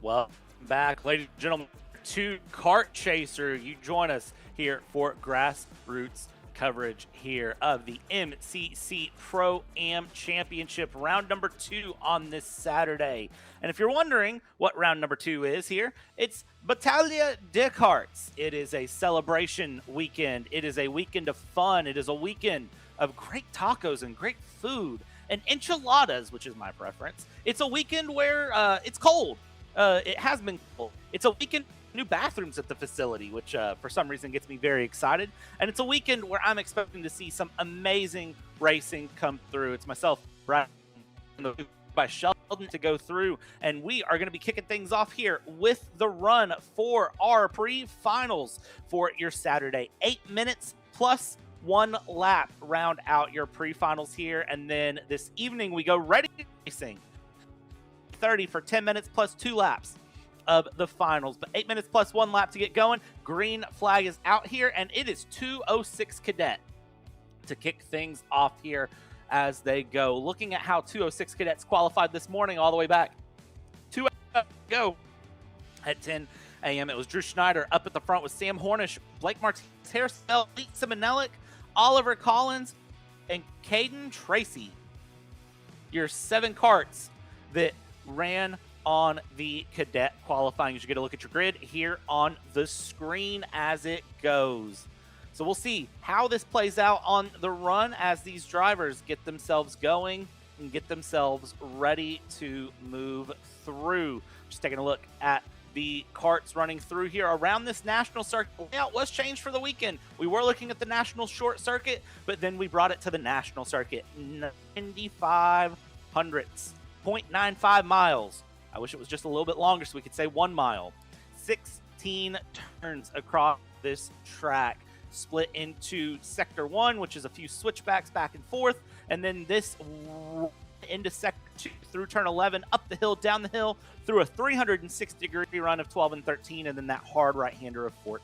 Welcome back, ladies and gentlemen, to Kart Chaser. You join us here for grassroots coverage here of the MCC Pro-Am Championship, round number 2 on this Saturday. And if you're wondering what round number 2 is here, it's Battaglia de Karts. It is a celebration weekend. It is a weekend of fun. It is a weekend of great tacos and great food and enchiladas, which is my preference. It's a weekend where it's cold. It has been cold. It's a weekend new bathrooms at the facility, which for some reason gets me very excited. And it's a weekend where I'm expecting to see some amazing racing come through. It's myself, Brad, by Sheldon to go through, and we are going to be kicking things off here with the run for our pre-finals for your Saturday. 8 minutes plus 1 lap round out your pre-finals here, and then this evening we go ready racing 30 for 10 minutes plus 2 laps of the finals, but 8 minutes plus 1 lap to get going. Green flag is out here, and it is 206 Cadet to kick things off here as they go. Looking at how 206 Cadets qualified this morning all the way back 2 hours ago at 10 a.m. It was Drew Schneider up at the front with Sam Hornish, Blake Martinez, Harris Bell, Lisa Manelik, Oliver Collins, and Caden Tracy. Your 7 karts that ran on the Cadet qualifying. You should get a look at your grid here on the screen as it goes. So we'll see how this plays out on the run as these drivers get themselves going and get themselves ready to move through. Just taking a look at the karts running through here around this national circuit. Layout was changed for the weekend. We were looking at the national short circuit, but then we brought it to the national circuit. 95 hundredths, 0.95 miles. I wish it was just a little bit longer so we could say 1 mile. 16 turns across this track, split into sector 1, which is a few switchbacks back and forth, and then this into sector 2 through turn 11, up the hill, down the hill, through a 360-degree run of 12 and 13, and then that hard right-hander of 14.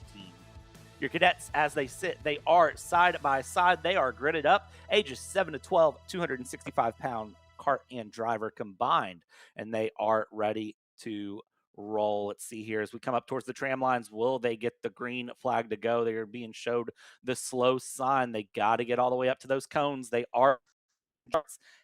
Your cadets, as they sit, they are side by side. They are gridded up, ages 7 to 12, 265-pound kart and driver combined, and they are ready to roll. Let's see here as we come up towards the tram lines. Will they get the green flag to go? They are being showed the slow sign. They got to get all the way up to those cones. They are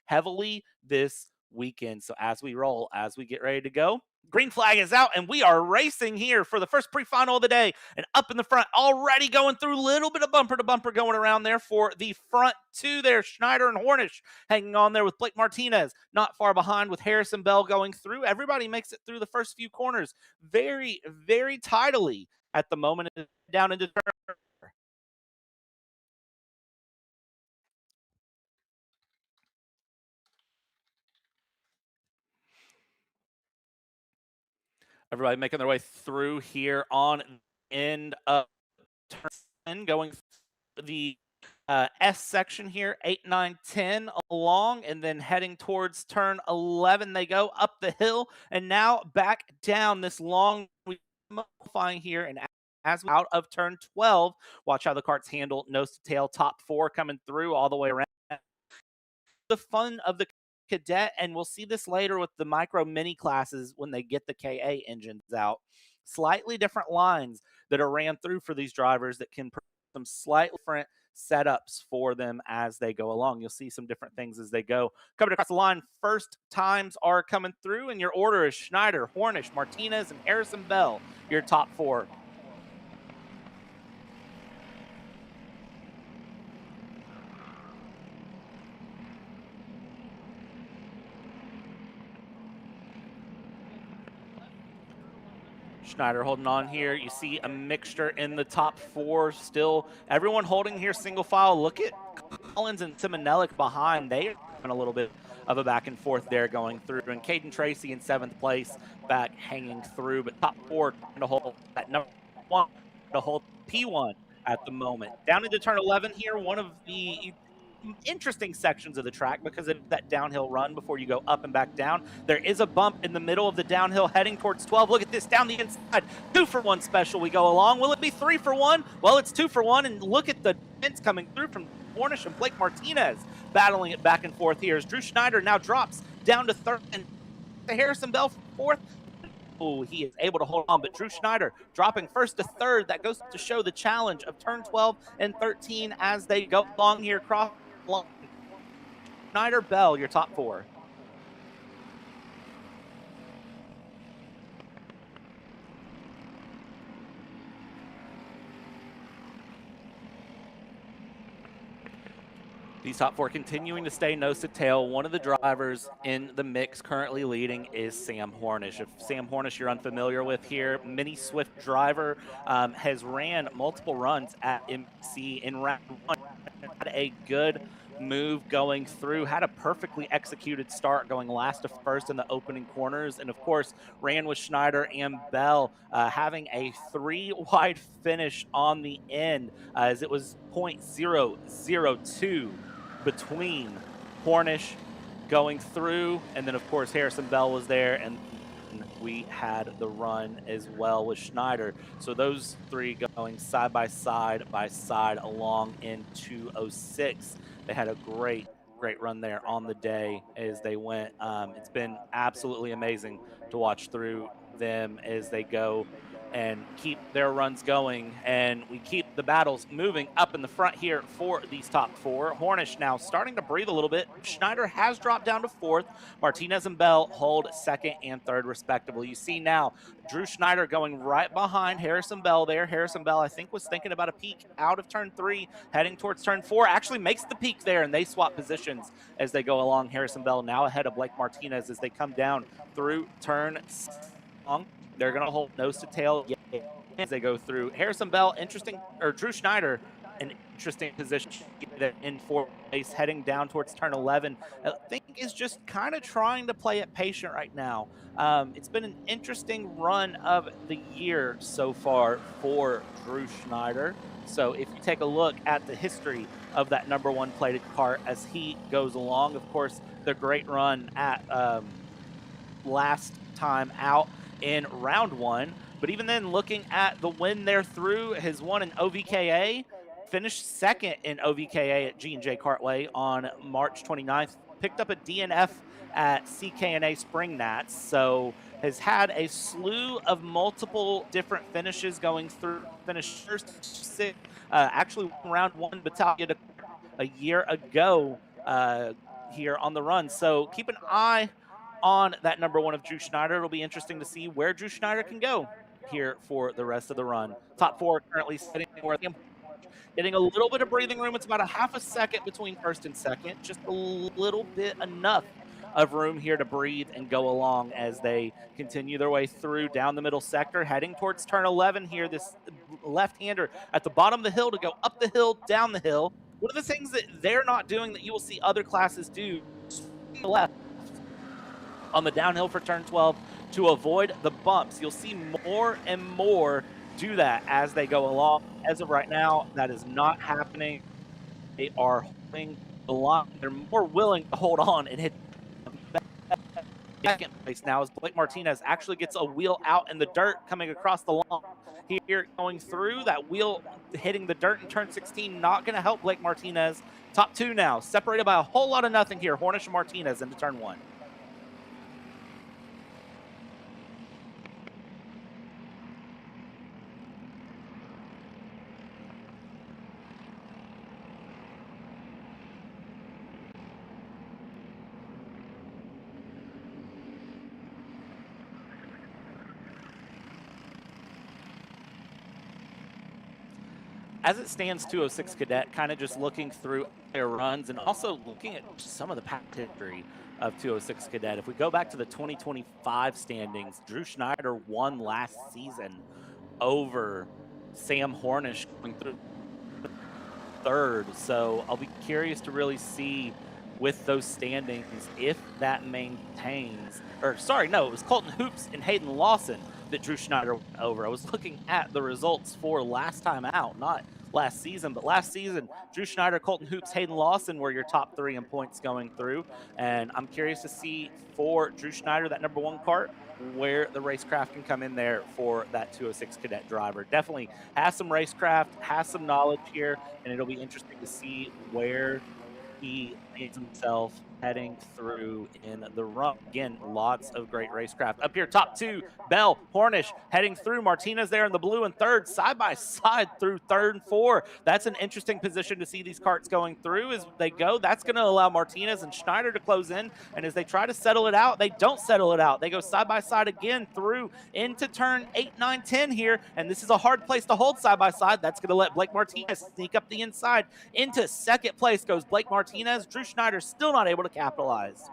heavily this weekend. So as we roll, as we get ready to go, green flag is out, and we are racing here for the first pre-final of the day. And up in the front, already going through a little bit of bumper to bumper going around there for the front 2 there. Schneider and Hornish hanging on there with Blake Martinez not far behind with Harrison Bell going through. Everybody makes it through the first few corners very, very tidily at the moment down into turn. Everybody making their way through here on end of turn 10, going the S section here, 8, 9, 10 along, and then heading towards turn 11. They go up the hill and now back down this long qualifying here. And as we out of turn 12, watch how the karts handle nose to tail, top 4 coming through all the way around. The fun of the Cadet, and we'll see this later with the micro mini classes when they get the KA engines out. Slightly different lines that are ran through for these drivers that can provide some slightly different setups for them as they go along. You'll see some different things as they go. Coming across the line, first times are coming through, and your order is Schneider, Hornish, Martinez, and Harrison Bell, your top 4. Schneider holding on here. You see a mixture in the top 4 still. Everyone holding here single file. Look at Collins and Simonelik behind. They are having a little bit of a back and forth there going through. And Caden Tracy in 7th place back hanging through. But top 4 trying to hold that number 1 to hold P1 at the moment. Down into turn 11 here, one of the interesting sections of the track because of that downhill run before you go up and back down. There is a bump in the middle of the downhill heading towards 12. Look at this down the inside. 2 for 1 special we go along. Will it be 3 for 1? Well, it's 2 for 1, and look at the defense coming through from Hornish and Blake Martinez battling it back and forth here as Drew Schneider now drops down to 3rd and Harrison Bell 4th. Oh, he is able to hold on, but Drew Schneider dropping first to third. That goes to show the challenge of turn 12 and 13 as they go along here across the line. Schneider, Bell, your top four. These top four continuing to stay nose to tail. One of the drivers in the mix currently leading is Sam Hornish. If Sam Hornish you're unfamiliar with here, mini Swift driver, has ran multiple runs at MC in round one. Had a good move going through, had a perfectly executed start going last to first in the opening corners, and of course ran with Schneider and Bell, having a 3 wide finish on the end, as it was 0.002 between Hornish going through, and then of course Harrison Bell was there, and we had the run as well with Schneider. So those three going side by side along in 206. They had a great run there on the day as they went. It's been absolutely amazing to watch through them as they go and keep their runs going, and we keep the battles moving up in the front here for these top four. Hornish now starting to breathe a little bit. Schneider has dropped down to fourth. Martinez and Bell hold second and third respectively. You see now Drew Schneider going right behind Harrison Bell there. Harrison Bell, I think, was thinking about a peak out of turn 3, heading towards turn 4. Actually makes the peak there, and they swap positions as they go along. Harrison Bell now ahead of Blake Martinez as they come down through turn 6. They're going to hold nose to tail as they go through. Harrison Bell, Drew Schneider, an interesting position in fourth place, heading down towards turn 11. I think is just kind of trying to play it patient right now. It's been an interesting run of the year so far for Drew Schneider. So if you take a look at the history of that number 1 plated kart as he goes along, of course, the great run at last time out in round 1. But even then, looking at the win there through, his won in OVKA, finished second in OVKA at G&J Kartway on March 29th, picked up a DNF at CKNA Spring Nats, so has had a slew of multiple different finishes going through. Finished first, sixth, actually round 1 battalion a year ago here on the run. So keep an eye on that number 1 of Drew Schneider. It'll be interesting to see where Drew Schneider can go here for the rest of the run. Top 4 currently sitting for getting a little bit of breathing room. It's about a half a second between first and second, just a little bit enough of room here to breathe and go along as they continue their way through down the middle sector, heading towards turn 11 here. This left-hander at the bottom of the hill to go up the hill, down the hill. One of the things that they're not doing that you will see other classes do, left on the downhill for turn 12 to avoid the bumps. You'll see more and more do that as they go along. As of right now, that is not happening. They are holding the line. They're more willing to hold on and hit second place now as Blake Martinez actually gets a wheel out in the dirt coming across the line. Here going through, that wheel hitting the dirt in turn 16, not going to help Blake Martinez. Top 2 now, separated by a whole lot of nothing here. Hornish and Martinez into turn 1. As it stands, 206 Cadet, kind of just looking through their runs and also looking at some of the past history of 206 Cadet. If we go back to the 2025 standings, Drew Schneider won last season over Sam Hornish going through third. So I'll be curious to really see with those standings if that maintains. Or sorry, no, it was Colton Hoops and Hayden Lawson that Drew Schneider went over. I was looking at the results for last time out, not last season, but last season, Drew Schneider, Colton Hoops, Hayden Lawson were your top 3 in points going through. And I'm curious to see for Drew Schneider, that number 1 kart, where the racecraft can come in there for that 206 Cadet driver. Definitely has some racecraft, has some knowledge here, and it'll be interesting to see where he lands himself heading through in the run. Again, lots of great racecraft. Up here, top two, Bell, Hornish heading through. Martinez there in the blue and third, side by side through third and four. That's an interesting position to see these karts going through as they go. That's going to allow Martinez and Schneider to close in. And as they try to settle it out, they don't settle it out. They go side by side again through into turn 8, 9, 10 here. And this is a hard place to hold side by side. That's going to let Blake Martinez sneak up the inside. Into second place goes Blake Martinez. Drew Schneider still not able to capitalize.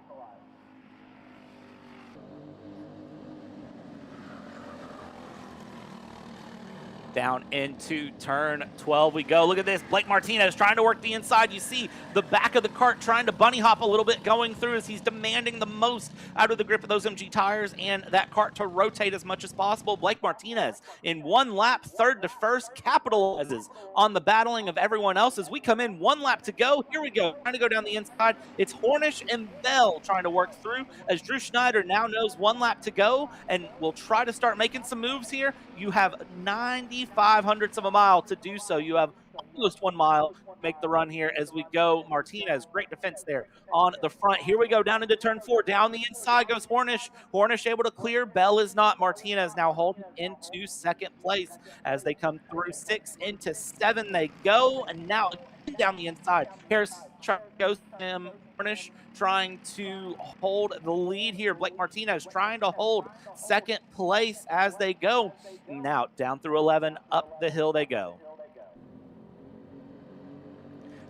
Down into turn 12 we go. Look at this. Blake Martinez trying to work the inside. You see the back of the kart trying to bunny hop a little bit going through as he's demanding the most out of the grip of those MG tires and that kart to rotate as much as possible. Blake Martinez in one lap, third to first, capitalizes on the battling of everyone else as we come in 1 lap to go. Here we go. Trying to go down the inside. It's Hornish and Bell trying to work through as Drew Schneider now knows 1 lap to go and will try to start making some moves here. You have 95 hundredths of a mile to do so. You have almost 1 mile to make the run here as we go. Martinez, great defense there on the front. Here we go down into turn 4. Down the inside goes Hornish. Hornish able to clear. Bell is not. Martinez now holding into second place as they come through 6 into 7 they go. And now down the inside, Harris goes him. Hornish trying to hold the lead here. Blake Martinez trying to hold second place as they go. Now down through 11, up the hill they go.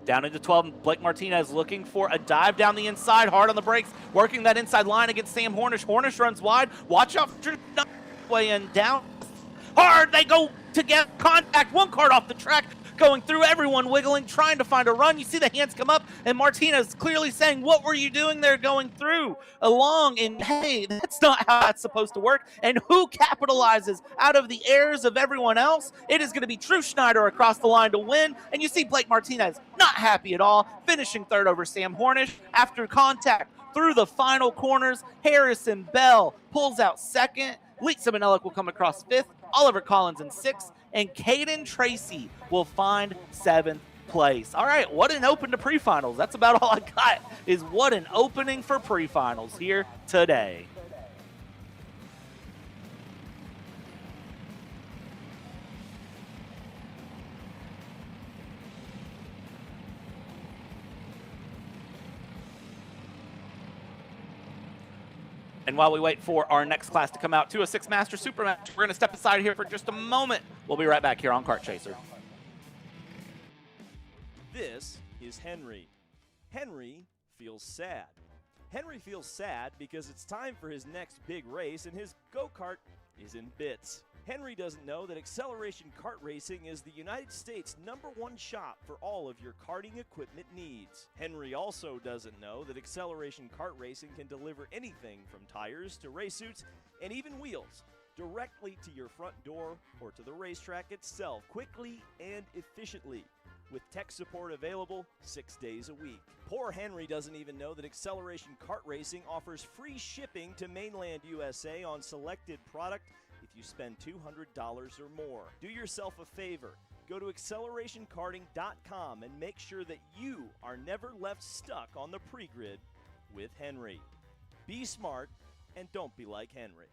Down into 12, Blake Martinez looking for a dive down the inside, hard on the brakes, working that inside line against Sam Hornish. Hornish runs wide. Watch out for way in down hard. They go together, contact, one kart off the track, going through, everyone wiggling, trying to find a run. You see the hands come up, and Martinez clearly saying, what were you doing there going through along? And hey, that's not how that's supposed to work. And who capitalizes out of the errors of everyone else? It is going to be Drew Schneider across the line to win. And you see Blake Martinez not happy at all, finishing third over Sam Hornish after contact through the final corners. Harrison Bell pulls out second. Lisa Manellick will come across fifth. Oliver Collins in sixth. And Caden Tracy will find seventh place. All right, what an open to pre-finals. That's about all I got, is what an opening for pre-finals here today. And while we wait for our next class to come out, 206 Master Super Match, we're going to step aside here for just a moment. We'll be right back here on Kart Chaser. This is Henry. Henry feels sad. Henry feels sad because it's time for his next big race and his go-kart is in bits. Henry doesn't know that Acceleration Kart Racing is the United States' #1 shop for all of your karting equipment needs. Henry also doesn't know that Acceleration Kart Racing can deliver anything from tires to race suits and even wheels directly to your front door or to the racetrack itself quickly and efficiently, with tech support available 6 days a week. Poor Henry doesn't even know that Acceleration Kart Racing offers free shipping to mainland USA on selected product if you spend $200 or more. Do yourself a favor. Go to accelerationkarting.com and make sure that you are never left stuck on the pre-grid with Henry. Be smart and don't be like Henry.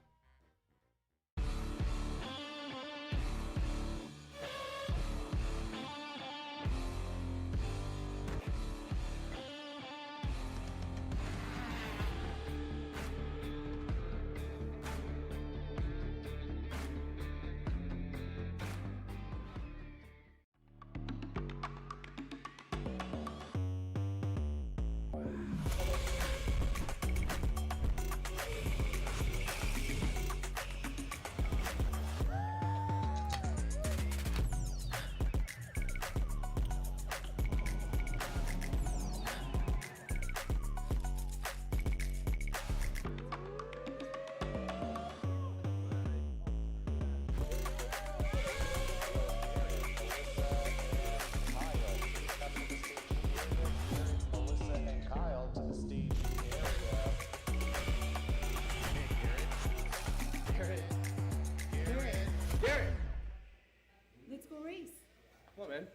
Come on, man.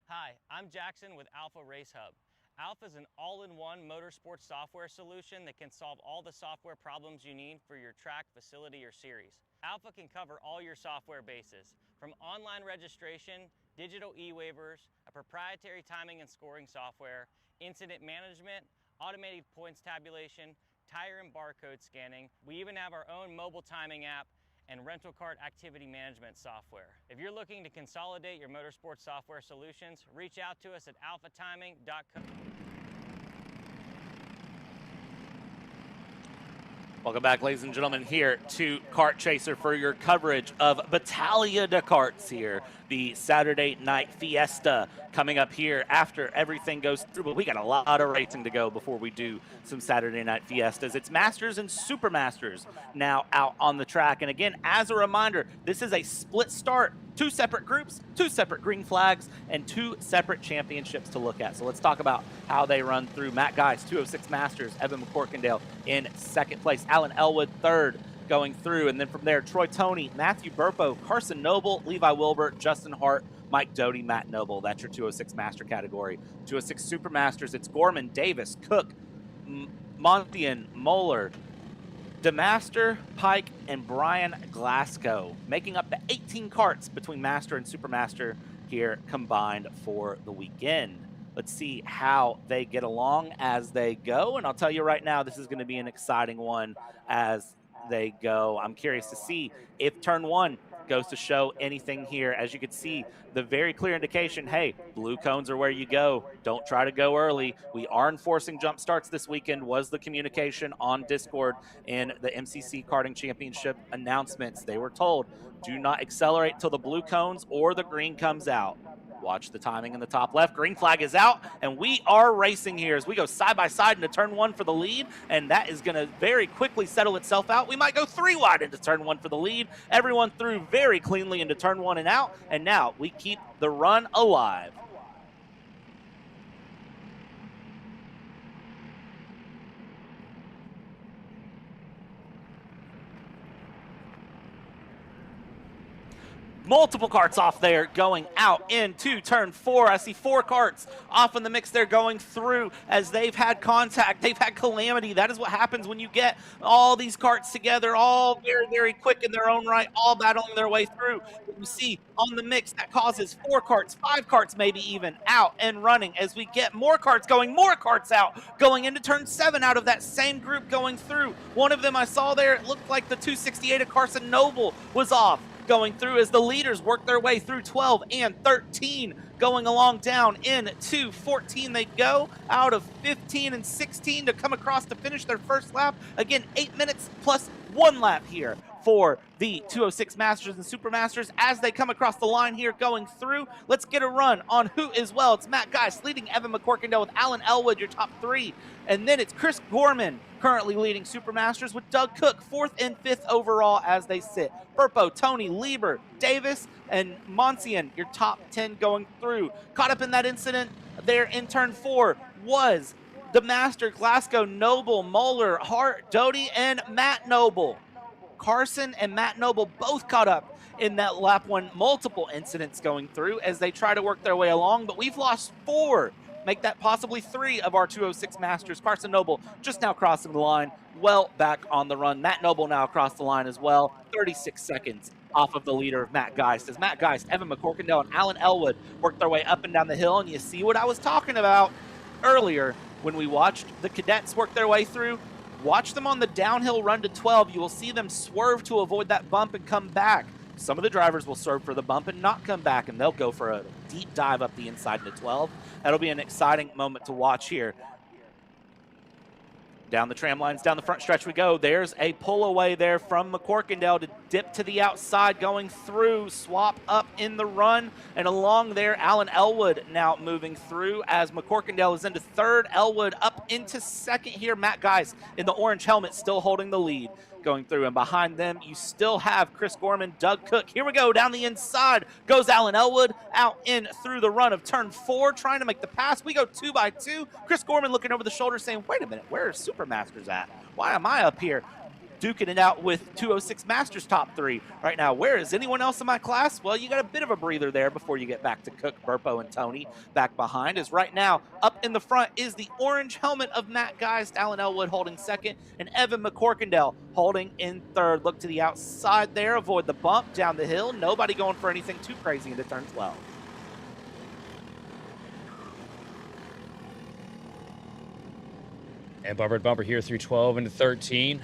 Hi, I'm Jackson with Alpha Race Hub. Alpha is an all-in-one motorsports software solution that can solve all the software problems you need for your track, facility, or series. Alpha can cover all your software bases, from online registration, digital e-waivers, a proprietary timing and scoring software, incident management, automated points tabulation, tire and barcode scanning. We even have our own mobile timing app and rental kart activity management software. If you're looking to consolidate your motorsports software solutions, reach out to us at alphatiming.co. Welcome back, ladies and gentlemen, here to Kart Chaser for your coverage of Battaglia de Karts here, the Saturday night fiesta coming up here after everything goes through. But we got a lot of racing to go before we do some Saturday night fiestas. It's Masters and Super Masters now out on the track. And again, as a reminder, this is a split start. 2 separate groups, 2 separate green flags, and 2 separate championships to look at. So let's talk about how they run through. Matt Geis, 206 Masters, Evan McCorkindale in second place, Alan Elwood third going through, and then from there, Troy Toney, Matthew Burpo, Carson Noble, Levi Wilbur, Justin Hart, Mike Doty, Matt Noble. That's your 206 Master category. 206 Super Masters, it's Gorman, Davis, Cook, Montian, Moeller, DeMaster, Pike, and Brian Glasgow, making up the 18 karts between Master and Supermaster here combined for the weekend. Let's see how they get along as they go, and I'll tell you right now, this is going to be an exciting one as they go. I'm curious to see if turn 1 goes to show anything here. As you can see, the very clear indication, hey, blue cones are where you go. Don't try to go early. We are enforcing jump starts this weekend, was the communication on Discord in the MCC Karting Championship announcements. They were told, do not accelerate till the blue cones or the green comes out. Watch the timing in the top left. Green flag is out, and we are racing here as we go side by side into turn 1 for the lead, and that is going to very quickly settle itself out. We might go 3 wide into turn 1 for the lead. Everyone through very cleanly into turn 1 and out, and now we keep the run alive. Multiple karts off there going out into turn 4. I see 4 karts off in the mix there going through as they've had contact. They've had calamity. That is what happens when you get all these karts together, all very, very quick in their own right, all battling their way through. You see on the mix that causes 4 karts, 5 karts maybe even out and running as we get more karts going, more karts out going into turn 7 out of that same group going through. One of them I saw there, it looked like the 268 of Carson Noble was off going through as the leaders work their way through 12 and 13 going along down into 14. They go out of 15 and 16 to come across to finish their first lap. Again, 8 minutes plus 1 lap here for the 206 Masters and Super Masters as they come across the line here going through. Let's get a run on who as well. It's Matt Geis leading Evan McCorkindale with Alan Elwood, your top 3. And then it's Chris Gorman currently leading Super Masters with Doug Cook 4th and 5th overall as they sit. Burpo, Tony, Lieber, Davis, and Monsian, your top 10 going through. Caught up in that incident there in turn 4 was the Master, Glasgow, Noble, Moeller, Hart, Doty, and Matt Noble. Carson and Matt Noble both caught up in that lap 1. Multiple incidents going through as they try to work their way along, but we've lost 4. Make that possibly 3 of our 206 Masters. Carson Noble just now crossing the line, well back on the run. Matt Noble now across the line as well, 36 seconds off of the leader of Matt Geist. As Matt Geist, Evan McCorkindale, and Alan Elwood work their way up and down the hill, and you see what I was talking about earlier when we watched the cadets work their way through. Watch them on the downhill run to 12. You will see them swerve to avoid that bump and come back. Some of the drivers will swerve for the bump and not come back, and they'll go for a deep dive up the inside into 12. That'll be an exciting moment to watch here. Down the tram lines, down the front stretch we go. There's a pull away there from McCorkindale to dip to the outside, going through, swap up in the run, and along there, Alan Elwood now moving through as McCorkindale is into 3rd, Elwood up into 2nd here. Matt Geis in the orange helmet still holding the lead going through, and behind them you still have Chris Gorman, Doug Cook. Here we go, down the inside goes Alan Elwood, out in through the run of turn 4, trying to make the pass. We go 2 by 2. Chris Gorman looking over the shoulder saying, wait a minute, where are Super Masters at? Why am I up here? duking it out with 206 Masters top 3 right now. Where is anyone else in my class? Well, you got a bit of a breather there before you get back to Cook, Burpo, and Tony back behind. As right now, up in the front is the orange helmet of Matt Geist, Alan Elwood holding second, and Evan McCorkindale holding in third. Look to the outside there, avoid the bump down the hill. Nobody going for anything too crazy into turn 12. And bumper to bumper here through 12 into 13.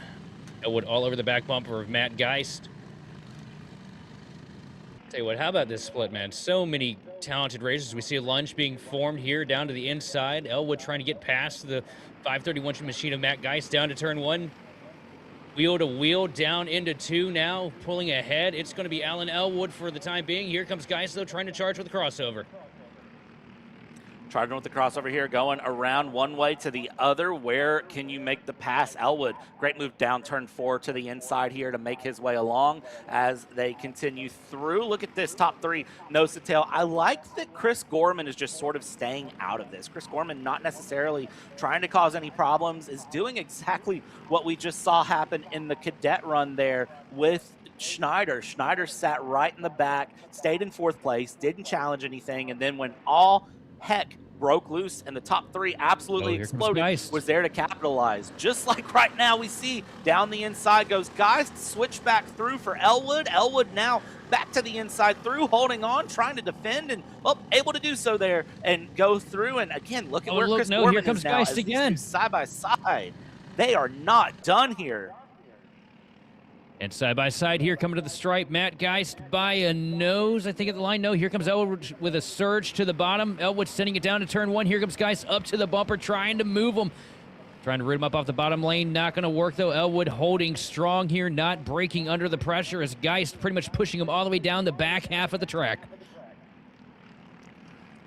Elwood all over the back bumper of Matt Geist. Tell you what, how about this split, man? So many talented racers. We see a lunge being formed here down to the inside. Elwood trying to get past the 531 machine of Matt Geist down to turn 1. Wheel to wheel down into 2 now, pulling ahead. It's going to be Alan Elwood for the time being. Here comes Geist, though, trying to charge with the crossover. Charging with the crossover here, going around one way to the other. Where can you make the pass? Elwood, great move down turn 4 to the inside here to make his way along as they continue through. Look at this top 3 nose to tail. I like that Chris Gorman is just sort of staying out of this. Chris Gorman not necessarily trying to cause any problems, is doing exactly what we just saw happen in the cadet run there with Schneider. Schneider sat right in the back, stayed in 4th place, didn't challenge anything, and then when all heck broke loose and the top 3 absolutely exploded, was there to capitalize. Just like right now we see down the inside goes Geist, switch back through for Elwood. Elwood now back to the inside through, holding on, trying to defend, and able to do so there and go through. And again, look at where Chris Gorman here comes is now Geist as again. these two side by side. They are not done here. And side by side here, coming to the stripe, Matt Geist by a nose, I think at the line. No, here comes Elwood with a surge to the bottom. Elwood sending it down to turn 1. Here comes Geist up to the bumper, trying to move him. Trying to root him up off the bottom lane. Not going to work, though. Elwood holding strong here, not breaking under the pressure as Geist pretty much pushing him all the way down the back half of the track.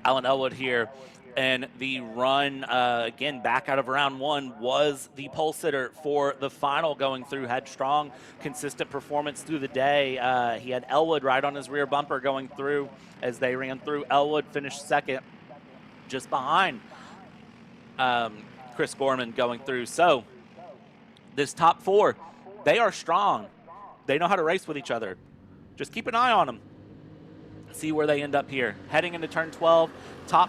Alan Elwood here. And the run, again, back out of round 1 was the pole sitter for the final going through. Had strong, consistent performance through the day. He had Elwood right on his rear bumper going through as they ran through. Elwood finished second, just behind Chris Gorman going through. So this top 4, they are strong. They know how to race with each other. Just keep an eye on them. See where they end up here. Heading into turn 12, top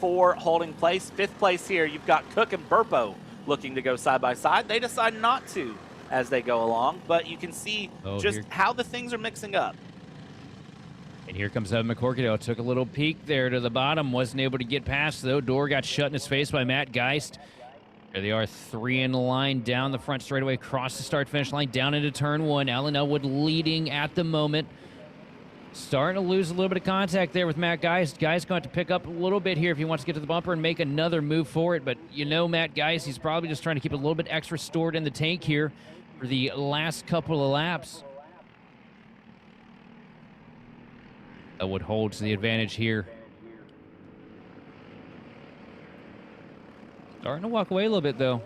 4 holding place. 5th place here, you've got Cook and Burpo looking to go side by side. They decide not to as they go along, but you can see how the things are mixing up. And here comes Evan McCorkindale. Took a little peek there to the bottom. Wasn't able to get past, though. Door got shut in his face by Matt Geist. There they are, 3 in the line, down the front straightaway, across the start-finish line, down into turn 1. Alan Elwood leading at the moment. Starting to lose a little bit of contact there with Matt Geist. Geist going to have to pick up a little bit here if he wants to get to the bumper and make another move for it. But you know Matt Geist, he's probably just trying to keep a little bit extra stored in the tank here for the last couple of laps. Elwood holds the advantage here. Starting to walk away a little bit, though.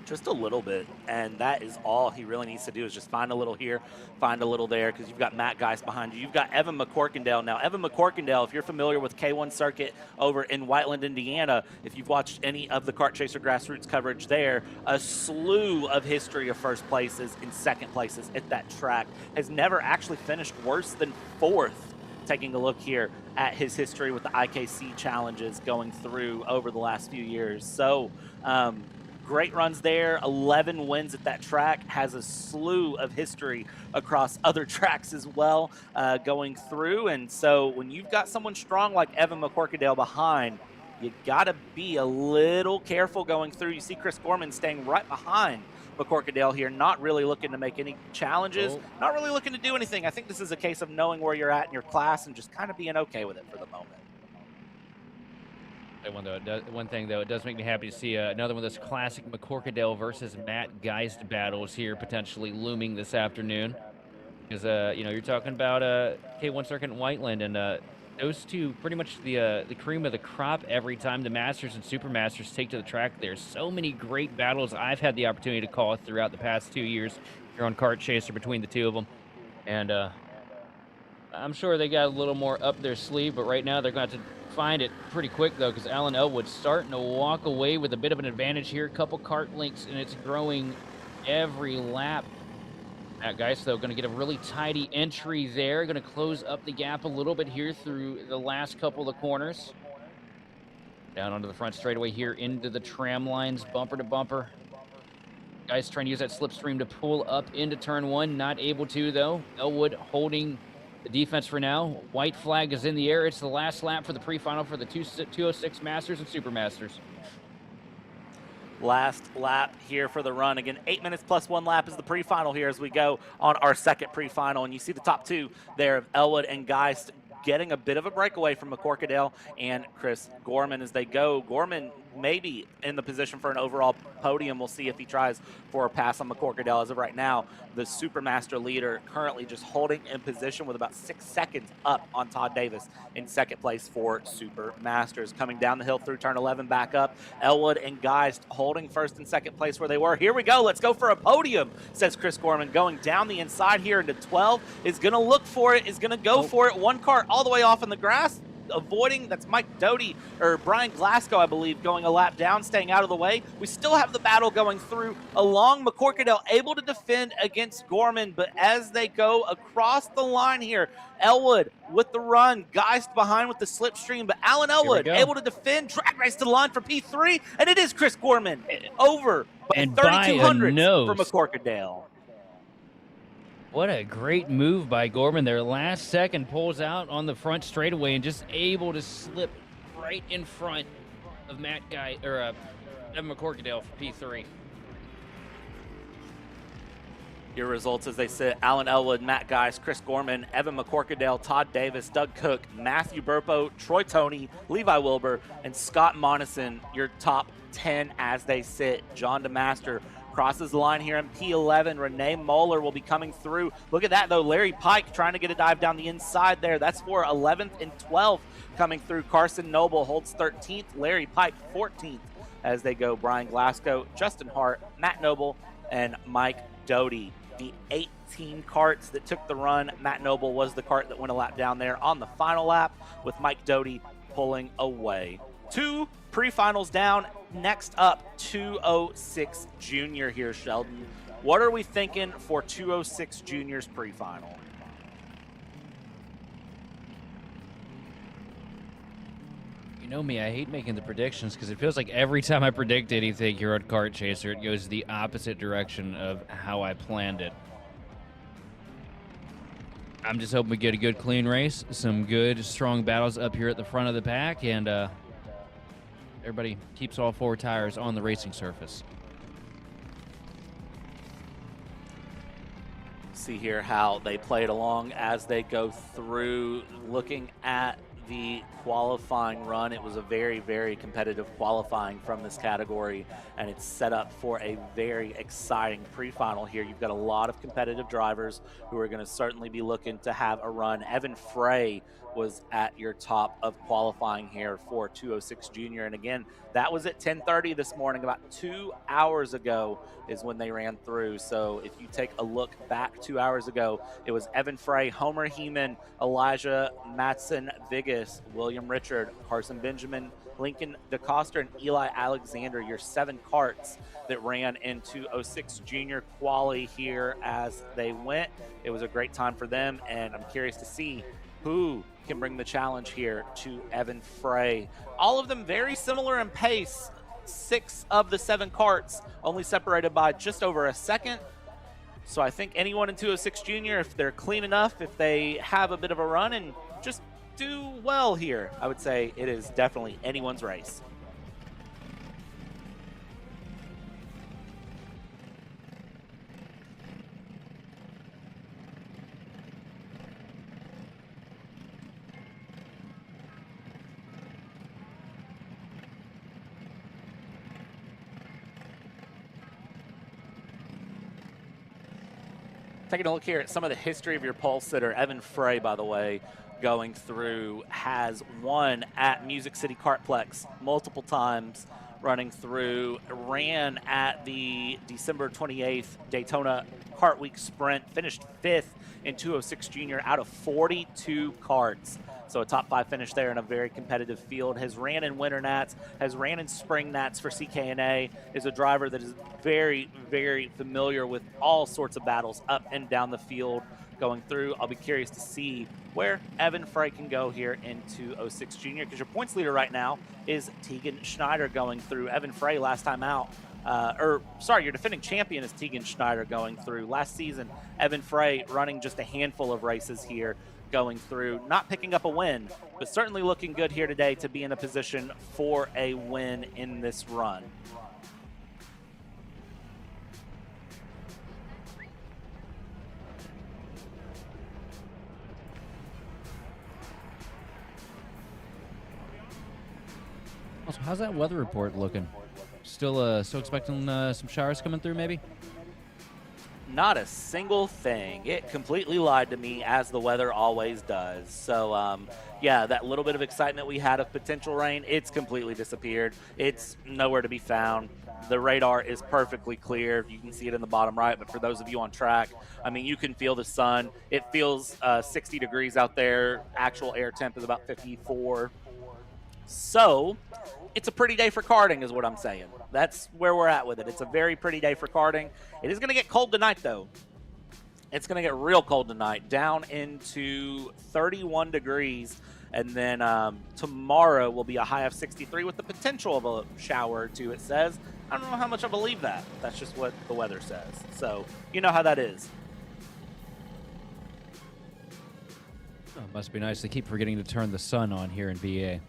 Just a little bit, and that is all he really needs to do is just find a little here, find a little there, because you've got Matt Geist behind you. You've got Evan McCorkindale. Now, Evan McCorkindale, if you're familiar with K1 Circuit over in Whiteland, Indiana, if you've watched any of the Kart Chaser grassroots coverage there, a slew of history of first places and second places at that track. Has never actually finished worse than 4th. Taking a look here at his history with the IKC challenges going through over the last few years. So, great runs there, 11 wins at that track, has a slew of history across other tracks as well going through. And so when you've got someone strong like Evan McCorkindale behind, you got to be a little careful going through. You see Chris Gorman staying right behind McCorkindale here, not really looking to make any challenges, not really looking to do anything. I think this is a case of knowing where you're at in your class and just kind of being okay with it for the moment. One thing, though, it does make me happy to see another one of those classic McCorkindale versus Matt Geist battles here potentially looming this afternoon. Because, you're talking about K1 Circuit in Whiteland, and those two pretty much the cream of the crop every time the Masters and Super Masters take to the track. There's so many great battles I've had the opportunity to call throughout the past 2 years here on Kart Chaser between the two of them. And I'm sure they got a little more up their sleeve, but right now they're going to have to find it pretty quick, though, because Alan Elwood's starting to walk away with a bit of an advantage here. A couple kart links, and it's growing every lap. Matt Geist, though, going to get a really tidy entry there. Going to close up the gap a little bit here through the last couple of corners. Down onto the front straightaway here into the tram lines, bumper to bumper. Geist trying to use that slipstream to pull up into turn 1. Not able to, though. Elwood holding the defense for now. White flag is in the air. It's the last lap for the pre-final for the 206 Masters and Super Masters. Last lap here for the run. Again, 8 minutes plus 1 lap is the pre-final here as we go on our second pre-final. And you see the top two there of Elwood and Geist getting a bit of a breakaway from McCorkadale and Chris Gorman as they go. Gorman maybe in the position for an overall podium. We'll see if he tries for a pass on McCorkadale. As of right now, the Supermaster leader currently just holding in position with about 6 seconds up on Todd Davis in second place for Supermasters. Coming down the hill through turn 11 back up, Elwood and Geist holding first and second place where they were. Here we go. Let's go for a podium, says Chris Gorman. Going down the inside here into 12. Is going to look for it, is going to go for it. One cart all the way off in the grass. Avoiding, that's Mike Doty, or Brian Glasgow, I believe, going a lap down, staying out of the way. We still have the battle going through along McCorkadale, able to defend against Gorman, but as they go across the line here, Elwood with the run, Geist behind with the slipstream, but Alan Elwood able to defend, drag race to the line for P3, and it is Chris Gorman over by 3,200 for McCorkadale. What a great move by Gorman there. Last second pulls out on the front straightaway and just able to slip right in front of Evan McCorkadale for P3. Your results as they sit: Alan Elwood, Matt Geist, Chris Gorman, Evan McCorkadale, Todd Davis, Doug Cook, Matthew Burpo, Troy Toney, Levi Wilbur, and Scott Monison, your top 10 as they sit. John DeMaster crosses the line here in P11. Renee Moeller will be coming through. Look at that, though. Larry Pike trying to get a dive down the inside there. That's for 11th and 12th coming through. Carson Noble holds 13th. Larry Pike 14th as they go. Brian Glasgow, Justin Hart, Matt Noble, and Mike Doty. The 18 carts that took the run, Matt Noble was the cart that went a lap down there on the final lap, with Mike Doty pulling away. 2 pre-finals down. Next up, 206 Junior here, Sheldon. What are we thinking for 206 Junior's pre-final? You know me, I hate making the predictions because it feels like every time I predict anything here at Kart Chaser, it goes the opposite direction of how I planned it. I'm just hoping we get a good, clean race, some good, strong battles up here at the front of the pack, and everybody keeps all 4 tires on the racing surface. See here how they played along as they go through. Looking at the qualifying run, it was a very, very competitive qualifying from this category, and it's set up for a very exciting pre-final here. You've got a lot of competitive drivers who are going to certainly be looking to have a run. Evan Frey was at your top of qualifying here for 206 Junior, and again, that was at 10:30 this morning. About 2 hours ago is when they ran through. So if you take a look back 2 hours ago, it was Evan Frey, Homer Heeman, Elijah Matson Vigas, William Richard, Carson Benjamin, Lincoln DeCoster, and Eli Alexander, your 7 carts that ran in 206 Junior quali here as they went. It was a great time for them, and I'm curious to see who can bring the challenge here to Evan Frey. All of them very similar in pace. 6 of the 7 carts only separated by just over a second. So I think anyone in 206 Junior, if they're clean enough, if they have a bit of a run and just do well here, I would say it is definitely anyone's race. Taking a look here at some of the history of your pole sitter. Evan Frey, by the way, going through, has won at Music City KartPlex multiple times, running through, ran at the December 28th Daytona Kart Week Sprint, finished 5th in 206 Junior out of 42 karts. So a top 5 finish there in a very competitive field. Has ran in winter nats, has ran in spring nats for CKNA, is a driver that is very, very familiar with all sorts of battles up and down the field going through. I'll be curious to see where Evan Frey can go here into 06 Junior, because your points leader right now is Tegan Schneider going through. Evan Frey last time out, your defending champion is Tegan Schneider going through. Last season, Evan Frey running just a handful of races here going through, not picking up a win, but certainly looking good here today to be in a position for a win in this run. Also, how's that weather report looking? Still expecting some showers coming through, maybe? Not a single thing. It completely lied to me, as the weather always does. So, yeah, that little bit of excitement we had of potential rain, it's completely disappeared. It's nowhere to be found. The radar is perfectly clear. You can see it in the bottom right, but for those of you on track, I mean, you can feel the sun. It feels 60 degrees out there. Actual air temp is about 54. So it's a pretty day for karting is what I'm saying. That's where we're at with it. It's a very pretty day for karting. It is going to get cold tonight, though. It's going to get real cold tonight, down into 31 degrees. And then tomorrow will be a high of 63 with the potential of a shower or two, it says. I don't know how much I believe that. That's just what the weather says. So you know how that is. Oh, must be nice. They keep forgetting to turn the sun on here in VA.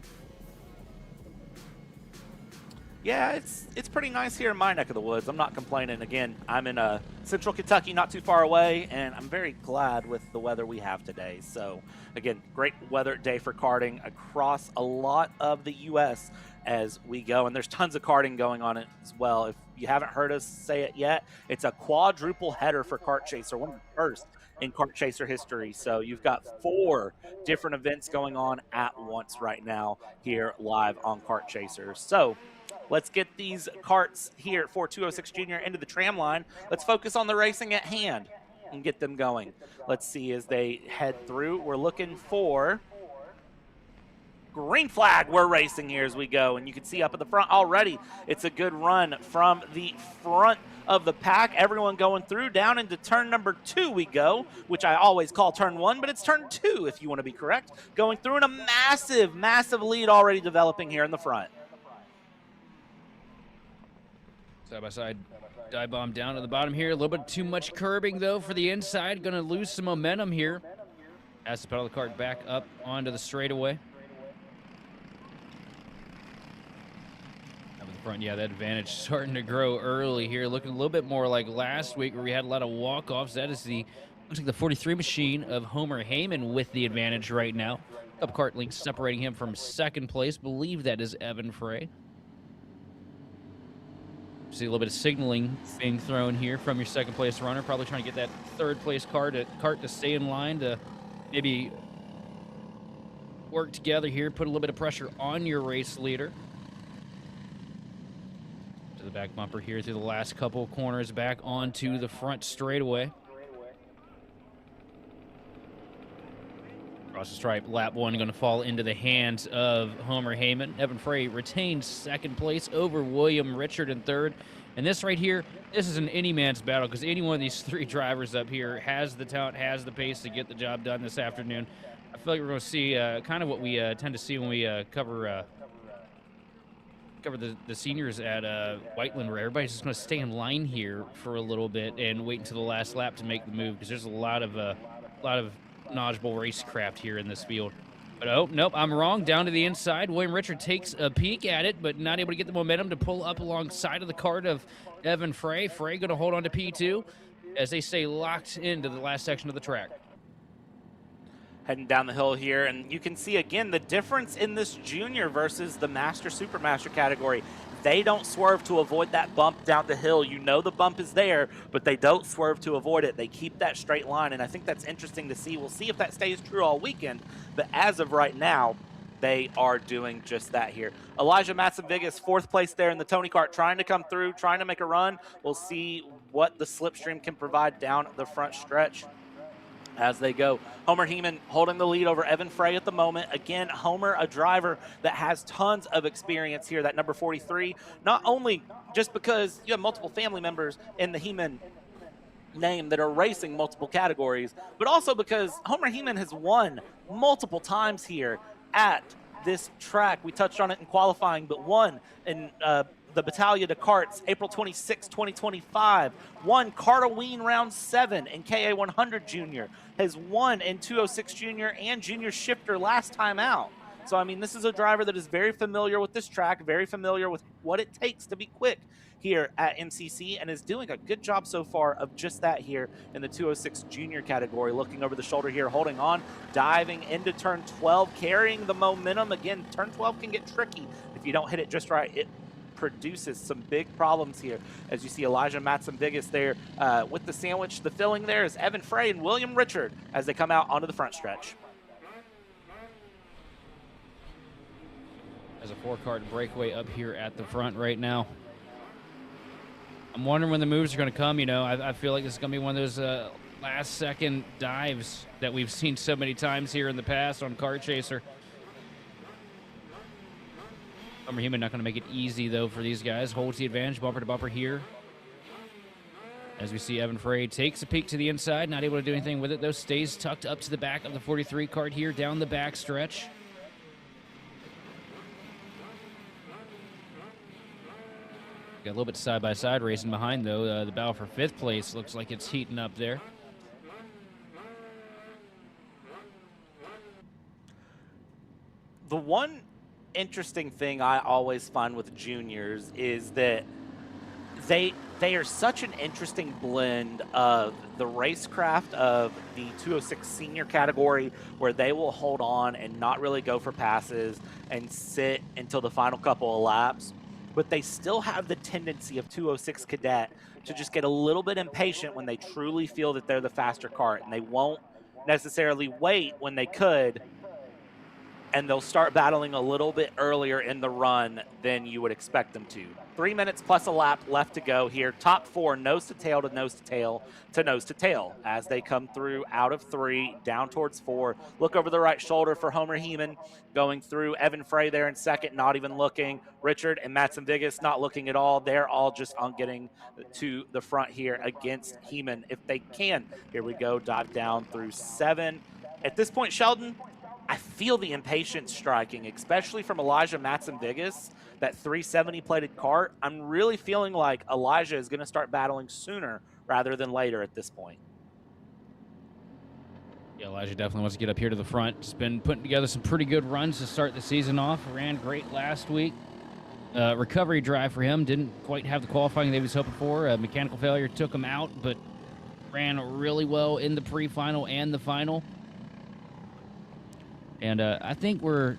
Yeah, it's pretty nice here in my neck of the woods. I'm not complaining. Again, I'm in central Kentucky, not too far away, and I'm very glad with the weather we have today. So, again, great weather day for karting across a lot of the U.S. as we go. And there's tons of karting going on as well. If you haven't heard us say it yet, it's a quadruple header for Kart Chaser, one of the first in Kart Chaser history. So you've got 4 different events going on at once right now here live on Kart Chaser. So let's get these karts here for 206 Junior into the tram line. Let's focus on the racing at hand and get them going. Let's see as they head through. We're looking for green flag. We're racing here as we go, and you can see up at the front already, it's a good run from the front of the pack. Everyone going through. Down into turn number 2 we go, which I always call turn 1, but it's turn 2 if you want to be correct. Going through in a massive, massive lead already developing here in the front. Side by side dive bomb down to the bottom here. A little bit too much curbing, though, for the inside. Going to lose some momentum here. Has to pedal the cart back up onto the straightaway. Up at the front, yeah, that advantage starting to grow early here. Looking a little bit more like last week where we had a lot of walk-offs. That is looks like the 43 machine of Homer Heyman with the advantage right now. Up cart links separating him from second place. Believe that is Evan Frey. See a little bit of signaling being thrown here from your second place runner, probably trying to get that third place cart to stay in line to maybe work together here, put a little bit of pressure on your race leader. To the back bumper here through the last couple of corners, back onto the front straightaway. Across the stripe, lap 1 going to fall into the hands of Homer Heyman. Evan Frey retains second place over William Richard in third. And this right here, this is an any man's battle because any one of these 3 drivers up here has the talent, has the pace to get the job done this afternoon. I feel like we're going to see kind of what we tend to see when we cover the seniors at Whiteland, where everybody's just going to stay in line here for a little bit and wait until the last lap to make the move because there's a lot of knowledgeable racecraft here in this field. But oh, nope, I'm wrong. Down to the inside. William Richard takes a peek at it, but not able to get the momentum to pull up alongside of the cart of Evan Frey. Frey going to hold on to P2 as they stay locked into the last section of the track. Heading down the hill here, and you can see again the difference in this junior versus the Master Supermaster category. They don't swerve to avoid that bump down the hill. You know the bump is there, but they don't swerve to avoid it. They keep that straight line, and I think that's interesting to see. We'll see if that stays true all weekend, but as of right now, they are doing just that here. Elijah Matson-Vigas, 4th place there in the Tony Kart, trying to come through, trying to make a run. We'll see what the slipstream can provide down the front stretch. as they go. Homer Heeman holding the lead over Evan Frey at the moment. Again, Homer, a driver that has tons of experience here, that number 43, not only just because you have multiple family members in the Heeman name that are racing multiple categories, but also because Homer Heeman has won multiple times here at this track. We touched on it in qualifying, but won in the Battalion of Karts, April 26, 2025, won Kartaween Round 7 in KA100 Junior, has won in 206 Junior and Junior Shifter last time out. So, I mean, this is a driver that is very familiar with this track, very familiar with what it takes to be quick here at MCC, and is doing a good job so far of just that here in the 206 Junior category. Looking over the shoulder here, holding on, diving into turn 12, carrying the momentum. Again, turn 12 can get tricky if you don't hit it just right. It produces some big problems here, as you see Elijah Matson-Vigas there with the sandwich. The filling there is Evan Frey and William Richard as they come out onto the front stretch. There's a 4-car breakaway up here at the front right now. I'm wondering when the moves are going to come. You know, I feel like this is going to be one of those last-second dives that we've seen so many times here in the past on Kart Chaser. Homer Heeman not going to make it easy, though, for these guys. Holds the advantage, bumper to bumper here. As we see Evan Frey takes a peek to the inside, not able to do anything with it, though. Stays tucked up to the back of the 43 cart here, down the back stretch. Got a little bit side-by-side racing behind, though. The battle for 5th place looks like it's heating up there. The one interesting thing I always find with juniors is that they are such an interesting blend of the racecraft of the 206 senior category, where they will hold on and not really go for passes and sit until the final couple of laps, but they still have the tendency of 206 cadet to just get a little bit impatient when they truly feel that they're the faster kart, and they won't necessarily wait when they could, and they'll start battling a little bit earlier in the run than you would expect them to. 3 minutes plus a lap left to go here. Top 4, nose to tail to nose to tail to nose to tail as they come through out of 3, down towards 4. Look over the right shoulder for Homer Heeman going through. Evan Frey there in second, not even looking. Richard and Matson-Vigas not looking at all. They're all just on getting to the front here against Heeman if they can. Here we go, dive down through 7. At this point, Sheldon, I feel the impatience striking, especially from Elijah Matson-Vigas, that 370 plated kart. I'm really feeling like Elijah is going to start battling sooner rather than later at this point. Yeah, Elijah definitely wants to get up here to the front. Just been putting together some pretty good runs to start the season off. Ran great last week. Recovery drive for him. Didn't quite have the qualifying that he was hoping for. Mechanical failure took him out, but ran really well in the pre-final and the final. And I think we're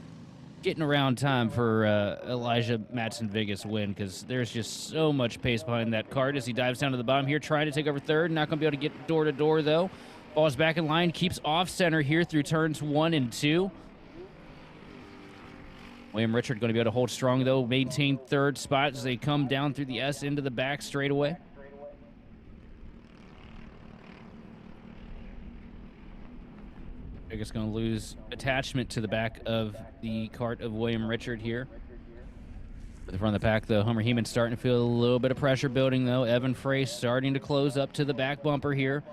getting around time for Elijah Matson-Vigas win, because there's just so much pace behind that kart as he dives down to the bottom here, trying to take over third. Not going to be able to get door to door, though. Falls back in line, keeps off center here through turns 1 and 2. William Richard going to be able to hold strong, though. Maintain third spot as they come down through the S into the back straightaway. It's going to lose attachment to the back of the kart of William Richard here. At the front of the pack, though, Homer Heeman starting to feel a little bit of pressure building, though. Evan Frey starting to close up to the back bumper here.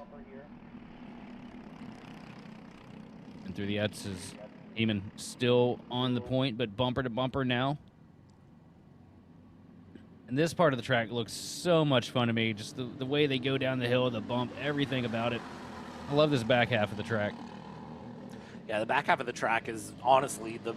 And through the X's, Heeman still on the point, but bumper to bumper now. And this part of the track looks so much fun to me. Just the way they go down the hill, the bump, everything about it. I love this back half of the track. Yeah, the back half of the track is honestly the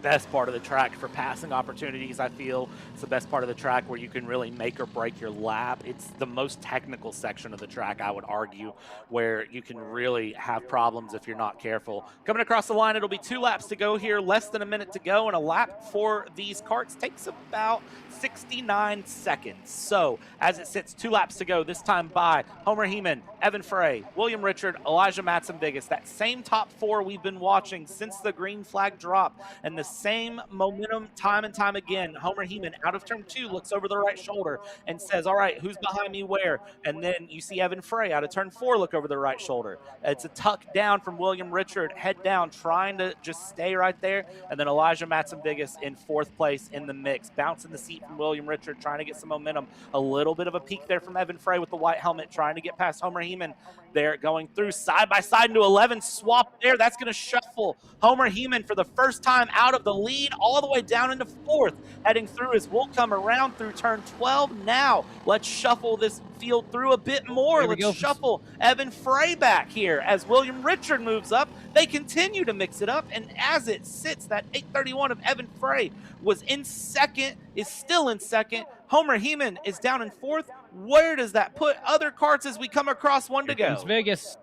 best part of the track for passing opportunities, I feel. It's the best part of the track where you can really make or break your lap. It's the most technical section of the track, I would argue, where you can really have problems if you're not careful. Coming across the line, it'll be 2 laps to go here, less than a minute to go, and a lap for these karts takes about 69 seconds. So, as it sits, 2 laps to go, this time by Homer Heeman, Evan Frey, William Richard, Elijah Matson-Vigas, that same top 4 we've been watching since the green flag drop, and the same momentum time and time again. Homer Heeman out of turn 2 looks over the right shoulder and says, all right, who's behind me where? And then you see Evan Frey out of turn 4 look over the right shoulder. It's a tuck down from William Richard, head down, trying to just stay right there. And then Elijah Matson-Vigas in 4th place in the mix, bouncing the seat from William Richard, trying to get some momentum. A little bit of a peek there from Evan Frey with the white helmet, trying to get past Homer Heeman. There, going through side by side into 11, swap there. That's going to shuffle Homer Heeman for the first time out of the lead all the way down into 4th, heading through as we'll come around through turn 12. Now, let's shuffle this field through a bit more. Let's shuffle Evan Frey back here as William Richard moves up. They continue to mix it up, and as it sits, that 831 of Evan Frey was in 2nd, is still in 2nd. Homer Heeman is down in 4th. Where does that put other karts as we come across one to go? It's Vegas.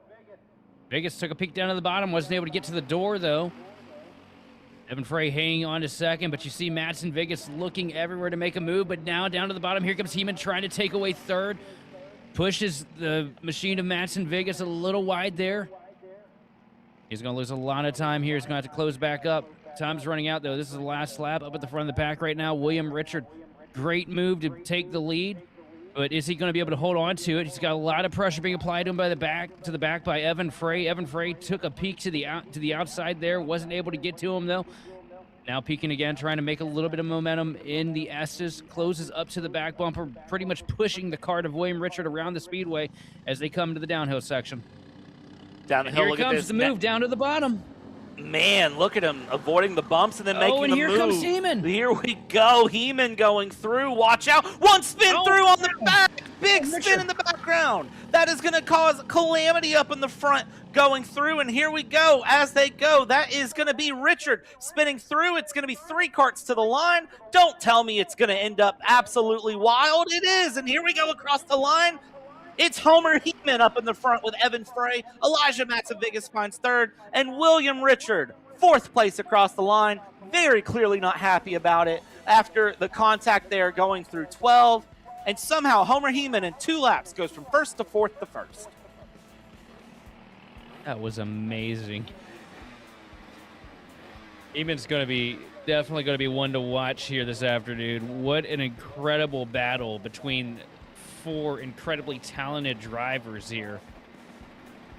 Vegas took a peek down to the bottom, wasn't able to get to the door, though. Evan Frey hanging on to 2nd, but you see Matson-Vigas looking everywhere to make a move, but now down to the bottom, here comes Heeman trying to take away 3rd. Pushes the machine of Matson-Vigas a little wide there. He's going to lose a lot of time here. He's going to have to close back up. Time's running out, though. This is the last lap up at the front of the pack right now. William Richard, great move to take the lead. But is he going to be able to hold on to it? He's got a lot of pressure being applied to him by the back by Evan Frey. Evan Frey took a peek to the outside there, wasn't able to get to him though. Now peeking again, trying to make a little bit of momentum in the S's. Closes up to the back bumper, pretty much pushing the kart of William Richard around the speedway as they come to the downhill section. Down the hill, here comes the move down to the bottom. Man, look at him avoiding the bumps and then making the move. Oh, and here comes Heeman. Here we go. Heeman going through. Watch out. One spin through on the back. Big spin in the background. That is going to cause calamity up in the front going through. And here we go. As they go, that is going to be Richard spinning through. It's going to be 3 karts to the line. Don't tell me it's going to end up absolutely wild. It is. And here we go across the line. It's Homer Heeman up in the front with Evan Frey. Elijah Matson-Vigas finds 3rd. And William Richard, 4th place across the line. Very clearly not happy about it after the contact there going through 12. And somehow Homer Heeman in 2 laps goes from 1st to 4th to 1st. That was amazing. Heeman's going to be definitely going to be one to watch here this afternoon. What an incredible battle between 4 incredibly talented drivers here.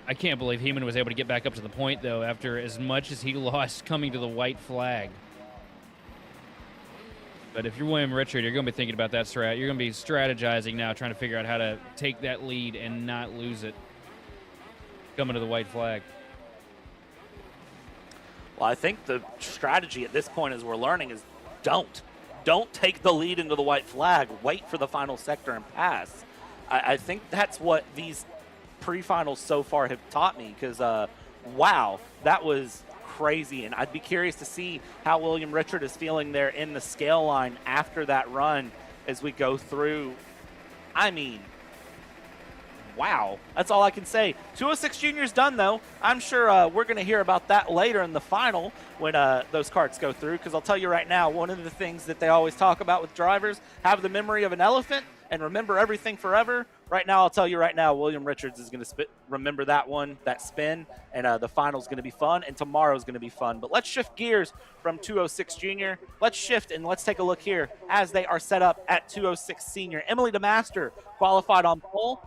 I can't believe Heeman was able to get back up to the point, though, after as much as he lost coming to the white flag. But if you're William Richard, you're going to be thinking about that strat. You're going to be strategizing now, trying to figure out how to take that lead and not lose it coming to the white flag. Well, I think the strategy at this point, as we're learning, is don't take the lead into the white flag. Wait for the final sector and pass. I think that's what these pre-finals so far have taught me, because, wow, that was crazy. And I'd be curious to see how William Richard is feeling there in the scale line after that run as we go through. I mean, wow. That's all I can say. 206 Junior's done, though. I'm sure we're going to hear about that later in the final when those karts go through, because I'll tell you right now, one of the things that they always talk about with drivers, have the memory of an elephant and remember everything forever. Right now, I'll tell you right now, William Richards is going to remember that one, that spin, and the final's going to be fun, and tomorrow's going to be fun. But let's shift gears from 206 Junior. Let's shift, and let's take a look here as they are set up at 206 Senior. Emily DeMaster qualified on pole.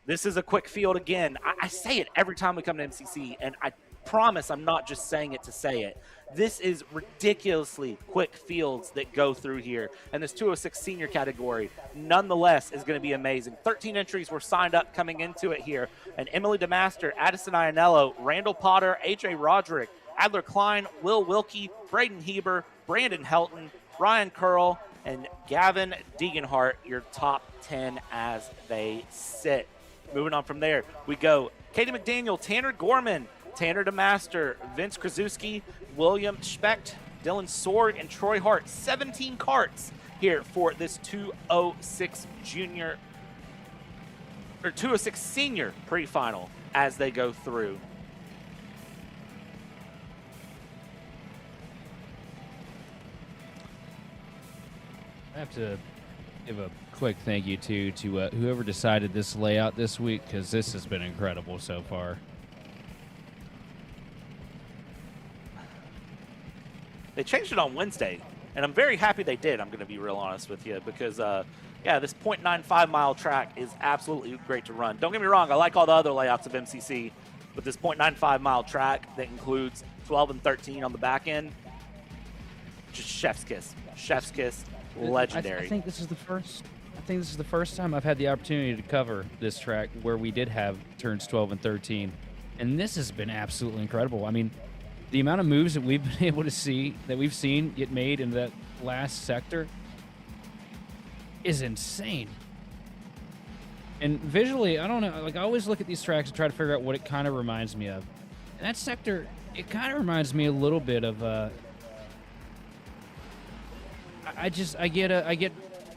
This is a quick field again. I say it every time we come to MCC, and I promise I'm not just saying it to say it. This is ridiculously quick fields that go through here. And this 206 Senior category, nonetheless, is going to be amazing. 13 entries were signed up coming into it here. And Emily DeMaster, Addison Ianello, Randall Potter, AJ Roderick, Adler Klein, Will Wilkie, Braden Heber, Brandon Helton, Ryan Curl, and Gavin Deeganhart, your top 10 as they sit. Moving on from there, we go Katie McDaniel, Tanner Gorman, Tanner DeMaster, Vince Krasuski, William Specht, Dylan Sorg, and Troy Hart. 17 karts here for this 206 Junior or 206 Senior pre-final as they go through. I have to give a quick thank you to whoever decided this layout this week, because this has been incredible so far. They changed it on Wednesday, and I'm very happy they did, I'm going to be real honest with you, because, yeah, this 0.95-mile track is absolutely great to run. Don't get me wrong, I like all the other layouts of MCC, but this 0.95-mile track that includes 12 and 13 on the back end, just chef's kiss. Chef's kiss, legendary. I think this is the first time I've had the opportunity to cover this track where we did have turns 12 and 13, and this has been absolutely incredible. I mean, the amount of moves that we've been able to see, that we've seen get made in that last sector is insane. And visually, I don't know, like I always look at these tracks and try to figure out what it kind of reminds me of. And that sector, it kind of reminds me a little bit of I get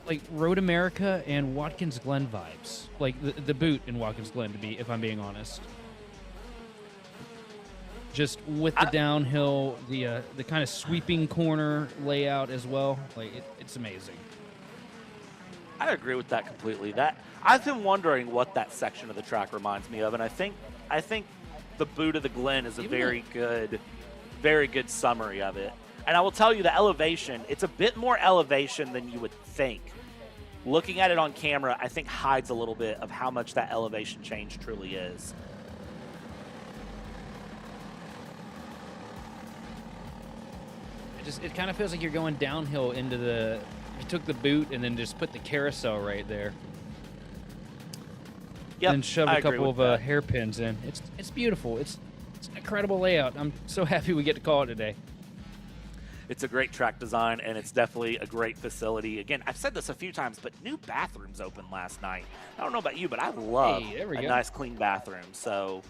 like Road America and Watkins Glen vibes, like the boot in Watkins Glen, if I'm being honest. Just with the downhill, the kind of sweeping corner layout as well, like it's amazing. I agree with that completely. That I've been wondering what that section of the track reminds me of, and I think the boot of the Glen is a very good summary of it. And I will tell you, the elevation, it's a bit more elevation than you would think. Looking at it on camera, I think hides a little bit of how much that elevation change truly is. It kind of feels like you're going downhill into you took the boot and then just put the carousel right there. Yep, and shoved a couple of hairpins in. It's beautiful. It's an incredible layout. I'm so happy we get to call it today. It's a great track design, and it's definitely a great facility. Again, I've said this a few times, but new bathrooms opened last night. I don't know about you, but I love a nice, clean bathroom. So,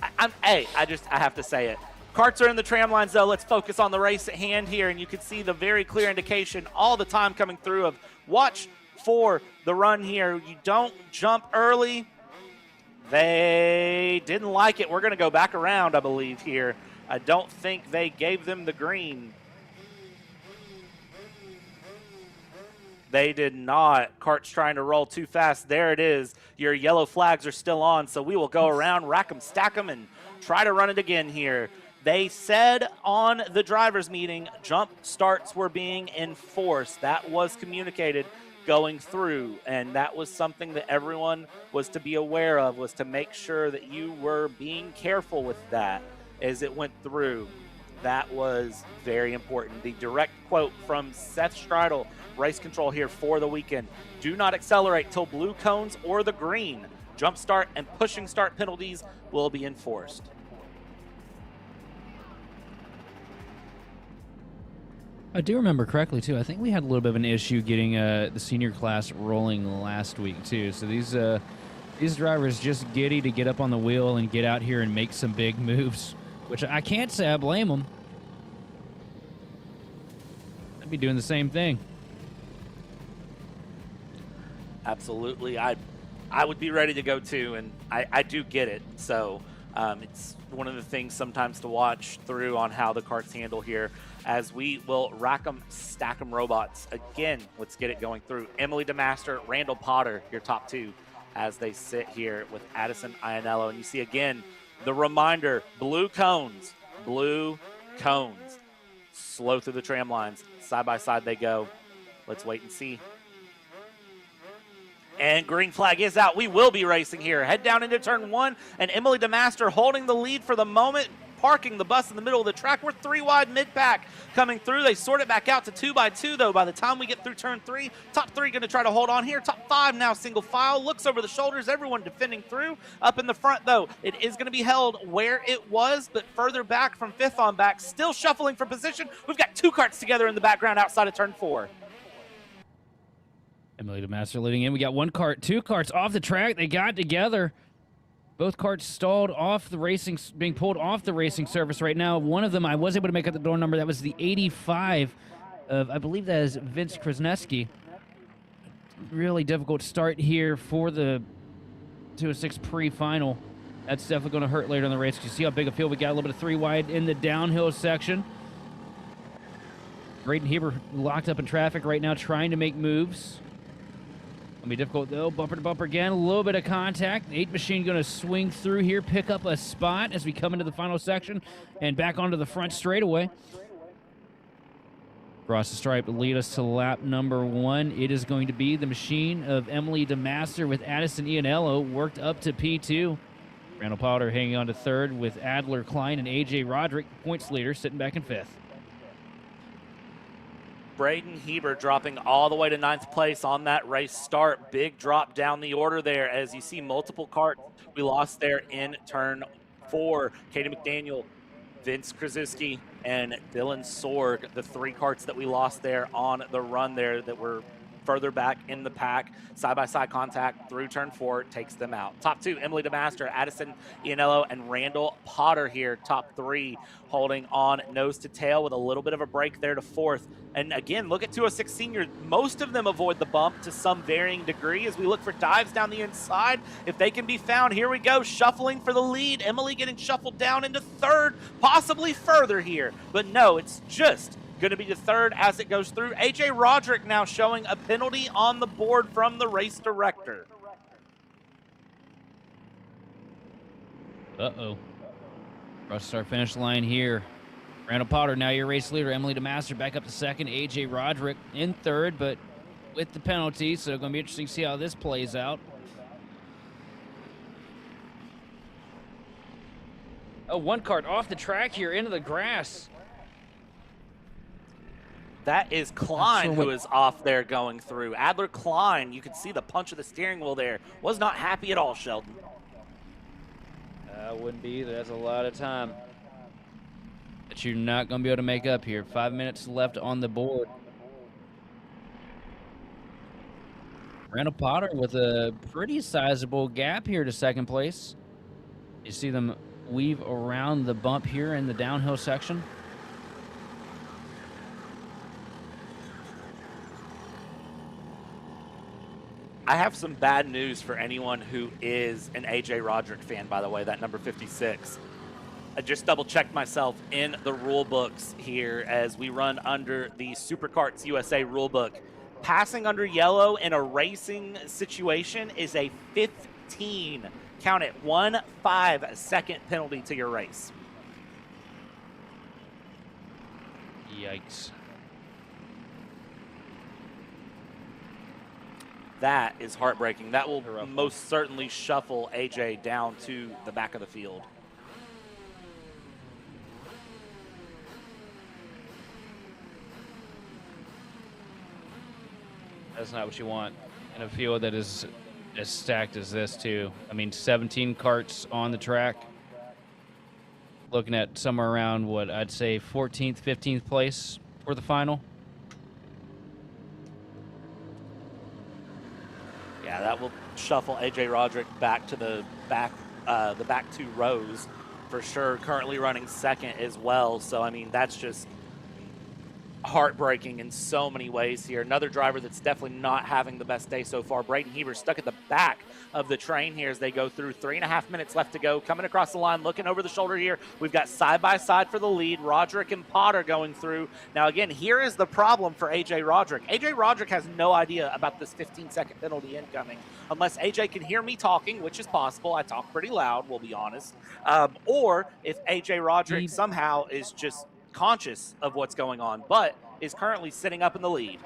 I have to say it. Karts are in the tram lines, though. Let's focus on the race at hand here, and you can see the very clear indication all the time coming through of watch for the run here. You don't jump early. They didn't like it. We're going to go back around, I believe, here. I don't think they gave them the green. They did not. Kart's trying to roll too fast. There it is. Your yellow flags are still on, so we will go around, rack them, stack them, and try to run it again here. They said on the drivers' meeting jump starts were being enforced. That was communicated going through, and that was something that everyone was to be aware of, was to make sure that you were being careful with that as it went through. That was very important. The direct quote from Seth Streidel, race control here for the weekend: do not accelerate till blue cones or the green. Jump start and pushing start penalties will be enforced. I do remember correctly, too. I think we had a little bit of an issue getting the senior class rolling last week, too. So these drivers just giddy to get up on the wheel and get out here and make some big moves, which I can't say I blame them. I'd be doing the same thing. Absolutely. I would be ready to go, too, and I do get it. So it's one of the things sometimes to watch through on how the karts handle here, as we will rack them, stack them robots. Again, let's get it going through. Emily DeMaster, Randall Potter, your top two, as they sit here with Addison Iannello. And you see, again, the reminder, blue cones, blue cones. Slow through the tram lines. Side by side they go. Let's wait and see. And green flag is out. We will be racing here. Head down into turn one, and Emily DeMaster holding the lead for the moment, parking the bus in the middle of the track. We're 3 wide mid-pack coming through. They sort it back out to 2 by 2, though, by the time we get through turn 3. Top 3 going to try to hold on here. Top 5 now single file. Looks over the shoulders. Everyone defending through. Up in the front, though, it is going to be held where it was, but further back from 5th on back. Still shuffling for position. We've got 2 karts together in the background outside of turn 4. Emily DeMaster leading in. We got 1 kart, 2 karts off the track. They got together. Both karts stalled off the racing, being pulled off the racing surface right now. One of them, I was able to make out the door number. That was the 85 of, I believe that is Vince Krasneski. Really difficult start here for the 206 pre-final. That's definitely going to hurt later in the race. You see how big a field we got, a little bit of 3 wide in the downhill section. Braden Heber locked up in traffic right now, trying to make moves. Gonna be difficult though. Bumper to bumper again. A little bit of contact. 8 Machine gonna swing through here, pick up a spot as we come into the final section and back onto the front straightaway. Across the stripe to lead us to lap number 1. It is going to be the Machine of Emily DeMaster with Addison Ianello worked up to P2. Randall Powder hanging on to 3rd with Adler Klein and AJ Roderick, points leader, sitting back in 5th. Braden Heber dropping all the way to 9th place on that race start. Big drop down the order there as you see multiple karts we lost there in turn 4. Katie McDaniel, Vince Kraszewski, and Dylan Sorg, the 3 karts that we lost there on the run there that were further back in the pack. Side-by-side contact through turn 4 takes them out. Top 2, Emily DeMaster, Addison Ianello, and Randall Potter here. Top 3 holding on nose to tail with a little bit of a break there to 4th. And again, look at 206 Senior. Most of them avoid the bump to some varying degree as we look for dives down the inside. If they can be found, here we go, shuffling for the lead. Emily getting shuffled down into 3rd, possibly further here. But no, it's just going to be the 3rd as it goes through. AJ Roderick now showing a penalty on the board from the race director. Uh-oh. Across our finish line here. Randall Potter, now your race leader. Emily DeMaster back up to 2nd. AJ Roderick in 3rd, but with the penalty, so it's going to be interesting to see how this plays out. Oh, 1 kart off the track here into the grass. That is Klein who is off there going through. Adler Klein, you can see the punch of the steering wheel there. Was not happy at all, Sheldon. I wouldn't be either. That's a lot of time that you're not going to be able to make up here. 5 minutes left on the board. Randall Potter with a pretty sizable gap here to 2nd place. You see them weave around the bump here in the downhill section. I have some bad news for anyone who is an AJ Roderick fan, by the way, that number 56. I just double-checked myself in the rule books here as we run under the Superkarts USA rulebook. Passing under yellow in a racing situation is a 15, count it, 1 5-second penalty to your race. Yikes. That is heartbreaking. That will most certainly shuffle AJ down to the back of the field. That's not what you want in a field that is as stacked as this, too. I mean, 17 karts on the track. Looking at somewhere around, what, I'd say 14th, 15th place for the final. Yeah, that will shuffle AJ Roderick back to the back 2 rows for sure. Currently running 2nd as well. So, I mean, that's just heartbreaking in so many ways here. Another driver that's definitely not having the best day so far. Braden Heber stuck at the back of the train here as they go through. 3.5 minutes left to go. Coming across the line, looking over the shoulder here. We've got side-by-side for the lead. Roderick and Potter going through. Now, again, here is the problem for AJ Roderick. AJ Roderick has no idea about this 15-second penalty incoming unless AJ can hear me talking, which is possible. I talk pretty loud, we'll be honest. Or if AJ Roderick somehow is just conscious of what's going on, but is currently sitting up in the lead.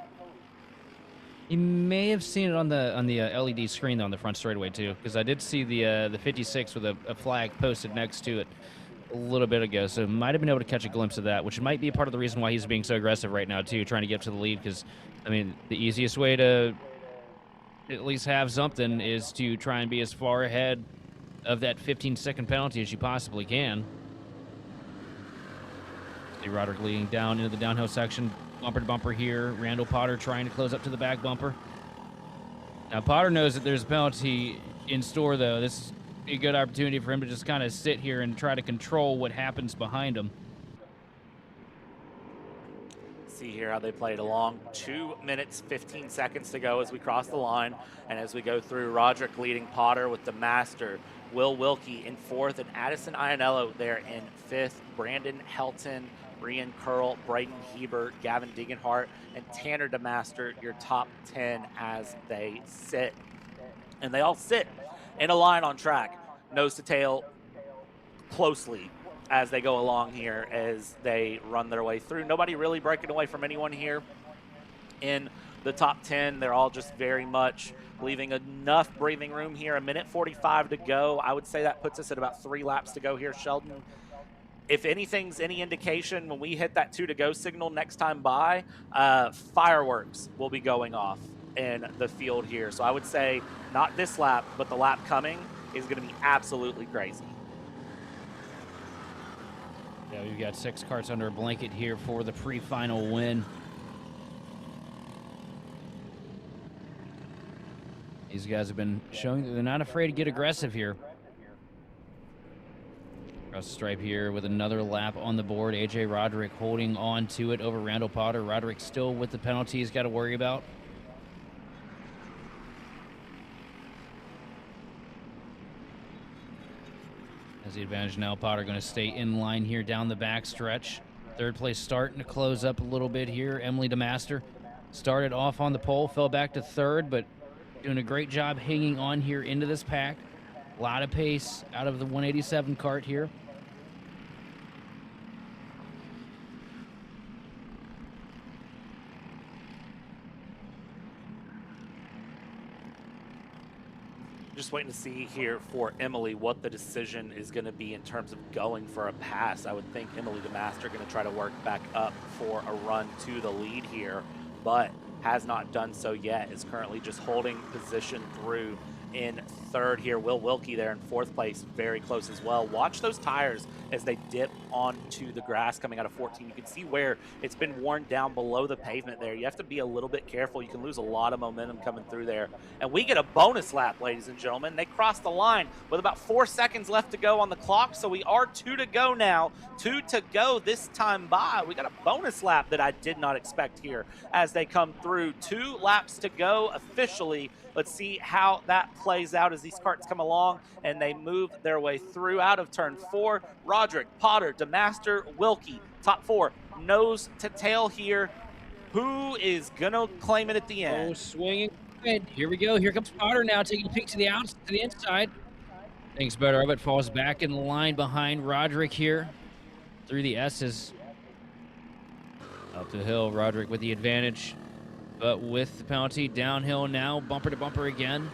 You may have seen it on the LED screen on the front straightaway too, because I did see the 56 with a flag posted next to it a little bit ago, so might have been able to catch a glimpse of that, which might be part of the reason why he's being so aggressive right now too, trying to get to the lead. Because I mean, the easiest way to at least have something is to try and be as far ahead of that 15-second penalty as you possibly can. See Roderick leading down into the downhill section, bumper to bumper here. Randall Potter trying to close up to the back bumper. Now Potter knows that there's a penalty in store, though. This is a good opportunity for him to just kind of sit here and try to control what happens behind him. See here how they played along. 2 minutes, 15 seconds to go as we cross the line. And as we go through, Roderick leading Potter with the master. Will Wilkie in 4th and Addison Ianello there in 5th. Brandon Helton Rian Curl, Braden Heber, Gavin Degenhart, and Tanner DeMaster, your top 10 as they sit. And they all sit in a line on track, nose to tail, closely as they go along here as they run their way through. Nobody really breaking away from anyone here in the top 10. They're all just very much leaving enough breathing room here. A minute 45 to go. I would say that puts us at about 3 laps to go here, Sheldon. If anything's any indication, when we hit that 2 to go signal next time by, fireworks will be going off in the field here. So I would say not this lap, but the lap coming is going to be absolutely crazy. Yeah, we've got 6 karts under a blanket here for the pre-final win. These guys have been showing that they're not afraid to get aggressive here. Across the stripe here with another lap on the board. AJ Roderick holding on to it over Randall Potter. Roderick still with the penalty he's got to worry about. Has the advantage now. Potter going to stay in line here down the back stretch. Third place starting to close up a little bit here. Emily DeMaster started off on the pole, fell back to third, but doing a great job hanging on here into this pack. A lot of pace out of the 187 kart here. Just waiting to see here for Emily what the decision is going to be in terms of going for a pass. I would think Emily DeMaster going to try to work back up for a run to the lead here, but has not done so yet. Is currently just holding position through in third here. Will Wilkie there in fourth place, very close as well. Watch those tires as they dip onto the grass coming out of 14. You can see where it's been worn down below the pavement there. You have to be a little bit careful. You can lose a lot of momentum coming through there. And we get a bonus lap, ladies and gentlemen. They cross the line with about 4 seconds left to go on the clock, so we are 2 to go now. 2 to go this time by. We got a bonus lap that I did not expect here as they come through. 2 laps to go officially. Let's see how that plays out as these karts come along and they move their way through out of turn 4. Roderick, Potter, DeMaster, Wilkie, top 4, nose to tail here. Who is going to claim it at the end? Oh, swinging. Here we go. Here comes Potter now taking a peek to the inside. Thinks better of it. Falls back in the line behind Roderick here through the S's. Up the hill, Roderick with the advantage. But with the penalty, downhill now, bumper to bumper again.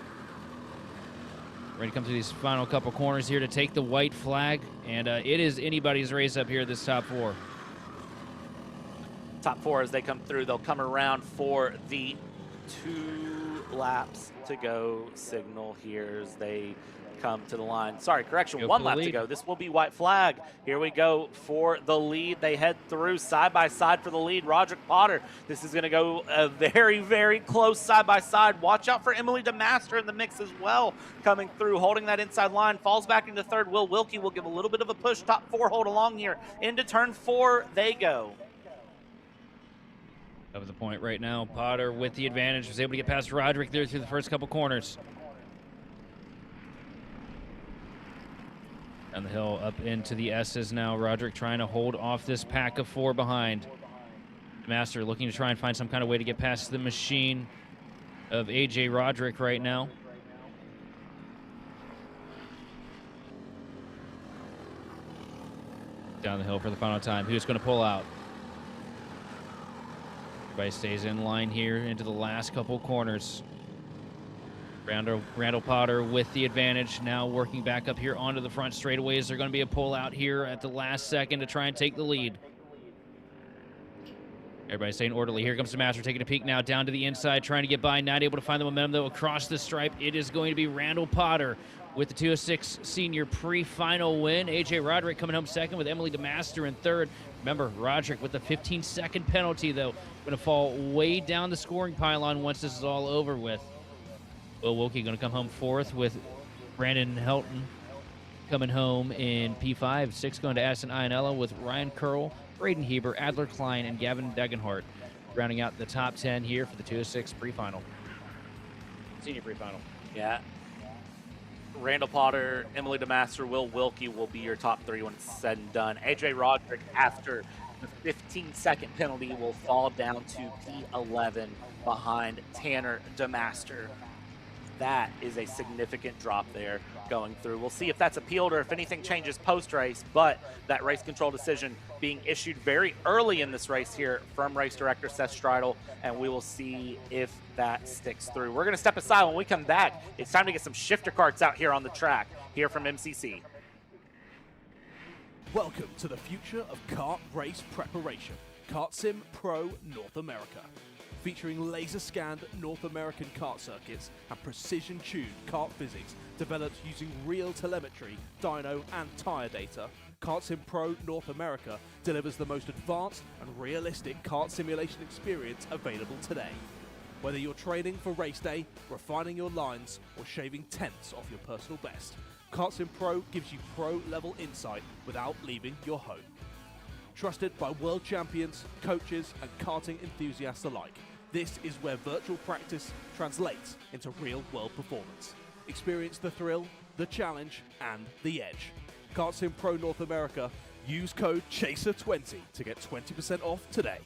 Ready to come through these final couple corners here to take the white flag. And it is anybody's race up here, this top 4. Top 4 as they come through, they'll come around for the 2 laps to go signal here as they come to the line. Sorry, correction, Go 1 for the lap to lead. go. This will be white flag. Here we go for the lead. They head through side by side for the lead. Roderick Potter. This is going to go a very, very close side by side. Watch out for Emily DeMaster in the mix as well. Coming through, holding that inside line. Falls back into third. Will Wilkie will give a little bit of a push. Top 4 hold along here. Into turn 4 they go. Up at the point right now, Potter with the advantage was able to get past Roderick there through the first couple corners. Down the hill, up into the S's now. Roderick trying to hold off this pack of 4 behind. Master looking to try and find some kind of way to get past the machine of AJ Roderick right now. Down the hill for the final time. Who's going to pull out? Everybody stays in line here into the last couple corners. Randall Potter with the advantage, now working back up here onto the front straightaways. They're going to be a pull out here at the last second to try and take the lead. Everybody staying orderly. Here comes the Master taking a peek now down to the inside, trying to get by, not able to find the momentum though across the stripe. It is going to be Randall Potter with the 206 senior pre-final win. AJ Roderick coming home second with Emily DeMaster in third. Remember, Roderick with the 15-second penalty though, going to fall way down the scoring pylon once this is all over with. Will Wilkie going to come home fourth with Brandon Helton coming home in P5. 6 going to Aston Ionella with Ryan Curl, Braden Heber, Adler Klein, and Gavin Degenhart rounding out the top 10 here for the 206 pre-final. Senior pre-final. Yeah. Randall Potter, Emily DeMaster, Will Wilkie will be your top 3 when it's said and done. AJ Roderick after The 15-second penalty will fall down to P11 behind Tanner DeMaster. That is a significant drop there going through. We'll see if that's appealed or if anything changes post-race, but that race control decision being issued very early in this race here from race director Seth Streidel, and we will see if that sticks through. We're going to step aside. When we come back, it's time to get some shifter karts out here on the track here from MCC. Welcome to the future of kart race preparation. Kart Sim Pro North America. Featuring laser-scanned North American kart circuits and precision-tuned kart physics developed using real telemetry, dyno and tyre data, Kart Sim Pro North America delivers the most advanced and realistic kart simulation experience available today. Whether you're training for race day, refining your lines, or shaving tenths off your personal best, Kart Sim Pro gives you pro-level insight without leaving your home. Trusted by world champions, coaches, and karting enthusiasts alike, this is where virtual practice translates into real-world performance. Experience the thrill, the challenge, and the edge. Kart Sim Pro North America. Use code CHASER20 to get 20% off today.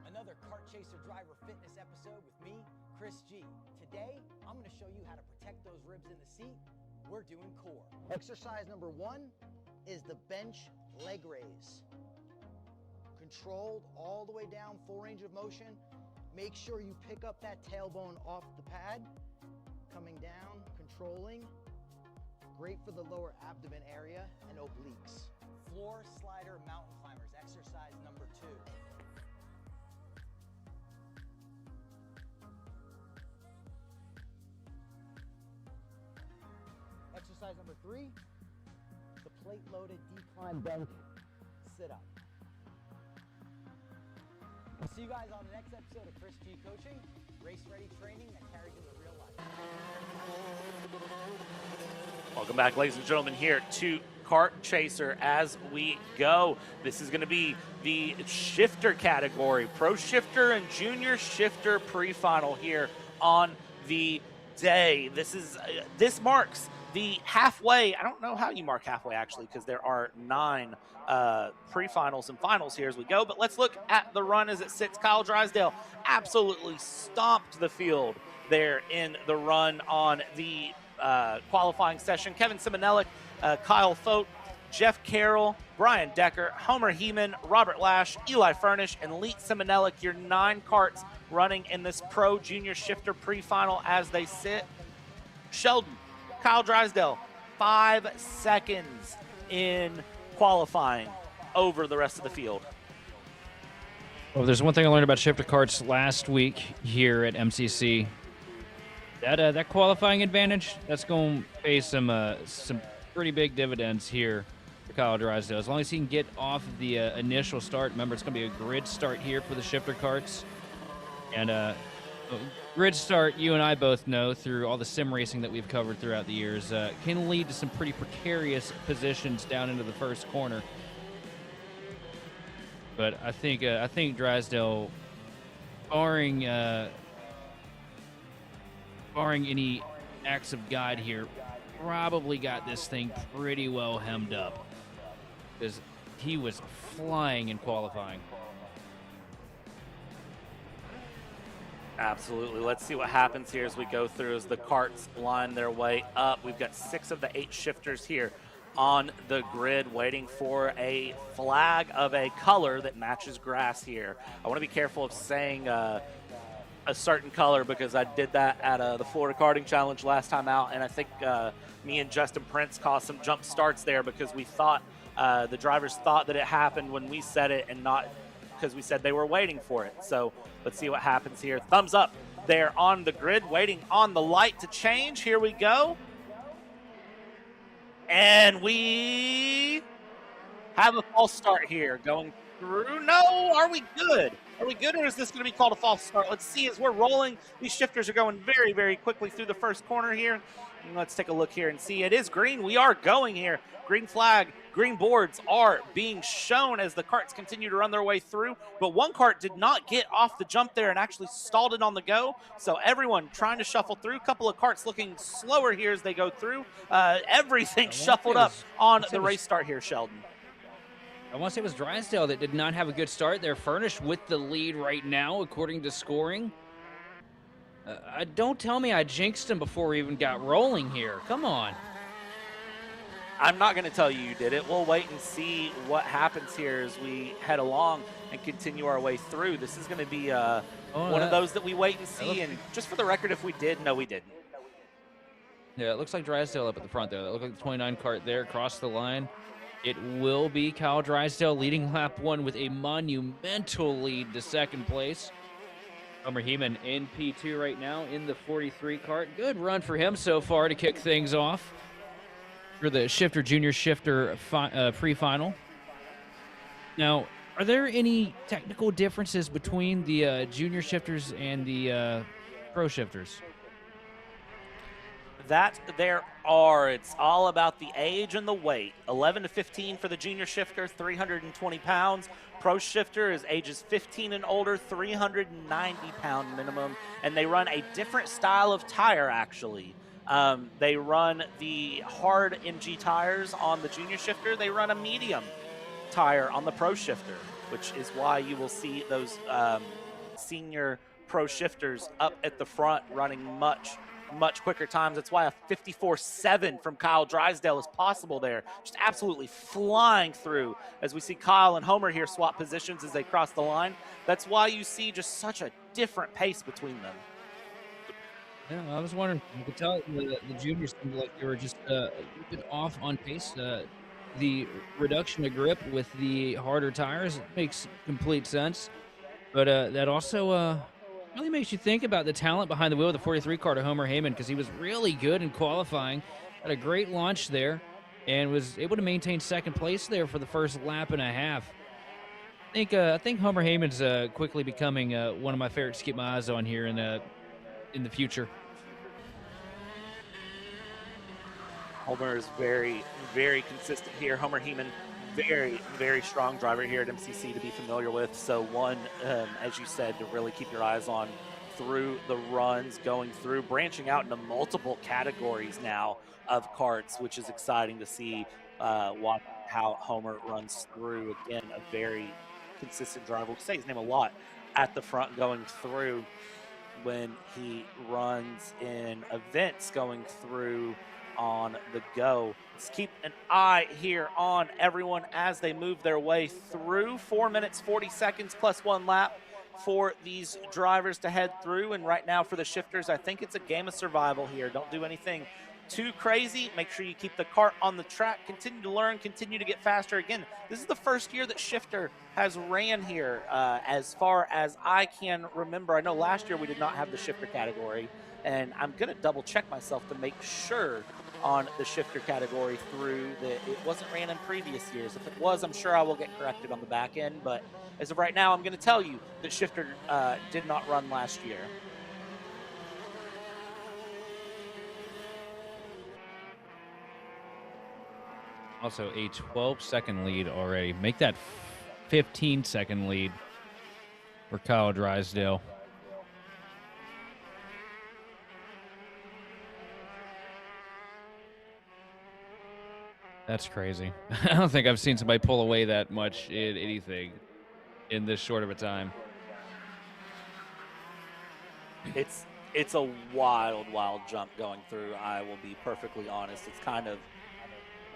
Another Kart Chaser Driver Fitness episode with me, Chris G. Today, I'm going to show you how to protect those ribs in the seat. We're doing core. Exercise number 1 is the bench leg raise. Controlled all the way down, full range of motion. Make sure you pick up that tailbone off the pad. Coming down, controlling. Great for the lower abdomen area and obliques. Floor slider mountain climbers, exercise number 2. Exercise number 3, the plate-loaded decline bench sit-up. I'll see you guys on the next episode of Chris G Coaching, race-ready training that carries into real life. Welcome back, ladies and gentlemen, here to Kart Chaser as we go. This is going to be the shifter category, Pro Shifter and Junior Shifter Pre-Final here on the day. This marks the halfway. I don't know how you mark halfway, actually, because there are 9 pre-finals and finals here as we go. But let's look at the run as it sits. Kyle Drysdale absolutely stomped the field there in the run on the qualifying session. Kevin Simonelik, Kyle Fote, Jeff Carroll, Brian Decker, Homer Heeman, Robert Lash, Eli Furnish, and Leet Simonelik, your 9 karts running in this Pro Junior Shifter Pre-Final as they sit. Sheldon, Kyle Drysdale, 5 seconds in qualifying over the rest of the field. Well, there's one thing I learned about shifter karts last week here at MCC. That qualifying advantage, that's going to pay some pretty big dividends here for Kyle Drysdale. As long as he can get off the initial start. Remember, it's going to be a grid start here for the shifter karts. And grid start, you and I both know through all the sim racing that we've covered throughout the years, can lead to some pretty precarious positions down into the first corner. But I think Drysdale, barring any acts of God here, probably got this thing pretty well hemmed up because he was flying in qualifying. Absolutely. Let's see what happens here as we go through as the carts line their way up. We've got 6 of the 8 shifters here on the grid waiting for a flag of a color that matches grass here. I want to be careful of saying a certain color because I did that at the Florida Karting Challenge last time out, and I think me and Justin Prince caused some jump starts there because we thought the drivers thought that it happened when we said it and not because we said they were waiting for it. So let's see what happens here. Thumbs up there on the grid, waiting on the light to change. Here we go. And we have a false start here going through. No, are we good? Are we good, or is this going to be called a false start? Let's see as we're rolling. These shifters are going very, very quickly through the first corner here. And let's take a look here and see. It is green. We are going here. Green flag, green boards are being shown as the carts continue to run their way through. But one cart did not get off the jump there and actually stalled it on the go. So everyone trying to shuffle through. A couple of carts looking slower here as they go through. Everything shuffled up on the race start here, Sheldon. I want to say it was Drysdale that did not have a good start. They're furnished with the lead right now, according to scoring. Don't tell me I jinxed him before we even got rolling here. Come on. I'm not going to tell you did it. We'll wait and see what happens here as we head along and continue our way through. This is going to be one of those that we wait and see. And just for the record, if we did, no, we didn't. Yeah, it looks like Drysdale up at the front there. It looks like the 29 cart there across the line. It will be Kyle Drysdale leading lap 1 with a monumental lead to second place. Homer Heeman in P2 right now in the 43 cart. Good run for him so far to kick things off for the junior shifter pre-final. Now, are there any technical differences between the junior shifters and the pro shifters? That there are. It's all about the age and the weight. 11 to 15 for the junior shifter, 320 pounds. Pro shifter is ages 15 and older, 390-pound minimum. And they run a different style of tire, actually. They run the hard MG tires on the junior shifter. They run a medium tire on the pro shifter, which is why you will see those senior pro shifters up at the front running much quicker times. That's why a 54.7 from Kyle Drysdale is possible there. Just absolutely flying through as we see Kyle and Homer here swap positions as they cross the line. That's why you see just such a different pace between them. Yeah, I was wondering, you could tell the juniors seemed like they were just a bit off on pace. The reduction of grip with the harder tires makes complete sense. But that also really makes you think about the talent behind the wheel of the 43 car to Homer Heyman, because he was really good in qualifying, had a great launch there, and was able to maintain second place there for the first lap and a half. I think Homer Heyman's quickly becoming one of my favorites to keep my eyes on here in the future. Homer is very, very consistent here. Homer Heeman, very, very strong driver here at MCC to be familiar with. So one, as you said, to really keep your eyes on through the runs, going through, branching out into multiple categories now of karts, which is exciting to see how Homer runs through. Again, a very consistent driver. We'll say his name a lot at the front going through when he runs in events going through on the go. Let's keep an eye here on everyone as they move their way through. 4 minutes, 40 seconds plus 1 lap for these drivers to head through. And right now for the shifters, I think it's a game of survival here. Don't do anything too crazy. Make sure you keep the cart on the track. Continue to learn, continue to get faster. Again, this is the first year that Shifter has ran here as far as I can remember. I know last year we did not have the Shifter category, and I'm going to double check myself to make sure on the Shifter category through that it wasn't ran in previous years. If it was, I'm sure I will get corrected on the back end, but as of right now, I'm going to tell you that Shifter did not run last year. Also a 12-second lead already. Make that 15-second lead for Kyle Drysdale. That's crazy. I don't think I've seen somebody pull away that much in anything in this short of a time. It's a wild jump going through. I will be perfectly honest. It's kind of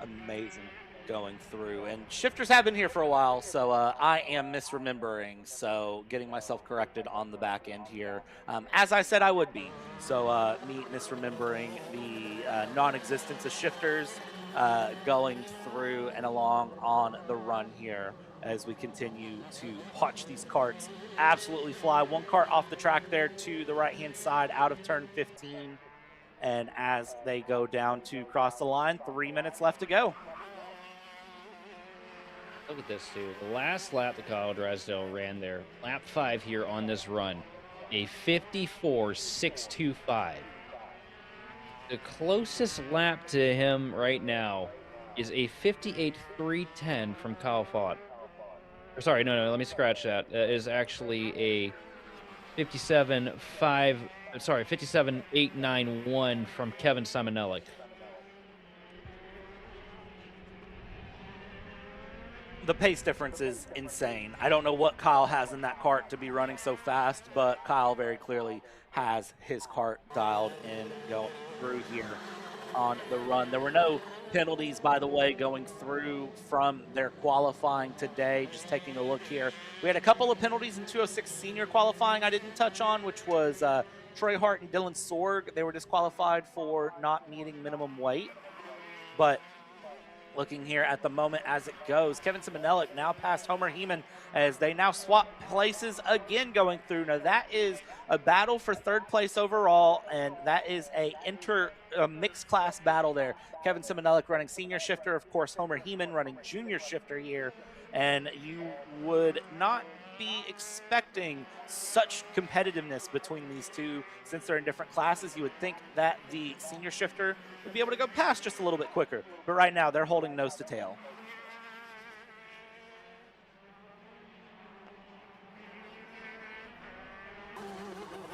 amazing going through. And shifters have been here for a while, so I am misremembering. So getting myself corrected on the back end here, as I said I would be. So me misremembering the non-existence of shifters going through and along on the run here as we continue to watch these karts absolutely fly. One kart off the track there to the right-hand side out of turn 15. And as they go down to cross the line, 3 minutes left to go. Look at this, too. The last lap that Kyle Drysdale ran there, lap 5 here on this run, a 54.625. The closest lap to him right now is a 58.310 from Kyle Fott. Or sorry, no, let me scratch that. Is actually a 57.891 from Kevin Simonelli. The pace difference is insane. I don't know what Kyle has in that kart to be running so fast, but Kyle very clearly has his kart dialed in going through here on the run. There were no penalties, by the way, going through from their qualifying today. Just taking a look here. We had a couple of penalties in 206 senior qualifying I didn't touch on, which was Troy Hart and Dylan Sorg. They were disqualified for not meeting minimum weight. But looking here at the moment as it goes, Kevin Simonelli now past Homer Heeman as they now swap places again going through. Now that is a battle for third place overall, and that is a mixed class battle there. Kevin Simonelli running senior shifter, of course Homer Heeman running junior shifter here, and you would not be expecting such competitiveness between these two since they're in different classes. You would think that the senior shifter would be able to go past just a little bit quicker, but right now they're holding nose to tail.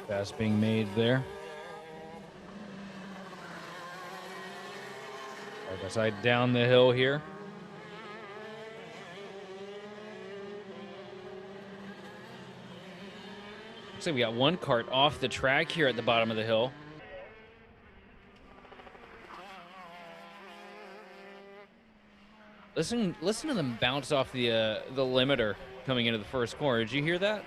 Pass being made there. Side by side down the hill here. Looks like we got one kart off the track here at the bottom of the hill. Listen to them bounce off the limiter coming into the first corner. Did you hear that?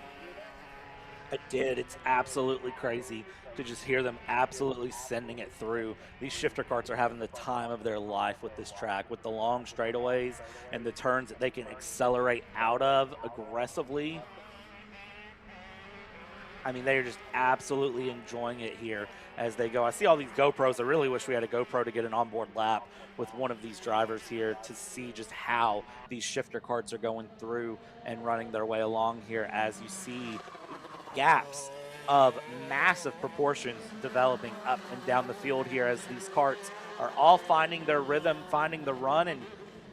I did. It's absolutely crazy to just hear them absolutely sending it through. These shifter karts are having the time of their life with this track, with the long straightaways and the turns that they can accelerate out of aggressively. I mean, they are just absolutely enjoying it here as they go. I see all these GoPros. I really wish we had a GoPro to get an onboard lap with one of these drivers here to see just how these shifter karts are going through and running their way along here as you see gaps of massive proportions developing up and down the field here as these karts are all finding their rhythm, finding the run. And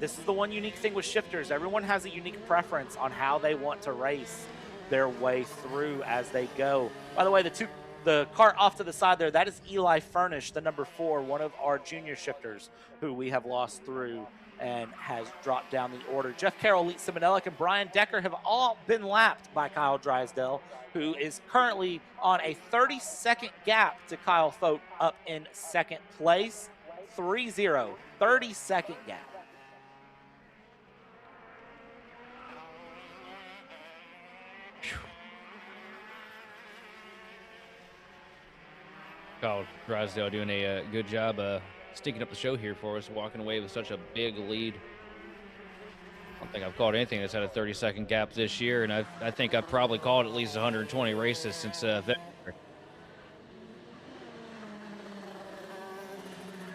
this is the one unique thing with shifters. Everyone has a unique preference on how they want to race their way through as they go. By the way, the cart off to the side there, that is Eli Furnish, the number 4, one of our junior shifters who we have lost through and has dropped down the order. Jeff Carroll, Lee Simonelli, and Brian Decker have all been lapped by Kyle Drysdale, who is currently on a 30-second gap to Kyle Foat up in second place. 3-0, 30-second gap. Kyle Drysdale doing a good job sticking up the show here for us, walking away with such a big lead. I don't think I've called anything that's had a 30-second gap this year, and I think I've probably called at least 120 races since February.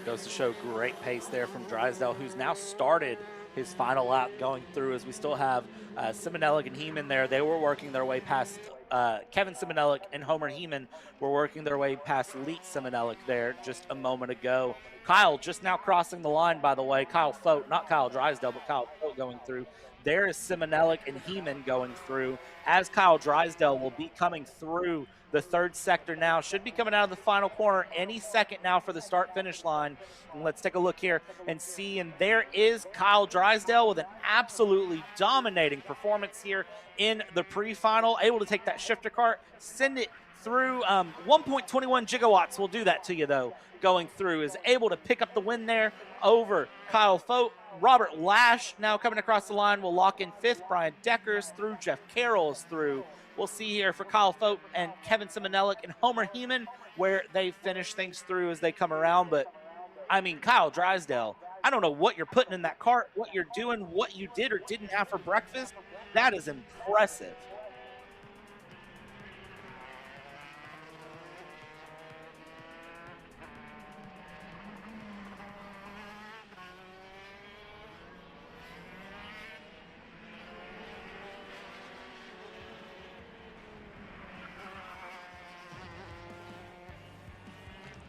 Goes to show great pace there from Drysdale, who's now started his final lap going through, as we still have Simonelli and Heeman there. They were working their way past Kevin Simonelli and Homer Heeman were working their way past Lee Simonelli there just a moment ago. Kyle just now crossing the line, by the way. Kyle Foat, not Kyle Drysdale, but Kyle Foat going through. There is Simonelli and Heeman going through, as Kyle Drysdale will be coming through the third sector now. Should be coming out of the final corner any second now for the start-finish line. And let's take a look here and see. And there is Kyle Drysdale with an absolutely dominating performance here in the pre-final, able to take that shifter cart, send it through 1.21 gigawatts will do that to you, though. Going through is able to pick up the win there over Kyle Fote. Robert Lash now coming across the line will lock in fifth. Brian Decker's through. Jeff Carroll's through. We'll see here for Kyle Fote and Kevin Simonelik and Homer Heeman where they finish things through as they come around. But, I mean, Kyle Drysdale, I don't know what you're putting in that cart, what you're doing, what you did or didn't have for breakfast. That is impressive.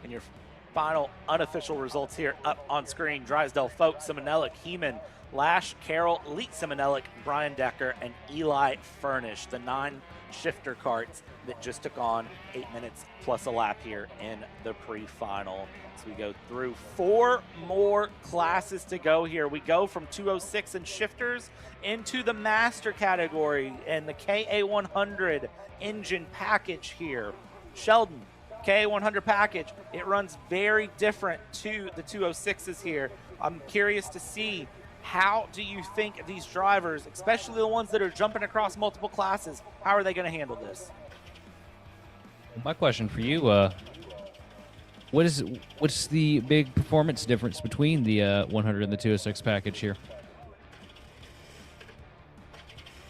And your final unofficial results here up on screen. Drysdale, Fote, Simonelik, Heeman, Lash, Carroll, Leet Simonelik, Brian Decker, and Eli Furnish, the 9 shifter carts that just took on 8 minutes plus a lap here in the pre-final. So we go through 4 more classes to go here. We go from 206 and shifters into the master category and the KA100 engine package here. Sheldon, KA100 package, it runs very different to the 206s here. I'm curious to see, how do you think these drivers, especially the ones that are jumping across multiple classes, how are they going to handle this? My question for you, what's the big performance difference between the 100 and the 206 package here?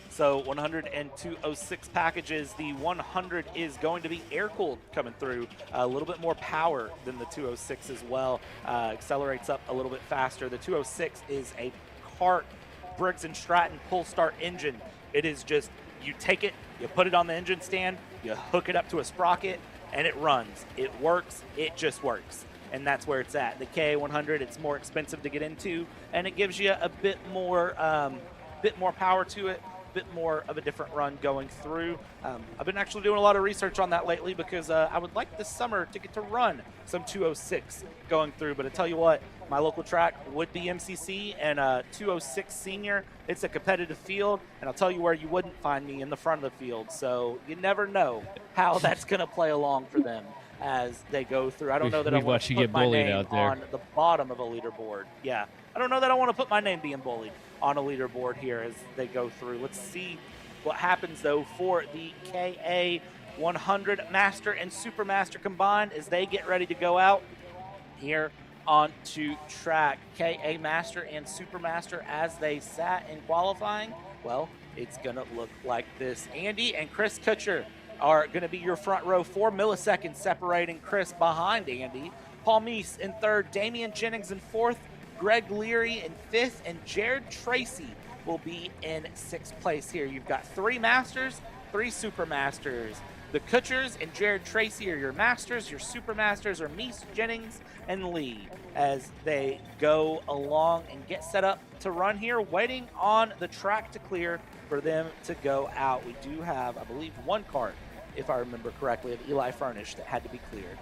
So 100 and 206 packages, the 100 is going to be air-cooled coming through, a little bit more power than the 206 as well, accelerates up a little bit faster. The 206 is a Kart Briggs & Stratton pull-start engine. It is just, you take it, you put it on the engine stand, you hook it up to a sprocket, and it runs. It works, it just works. And that's where it's at. The KA100, it's more expensive to get into, and it gives you a bit more power to it, bit more of a different run going through. I've been actually doing a lot of research on that lately because I would like this summer to get to run some 206 going through. But I tell you what, my local track would be MCC and 206 senior. It's a competitive field, and I'll tell you where you wouldn't find me, in the front of the field. So you never know how that's going to play along for them as they go through. I don't know that I want to put my name on the bottom of a leaderboard. Yeah, I don't know that I want to put my name being bullied on a leaderboard here as they go through. Let's see what happens, though, for the KA100 Master and Super Master combined as they get ready to go out here onto track. KA Master and Super Master as they sat in qualifying, well, it's going to look like this. Andy and Chris Kutcher are going to be your front row, 4 milliseconds separating Chris behind Andy. Paul Meese in third, Damian Jennings in fourth, Greg Leary in fifth, and Jared Tracy will be in sixth place here. You've got 3 Masters, 3 Super Masters. The Kutchers and Jared Tracy are your Masters. Your Super Masters are Meese, Jennings, and Lee as they go along and get set up to run here, waiting on the track to clear for them to go out. We do have, I believe, 1 kart, if I remember correctly, of Eli Furnish that had to be cleared.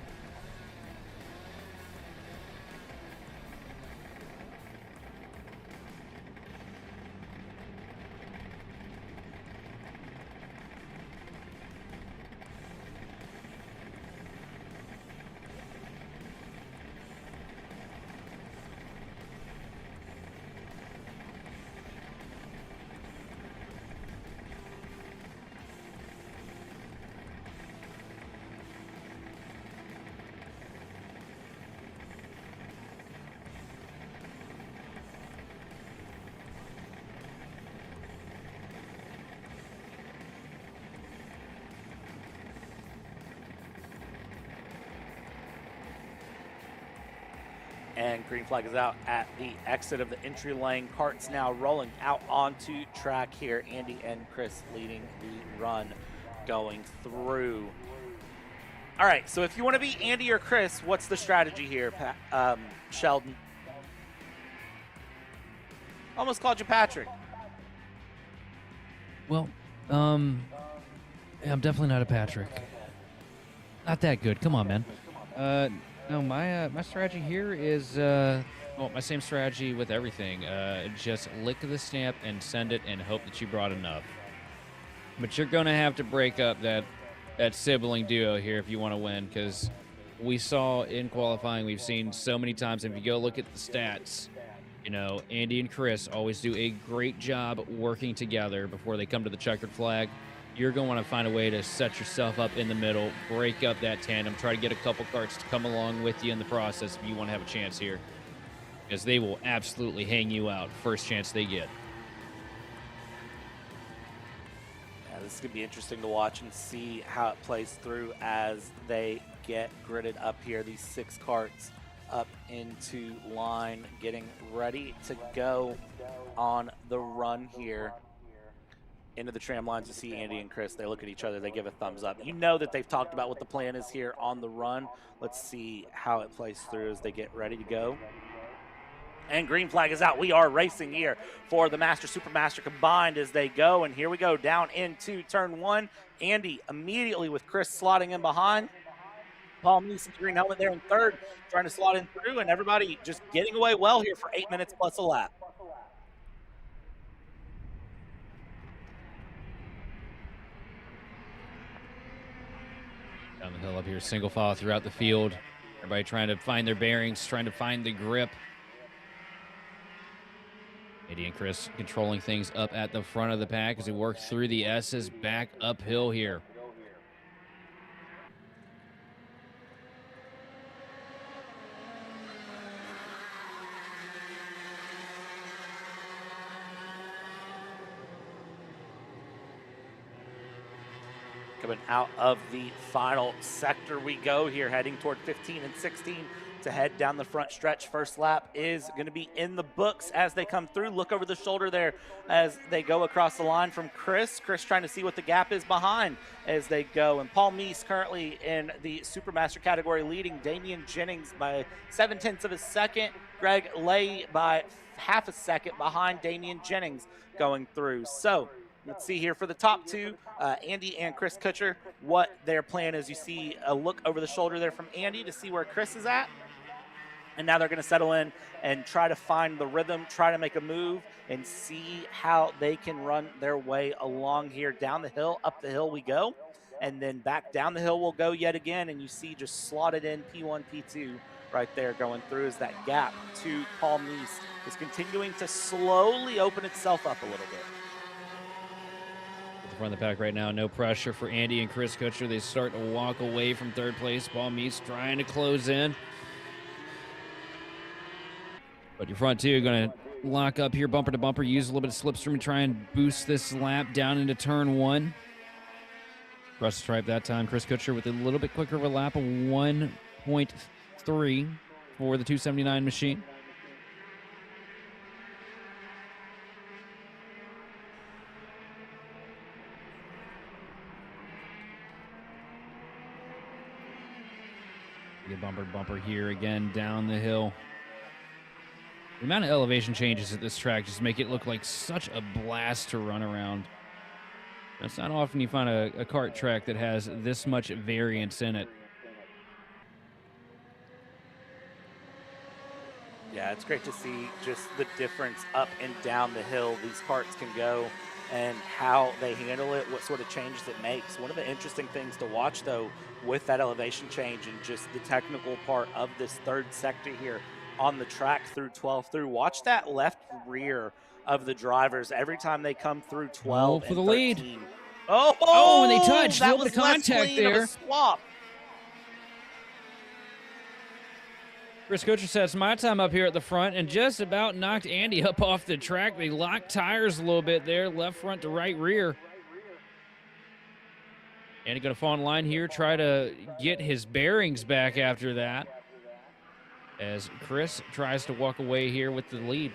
And green flag is out at the exit of the entry lane. Karts now rolling out onto track here. Andy and Chris leading the run going through. All right, so if you want to be Andy or Chris, what's the strategy here, Sheldon? Almost called you Patrick. Well, I'm definitely not a Patrick. Not that good. Come on, man. No, my strategy here is well, my same strategy with everything. Just lick the stamp and send it and hope that you brought enough. But you're gonna have to break up that sibling duo here if you want to win, because we saw in qualifying, we've seen so many times. If you go look at the stats, you know, Andy and Chris always do a great job working together before they come to the checkered flag. You're going to want to find a way to set yourself up in the middle, break up that tandem, try to get a couple karts to come along with you in the process if you want to have a chance here, because they will absolutely hang you out first chance they get. Yeah, this is going to be interesting to watch and see how it plays through as they get gridded up here. These 6 karts up into line, getting ready to go on the run here into the tram lines. You see Andy and Chris, they look at each other, they give a thumbs up. You know that they've talked about what the plan is here on the run. Let's see how it plays through as they get ready to go. And green flag is out. We are racing here for the Master Supermaster combined as they go. And here we go down into turn 1. Andy immediately with Chris slotting in behind. Paul Meese, green helmet there in third, trying to slot in through, and everybody just getting away well here for 8 minutes plus a lap. Down the hill up here, single file throughout the field. Everybody trying to find their bearings, trying to find the grip. Andy and Chris controlling things up at the front of the pack as we work through the S's back uphill here. Coming out of the final sector we go here, heading toward 15 and 16 to head down the front stretch. First lap is going to be in the books as they come through. Look over the shoulder there as they go across the line from Chris. Chris trying to see what the gap is behind as they go. And Paul Meese currently in the Supermaster category, leading Damian Jennings by 0.7 of a second. Greg Lay by half a second behind Damian Jennings going through. So let's see here for the top 2, Andy and Chris Kutcher, what their plan is. You see a look over the shoulder there from Andy to see where Chris is at. And now they're going to settle in and try to find the rhythm, try to make a move, and see how they can run their way along here. Down the hill, up the hill we go. And then back down the hill we'll go yet again. And you see just slotted in P1, P2 right there going through as that gap to Paul Meese is continuing to slowly open itself up a little bit. Front of the pack right now, no pressure for Andy and Chris Kutcher. They start to walk away from third place. Paul Meese trying to close in. But your front 2 are going to lock up here bumper to bumper, use a little bit of slipstream and try and boost this lap down into turn 1. Cross the stripe that time. Chris Kutcher with a little bit quicker of a lap of 1.3 for the 279 machine. Get bumper to bumper here again down the hill. The amount of elevation changes at this track just make it look like such a blast to run around. It's not often you find a kart track that has this much variance in it. Yeah, it's great to see just the difference up and down the hill these karts can go and how they handle it, what sort of changes it makes. One of the interesting things to watch, though, with that elevation change and just the technical part of this third sector here on the track through 12 through, watch that left rear of the drivers every time they come through 12 for the and 13. lead. Oh, and they touched. That A little was bit of less contact clean of there. a swap. Chris Kutcher said it's my time up here at the front and just about knocked Andy up off the track. They locked tires a little bit there, left front to right rear. Andy going to fall in line here, try to get his bearings back after that as Chris tries to walk away here with the lead.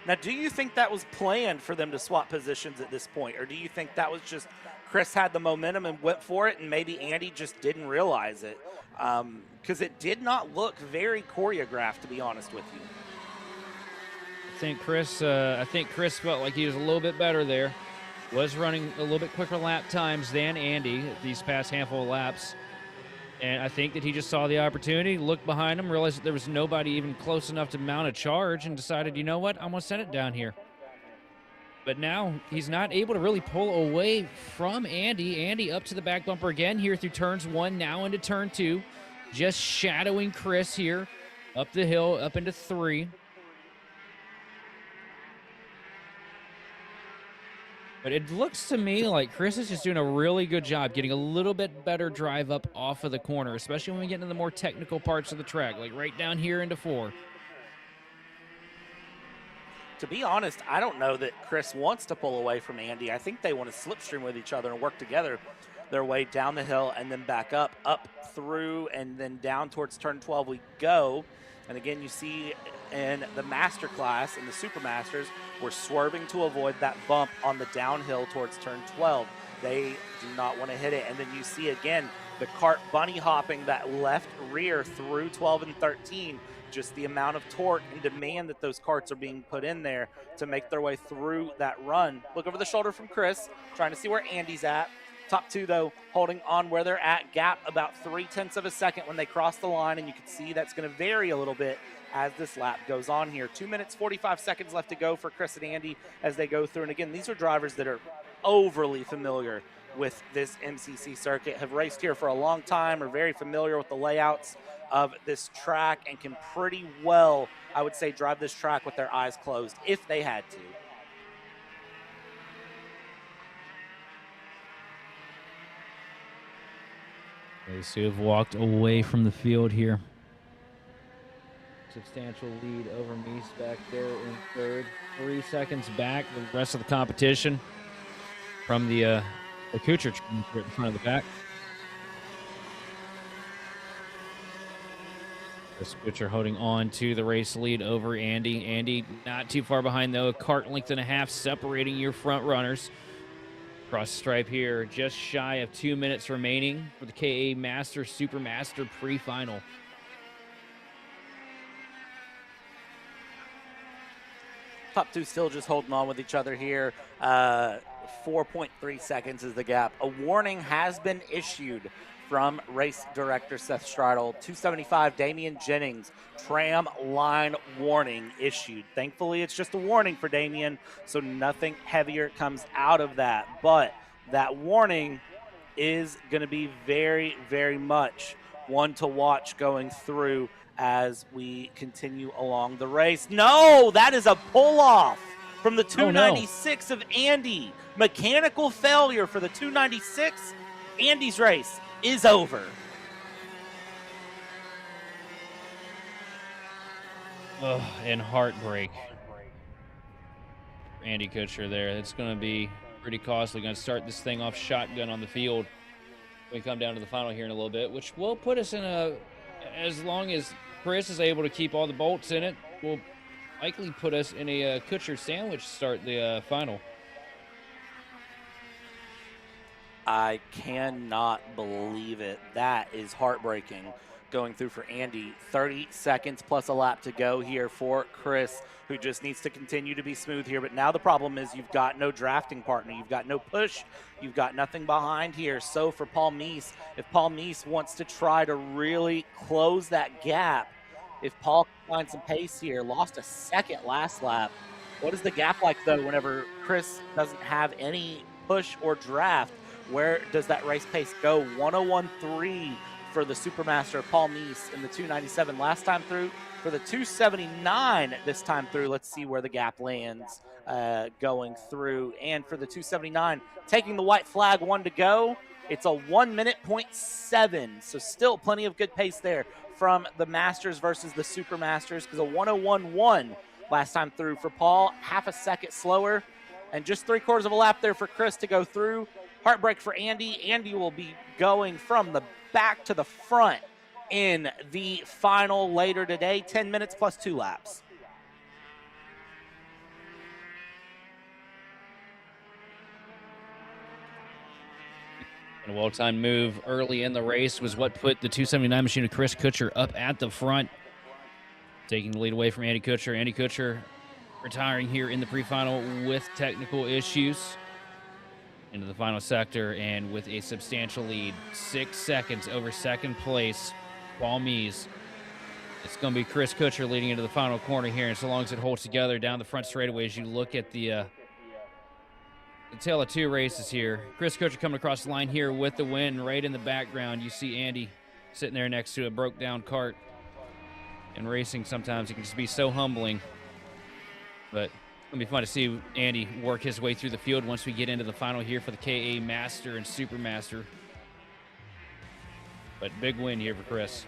Now, do you think that was planned for them to swap positions at this point, or do you think that was just Chris had the momentum and went for it and maybe Andy just didn't realize it? Because it did not look very choreographed, to be honest with you. I think Chris felt like he was a little bit better there. was running a little bit quicker lap times than Andy these past handful of laps. And I think that he just saw the opportunity, looked behind him, realized that there was nobody even close enough to mount a charge, and decided, you know what, I'm going to send it down here. But now he's not able to really pull away from Andy. Andy up to the back bumper again here through turns 1, now into turn 2. Just shadowing Chris here up the hill, up into 3. But it looks to me like Chris is just doing a really good job getting a little bit better drive up off of the corner, especially when we get into the more technical parts of the track, like right down here into 4. To be honest, I don't know that Chris wants to pull away from Andy. I think they want to slipstream with each other and work together their way down the hill and then back up through, and then down towards turn 12 we go. And again, you see in the master class and the super masters, we're swerving to avoid that bump on the downhill towards turn 12. They do not want to hit it. And then you see again the kart bunny hopping that left rear through 12 and 13. Just the amount of torque and demand that those karts are being put in there to make their way through that run. Look over the shoulder from Chris, trying to see where Andy's at. Top 2, though, holding on where they're at. Gap about 0.3 of a second when they cross the line, and you can see that's going to vary a little bit as this lap goes on here. 2 minutes, 45 seconds left to go for Chris and Andy as they go through. And again, these are drivers that are overly familiar with this MCC circuit, have raced here for a long time, are very familiar with the layouts of this track, and can pretty well, I would say, drive this track with their eyes closed if they had to. They seem to have walked away from the field here. Substantial lead over Meese back there in 3rd. 3 seconds back, the rest of the competition from the Kuchar in front of the pack. Chris Kuchar holding on to the race lead over Andy. Andy not too far behind, though. A kart length and a half separating your front runners. Cross stripe here, just shy of 2 minutes remaining for the KA Master Super Master Pre-Final. Top 2 still just holding on with each other here. 4.3 seconds is the gap. A warning has been issued from race director Seth Stridle. 275 Damian Jennings, tram line warning issued. Thankfully, it's just a warning for Damian, so nothing heavier comes out of that. But that warning is going to be very, very much one to watch going through as we continue along the race. No, that is a pull-off from the 296 of Andy. Mechanical failure for the 296. Andy's race is over. Oh, and heartbreak. Andy Kuchar there. It's going to be pretty costly. Going to start this thing off shotgun on the field when we come down to the final here in a little bit, which will put us in a, as long as Chris is able to keep all the bolts in it, will likely put us in a Kuchar sandwich to start the final. I cannot believe it. That is heartbreaking going through for Andy. 30 seconds plus a lap to go here for Chris, who just needs to continue to be smooth here. But now the problem is you've got no drafting partner. You've got no push. You've got nothing behind here. So for Paul Meese, if Paul Meese wants to try to really close that gap, if Paul can find some pace here, lost a second last lap. What is the gap like, though, whenever Chris doesn't have any push or draft? Where does that race pace go? 101.3 for the Supermaster Paul Meese in the 297 last time through. For the 279 this time through, let's see where the gap lands going through. And for the 279, taking the white flag, 1 to go. It's a 1 minute, 0.7. So still plenty of good pace there from the Masters versus the Supermasters, because a 101.1 last time through for Paul, half a second slower, and just 3/4 of a lap there for Chris to go through. Heartbreak for Andy. Andy will be going from the back to the front in the final later today. 10 minutes plus 2 laps. And a well-timed move early in the race was what put the 279 machine of Chris Kuchar up at the front, taking the lead away from Andy Kuchar. Andy Kuchar retiring here in the pre-final with technical issues. into the final sector, and with a substantial lead, 6 seconds over second place, Paul Mees. It's going to be Chris Kutcher leading into the final corner here, and so long as it holds together down the front straightaway as you look at the tale of two races here. Chris Kutcher coming across the line here with the win. Right in the background, you see Andy sitting there next to a broke-down kart. And racing sometimes it can just be so humbling. But it's going to be fun to see Andy work his way through the field once we get into the final here for the KA Master and Supermaster. But big win here for Chris.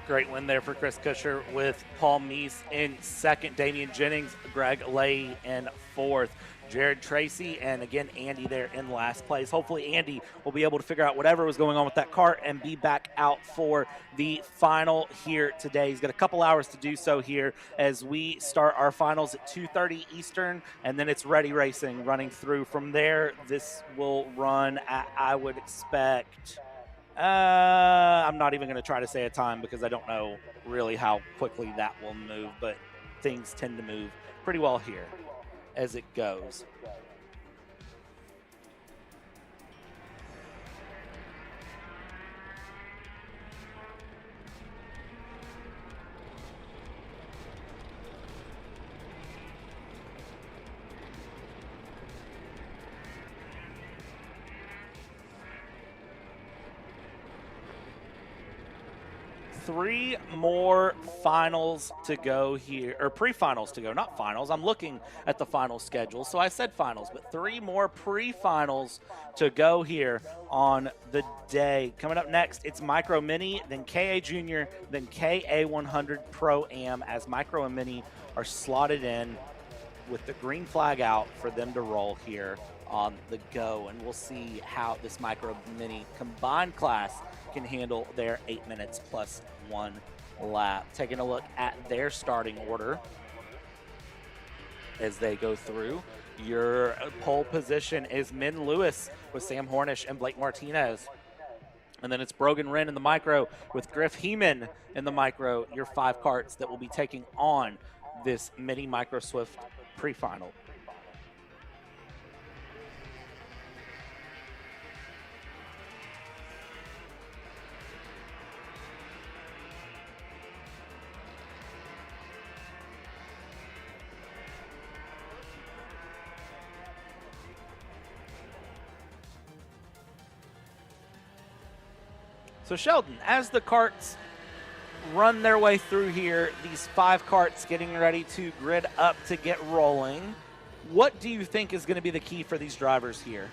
Great win there for Chris Kutcher with Paul Meese in second, Damian Jennings, Greg Lay in fourth, Jared Tracy, and again, Andy there in last place. Hopefully Andy will be able to figure out whatever was going on with that kart and be back out for the final here today. He's got a couple hours to do so here as we start our finals at 2:30 Eastern, and then it's ready racing running through. From there, this will run at, I would expect, I'm not even going to try to say a time because I don't know really how quickly that will move, but things tend to move pretty well here as it goes. Three more finals to go here, or pre-finals to go, not finals. I'm looking at the final schedule, so I said finals, but three more pre-finals to go here on the day. Coming up next, it's Micro Mini, then KA Junior, then KA 100 Pro-Am, as Micro and Mini are slotted in with the green flag out for them to roll here on the go, and we'll see how this Micro Mini combined class can handle their 8 minutes plus 1 lap. Taking a look at their starting order as they go through. Your pole position is Min Lewis with Sam Hornish and Blake Martinez. And then it's Brogan Wren in the micro with Griff Heeman in the micro, your 5 karts that will be taking on this Mini Micro Swift pre-final. So Sheldon, as the karts run their way through here, these 5 karts getting ready to grid up to get rolling, what do you think is going to be the key for these drivers here?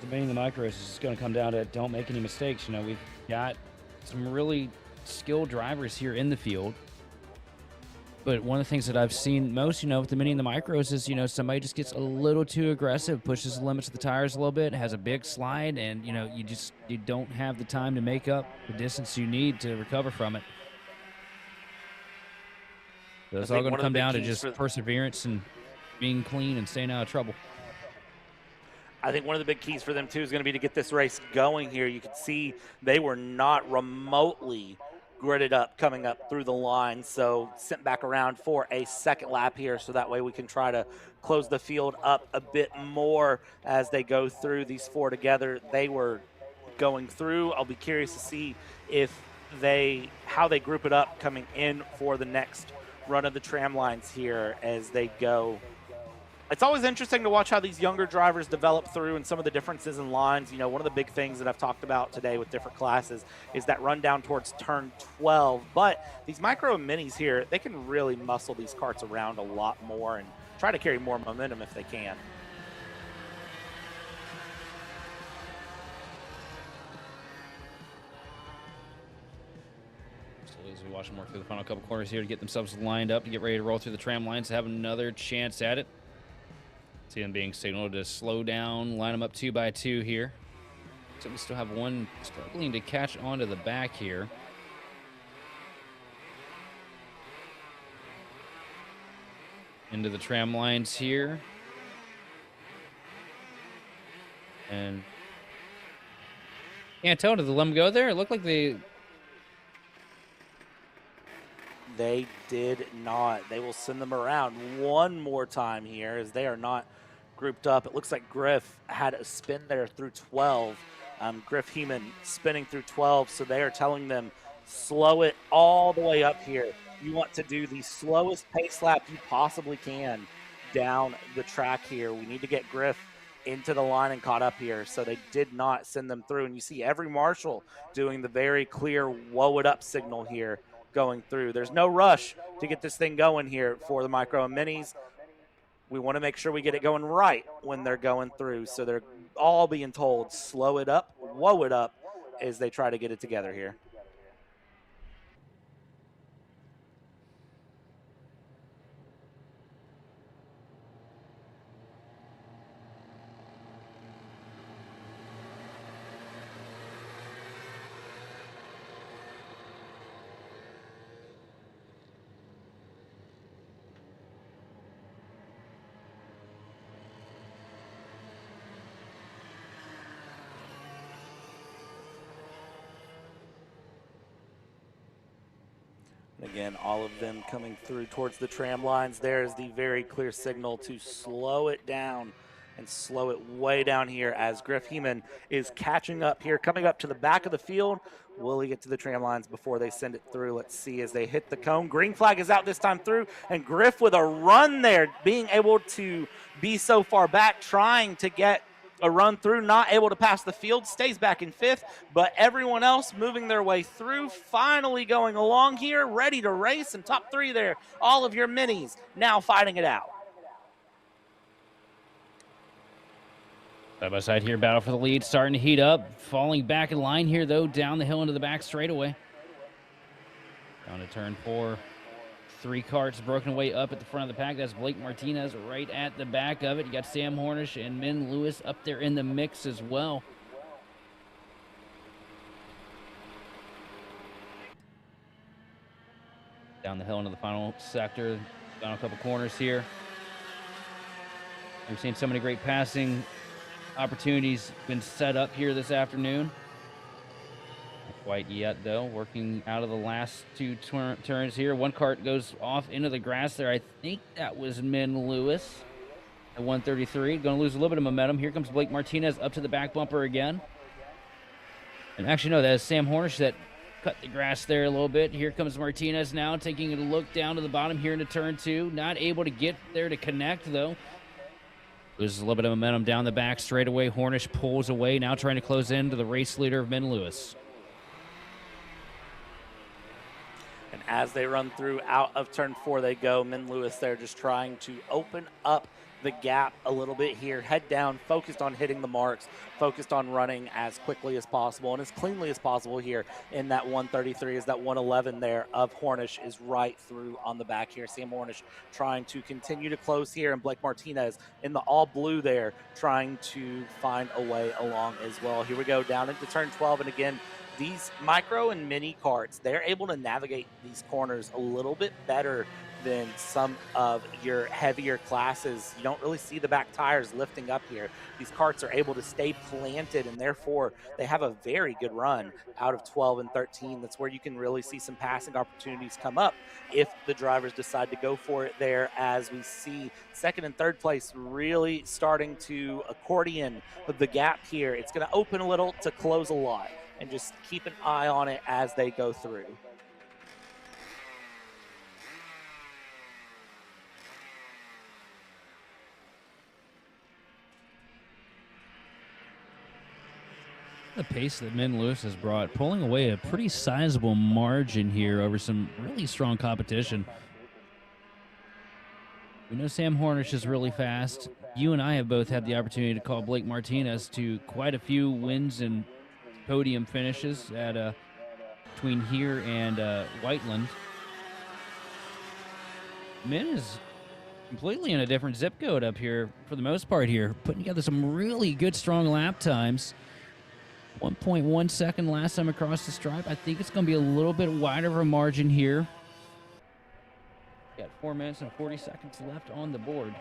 Debating the micros is just going to come down to don't make any mistakes. You know, we've got some really skilled drivers here in the field. But one of the things that I've seen most, you know, with the mini and the micros is, you know, somebody just gets a little too aggressive, pushes the limits of the tires a little bit, has a big slide, and, you know, you don't have the time to make up the distance you need to recover from it. So it's all going to come down to just perseverance and being clean and staying out of trouble. I think one of the big keys for them, too, is going to be to get this race going here. You can see they were not remotely gridded up coming up through the line, so sent back around for a second lap here, so that way we can try to close the field up a bit more as they go through these 4 together. They were going through. I'll be curious to see how they group it up coming in for the next run of the tram lines here as they go. It's always interesting to watch how these younger drivers develop through and some of the differences in lines. You know, one of the big things that I've talked about today with different classes is that run down towards turn 12. But these micro and minis here, they can really muscle these karts around a lot more and try to carry more momentum if they can. As we watch them work through the final couple corners here to get themselves lined up to get ready to roll through the tram lines to have another chance at it. See them being signaled to slow down, line them up 2 by 2 here. So we still have one struggling to catch onto the back here. Into the tram lines here. And can't tell, did they let them go there? It looked like they they did not. They will send them around one more time here as they are not grouped up. It looks like Griff had a spin there through 12. Griff Heeman spinning through 12, so they are telling them slow it all the way up here. You want to do the slowest pace lap you possibly can down the track here. We need to get Griff into the line and caught up here, so they did not send them through. And you see every marshal doing the very clear whoa it up signal here going through. There's no rush to get this thing going here for the micro and minis. We want to make sure we get it going right when they're going through, so they're all being told slow it up, whoa it up as they try to get it together here. Again, all of them coming through towards the tram lines. There is the very clear signal to slow it down and slow it way down here as Griff Heeman is catching up here, coming up to the back of the field. Will he get to the tram lines before they send it through? Let's see as they hit the cone. Green flag is out this time through, and Griff with a run there, being able to be so far back, trying to get a run through, not able to pass the field, stays back in 5th, but everyone else moving their way through, finally going along here, ready to race, and top 3 there, all of your minis now fighting it out. Side by side here, battle for the lead, starting to heat up, falling back in line here though, down the hill into the back straightaway. Down to turn 4. 3 carts broken away up at the front of the pack. That's Blake Martinez right at the back of it. You got Sam Hornish and Min Lewis up there in the mix as well. Down the hill into the final sector, final couple corners here. We've seen so many great passing opportunities been set up here this afternoon. Not quite yet, though. Working out of the last 2 turns here. One cart goes off into the grass there. I think that was Min Lewis at 133. Going to lose a little bit of momentum. Here comes Blake Martinez up to the back bumper again. And actually, no, that is Sam Hornish that cut the grass there a little bit. Here comes Martinez now, taking a look down to the bottom here into turn 2. Not able to get there to connect, though. Loses a little bit of momentum down the back straightaway. Hornish pulls away, now trying to close in to the race leader of Min Lewis. And as they run through out of turn 4, they go. Min Lewis there just trying to open up the gap a little bit here. Head down, focused on hitting the marks, focused on running as quickly as possible and as cleanly as possible here in that 133 as that 111 there of Hornish is right through on the back here. Sam Hornish trying to continue to close here, and Blake Martinez in the all blue there trying to find a way along as well. Here we go down into turn 12, and again, these micro and mini carts, they're able to navigate these corners a little bit better than some of your heavier classes. You don't really see the back tires lifting up here. These carts are able to stay planted, and therefore they have a very good run out of 12 and 13. That's where you can really see some passing opportunities come up if the drivers decide to go for it there, as we see second and third place really starting to accordion the gap here. It's going to open a little to close a lot, and just keep an eye on it as they go through. The pace that Min Lewis has brought, pulling away a pretty sizable margin here over some really strong competition. We know Sam Hornish is really fast. You and I have both had the opportunity to call Blake Martinez to quite a few wins and podium finishes at between here and Whiteland. Min is completely in a different zip code up here for the most part here, putting together some really good strong lap times. 1.1 second last time across the stripe. I think it's going to be a little bit wider of a margin here. Got 4 minutes and 40 seconds left on the board.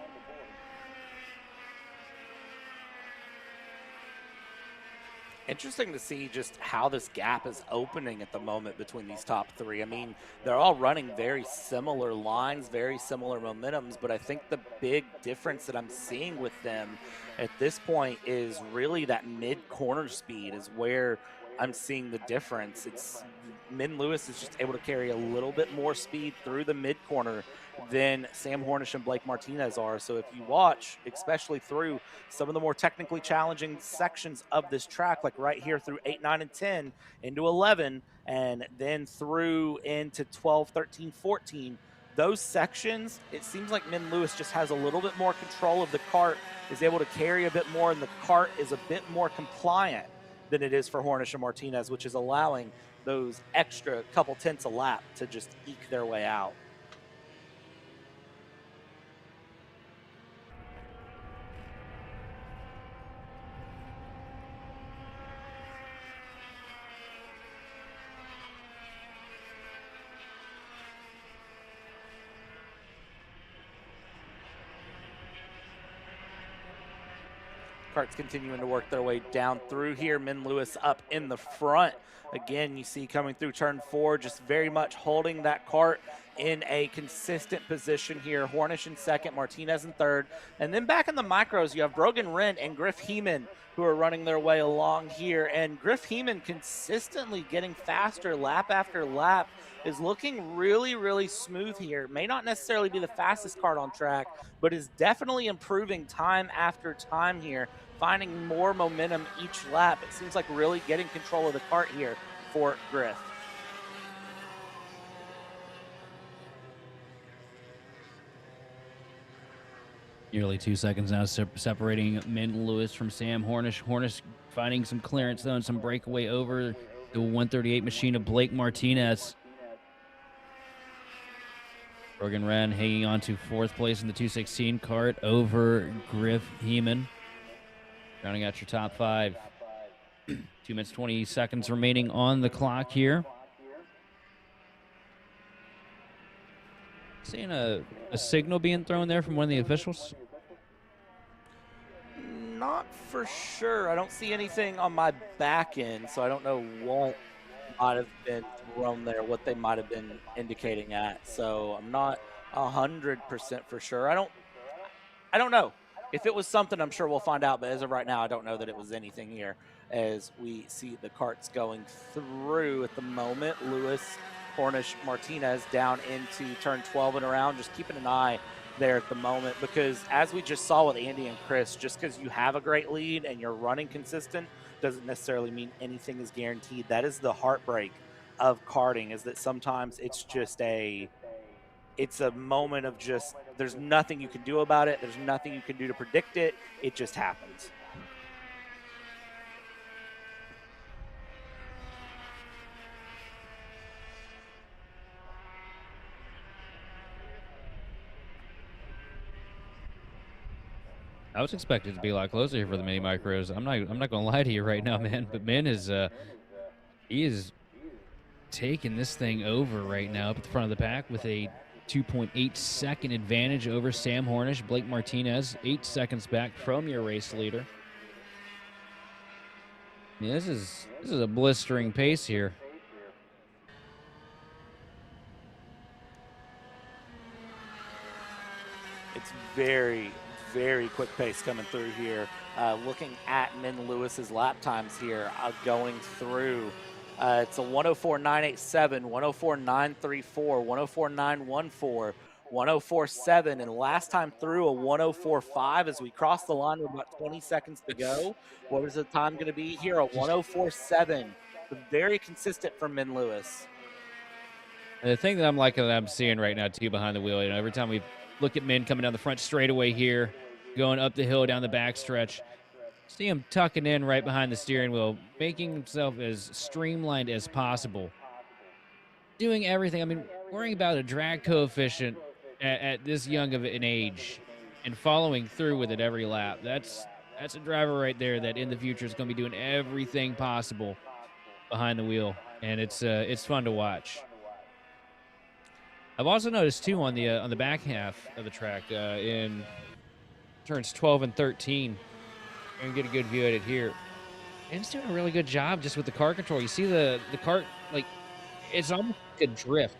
Interesting to see just how this gap is opening at the moment between these top three. I mean, they're all running very similar lines, very similar momentums, but I think the big difference that I'm seeing with them at this point is really that mid-corner speed is where I'm seeing the difference. It's Min Lewis is just able to carry a little bit more speed through the mid-corner than Sam Hornish and Blake Martinez are. So if you watch, especially through some of the more technically challenging sections of this track, like right here through 8, 9, and 10 into 11, and then through into 12, 13, 14, those sections, it seems like Min Lewis just has a little bit more control of the kart, is able to carry a bit more, and the kart is a bit more compliant than it is for Hornish and Martinez, which is allowing those extra couple tenths a lap to just eke their way out. Karts continuing to work their way down through here. Min Lewis up in the front. Again, you see coming through turn 4, just very much holding that kart in a consistent position here. Hornish in second, Martinez in third. And then back in the micros, you have Brogan Wren and Griff Heeman who are running their way along here. And Griff Heeman consistently getting faster lap after lap, is looking really, really smooth here. May not necessarily be the fastest kart on track, but is definitely improving time after time here, finding more momentum each lap. It seems like really getting control of the kart here for Griff. Nearly 2 seconds now separating Min Lewis from Sam Hornish. Hornish finding some clearance though and some breakaway over the 138 machine of Blake Martinez. Brogan Wren hanging on to 4th place in the 216 kart over Griff Heeman. Rounding out your top 5. 2 minutes, 20 seconds remaining on the clock here. Seeing a signal being thrown there from one of the officials? Not for sure. I don't see anything on my back end, so I don't know what might have been thrown there, what they might have been indicating at. So I'm not 100% for sure. I don't know. If it was something, I'm sure we'll find out. But as of right now, I don't know that it was anything here as we see the karts going through at the moment. Lewis, Hornish, Martinez down into turn 12 and around, just keeping an eye there at the moment, because as we just saw with Andy and Chris, just because you have a great lead and you're running consistent doesn't necessarily mean anything is guaranteed. That is the heartbreak of karting, is that sometimes it's just it's a moment of just, there's nothing you can do about it. There's nothing you can do to predict it. It just happens. I was expected to be a lot closer here for the mini micros. I'm not going to lie to you right now, man. But Min is he is taking this thing over right now up at the front of the pack with a 2.8 second advantage over Sam Hornish. Blake Martinez 8 seconds back from your race leader. Yeah, this is a blistering pace here. It's very, very quick pace coming through here. Looking at Min Lewis's lap times here, going through. It's a 104.987, 104.934, 104.914, 104.7, and last time through a 104.5 as we cross the line with about 20 seconds to go. What is the time going to be here? A 104.7. Very consistent for Min Lewis. And the thing that I'm liking that I'm seeing right now too behind the wheel, you know, every time we look at Min coming down the front straightaway here, going up the hill down the backstretch, see him tucking in right behind the steering wheel, making himself as streamlined as possible. Doing everything. I mean, worrying about a drag coefficient at this young of an age and following through with it every lap. That's a driver right there that in the future is going to be doing everything possible behind the wheel, and it's fun to watch. I've also noticed too on the back half of the track in turns 12 and 13. You can get a good view at it here. Ben's doing a really good job just with the car control. You see the cart, like, it's almost like a drift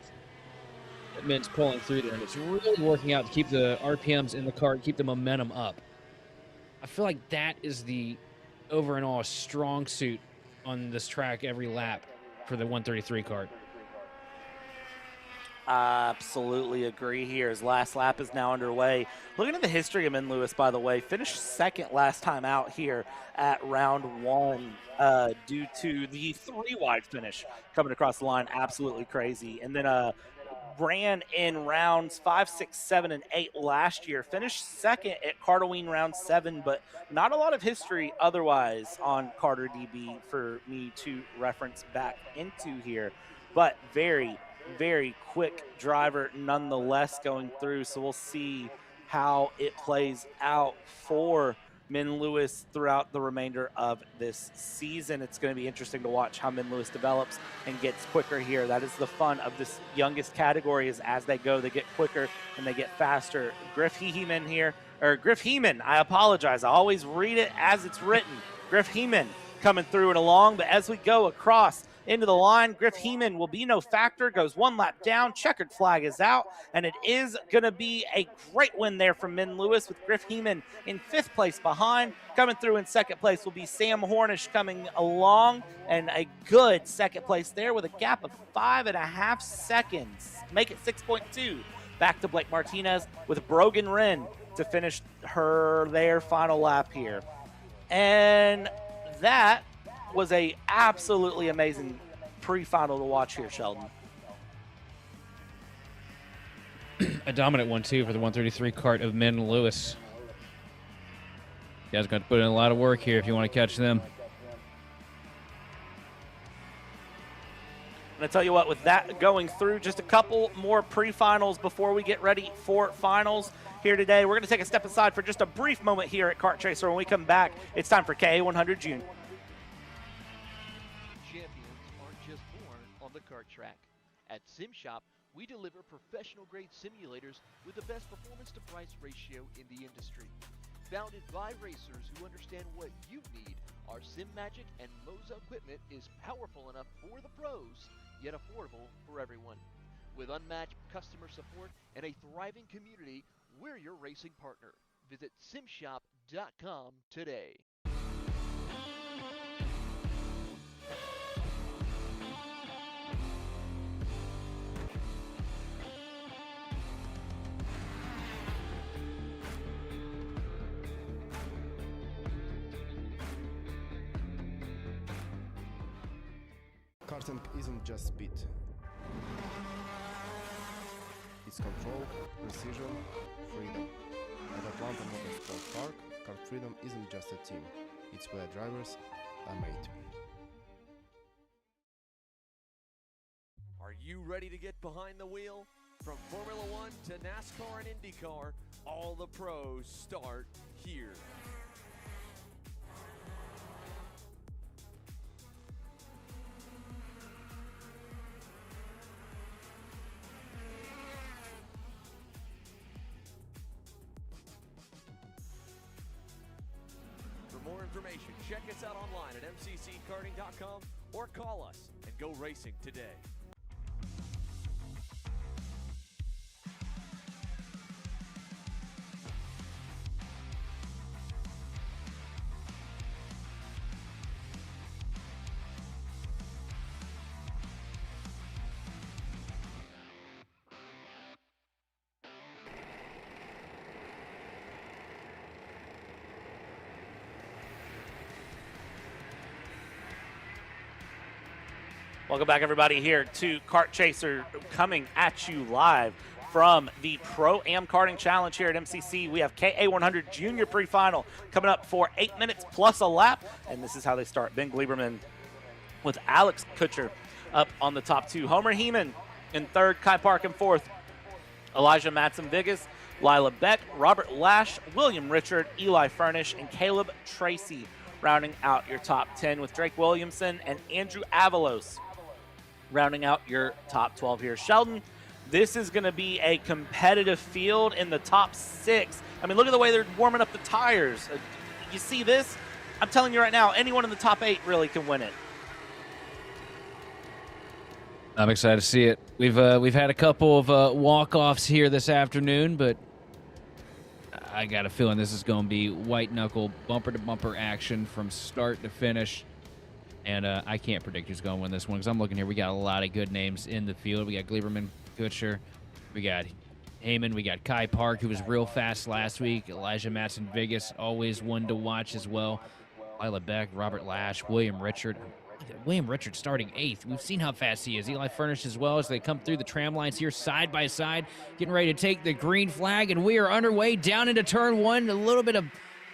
that Mint's pulling through there, and it's really working out to keep the RPMs in the cart, keep the momentum up. I feel like that is the over and all strong suit on this track every lap for the 133 cart. Absolutely agree here. His last lap is now underway. Looking at the history of Min Lewis, by the way, finished second last time out here at round one due to the 3-wide finish coming across the line. Absolutely crazy. And then ran in rounds 5, 6, 7, and 8 last year. Finished second at Karting round 7, but not a lot of history otherwise on Carter DB for me to reference back into here. But very quick driver nonetheless going through, so we'll see how it plays out for Min Lewis throughout the remainder of this season. It's going to be interesting to watch how Min Lewis develops and gets quicker here. That is the fun of this youngest category, is as they go, they get quicker and they get faster. Griff Heeman here, or Griff Heeman, I apologize. I always read it as it's written. Griff Heeman coming through and along, but as we go across into the line, Griff Heeman will be no factor, goes one lap down, checkered flag is out, and it is going to be a great win there from Min Lewis with Griff Heeman in 5th place behind. Coming through in 2nd place will be Sam Hornish coming along, and a good 2nd place there with a gap of 5.5 seconds. Make it 6.2. Back to Blake Martinez with Brogan Wren to finish their final lap here. And that was a absolutely amazing pre-final to watch here, Sheldon. A dominant one, too, for the 133 cart of Min Lewis. You guys got to put in a lot of work here if you want to catch them. And I tell you what, with that going through, just a couple more pre-finals before we get ready for finals here today. We're going to take a step aside for just a brief moment here at Kart Chaser. When we come back, it's time for KA100 Junior. Kart track. At SimShop, we deliver professional-grade simulators with the best performance-to-price ratio in the industry. Founded by racers who understand what you need, our SimMagic and Moza equipment is powerful enough for the pros, yet affordable for everyone. With unmatched customer support and a thriving community, we're your racing partner. Visit simshop.com today. Karting isn't just speed. It's control, precision, freedom. At Atlanta Motorsport Park, Kart Freedom isn't just a team. It's where drivers are made. Are you ready to get behind the wheel? From Formula One to NASCAR and IndyCar, all the pros start here. For more information, check us out online at mcckarting.com or call us and go racing today. Welcome back, everybody, here to Kart Chaser, coming at you live from the Pro-Am Karting Challenge here at MCC. We have KA100 Junior Pre-Final coming up for 8 minutes plus a lap, and this is how they start. Ben Gleiberman with Alex Kutcher up on the top two. Homer Heeman in third, Kai Park in fourth, Elijah Matson-Vigas, Lila Beck, Robert Lash, William Richard, Eli Furnish, and Caleb Tracy rounding out your top 10, with Drake Williamson and Andrew Avalos rounding out your top 12 here. Sheldon, this is going to be a competitive field in the top 6. I mean, look at the way they're warming up the tires. You see this? I'm telling you right now, anyone in the top 8 really can win it. I'm excited to see it. We've had a couple of walk-offs here this afternoon, but I got a feeling this is going to be white-knuckle, bumper-to-bumper action from start to finish. And I can't predict who's going to win this one because I'm looking here. We got a lot of good names in the field. We got Gleberman, Kutcher, we got Heyman, we got Kai Park, who was real fast last week. Elijah Matson-Vigas, always one to watch as well. Lila Beck, Robert Lash, William Richard. William Richard starting 8th. We've seen how fast he is. Eli Furnish as well as they come through the tram lines here side by side, getting ready to take the green flag, and we are underway down into turn 1. A little bit of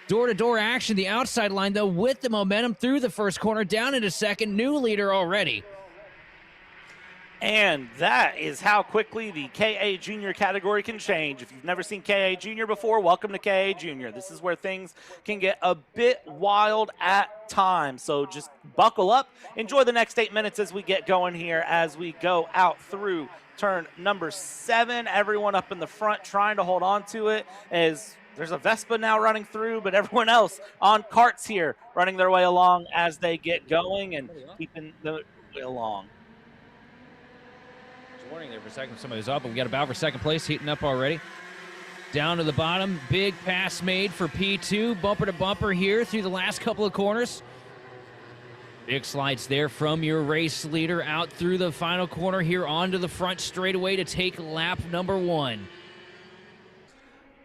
door-to-door action. The outside line, though, with the momentum through the first corner, down into second. New leader already. And that is how quickly the KA Junior category can change. If you've never seen KA Junior before, welcome to KA Junior. This is where things can get a bit wild at times. So just buckle up. Enjoy the next 8 minutes as we get going here, as we go out through turn number 7. Everyone up in the front trying to hold on to it as there's a Vespa now running through, but everyone else on carts here running their way along as they get going and keeping the way along. Warning there for a second. Somebody was up, but we got a battle for second place, heating up already. Down to the bottom, big pass made for P2, bumper to bumper here through the last couple of corners. Big slides there from your race leader out through the final corner here onto the front straightaway to take lap number 1.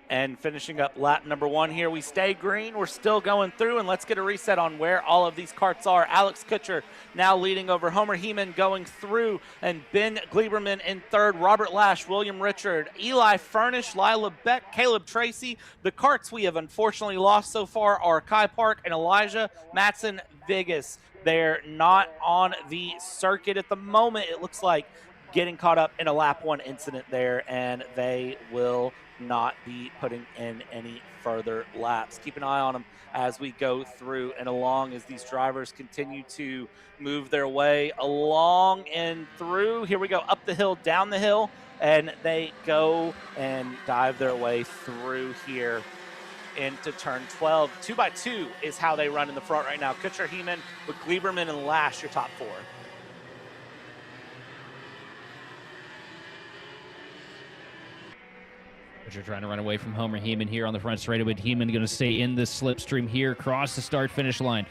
And finishing up lap number 1 here, we stay green. We're still going through, and let's get a reset on where all of these carts are. Alex Kutcher now leading over Homer Heeman going through, and Ben Gleberman in 3rd, Robert Lash, William Richard, Eli Furnish, Lila Beck, Caleb Tracy. The carts we have unfortunately lost so far are Kai Park and Elijah Matson-Vigas. They're not on the circuit at the moment. It looks like getting caught up in a lap 1 incident there, and they will not be putting in any further laps. Keep an eye on them as we go through and along as these drivers continue to move their way along and through. Here we go, up the hill, down the hill, and they go and dive their way through here into turn 12. 2x2 is how they run in the front right now. Kutcher, Heeman with Gleberman and Lash, your top 4. Kutcher trying to run away from Homer Heeman here on the front straightaway. Heeman going to stay in the slipstream here, cross the start-finish line.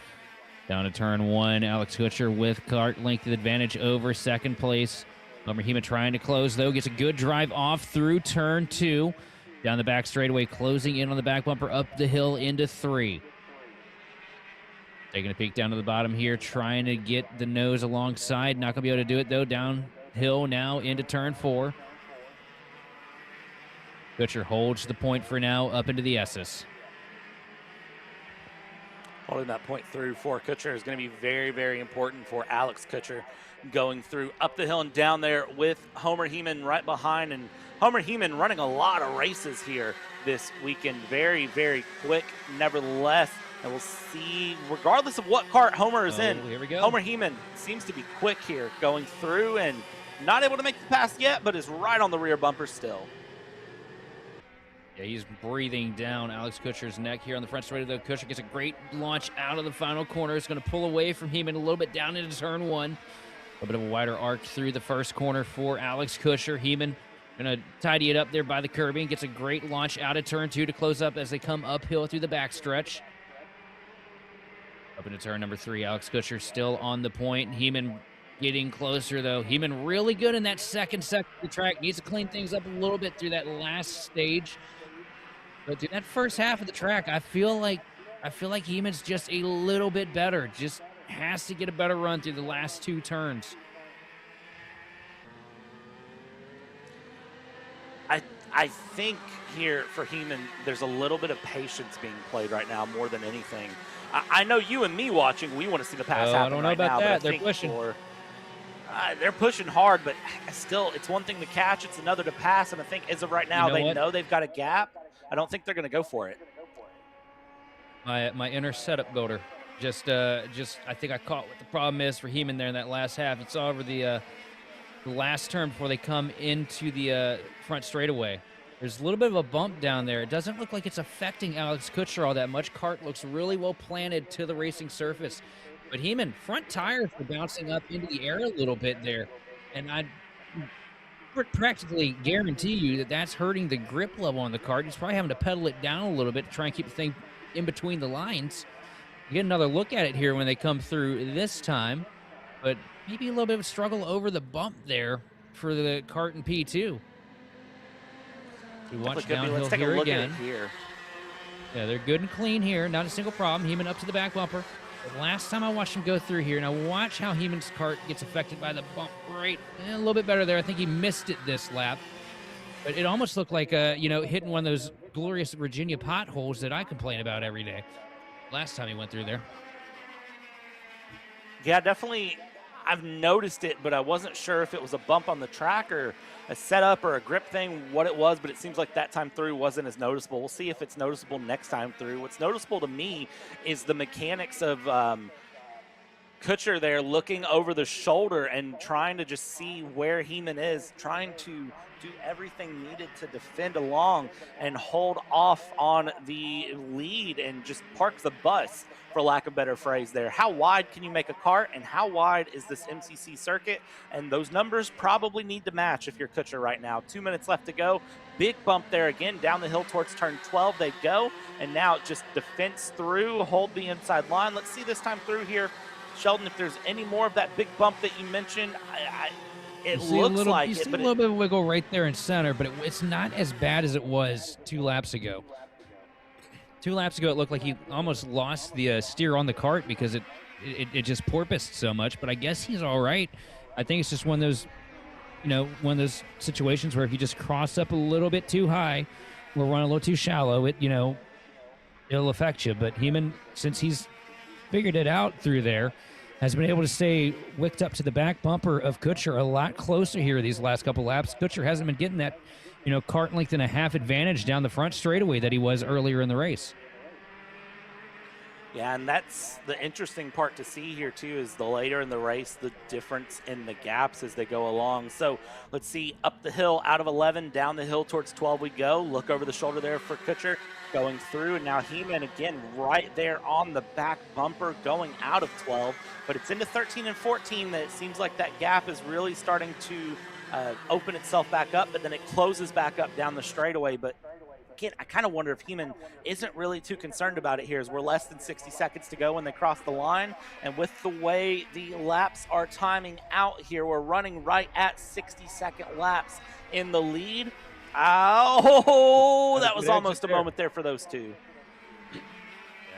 Down to turn 1, Alex Kutcher with kart length advantage over second place. Homer Heeman trying to close, though, gets a good drive off through turn 2. Down the back straightaway, closing in on the back bumper, up the hill into 3. Taking a peek down to the bottom here, trying to get the nose alongside. Not going to be able to do it, though. Downhill now into turn 4. Kutcher holds the point for now up into the S's. Holding that point through for Kutcher is going to be very, very important for Alex Kutcher going through up the hill and down there with Homer Heeman right behind. And Homer Heeman running a lot of races here this weekend. Very, very quick, nevertheless. And we'll see, regardless of what cart Homer is in, here we go. Homer Heeman seems to be quick here going through and not able to make the pass yet, but is right on the rear bumper still. Yeah, he's breathing down Alex Kutcher's neck here on the front straight. Though Kutcher gets a great launch out of the final corner. It's going to pull away from Heeman a little bit down into turn 1. A bit of a wider arc through the first corner for Alex Kutcher. Heeman going to tidy it up there by the curbing. Gets a great launch out of turn 2 to close up as they come uphill through the backstretch. Up into turn number 3, Alex Kutcher still on the point. Heeman getting closer, though. Heeman really good in that second section of the track. Needs to clean things up a little bit through that last stage. But dude, that first half of the track, I feel like Heeman's just a little bit better. Just has to get a better run through the last 2 turns. I think here for Heeman, there's a little bit of patience being played right now more than anything. I know you and me watching, we want to see the pass happen. I don't know right about now, that. They're pushing. They're pushing hard, but still, it's one thing to catch, it's another to pass. And I think as of right now, they know they've got a gap. I don't think they're going to go for it. My inner setup builder just I think I caught what the problem is for Heeman there in that last half. It's over the last turn before they come into the front straightaway. There's a little bit of a bump down there. It doesn't look like it's affecting Alex Kutcher all that much. Kart looks really well planted to the racing surface. But Heeman, front tires were bouncing up into the air a little bit there. And I practically guarantee you that that's hurting the grip level on the kart. He's probably having to pedal it down a little bit to try and keep the thing in between the lines. You get another look at it here when they come through this time. But maybe a little bit of a struggle over the bump there for the kart and P2. We watch downhill Let's take here a look again. at it here. Yeah, they're good and clean here. Not a single problem. Heeman up to the back bumper. The last time I watched him go through here, now watch how Heeman's kart gets affected by the bump right a little bit better there. I think he missed it this lap. But it almost looked like, hitting one of those glorious Virginia potholes that I complain about every day. Last time he went through there. Yeah, definitely. I've noticed it, but I wasn't sure if it was a bump on the track or a setup or a grip thing, what it was, but it seems like that time through wasn't as noticeable. We'll see if it's noticeable next time through. What's noticeable to me is the mechanics of Kutcher there looking over the shoulder and trying to just see where Heeman is, trying to do everything needed to defend along and hold off on the lead and just park the bus, for lack of a better phrase there. How wide can you make a kart, and how wide is this MCC circuit? And those numbers probably need to match if you're Kutcher right now. 2 minutes left to go. Big bump there again. Down the hill towards turn 12 they go. And now just defense through, hold the inside line. Let's see this time through here, Sheldon, if there's any more of that big bump that you mentioned. It looks like you it, see but a little bit of wiggle right there in center, but it's not as bad as it was 2 laps ago. 2 laps ago, it looked like he almost lost the steer on the kart because it just porpoised so much. But I guess he's all right. I think it's just one of those situations where if you just cross up a little bit too high or run a little too shallow, it'll affect you. But Heeman, since he's figured it out through there, has been able to stay wicked up to the back bumper of Kutcher a lot closer here these last couple laps. Kutcher hasn't been getting that, kart length and a half advantage down the front straightaway that he was earlier in the race. Yeah, and that's the interesting part to see here, too, is the later in the race, the difference in the gaps as they go along. So let's see, up the hill, out of 11, down the hill towards 12 we go. Look over the shoulder there for Kutcher going through, and now Heeman again right there on the back bumper going out of 12. But it's into 13 and 14 that it seems like that gap is really starting to open itself back up, but then it closes back up down the straightaway. But again, I kind of wonder if Heeman isn't really too concerned about it here, as we're less than 60 seconds to go when they cross the line. And with the way the laps are timing out here, we're running right at 60-second laps in the lead. Oh, that was almost a moment there for those two. Yeah,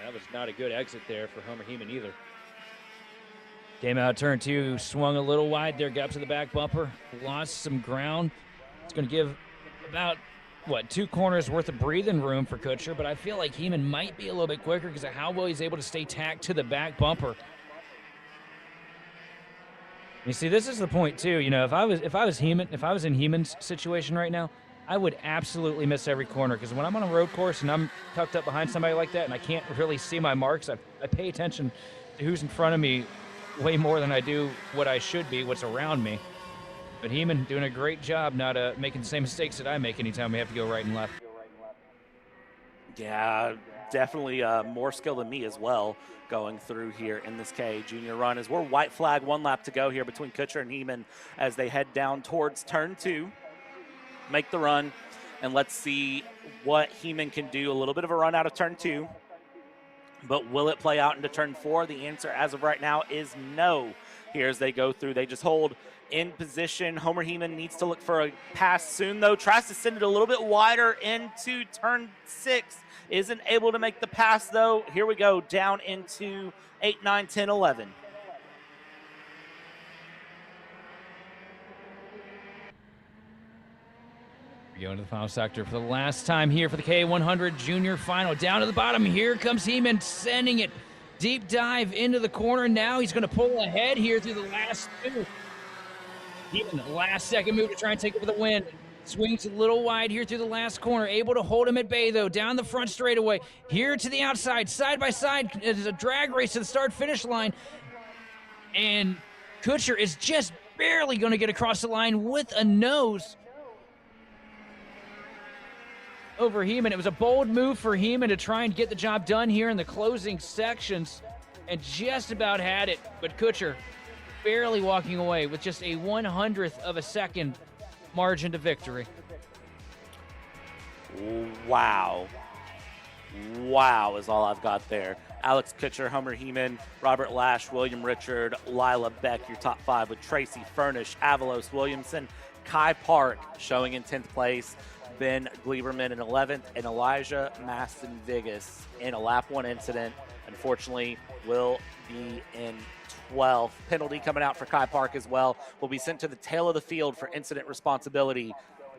that was not a good exit there for Homer Heeman either. Came out turn 2, swung a little wide there, got up to the back bumper, lost some ground. It's going to give about 2 corners worth of breathing room for Kutcher, but I feel like Heeman might be a little bit quicker because of how well he's able to stay tacked to the back bumper. You see, this is the point too. If I was Heeman, if I was in Heeman's situation right now, I would absolutely miss every corner, because when I'm on a road course and I'm tucked up behind somebody like that and I can't really see my marks, I pay attention to who's in front of me way more than I do what I should be, what's around me. But Heeman doing a great job not making the same mistakes that I make anytime we have to go right and left. Yeah, definitely more skill than me as well going through here in this K Junior run, as we're white flag, 1 lap to go here between Kutcher and Heeman as they head down towards turn 2, make the run, and let's see what Heeman can do. A little bit of a run out of turn 2, but will it play out into turn 4? The answer as of right now is no. Here as they go through, they just hold in position. Homer Heeman needs to look for a pass soon, though. Tries to send it a little bit wider into turn 6. Isn't able to make the pass, though. Here we go, down into 8, 9, 10, 11. We go into the final sector for the last time here for the K100 Junior Final. Down to the bottom, here comes Heeman, sending it deep dive into the corner. Now he's going to pull ahead here through the last 2. Heeman, the last second move to try and take over the win. Swings a little wide here through the last corner. Able to hold him at bay, though. Down the front straightaway. Here to the outside. Side by side. It is a drag race to the start-finish line. And Kutcher is just barely going to get across the line with a nose. over Heeman. It was a bold move for Heeman to try and get the job done here in the closing sections, and just about had it, but Kutcher barely walking away with just a 100th of a second margin to victory. Wow. Wow is all I've got there. Alex Kutcher, Homer Heeman, Robert Lash, William Richard, Lila Beck, your top 5 with Tracy Furnish, Avalos Williamson, Kai Park showing in 10th place, Ben Gleiberman in 11th, and Elijah Maston Vigas in a lap 1 incident. Unfortunately, will be in 12th. Penalty coming out for Kai Park as well. Will be sent to the tail of the field for incident responsibility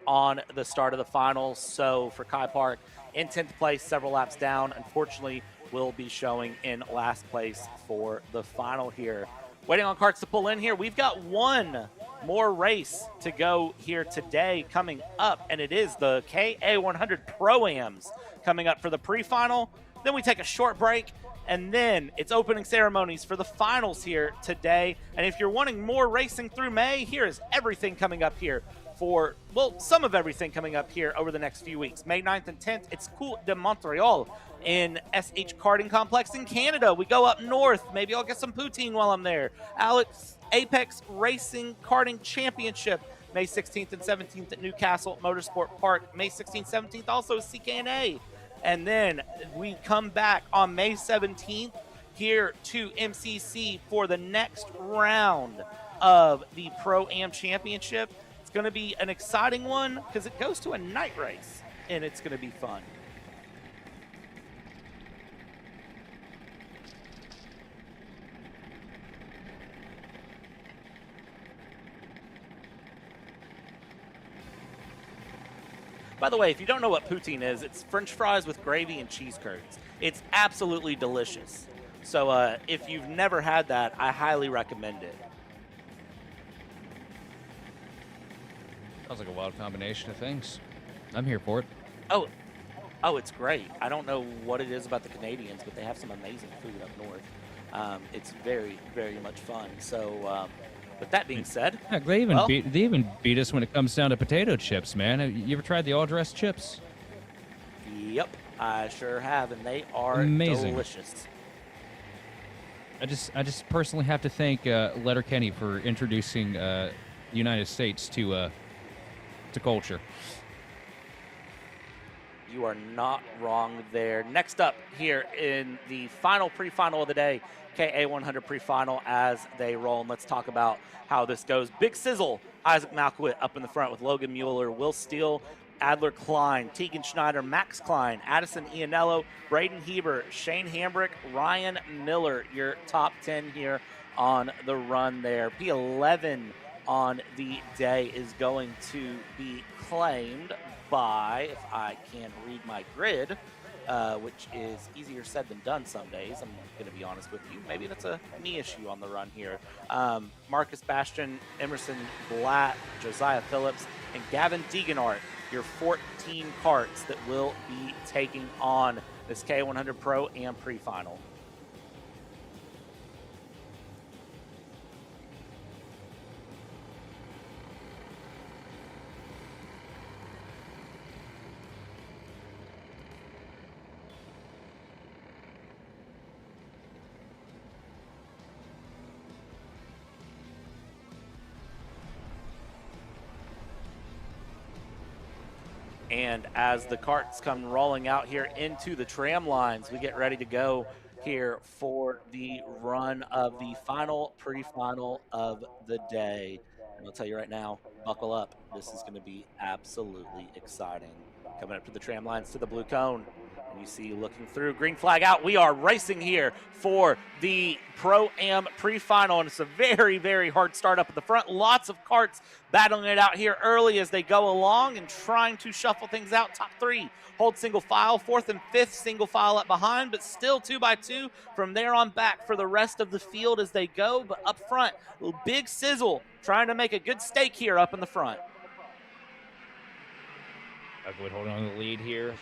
on the start of the finals. So for Kai Park, in 10th place, several laps down, unfortunately, will be showing in last place for the final here. Waiting on carts to pull in here. We've got one more race to go here today coming up, and it is the KA100 Pro-Ams coming up for the pre-final. Then we take a short break, and then it's opening ceremonies for the finals here today. And if you're wanting more racing through May, here is everything coming up here for, well, some of everything coming up here over the next few weeks. May 9th and 10th, it's Cool de Montreal in SH Karting Complex in Canada. We go up north. Maybe I'll get some poutine while I'm there. Apex Racing Karting Championship, May 16th and 17th at Newcastle Motorsport Park. May 16th, 17th, also CKNA. And then we come back on May 17th here to MCC for the next round of the Pro-Am Championship. It's going to be an exciting one because it goes to a night race, and it's going to be fun. By the way, if you don't know what poutine is, it's French fries with gravy and cheese curds. It's absolutely delicious. So if you've never had that, I highly recommend it. Sounds like a wild combination of things. I'm here for it. Oh, it's great. I don't know what it is about the Canadians, but they have some amazing food up north. It's very, very much fun. So with that being said, yeah, they even beat us when it comes down to potato chips, man. You ever tried the all-dressed chips? Yep, I sure have, and they are amazing. Delicious. I just personally have to thank Letterkenny for introducing the United States to culture. You are not wrong there. Next up here in the final pre-final of the day, KA100 pre-final as they roll. And let's talk about how this goes. Big Sizzle, Isaac Malkowit up in the front with Logan Mueller, Will Steele, Adler Klein, Tegan Schneider, Max Klein, Addison Ianello, Braden Heber, Shane Hambrick, Ryan Miller, your top 10 here on the run there. P11 on the day is going to be claimed by, if I can read my grid, which is easier said than done some days. I'm going to be honest with you. Maybe that's a me issue on the run here. Marcus Bastian, Emerson Blatt, Josiah Phillips, and Gavin Deeganart, your 14 carts that will be taking on this K100 Pro and pre-final. And as the carts come rolling out here into the tram lines, we get ready to go here for the run of the final pre-final of the day. And I'll tell you right now, buckle up. This is going to be absolutely exciting. Coming up to the tram lines to the blue cone. And you see looking through, green flag out. We are racing here for the Pro-Am pre-final, and it's a very, very hard start up at the front. Lots of carts battling it out here early as they go along and trying to shuffle things out. Top 3 hold single file, 4th and 5th single file up behind, but still 2 by 2 from there on back for the rest of the field as they go. But up front, Big Sizzle trying to make a good stake here up in the front. Avoid holding on to the lead here.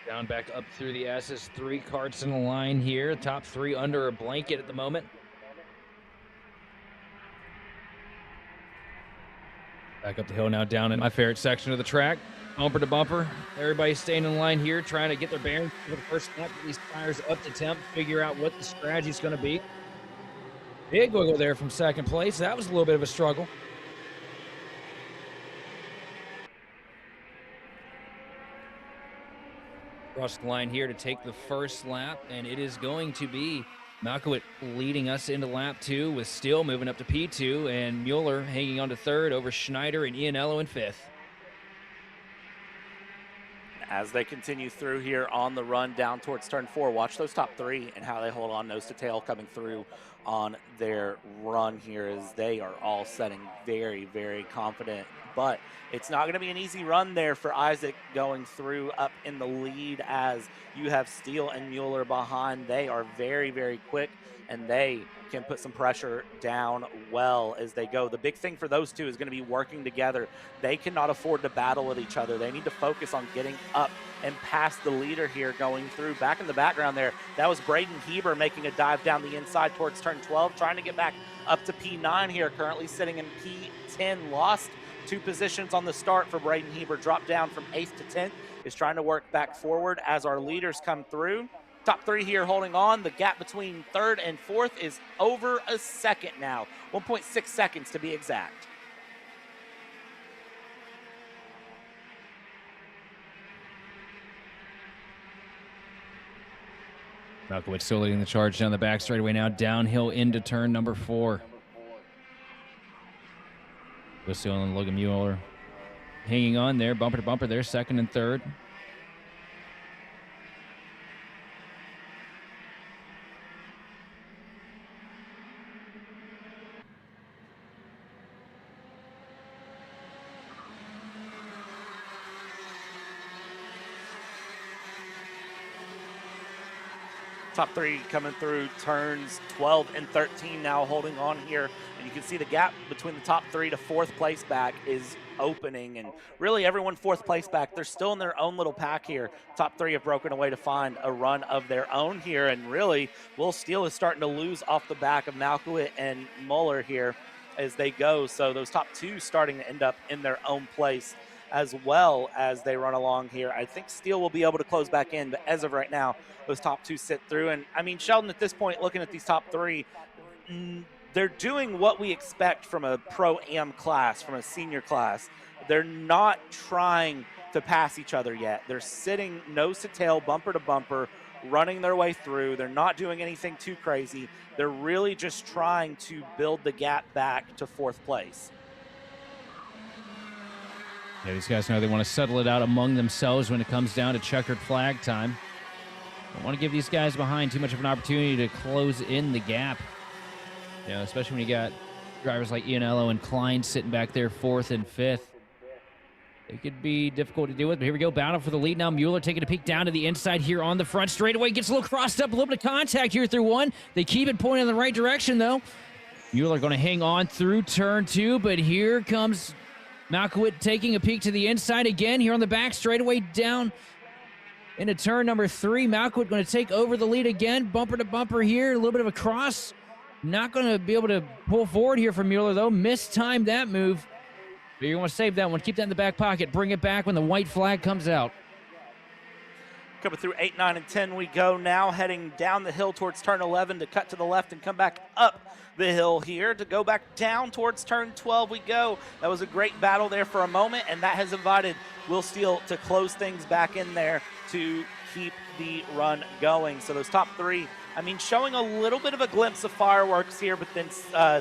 Down back up through the S's. 3 carts in the line here. Top 3 under a blanket at the moment. Back up the hill now, down in my favorite section of the track. Bumper to bumper. Everybody's staying in line here, trying to get their bearings for the first lap, get these tires up to temp, figure out what the strategy is going to be. Big wiggle there from second place. That was a little bit of a struggle. Across the line here to take the first lap, and it is going to be Malkowit leading us into lap 2 with Steele moving up to P2 and Mueller hanging on to third over Schneider and Ianello in fifth. As they continue through here on the run down towards turn 4, watch those top 3 and how they hold on nose to tail coming through on their run here, as they are all setting very, very confident. But it's not going to be an easy run there for Isaac going through up in the lead, as you have Steele and Mueller behind. They are very, very quick, and they can put some pressure down well as they go. The big thing for those two is going to be working together. They cannot afford to battle with each other. They need to focus on getting up and past the leader here going through. Back in the background there, that was Braden Heber making a dive down the inside towards turn 12, trying to get back up to P9 here, currently sitting in P10. Lost 2 positions on the start for Braden Heber, dropped down from 8th to 10th, is trying to work back forward as our leaders come through. Top 3 here holding on. The gap between 3rd and 4th is over a second now, 1.6 seconds to be exact. Malkowitz still leading the charge down the back straightaway now, downhill into turn number 4. Steele and Logan Mueller hanging on there, bumper to bumper there, 2nd and 3rd. Top 3 coming through turns 12 and 13 now, holding on here. And you can see the gap between the top 3 to 4th place back is opening. And really everyone 4th place back, they're still in their own little pack here. Top 3 have broken away to find a run of their own here. And really, Will Steele is starting to lose off the back of Malkowit and Mueller here as they go. So those top 2 starting to end up in their own place as well as they run along here. I think Steele will be able to close back in, but as of right now, those top 2 sit through. And I mean, Sheldon, at this point, looking at these top 3, they're doing what we expect from a Pro-Am class, from a senior class. They're not trying to pass each other yet. They're sitting nose to tail, bumper to bumper, running their way through. They're not doing anything too crazy. They're really just trying to build the gap back to 4th place. Yeah, these guys know they want to settle it out among themselves when it comes down to checkered flag time. Don't want to give these guys behind too much of an opportunity to close in the gap. You know, especially when you got drivers like Ianello and Klein sitting back there 4th and 5th. It could be difficult to deal with, but here we go. Battle for the lead now. Mueller taking a peek down to the inside here on the front straightaway. Gets a little crossed up, a little bit of contact here through 1. They keep it pointing in the right direction, though. Mueller going to hang on through turn 2, but here comes Malkowit taking a peek to the inside again here on the back straightaway down into turn number 3. Malkowit going to take over the lead again, bumper to bumper here, a little bit of a cross. Not going to be able to pull forward here from Mueller, though. Mistimed that move. But you're going to save that one. Keep that in the back pocket. Bring it back when the white flag comes out. Coming through 8, 9, and 10 we go now, heading down the hill towards turn 11 to cut to the left and come back up the hill here to go back down towards turn 12 we go. That was a great battle there for a moment, and that has invited Will Steele to close things back in there to keep the run going. So those top 3, I mean, showing a little bit of a glimpse of fireworks here, but then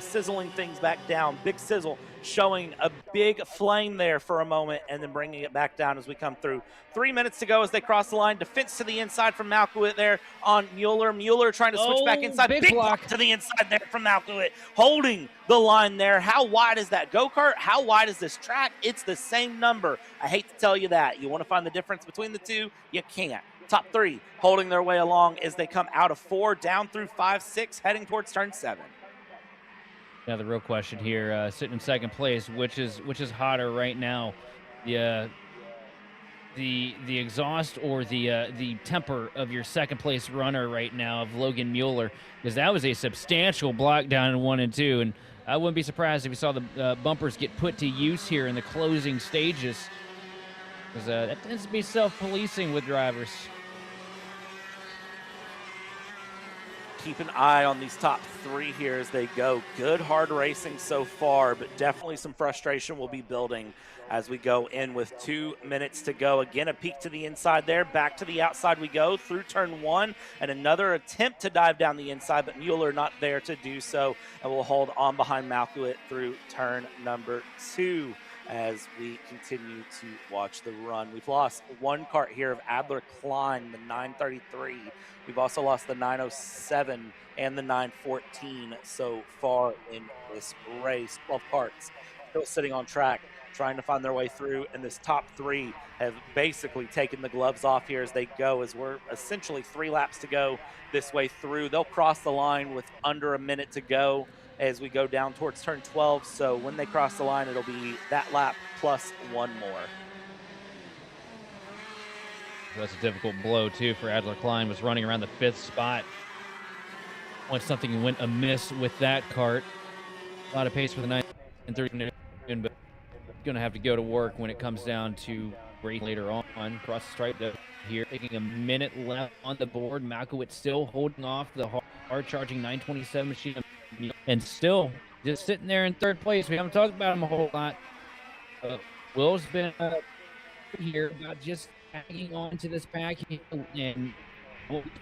sizzling things back down. Big sizzle showing a big flame there for a moment and then bringing it back down as we come through. 3 minutes to go as they cross the line. Defense to the inside from Malkowit there on Mueller. Mueller trying to switch back inside. Big block to the inside there from Malkowit, holding the line there. How wide is that go-kart? How wide is this track? It's the same number. I hate to tell you that. You want to find the difference between the two? You can't. Top 3 holding their way along as they come out of 4, down through 5, 6, heading towards turn 7. Now the real question here, sitting in second place, which is hotter right now, the exhaust or the temper of your second place runner right now of Logan Mueller, because that was a substantial block down in 1 and 2, and I wouldn't be surprised if you saw the bumpers get put to use here in the closing stages, because that tends to be self-policing with drivers. Keep an eye on these top three here as they go. Good hard racing so far, but definitely some frustration will be building as we go in with 2 minutes to go. Again, a peek to the inside there. Back to the outside we go through turn one, and another attempt to dive down the inside, but Mueller not there to do so, and will hold on behind Malkowit through turn number 2 as we continue to watch the run. We've lost one kart here of Adler Klein, the 933. We've also lost the 907 and the 914 so far in this race. 12 karts still sitting on track, trying to find their way through, and this top three have basically taken the gloves off here as they go, as we're essentially 3 laps to go this way through. They'll cross the line with under a minute to go as we go down towards turn 12, so when they cross the line, it'll be that lap plus one more. That's a difficult blow, too, for Adler Klein. Was running around the 5th spot. Once something went amiss with that kart. A lot of pace for the 930, but going to have to go to work when it comes down to break later on. Cross the stripe here, taking a minute left on the board. Malkowitz still holding off the hard-charging 927 machine, and still just sitting there in 3rd place. We haven't talked about him a whole lot. Will's been here about just hanging on to this pack, and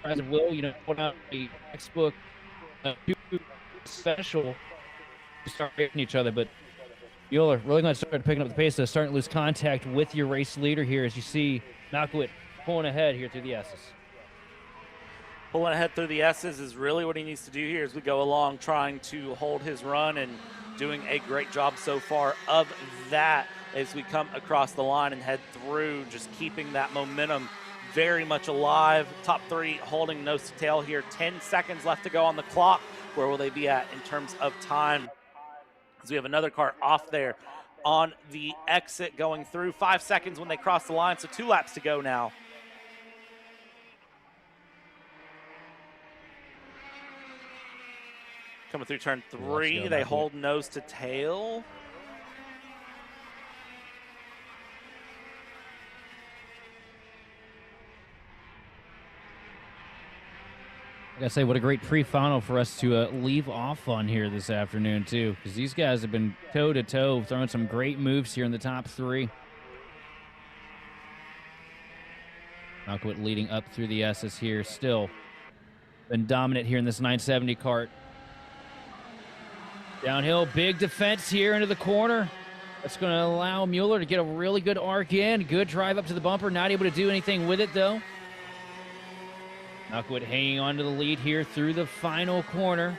as Will, put out a textbook special to start hitting each other, but Mueller really going to start picking up the pace, starting to lose contact with your race leader here, as you see Malkowitz pulling ahead here through the S's. Pulling ahead through the S's is really what he needs to do here as we go along, trying to hold his run and doing a great job so far of that as we come across the line and head through, just keeping that momentum very much alive. Top three holding nose to tail here. 10 seconds left to go on the clock. Where will they be at in terms of time? As we have another car off there on the exit going through. 5 seconds when they cross the line, so 2 laps to go now. Coming through turn 3, they hold nose to tail. I gotta say, what a great pre-final for us to leave off on here this afternoon, too, because these guys have been toe-to-toe, throwing some great moves here in the top 3. Malkowitz leading up through the S's here, still been dominant here in this 970 kart. Downhill, big defense here into the corner. That's going to allow Mueller to get a really good arc in. Good drive up to the bumper, not able to do anything with it, though. Malkowitz hanging on to the lead here through the final corner.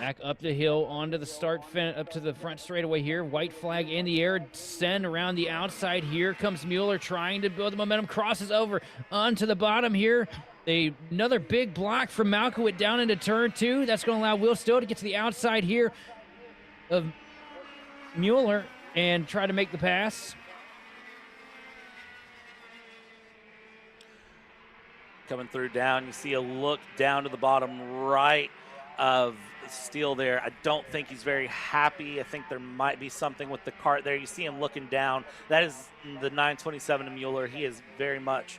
Back up the hill onto the start up to the front straightaway here. White flag in the air. Send around the outside. Here comes Mueller trying to build the momentum. Crosses over onto the bottom here. Another big block from Malkowitz down into turn 2. That's going to allow Will Still to get to the outside here of Mueller and try to make the pass. Coming through down, you see a look down to the bottom right of Steele there. I don't think he's very happy. I think there might be something with the kart there. You see him looking down. That is the 927 of Mueller. He is very much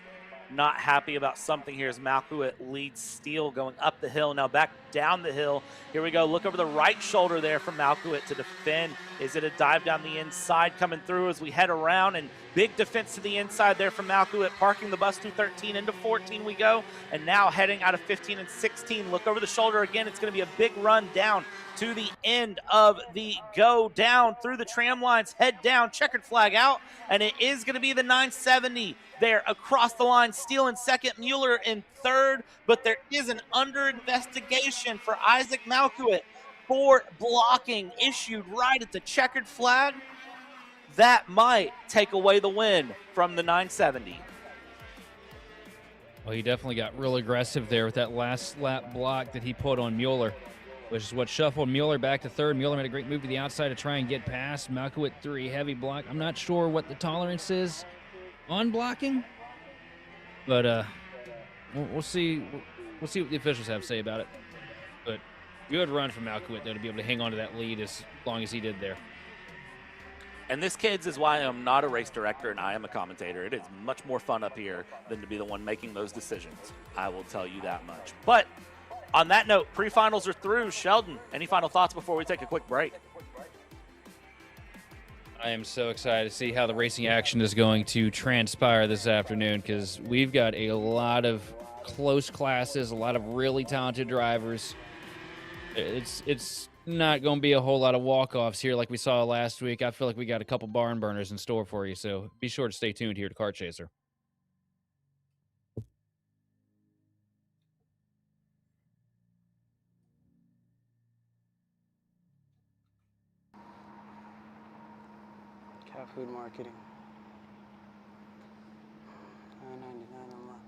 not happy about something here as Malkowitz leads Steele going up the hill. Now back down the hill. Here we go. Look over the right shoulder there from Malkowitz to defend. Is it a dive down the inside coming through as we head around? And big defense to the inside there from Malkowitz, parking the bus through 13 into 14 we go. And now heading out of 15 and 16. Look over the shoulder again. It's going to be a big run down to the end of the go, down through the tram lines, head down, checkered flag out, and it is going to be the 970 there across the line. Steele in second, Mueller in third, but there is an under investigation for Isaac Malkowitz for blocking issued right at the checkered flag. That might take away the win from the 970. Well, he definitely got real aggressive there with that last lap block that he put on Mueller, which is what shuffled Mueller back to third. Mueller made a great move to the outside to try and get past. Malkowitz threw a heavy block. I'm not sure what the tolerance is on blocking, but we'll see. We'll see what the officials have to say about it. But Good run from Malkowit, though, to be able to hang on to that lead as long as he did there. And this, kids, is why I'm not a race director and I am a commentator. It is much more fun up here than to be the one making those decisions. I will tell you that much. But on that note, pre-finals are through. Sheldon, any final thoughts before we take a quick break? I am so excited to see how the racing action is going to transpire this afternoon, because we've got a lot of close classes, a lot of really talented drivers. It's not going to be a whole lot of walk-offs here like we saw last week. I feel like we got a couple barn burners in store for you, so be sure to stay tuned here to Kart Chaser. Cat food marketing. $9.99 a month.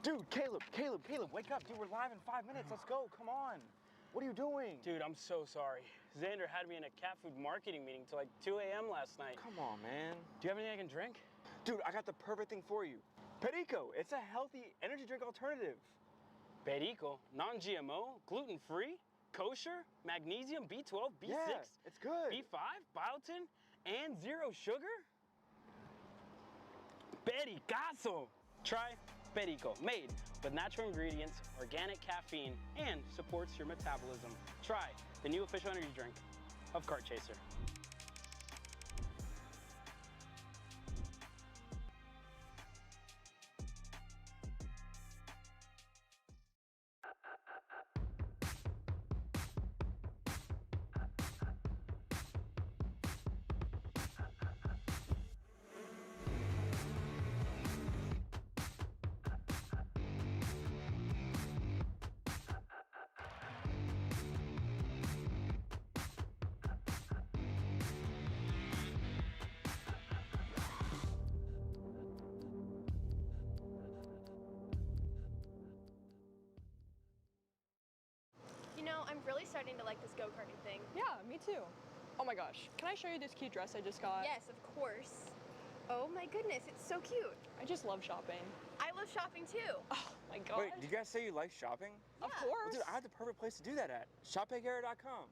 Dude, Caleb, wake up. Dude, we're live in 5 minutes. Let's go. Come on. What are you doing? Dude, I'm so sorry. Xander had me in a cat food marketing meeting till like 2 a.m. last night. Come on, man. Do you have anything I can drink? Dude, I got the perfect thing for you. Perico. It's a healthy energy drink alternative. Perico, non-GMO, gluten-free, kosher, magnesium, B12, B6, Yeah, it's good. B5, biotin, and zero sugar? Pericazo! Try Perico, made with natural ingredients, organic caffeine, and supports your metabolism. Try the new official energy drink of Kart Chaser. You know, I'm really starting to like this go-karting thing. Yeah, me too. Oh my gosh, can I show you this cute dress I just got? Yes, of course. Oh my goodness, it's so cute. I just love shopping. I love shopping too. Oh my god. Wait, did you guys say you like shopping? Of Yeah. course. Well, dude, I have the perfect place to do that at. ShopPayCara.com.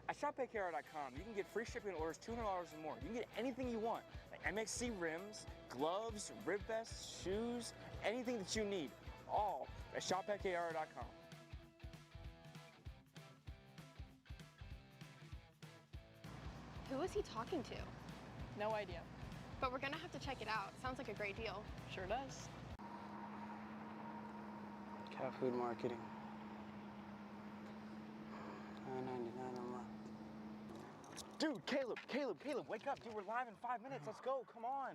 At ShopPayCara.com, you can get free shipping on orders $200 or more. You can get anything you want, like MXC rims, gloves, rib vests, shoes, anything that you need, all at ShopPayCara.com. Who is he talking to? No idea. But we're gonna have to check it out. Sounds like a great deal. Sure does. Cat food marketing. $9.99 a month. Dude, Caleb, wake up. Dude, we're live in 5 minutes. Let's go. Come on.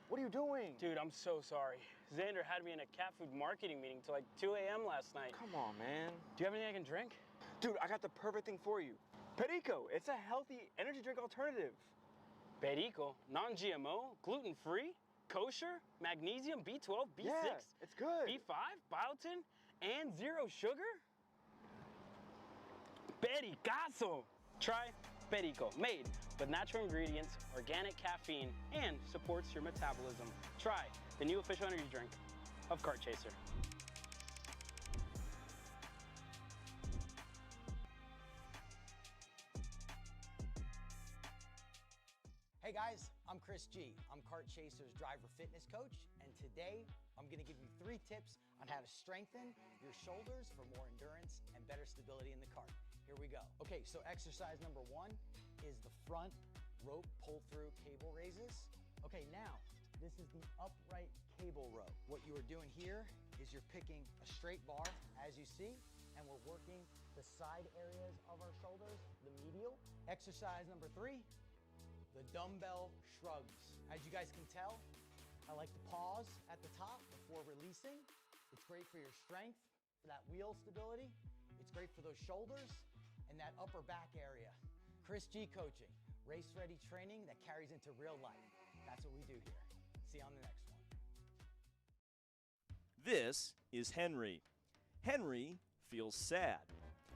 What are you doing? Dude, I'm so sorry. Xander had me in a cat food marketing meeting till like 2 a.m. last night. Come on, man. Do you have anything I can drink? Dude, I got the perfect thing for you. Perico. It's a healthy energy drink alternative. Perico, non-GMO, gluten-free, kosher, magnesium, B12, B6, Yeah, it's good. B5, biotin, and zero sugar? Pericazo! Try Perico, made with natural ingredients, organic caffeine, and supports your metabolism. Try the new official energy drink of Kart Chaser. Hey guys, I'm Chris G. I'm Kart Chaser's driver fitness coach, and today I'm going to give you 3 tips on how to strengthen your shoulders for more endurance and better stability in the kart. Here we go. Okay, so exercise number 1 is the front rope pull-through cable raises. Okay, now this is the upright cable row. What you are doing here is you're picking a straight bar, as you see, and we're working the side areas of our shoulders, the medial. Exercise number 3, the dumbbell shrugs. As you guys can tell, I like to pause at the top before releasing. It's great for your strength, for that wheel stability. It's great for those shoulders and that upper back area. Chris G coaching, race-ready training that carries into real life. That's what we do here. See you on the next one. This is Henry. Henry feels sad.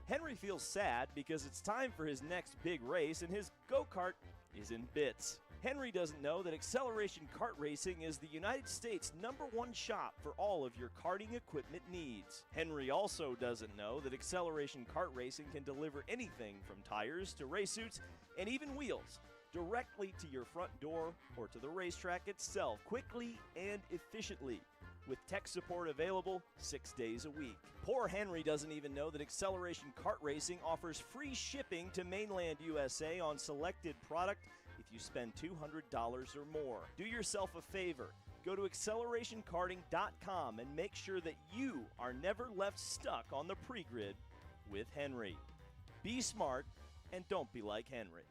Henry feels sad because it's time for his next big race and his go-kart is in bits. Henry doesn't know that Acceleration Kart Racing is the United States' #1 shop for all of your karting equipment needs. Henry also doesn't know that Acceleration Kart Racing can deliver anything from tires to race suits and even wheels directly to your front door or to the racetrack itself, quickly and efficiently, with tech support available 6 days a week. Poor Henry doesn't even know that Acceleration Kart Racing offers free shipping to mainland USA on selected product if you spend $200 or more. Do yourself a favor. Go to accelerationkarting.com and make sure that you are never left stuck on the pre-grid with Henry. Be smart and don't be like Henry.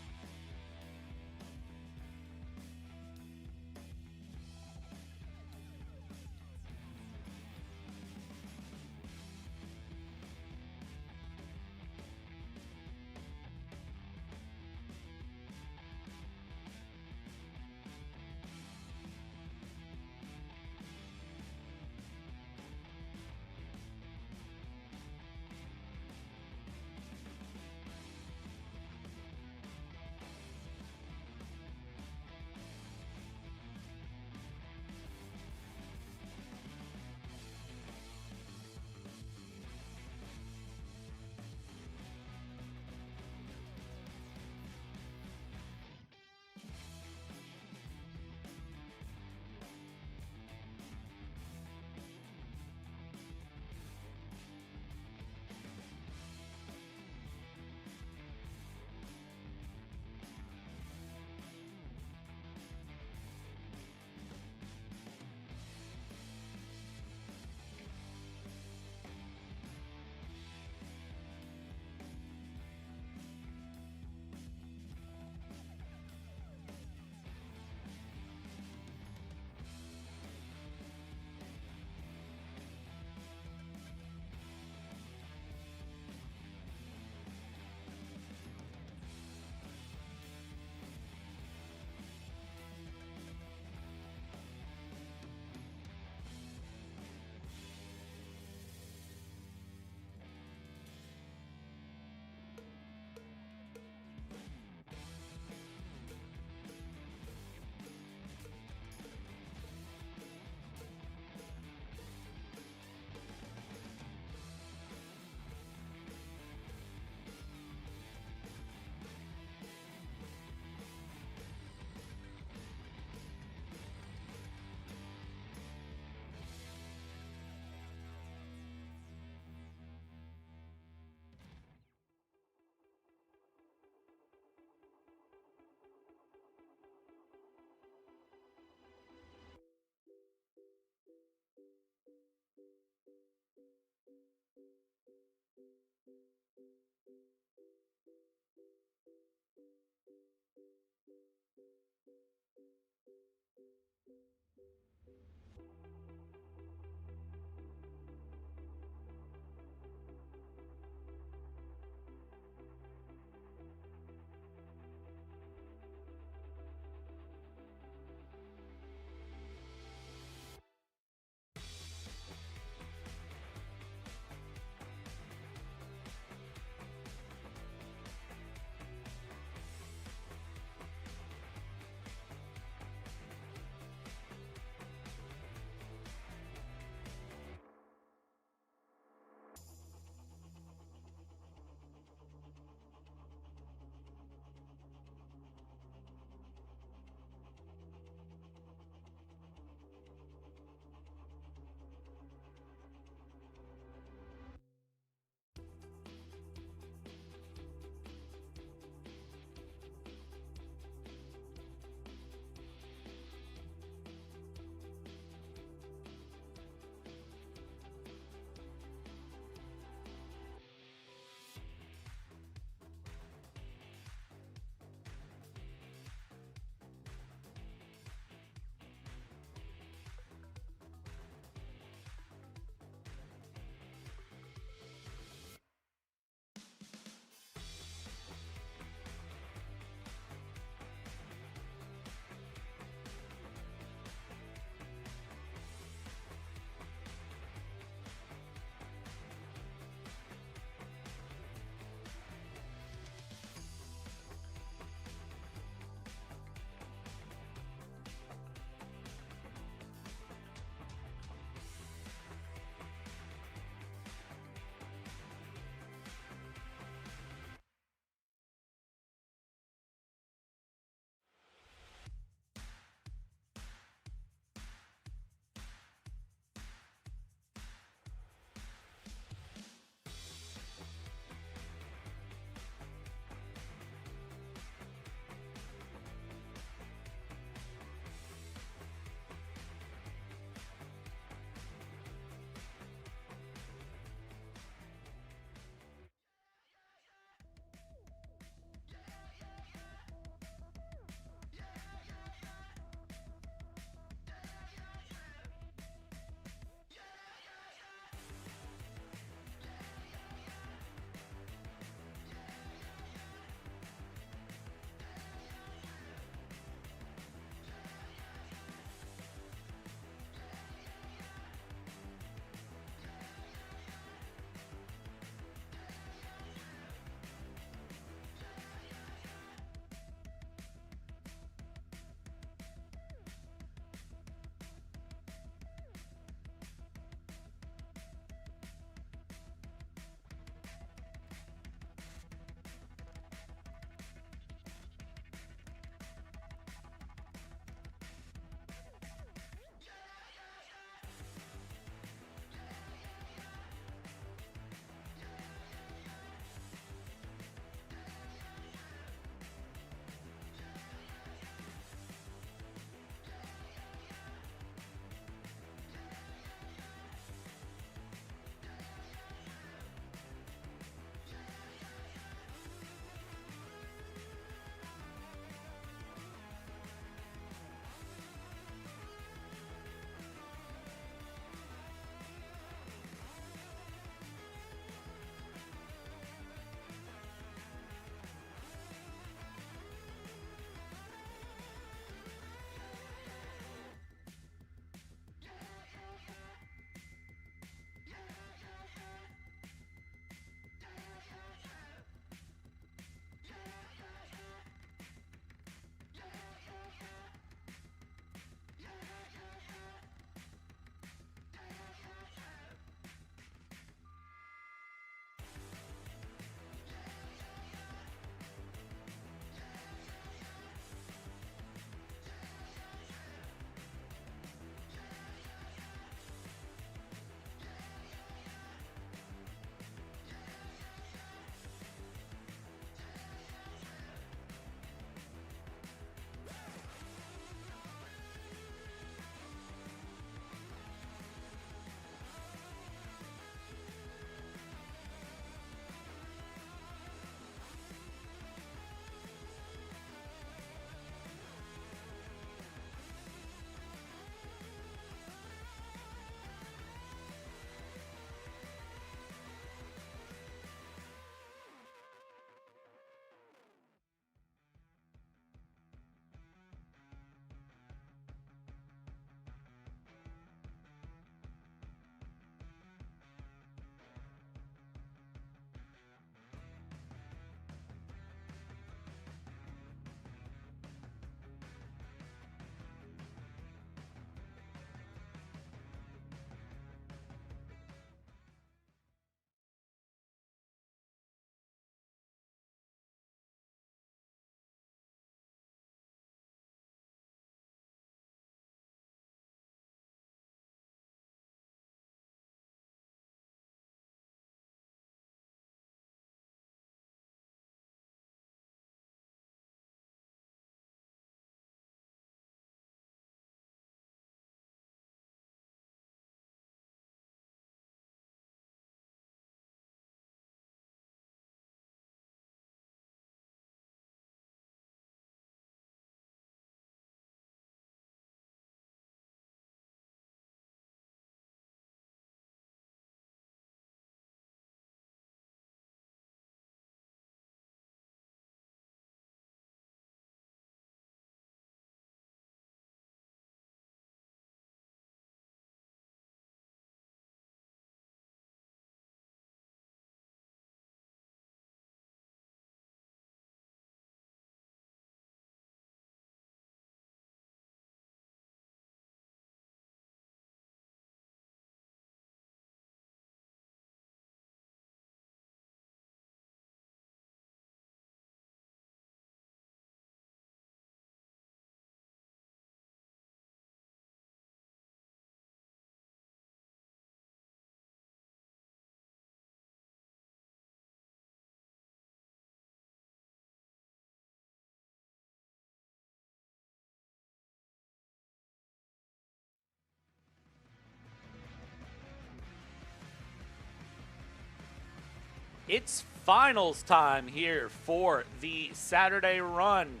It's finals time here for the Saturday run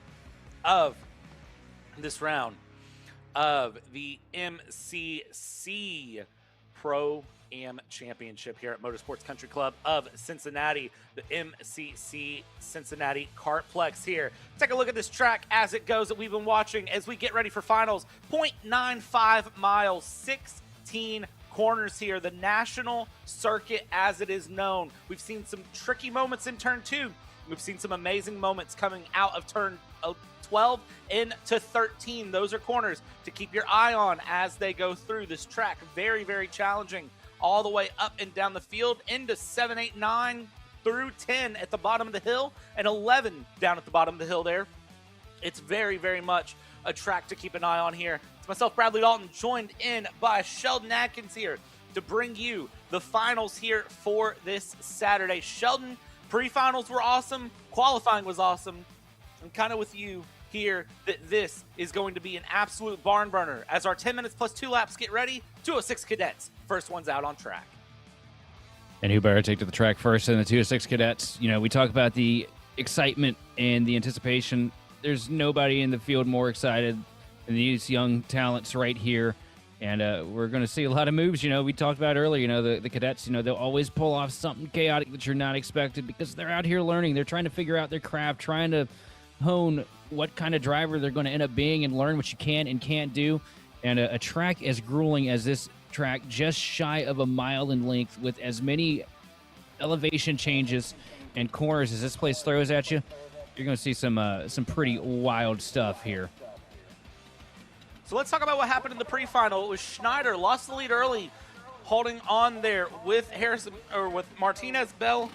of this round of the MCC Pro-Am Championship here at Motorsports Country Club of Cincinnati, the MCC Cincinnati KartPlex here. Take a look at this track as it goes that we've been watching as we get ready for finals. 0.95 miles, 16 corners here, the national circuit as it is known. We've seen some tricky moments in turn 2. We've seen some amazing moments coming out of turn 12 into 13. Those are corners to keep your eye on as they go through this track. Very, very challenging all the way up and down the field into 7, 8, 9 through 10 at the bottom of the hill and 11 down at the bottom of the hill there. It's very, very much a track to keep an eye on here. It's myself, Bradley Dalton, joined in by Sheldon Atkins here to bring you the finals here for this Saturday. Sheldon, pre-finals were awesome. Qualifying was awesome. I'm kind of with you here that this is going to be an absolute barn burner as our 10 minutes plus 2 laps get ready. 206 cadets, first one's out on track. And who better take to the track first than the 206 cadets? You know, we talk about the excitement and the anticipation. There's nobody in the field more excited than these young talents right here. And we're going to see a lot of moves. You know, we talked about earlier, you know, the cadets, you know, they'll always pull off something chaotic that you're not expected because they're out here learning. They're trying to figure out their craft, trying to hone what kind of driver they're going to end up being and learn what you can and can't do. And a track as grueling as this track, just shy of a mile in length with as many elevation changes and corners as this place throws at you, you're going to see some pretty wild stuff here. So let's talk about what happened in the pre-final. It was Schneider lost the lead early, holding on there with Martinez, Bell,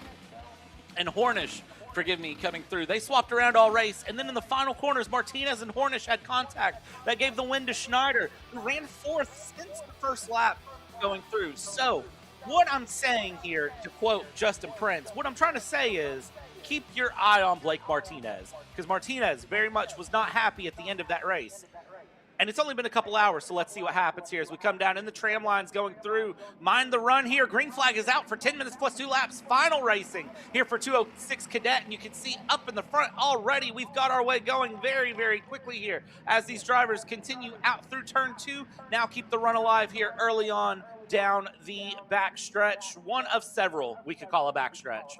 and Hornish. Forgive me, coming through. They swapped around all race, and then in the final corners, Martinez and Hornish had contact. That gave the win to Schneider, who ran fourth since the first lap going through. So what I'm saying here, to quote Justin Prince, what I'm trying to say is keep your eye on Blake Martinez, because Martinez very much was not happy at the end of that race. And it's only been a couple hours, so let's see what happens here as we come down in the tram lines going through. Mind the run here. Green flag is out for 10 minutes plus 2 laps. Final racing here for 206 Cadet. And you can see up in the front already, we've got our way going very, very quickly here as these drivers continue out through turn 2. Now keep the run alive here early on down the back stretch. One of several we could call a back stretch.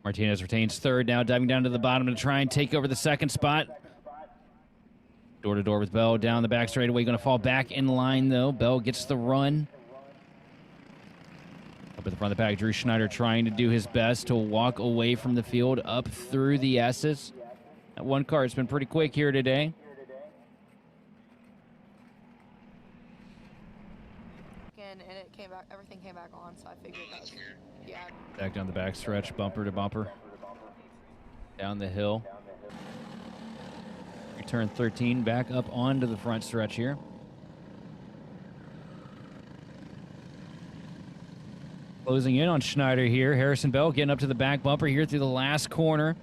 Martinez retains third, now diving down to the bottom to try and take over the second spot. Door-to-door with Bell down the back straightaway. Going to fall back in line, though. Bell gets the run. Up at the front of the pack, Drew Schneider trying to do his best to walk away from the field up through the S's. That one car's been pretty quick here today. And it came back, everything came back on, so I figured that was, yeah. Back down the back stretch, bumper to bumper. Down the hill. Turn 13 back up onto the front stretch here. Closing in on Schneider here. Harrison Bell getting up to the back bumper here through the last corner.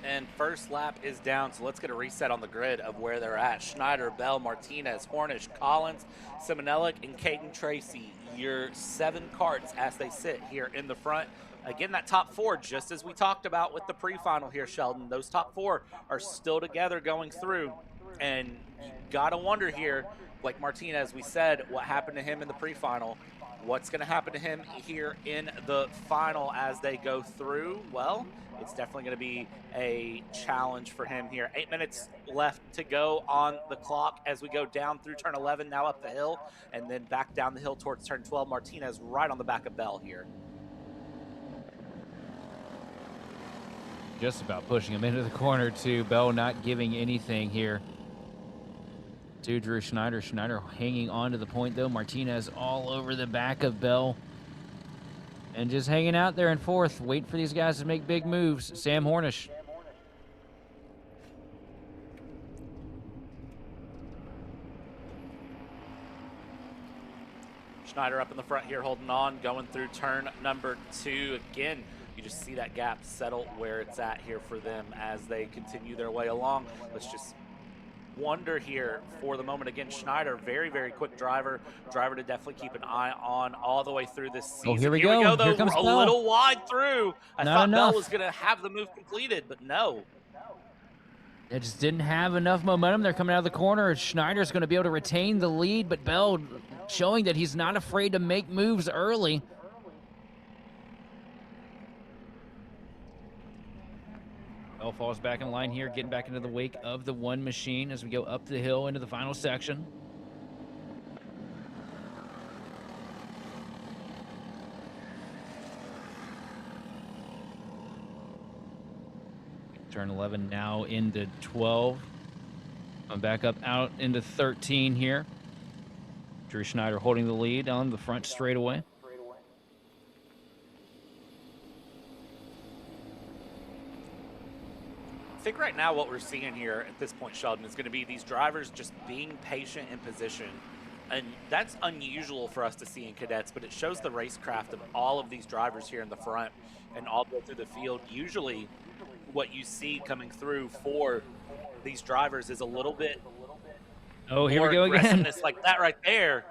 And first lap is down, so let's get a reset on the grid of where they're at. Schneider, Bell, Martinez, Hornish, Collins, Simonelik, and Caden Tracy. Your 7 karts as they sit here in the front. Again, that top 4, just as we talked about with the pre-final here, Sheldon, those top 4 are still together going through. And you got to wonder here, like Martinez, we said, what happened to him in the pre-final? What's going to happen to him here in the final as they go through? Well, it's definitely going to be a challenge for him here. 8 minutes left to go on the clock as we go down through turn 11, now up the hill, and then back down the hill towards turn 12. Martinez right on the back of Bell here. Just about pushing him into the corner, too. Bell not giving anything here to Drew Schneider. Schneider hanging on to the point, though. Martinez all over the back of Bell. And just hanging out there in fourth. Wait for these guys to make big moves. Sam Hornish. Schneider up in the front here holding on, going through turn number 2. Again, You just see that gap settle where it's at here for them as they continue their way along. Let's just wonder here for the moment. Again, Schneider, very, very quick driver to definitely keep an eye on all the way through this season. Oh, here we go. Though. Here comes a Bell. little wide through. I Not thought enough. Bell was going to have the move completed, but no. They just didn't have enough momentum. They're coming out of the corner. Schneider's going to be able to retain the lead, but Bell showing that he's not afraid to make moves early. Bell falls back in line here, getting back into the wake of the one machine as we go up the hill into the final section. Turn 11 now into 12. I'm back up out into 13 here. Drew Schneider holding the lead on the front straightaway. I think right now what we're seeing here at this point, Sheldon, is going to be these drivers just being patient in position. And that's unusual for us to see in cadets, but it shows the racecraft of all of these drivers here in the front and all the way through the field. Usually what you see coming through for these drivers is a little bit Oh, here more we go again. aggressiveness like that right there,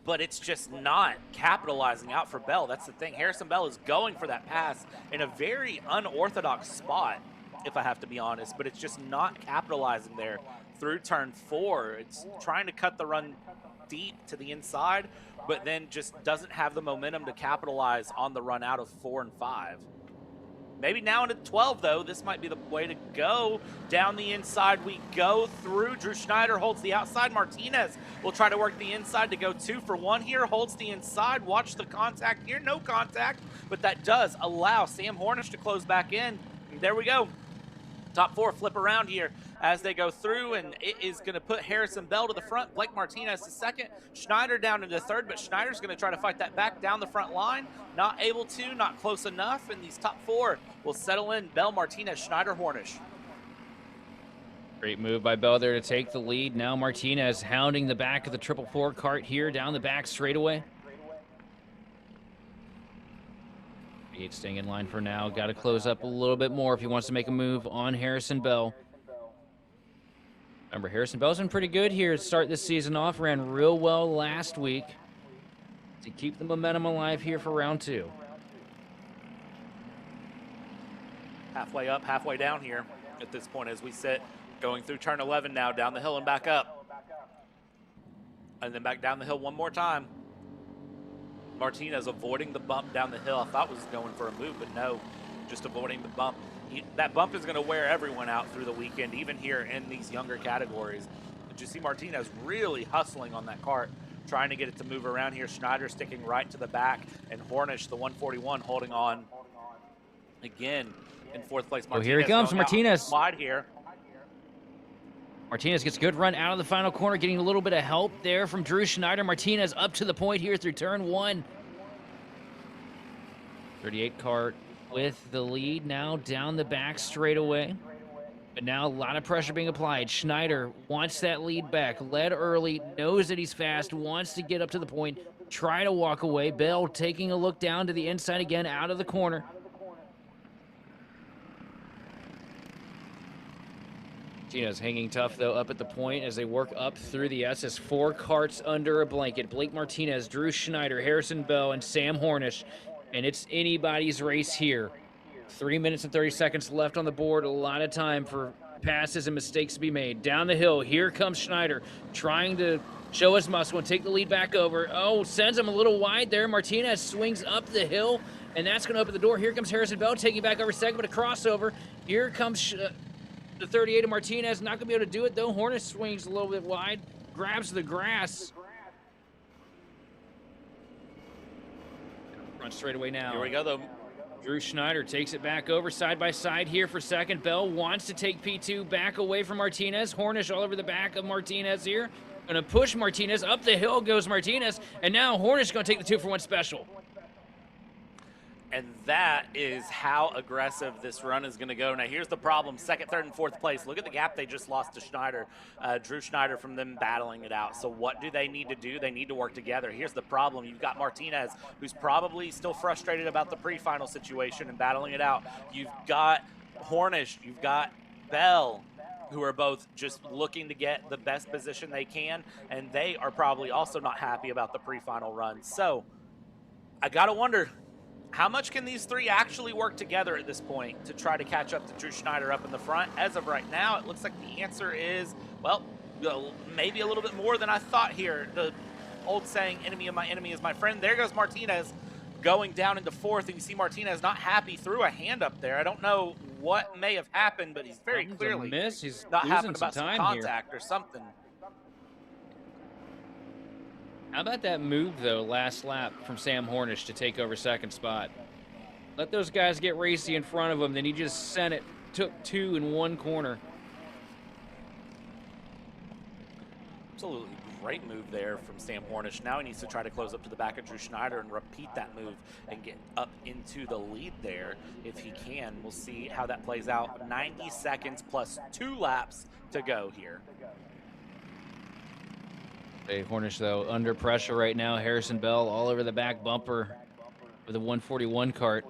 but it's just not capitalizing out for Bell. That's the thing. Harrison Bell is going for that pass in a very unorthodox spot, if I have to be honest, but it's just not capitalizing there through turn 4. It's trying to cut the run deep to the inside, but then just doesn't have the momentum to capitalize on the run out of 4 and 5. Maybe now into 12, though. This might be the way to go. Down the inside we go through. Drew Schneider holds the outside. Martinez will try to work the inside to go 2 for 1 here. Holds the inside. Watch the contact here. No contact, but that does allow Sam Hornish to close back in. And there we go. Top 4 flip around here as they go through, and it is going to put Harrison Bell to the front. Blake Martinez to second. Schneider down into third, but Schneider's going to try to fight that back down the front line. Not able to, not close enough, and these top 4 will settle in. Bell, Martinez, Schneider, Hornish. Great move by Bell there to take the lead. Now Martinez hounding the back of the 444 cart here down the back straightaway. Yates staying in line for now. Got to close up a little bit more if he wants to make a move on Harrison Bell. Remember, Harrison Bell's been pretty good here to start this season off. Ran real well last week to keep the momentum alive here for round 2. Halfway up, halfway down here at this point as we sit. Going through turn 11 now, down the hill and back up. And then back down the hill one more time. Martinez avoiding the bump down the hill. I thought was going for a move, but no, just avoiding the bump. That bump is going to wear everyone out through the weekend, even here in these younger categories. But you see Martinez really hustling on that cart, trying to get it to move around here. Schneider sticking right to the back, and Hornish, the 141, holding on again in 4th place. Oh, here he comes, Martinez. Wide here. Martinez gets a good run out of the final corner, getting a little bit of help there from Drew Schneider. Martinez up to the point here through turn 1. 38 cart with the lead now down the back straightaway. But now a lot of pressure being applied. Schneider wants that lead back. Led early, knows that he's fast, wants to get up to the point, try to walk away. Bell taking a look down to the inside again, out of the corner. Martinez hanging tough, though, up at the point as they work up through the SS. 4 carts under a blanket. Blake Martinez, Drew Schneider, Harrison Bell, and Sam Hornish. And it's anybody's race here. 3 minutes and 30 seconds left on the board. A lot of time for passes and mistakes to be made. Down the hill, here comes Schneider, trying to show his muscle and take the lead back over. Oh, sends him a little wide there. Martinez swings up the hill, and that's going to open the door. Here comes Harrison Bell, taking back over second, but a crossover. Here comes the 38 of Martinez. Not going to be able to do it, though. Hornish swings a little bit wide, grabs the grass. Front straightaway now. Here we go, though. Drew Schneider takes it back over side by side here for second. Bell wants to take P2 back away from Martinez. Hornish all over the back of Martinez here. Going to push Martinez. Up the hill goes Martinez. And now Hornish going to take the 2-for-1 special. And that is how aggressive this run is going to go. Now, here's the problem. Second, third, and fourth place. Look at the gap they just lost to Schneider. Drew Schneider from them battling it out. So what do they need to do? They need to work together. Here's the problem. You've got Martinez, who's probably still frustrated about the pre-final situation and battling it out. You've got Hornish. You've got Bell, who are both just looking to get the best position they can. And they are probably also not happy about the pre-final run. So I got to wonder, how much can these three actually work together at this point to try to catch up to Drew Schneider up in the front? As of right now, it looks like the answer is, well, maybe a little bit more than I thought here. The old saying, enemy of my enemy is my friend. There goes Martinez going down into fourth, and you see Martinez not happy, threw a hand up there. I don't know what may have happened, but he's very clearly He's not happy losing about some time contact or something. How about that move, though, last lap from Sam Hornish to take over second spot? Let those guys get racy in front of him, then he just sent it, took two in one corner. Absolutely great move there from Sam Hornish. Now he needs to try to close up to the back of Drew Schneider and repeat that move and get up into the lead there if he can. We'll see how that plays out. 90 seconds plus 2 laps to go here. Hey, Hornish, though, under pressure right now. Harrison Bell all over the back bumper with a 141 kart.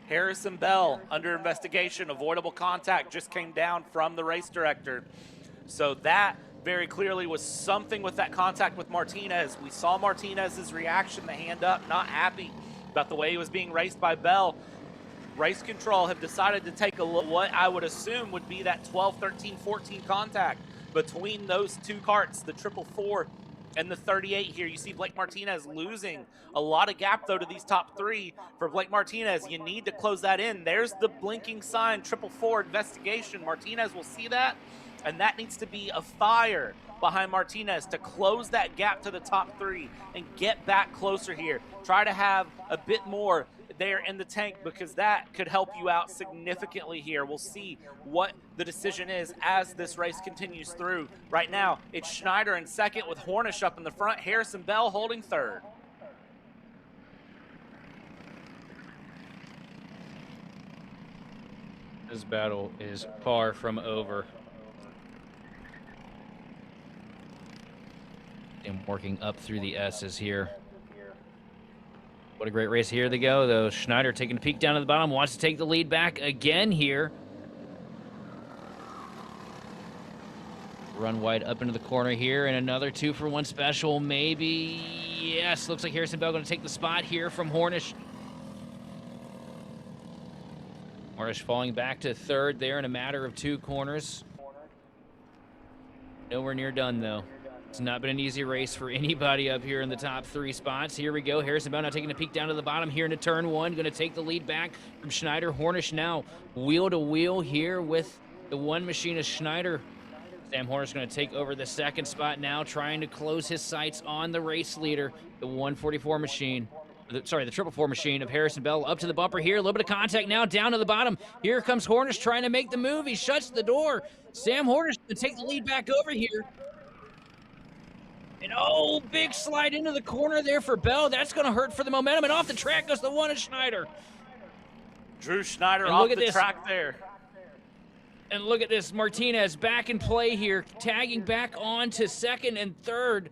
Harrison Bell under investigation. Avoidable contact just came down from the race director. So that very clearly was something with that contact with Martinez. We saw Martinez's reaction, the hand up, not happy about the way he was being raced by Bell. Race control have decided to take a look, what I would assume would be that 12, 13, 14 contact between those two karts, the 444 and the 38 here. You see Blake Martinez losing a lot of gap, though, to these top three. For Blake Martinez, you need to close that in. There's the blinking sign, 444 investigation. Martinez will see that, and that needs to be a fire behind Martinez to close that gap to the top three and get back closer here. Try to have a bit more there in the tank, because that could help you out significantly here. We'll see what the decision is as this race continues through. Right now, it's Schneider in second with Hornish up in the front. Harrison Bell holding third. This battle is far from over. And working up through the S's here. What a great race. Here they go, though. Schneider taking a peek down to the bottom, wants to take the lead back again here. Run wide up into the corner here, and another 2-for-1 special, maybe. Yes, looks like Harrison Bell going to take the spot here from Hornish. Hornish falling back to third there in a matter of 2 corners. Nowhere near done, though. It's not been an easy race for anybody up here in the top 3 spots. Here we go. Harrison Bell now taking a peek down to the bottom here into turn 1. Going to take the lead back from Schneider. Hornish now wheel to wheel here with the one machinist Schneider. Sam Hornish going to take over the second spot now, trying to close his sights on the race leader, the 144 machine. The 444 machine of Harrison Bell up to the bumper here. A little bit of contact now down to the bottom. Here comes Hornish trying to make the move. He shuts the door. Sam Hornish to take the lead back over here. And oh, big slide into the corner there for Bell. That's going to hurt for the momentum. And off the track goes the one of Schneider. Drew Schneider off the track there. And look at this. Martinez back in play here, tagging back on to second and third.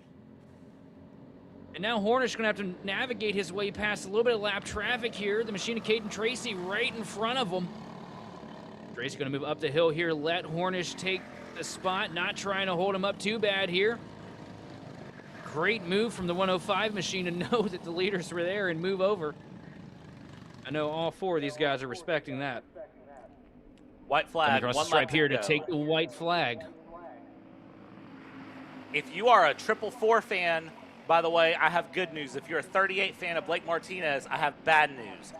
And now Hornish going to have to navigate his way past a little bit of lap traffic here. The machine of Caden Tracy right in front of him. Tracy going to move up the hill here. Let Hornish take the spot. Not trying to hold him up too bad here. Great move from the 105 machine to know that the leaders were there and move over. I know all 4 of these guys are respecting that. White flag. Across the stripe here to take the white flag. If you are a 444 fan, by the way, I have good news. If you're a 38 fan of Blake Martinez, I have bad news.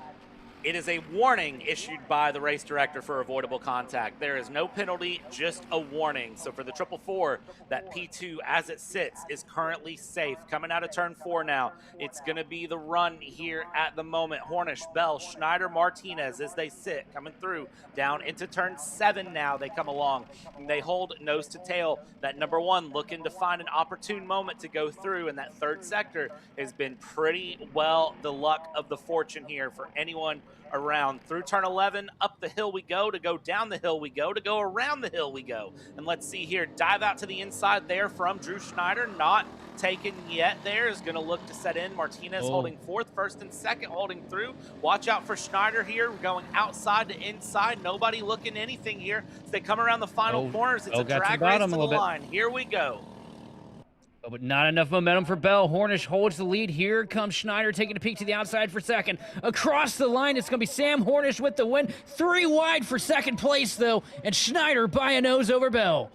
It is a warning issued by the race director for avoidable contact. There is no penalty, just a warning. So for the 444, that P2 as it sits is currently safe. Coming out of turn 4 now, it's going to be the run here at the moment. Hornish, Bell, Schneider, Martinez as they sit, coming through down into turn 7 now. They come along and they hold nose to tail. That number 1 looking to find an opportune moment to go through, and that third sector has been pretty well the luck of the fortune here for anyone around. Through turn 11, up the hill we go, to go down the hill we go, to go around the hill we go. And let's see here, dive out to the inside there from Drew Schneider, not taken yet there, is going to look to set in. Martinez holding fourth, first and second holding through. Watch out for Schneider here, going outside to inside, nobody looking anything here. As they come around the final corners, it's a drag race to the line. Here we go. Oh, but not enough momentum for Bell. Hornish holds the lead. Here comes Schneider taking a peek to the outside for second. Across the line, it's going to be Sam Hornish with the win. 3 wide for second place, though, and Schneider by a nose over Bell.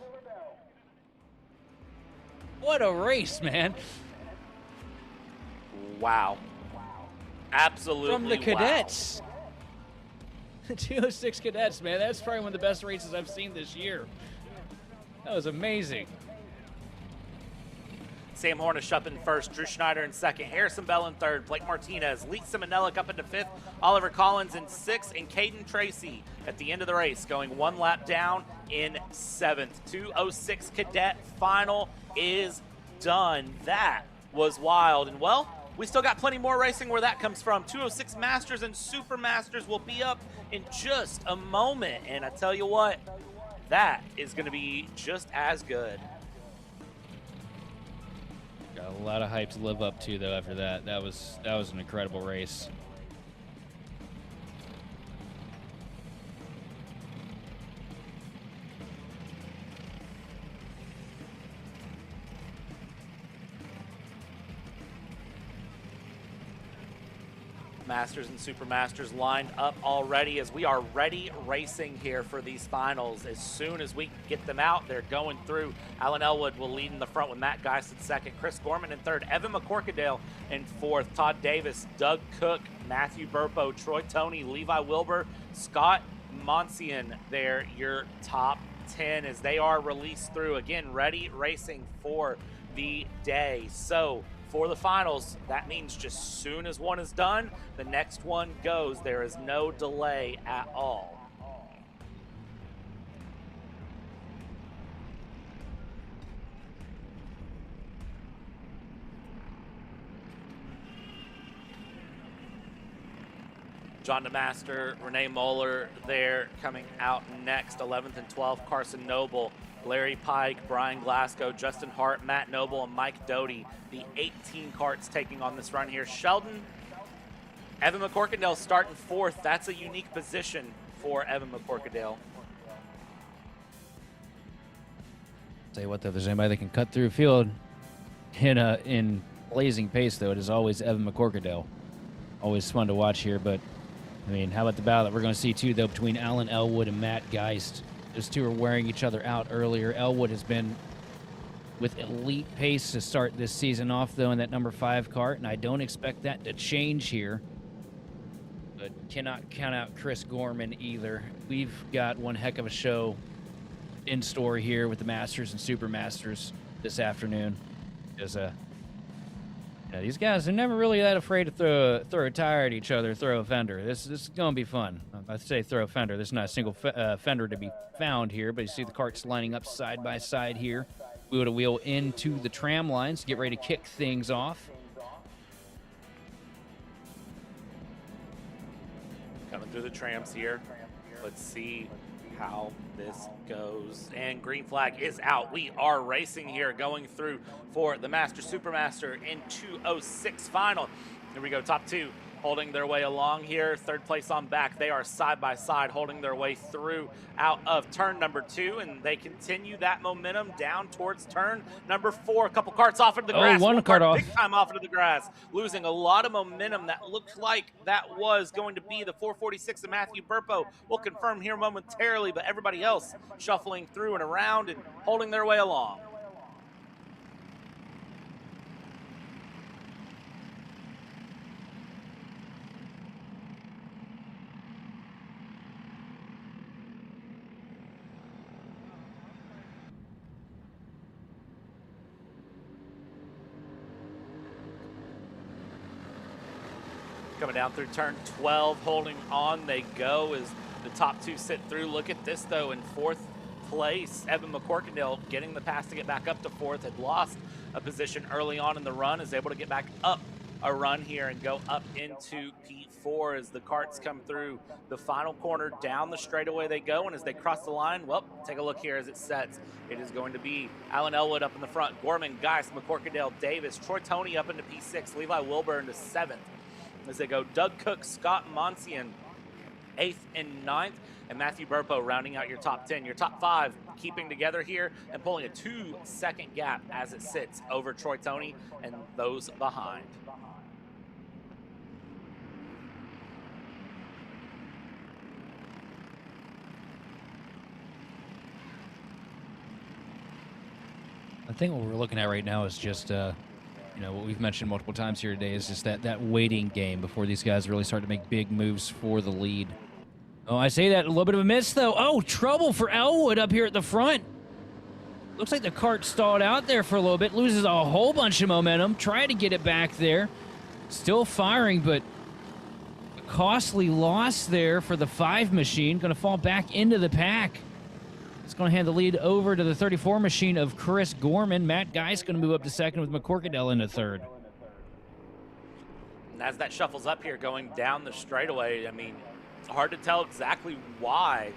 What a race, man. Wow. Absolutely From the cadets. The 206 cadets, man. That's probably one of the best races I've seen this year. That was amazing. Sam Hornish up in first, Drew Schneider in second, Harrison Bell in third, Blake Martinez, Lee Simonellic up into fifth, Oliver Collins in sixth, and Caden Tracy at the end of the race going 1 lap down in seventh. 206 Cadet Final is done. That was wild. And well, we still got plenty more racing where that comes from. 206 Masters and Super Masters will be up in just a moment. And I tell you what, that is going to be just as good. Got a lot of hype to live up to, though, after that. That was an incredible race. Masters and Super Masters lined up already as we are ready racing here for these finals. As soon as we get them out, they're going through. Alan Elwood will lead in the front with Matt Geist in second, Chris Gorman in third, Evan McCorkadale in fourth, Todd Davis, Doug Cook, Matthew Burpo, Troy Toney, Levi Wilbur, Scott Monsian. They're your top 10 as they are released through. Again, ready racing for the day. So for the finals, that means just soon as one is done, the next one goes. There is no delay at all. John DeMaster, Renee Moeller there coming out next. 11th and 12th, Carson Noble, Larry Pike, Brian Glasgow, Justin Hart, Matt Noble, and Mike Doty. The 18 karts taking on this run here. Sheldon, Evan McCorkadale starting fourth. That's a unique position for Evan McCorkadale. Tell you what, though, if there's anybody that can cut through field in blazing pace, though, it is always Evan McCorkadale. Always fun to watch here, but I mean, how about the battle that we're going to see, too, though, between Alan Elwood and Matt Geist? Those two are wearing each other out earlier. Elwood has been with elite pace to start this season off, though, in that number 5 kart, and I don't expect that to change here. But cannot count out Chris Gorman either. We've got one heck of a show in store here with the Masters and Super Masters this afternoon. These guys are never really that afraid to throw a tire at each other, throw a fender. This is going to be fun. I say throw a fender. There's not a single fender to be found here, but you see the karts lining up side by side here. Wheel to wheel into the tram lines to get ready to kick things off. Coming through the trams here. Let's see how this goes. And green flag is out. We are racing here, going through for the Master Supermaster in 206 final. Here we go, top 2 holding their way along here. Third place on back. They are side by side holding their way through out of turn number 2, and they continue that momentum down towards turn number 4. A couple karts off into the grass. One kart off. Big time off into the grass. Losing a lot of momentum. That looked like that was going to be the 446 of Matthew Burpo. We'll confirm here momentarily, but everybody else shuffling through and around and holding their way along. coming down through turn 12, holding on they go as the top two sit through. Look at this, though, in fourth place, Evan McCorkindale getting the pass to get back up to fourth, had lost a position early on in the run, is able to get back up a run here and go up into P4 as the karts come through the final corner. Down the straightaway they go, and as they cross the line, well, take a look here as it sets. It is going to be Alan Elwood up in the front, Gorman, Geist, McCorkindale, Davis, Troy Toney up into P6, Levi Wilburn to 7th as they go. Doug Cook, Scott Monsian 8th and 9th, and Matthew Burpo rounding out your top 10. Your top 5 keeping together here and pulling a 2-second gap as it sits over Troy Toney and those behind. I think what we're looking at right now is just, you know, what we've mentioned multiple times here today is just that waiting game before these guys really start to make big moves for the lead. Oh, I say that, a little bit of a miss, though. Oh, trouble for Elwood up here at the front. Looks like the kart stalled out there for a little bit, loses a whole bunch of momentum, trying to get it back there. Still firing, but a costly loss there for the 5 machine. Going to fall back into the pack. It's going to hand the lead over to the 34 machine of Chris Gorman. Matt Geist going to move up to second with McCorkindale into third. And as that shuffles up here going down the straightaway, I mean, it's hard to tell exactly why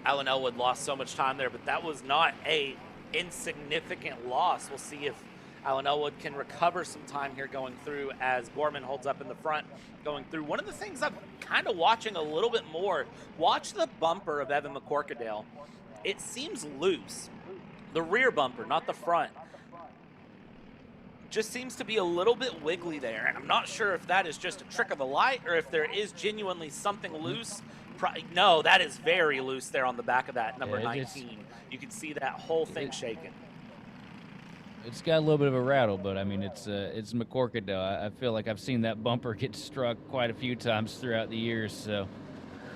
Alan Elwood lost so much time there, but that was not a insignificant loss. We'll see if Alan Elwood can recover some time here going through as Gorman holds up in the front going through. One of the things I'm kind of watching a little bit more, watch the bumper of Evan McCorkindale. It seems loose. The rear bumper, not the front. Just seems to be a little bit wiggly there. And I'm not sure if that is just a trick of the light or if there is genuinely something loose. No, that is very loose there on the back of that, number 19. You can see that whole thing shaking. It's got a little bit of a rattle, but I mean, it's McCorkindale. I feel like I've seen that bumper get struck quite a few times throughout the years, so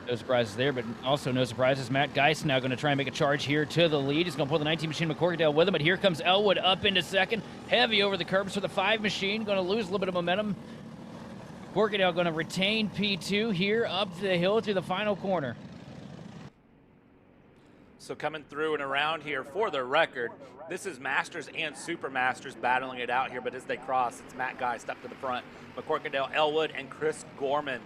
no surprises there, but also no surprises. Matt Geist now going to try and make a charge here to the lead. He's going to pull the 19 machine McCorkindale with him, but here comes Elwood up into second. Heavy over the curbs for the 5 machine. Going to lose a little bit of momentum. McCorkindale going to retain P2 here up the hill through the final corner. So coming through and around here for the record, this is Masters and Super Masters battling it out here, but as they cross, it's Matt Geist up to the front. McCorkindale, Elwood, and Chris Gorman.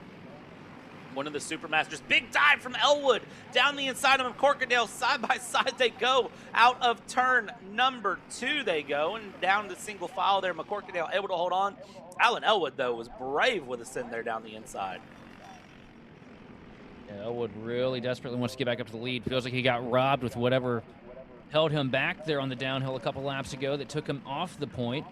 One of the Super Masters. Big dive from Elwood down the inside of McCorkindale. Side by side they go. Out of turn number 2 they go. And down the single file there. McCorkindale able to hold on. Alan Elwood, though, was brave with a send there down the inside. Yeah, Elwood really desperately wants to get back up to the lead. Feels like he got robbed with whatever held him back there on the downhill a couple laps ago that took him off the point.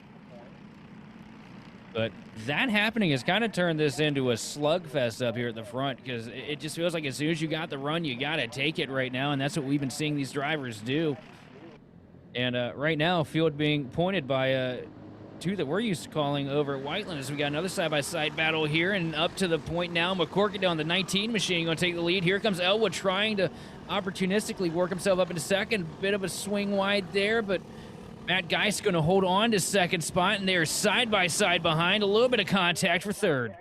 But that happening has kind of turned this into a slugfest up here at the front because it just feels like as soon as you got the run, you got to take it right now, and that's what we've been seeing these drivers do. And right now, field being pointed by two that we're used to calling over at Whiteland as we got another side-by-side battle here, and up to the point now, McCorkindale on the 19 machine going to take the lead. Here comes Elwood trying to opportunistically work himself up into second. Bit of a swing wide there, but Matt Geist going to hold on to second spot, and they're side-by-side behind. A little bit of contact for third.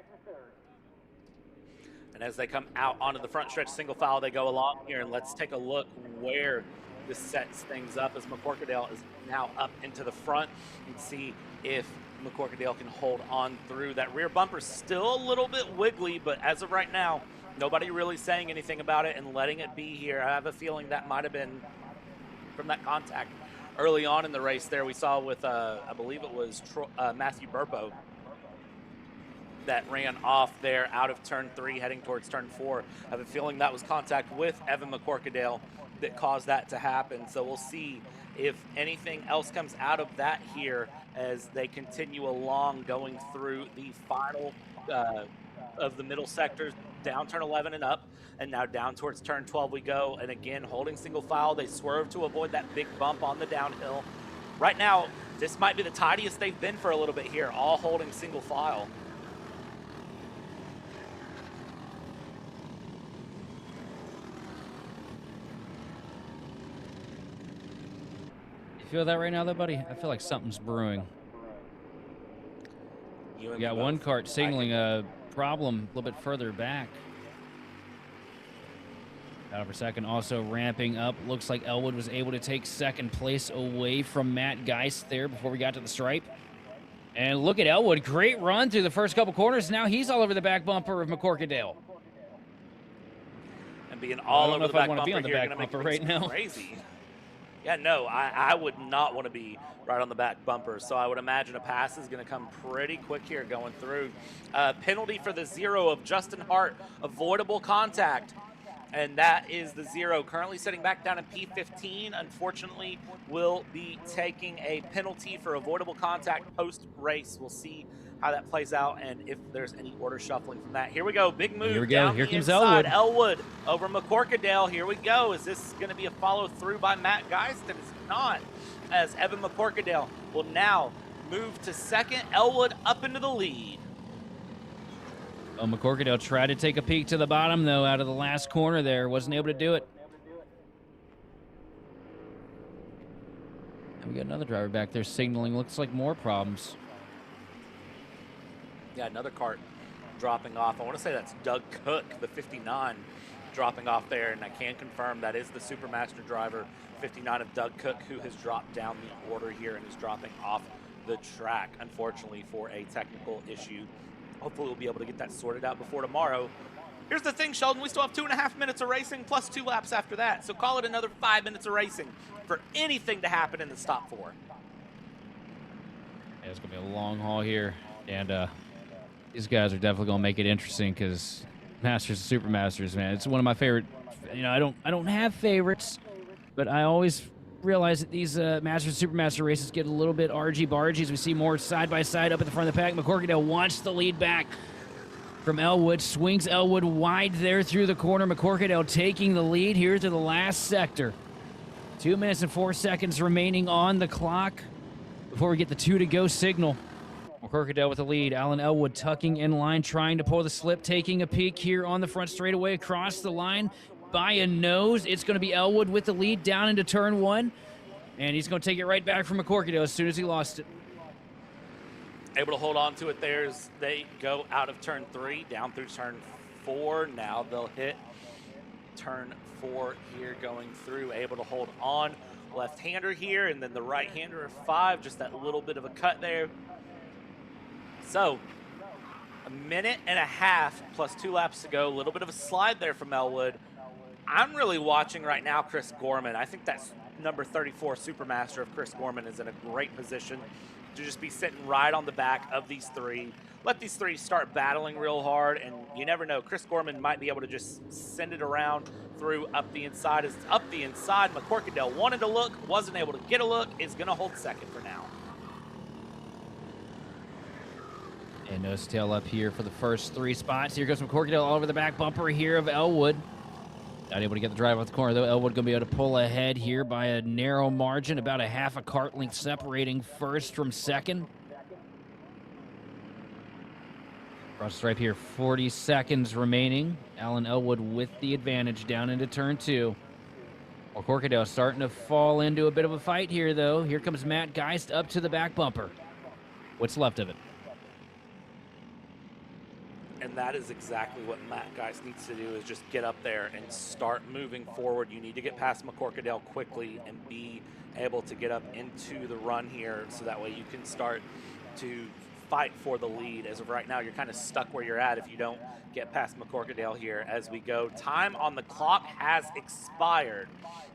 And as they come out onto the front stretch single file, they go along here, and let's take a look where this sets things up as McCorkindale is now up into the front and see if McCorkindale can hold on through. That rear bumper still a little bit wiggly, but as of right now, nobody really saying anything about it and letting it be here. I have a feeling that might have been from that contact early on in the race there we saw with, I believe it was Matthew Burpo that ran off there out of turn 3 heading towards turn 4. I have a feeling that was contact with Evan McCorkindale that caused that to happen. So we'll see if anything else comes out of that here as they continue along going through the final of the middle sectors, down turn 11 and up, and now down towards turn 12 we go. And again, holding single file, they swerve to avoid that big bump on the downhill. Right now, this might be the tidiest they've been for a little bit here, all holding single file. You feel that right now, though, buddy? I feel like something's brewing. We got one kart signaling problem a little bit further back. Out for second, also ramping up. Looks like Elwood was able to take second place away from Matt Geist there before we got to the stripe. And look at Elwood. Great run through the first couple corners. Now he's all over the back bumper of McCorkadale. And being all over the back bumper here, going to make things right now. Crazy. Yeah, no, I would not want to be right on the back bumper. So I would imagine a pass is going to come pretty quick here going through. Penalty for the 0 of Justin Hart. Avoidable contact. And that is the 0. Currently sitting back down in P15. Unfortunately, will be taking a penalty for avoidable contact post-race. We'll see how that plays out and if there's any order shuffling from that. Here we go. Big move. Here we go. Down Here the comes inside. Elwood. Elwood over McCorkadale. Here we go. Is this going to be a follow-through by Matt Geist? And it's not, as Evan McCorkadale will now move to second. Elwood up into the lead. Oh, McCorkadale tried to take a peek to the bottom, though, out of the last corner there. Wasn't able to do it. And we got another driver back there signaling. Looks like more problems. Yeah, another cart dropping off. I want to say that's Doug Cook, the 59, dropping off there. And I can confirm that is the Supermaster driver, 59 of Doug Cook, who has dropped down the order here and is dropping off the track, unfortunately, for a technical issue. Hopefully we'll be able to get that sorted out before tomorrow. Here's the thing, Sheldon. We still have 2.5 minutes of racing plus 2 laps after that. So call it another 5 minutes of racing for anything to happen in the stop 4. Yeah, it's going to be a long haul here. And these guys are definitely going to make it interesting because Masters and Supermasters, man. It's one of my favorite. You know, I don't have favorites, but I always realize that these Masters and Supermaster races get a little bit argy-bargy as we see more side-by-side up at the front of the pack. McCorkadale wants the lead back from Elwood. Swings Elwood wide there through the corner. McCorkadale taking the lead here to the last sector. 2 minutes and 4 seconds remaining on the clock before we get the 2-to-go signal. McCorkadale with the lead. Alan Elwood tucking in line, trying to pull the slip, taking a peek here on the front straightaway across the line. By a nose, it's going to be Elwood with the lead down into turn 1. And he's going to take it right back from McCorkadale as soon as he lost it. Able to hold on to it there as they go out of turn 3, down through turn 4. Now they'll hit turn 4 here going through. Able to hold on. Left-hander here, and then the right-hander of 5. Just that little bit of a cut there. So, a minute and a half plus 2 laps to go. A little bit of a slide there from Elwood. I'm really watching right now Chris Gorman. I think that's number 34 Supermaster of Chris Gorman is in a great position to just be sitting right on the back of these 3. Let these 3 start battling real hard, and you never know. Chris Gorman might be able to just send it around through up the inside. As up the inside, McCorkadale wanted to look, wasn't able to get a look, is going to hold second for now. And nose tail up here for the first 3 spots. Here goes McCorkadale all over the back bumper here of Elwood. Not able to get the drive off the corner, though. Elwood going to be able to pull ahead here by a narrow margin, about a half a kart length separating first from second. Cross stripe here, 40 seconds remaining. Alan Elwood with the advantage down into turn 2. McCorkadale starting to fall into a bit of a fight here, though. Here comes Matt Geist up to the back bumper. What's left of it? And that is exactly what Matt Geist needs to do, is just get up there and start moving forward. You need to get past McCorkadale quickly and be able to get up into the run here so that way you can start to fight for the lead. As of right now, you're kind of stuck where you're at if you don't get past McCorkadale here as we go. Time on the clock has expired,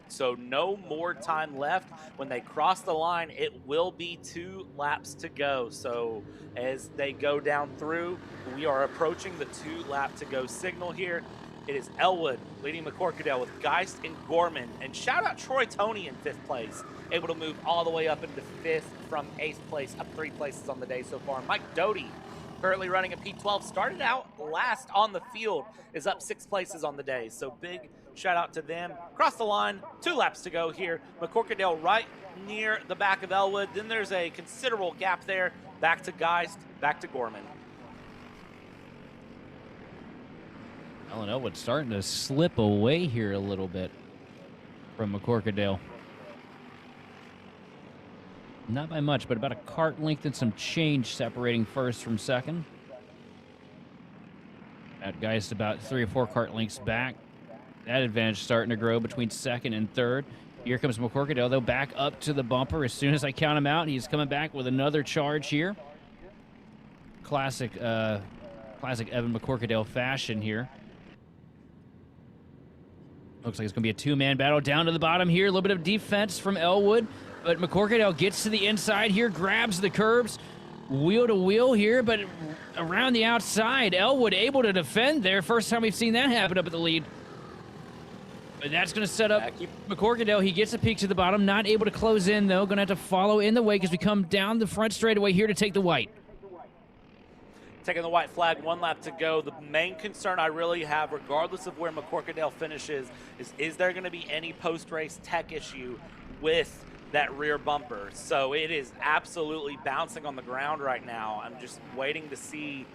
so no more time left. When they cross the line, it will be 2 laps to go. So as they go down through, we are approaching the 2-lap to go signal here. It is Elwood leading McCorkadale with Geist and Gorman. And shout out Troy Toney in 5th place, able to move all the way up into 5th from 8th place, up 3 places on the day so far. Mike Doty, currently running a P12, started out last on the field, is up 6 places on the day. So big shout out to them. Across the line, 2 laps to go here. McCorkadale right near the back of Elwood. Then there's a considerable gap there. Back to Geist, back to Gorman. Alan Elwood starting to slip away here a little bit from McCorkadale. Not by much, but about a kart length and some change separating first from second. That guy's about 3 or 4 kart lengths back. That advantage starting to grow between second and third. Here comes McCorkadale, though, back up to the bumper. As soon as I count him out, he's coming back with another charge here. Classic Evan McCorkadale fashion here. Looks like it's going to be a two-man battle down to the bottom here. A little bit of defense from Elwood, but McCorkadale gets to the inside here, grabs the curbs, wheel to wheel here, but around the outside, Elwood able to defend there. First time we've seen that happen up at the lead. But that's going to set up McCorkadale. He gets a peek to the bottom, not able to close in, though. Going to have to follow in the wake as we come down the front straightaway here to take the white. Taking the white flag, 1 lap to go. The main concern I really have, regardless of where McCorkadale finishes, is there going to be any post-race tech issue with that rear bumper? So it is absolutely bouncing on the ground right now. I'm just waiting to see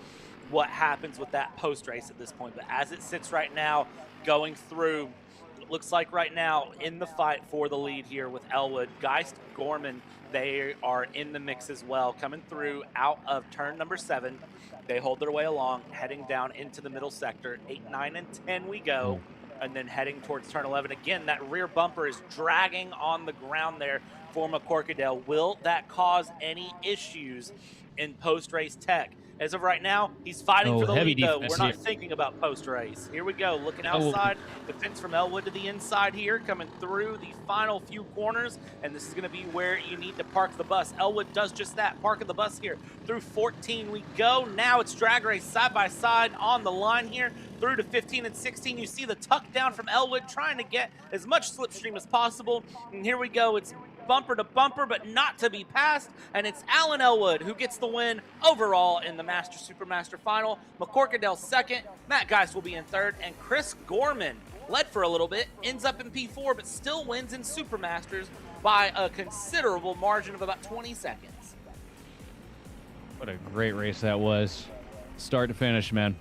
what happens with that post-race at this point. But as it sits right now, going through, it looks like right now in the fight for the lead here with Elwood, Geist, Gorman, they are in the mix as well, coming through out of turn number 7. They hold their way along, heading down into the middle sector. 8, 9, and 10 we go, and then heading towards turn 11. Again, that rear bumper is dragging on the ground there for McCorkadale. Will that cause any issues in post-race tech? As of right now, he's fighting for the lead, though. We're not thinking about post-race. Here we go, looking outside. Defense from Elwood to the inside here, coming through the final few corners, and this is going to be where you need to park the bus. Elwood does just that, parking the bus here. Through 14 we go. Now it's drag race side by side on the line here. Through to 15 and 16, you see the tuck down from Elwood, trying to get as much slipstream as possible. And here we go, it's bumper to bumper, but not to be passed. And it's Alan Elwood who gets the win overall in the Master Supermaster Final. McCorkadale second, Matt Geist will be in third, and Chris Gorman led for a little bit, ends up in P4, but still wins in Supermasters by a considerable margin of about 20 seconds. What a great race that was. Start to finish, man.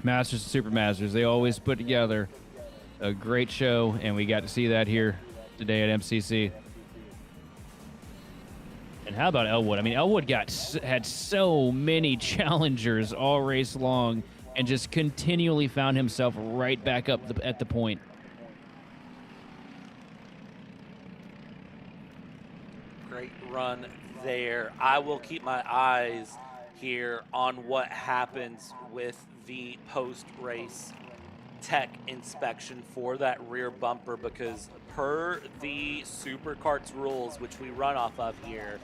Masters and Supermasters, they always put together a great show, and we got to see that here today at MCC. And how about Elwood? I mean, Elwood had so many challengers all race long and just continually found himself right back up at the point. Great run there. I will keep my eyes here on what happens with the post-race tech inspection for that rear bumper, because per the Superkarts rules, which we run off of here,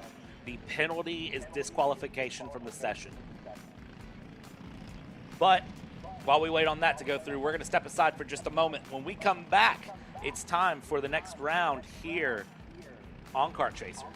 the penalty is disqualification from the session. But while we wait on that to go through, we're going to step aside for just a moment. When we come back, it's time for the next round here on Kart Chaser.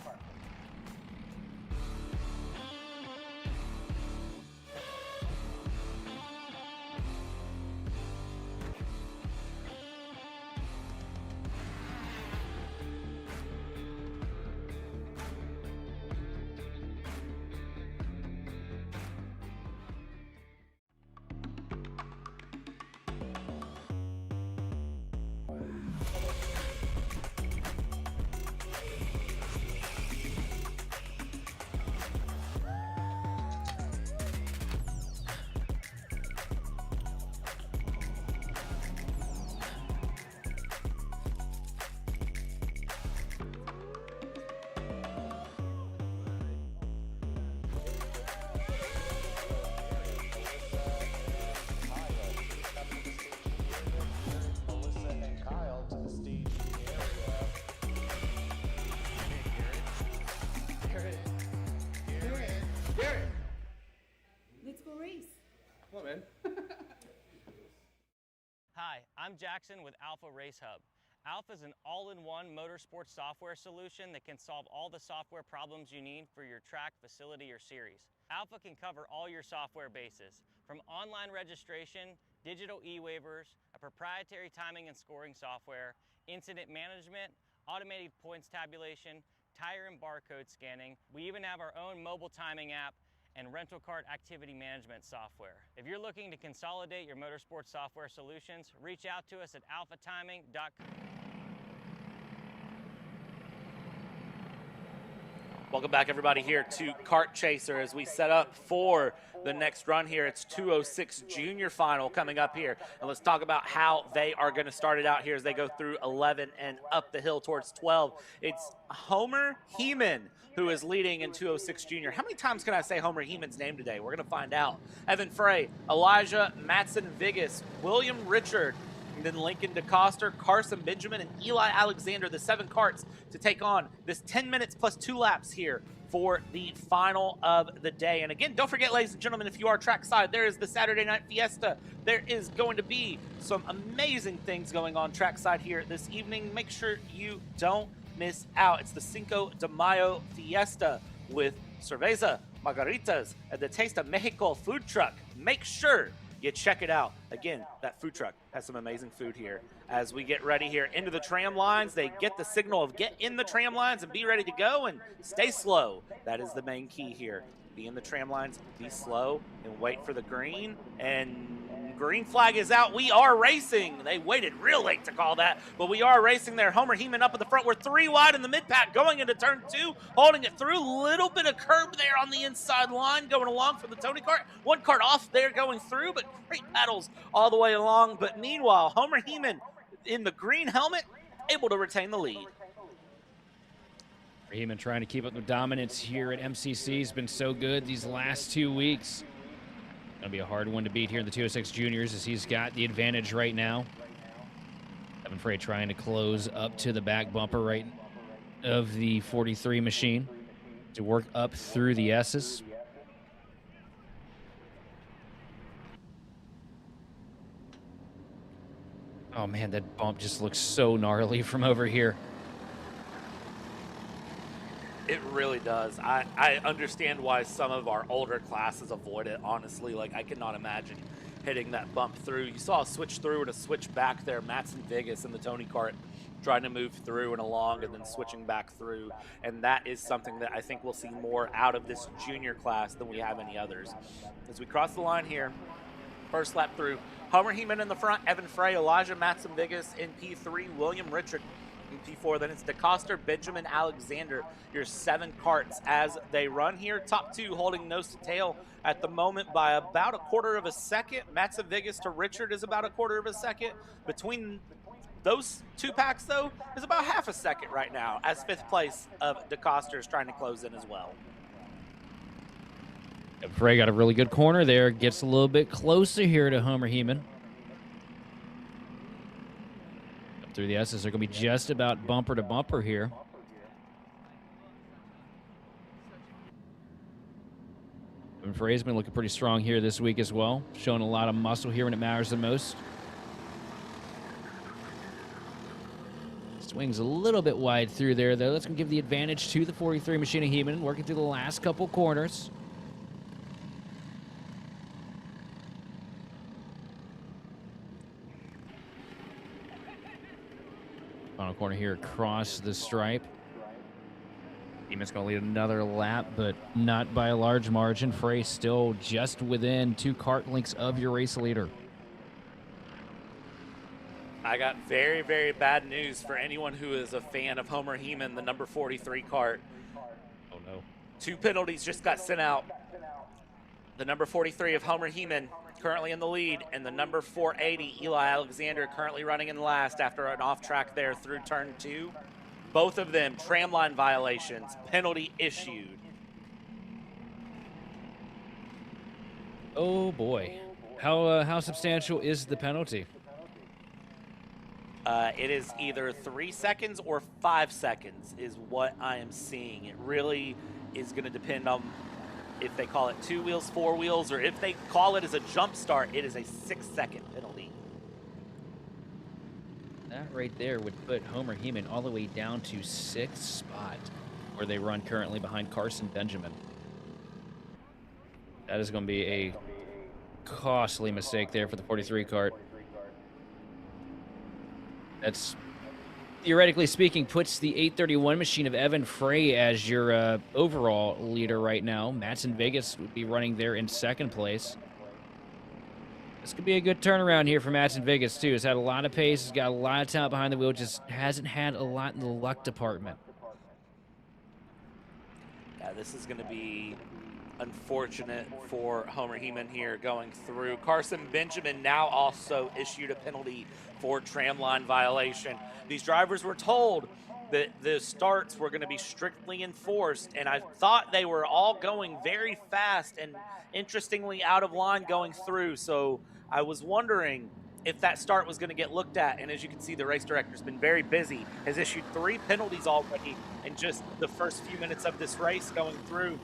Let's go race. Come on, man. Hi, I'm Jackson with Alpha Race Hub. Alpha is an all-in-one motorsports software solution that can solve all the software problems you need for your track, facility, or series. Alpha can cover all your software bases, from online registration, digital e-waivers, a proprietary timing and scoring software, incident management, automated points tabulation, tire and barcode scanning. We even have our own mobile timing app and rental cart activity management software. If you're looking to consolidate your motorsports software solutions, reach out to us at alphatiming.com. Welcome back, everybody, here to Kart Chaser as we set up for the next run here. It's 206 Junior Final coming up here. And let's talk about how they are going to start it out here as they go through 11 and up the hill towards 12. It's Homer Heeman who is leading in 206 Junior. How many times can I say Homer Heeman's name today? We're going to find out. Evan Frey, Elijah Matson-Vigas, William Richard, and then Lincoln DeCoster, Carson Benjamin, and Eli Alexander, the 7 karts to take on this 10 minutes plus 2 laps here for the final of the day. And again, don't forget, ladies and gentlemen, if you are trackside, there is the Saturday Night Fiesta. There is going to be some amazing things going on trackside here this evening. Make sure you don't miss out. It's the Cinco de Mayo Fiesta with cerveza, margaritas, and the Taste of Mexico food truck. Make sure you check it out. Again, that food truck has some amazing food here. As we get ready here into the tram lines, they get the signal of get in the tram lines and be ready to go and stay slow. That is the main key here. Be in the tram lines, be slow, and wait for the green. And green flag is out. We are racing. They waited real late to call that, but we are racing there. Homer Heeman up at the front. We're 3 wide in the mid-pack going into turn 2, holding it through. Little bit of curb there on the inside line going along for the Tony kart. 1 kart off there going through, but great battles all the way along. But meanwhile, Homer Heeman in the green helmet able to retain the lead. Heeman trying to keep up the dominance here at MCC. Has been so good these last 2 weeks. Going to be a hard one to beat here in the 206 Juniors as he's got the advantage right now. Evan Frey trying to close up to the back bumper right of the 43 machine to work up through the S's. Oh man, that bump just looks so gnarly from over here. It really does. I understand why some of our older classes avoid it, honestly. Like, I cannot imagine hitting that bump through. You saw a switch through and a switch back there. Matson-Vigas in the Tony kart trying to move through and along and then switching back through. And that is something that I think we'll see more out of this junior class than we have any others. As we cross the line here, first lap through, Homer Heeman in the front, Evan Frey, Elijah Matson-Vigas in P3, William Richard in P4. Then it's DeCoster, Benjamin, Alexander, your 7 karts as they run here. Top 2 holding nose to tail at the moment by about 1/4 of a second. Matson-Vigas to Richard is about 1/4 of a second. Between those 2 packs, though, is about 1/2 a second right now as 5th place of DeCoster is trying to close in as well. Frey got a really good corner there. Gets a little bit closer here to Homer Heeman. Up through the S's, they're going to be just about bumper to bumper here. And Frey's been looking pretty strong here this week as well. Showing a lot of muscle here when it matters the most. Swings a little bit wide through there, though. That's going to give the advantage to the 43 machine of Heeman, working through the last couple corners. Final corner here across the stripe. Heeman's going to lead another lap, but not by a large margin. Frey still just within 2 kart lengths of your race leader. I got very, very bad news for anyone who is a fan of Homer Heeman, the number 43 kart. Oh, no. 2 penalties just got sent out. The number 43 of Homer Heeman currently in the lead, and the number 480, Eli Alexander, currently running in last after an off track there through turn 2. Both of them tramline violations, penalty issued. Oh boy, how substantial is the penalty? It is either 3 seconds or 5 seconds is what I am seeing. It really is going to depend on if they call it 2 wheels, 4 wheels, or if they call it as a jump start, it is a 6-second penalty. That right there would put Homer Heeman all the way down to 6th spot, where they run currently behind Carson Benjamin. That is going to be a costly mistake there for the 43 kart. That's, theoretically speaking, puts the 831 machine of Evan Frey as your overall leader right now. Matson-Vigas would be running there in 2nd place. This could be a good turnaround here for Matson-Vigas, too. He's had a lot of pace. He's got a lot of talent behind the wheel. Just hasn't had a lot in the luck department. Yeah, this is going to be unfortunate for Homer Heeman here going through. Carson Benjamin now also issued a penalty for tramline violation. These drivers were told that the starts were going to be strictly enforced, and I thought they were all going very fast and interestingly out of line going through. So I was wondering if that start was going to get looked at. And as you can see, the race director's been very busy, has issued 3 penalties already in just the first few minutes of this race going through.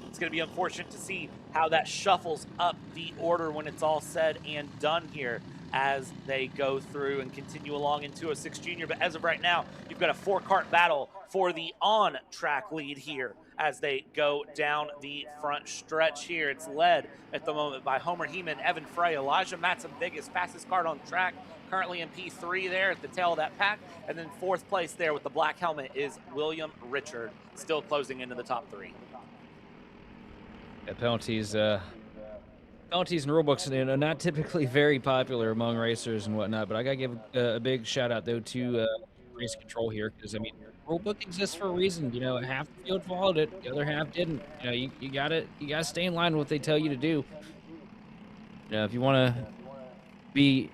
It's going to be unfortunate to see how that shuffles up the order when it's all said and done here as they go through and continue along in 206 Junior. But as of right now, you've got a 4-kart battle for the on-track lead here as they go down the front stretch here. It's led at the moment by Homer Heeman, Evan Frey, Elijah Matson, biggest, fastest kart on track, currently in P3 there at the tail of that pack. And then 4th place there with the black helmet is William Richard, still closing into the top 3. Yeah, penalties and rulebooks, not typically very popular among racers and whatnot, but I gotta give a big shout out though to race control here, because I mean, rulebook exists for a reason. Half the field followed it, the other half didn't. You gotta stay in line with what they tell you to do. If you want to be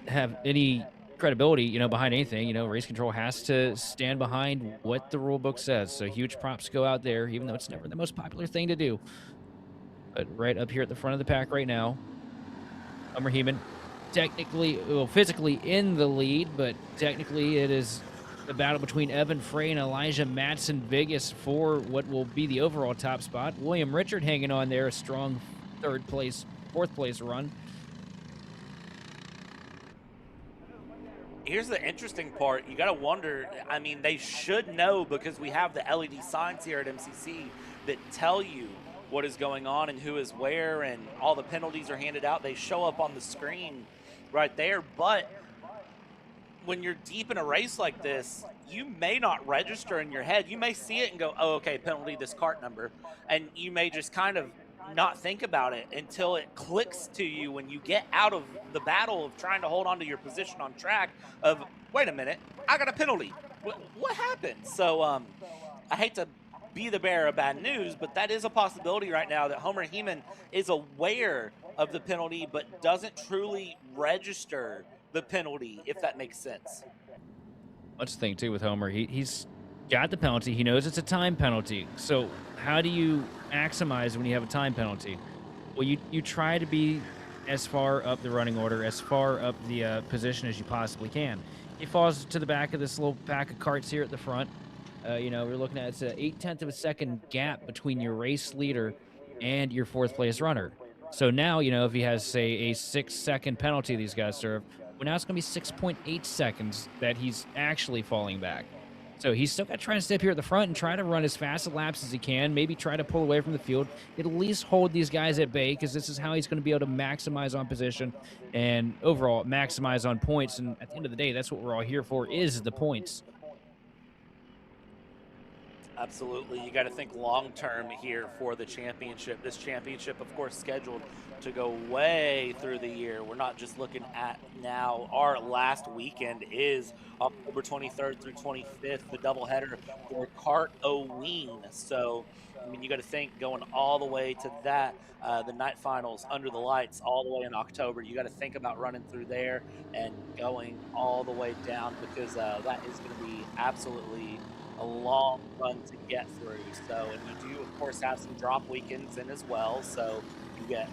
have any credibility, behind anything, race control has to stand behind what the rulebook says. So huge props go out there, even though it's never the most popular thing to do. But right up here at the front of the pack right now, Homer Heeman, physically in the lead, but technically it is the battle between Evan Frey and Elijah Matson Vegas for what will be the overall top spot. William Richard hanging on there, a strong 4th place run. Here's the interesting part. You got to wonder, I mean, they should know, because we have the LED signs here at MCC that tell you what is going on and who is where, and all the penalties are handed out. They show up on the screen right there. But when you're deep in a race like this, you may not register in your head. You may see it and go, oh, okay, penalty, this kart number. And you may just kind of not think about it until it clicks to you when you get out of the battle of trying to hold on to your position on track of, wait a minute, I got a penalty. What happened? So I hate to be the bearer of bad news, but that is a possibility right now, that Homer Heeman is aware of the penalty but doesn't truly register the penalty, if that makes sense. That's the thing too with Homer. He's got the penalty. He knows it's a time penalty. So how do you maximize when you have a time penalty? Well, you try to be as far up the running order, as far up the position as you possibly can. He falls to the back of this little pack of karts here at the front. We're looking at, it's an 0.8 of a second gap between your race leader and your 4th place runner. So now, if he has, say, a 6-second penalty these guys serve, well, now it's going to be 6.8 seconds that he's actually falling back. So he's still got to try and step here at the front and try to run as fast a laps as he can, maybe try to pull away from the field, at least hold these guys at bay, because this is how he's going to be able to maximize on position and overall maximize on points. And at the end of the day, that's what we're all here for, is the points. Absolutely. You got to think long-term here for the championship. This championship, of course, scheduled to go way through the year. We're not just looking at now. Our last weekend is October 23rd through 25th, the doubleheader for Kart-O-Ween. So, I mean, you got to think going all the way to that, the night finals under the lights all the way in October. You got to think about running through there and going all the way down, because that is going to be absolutely a long run to get through. So, and you do, of course, have some drop weekends in as well. So you get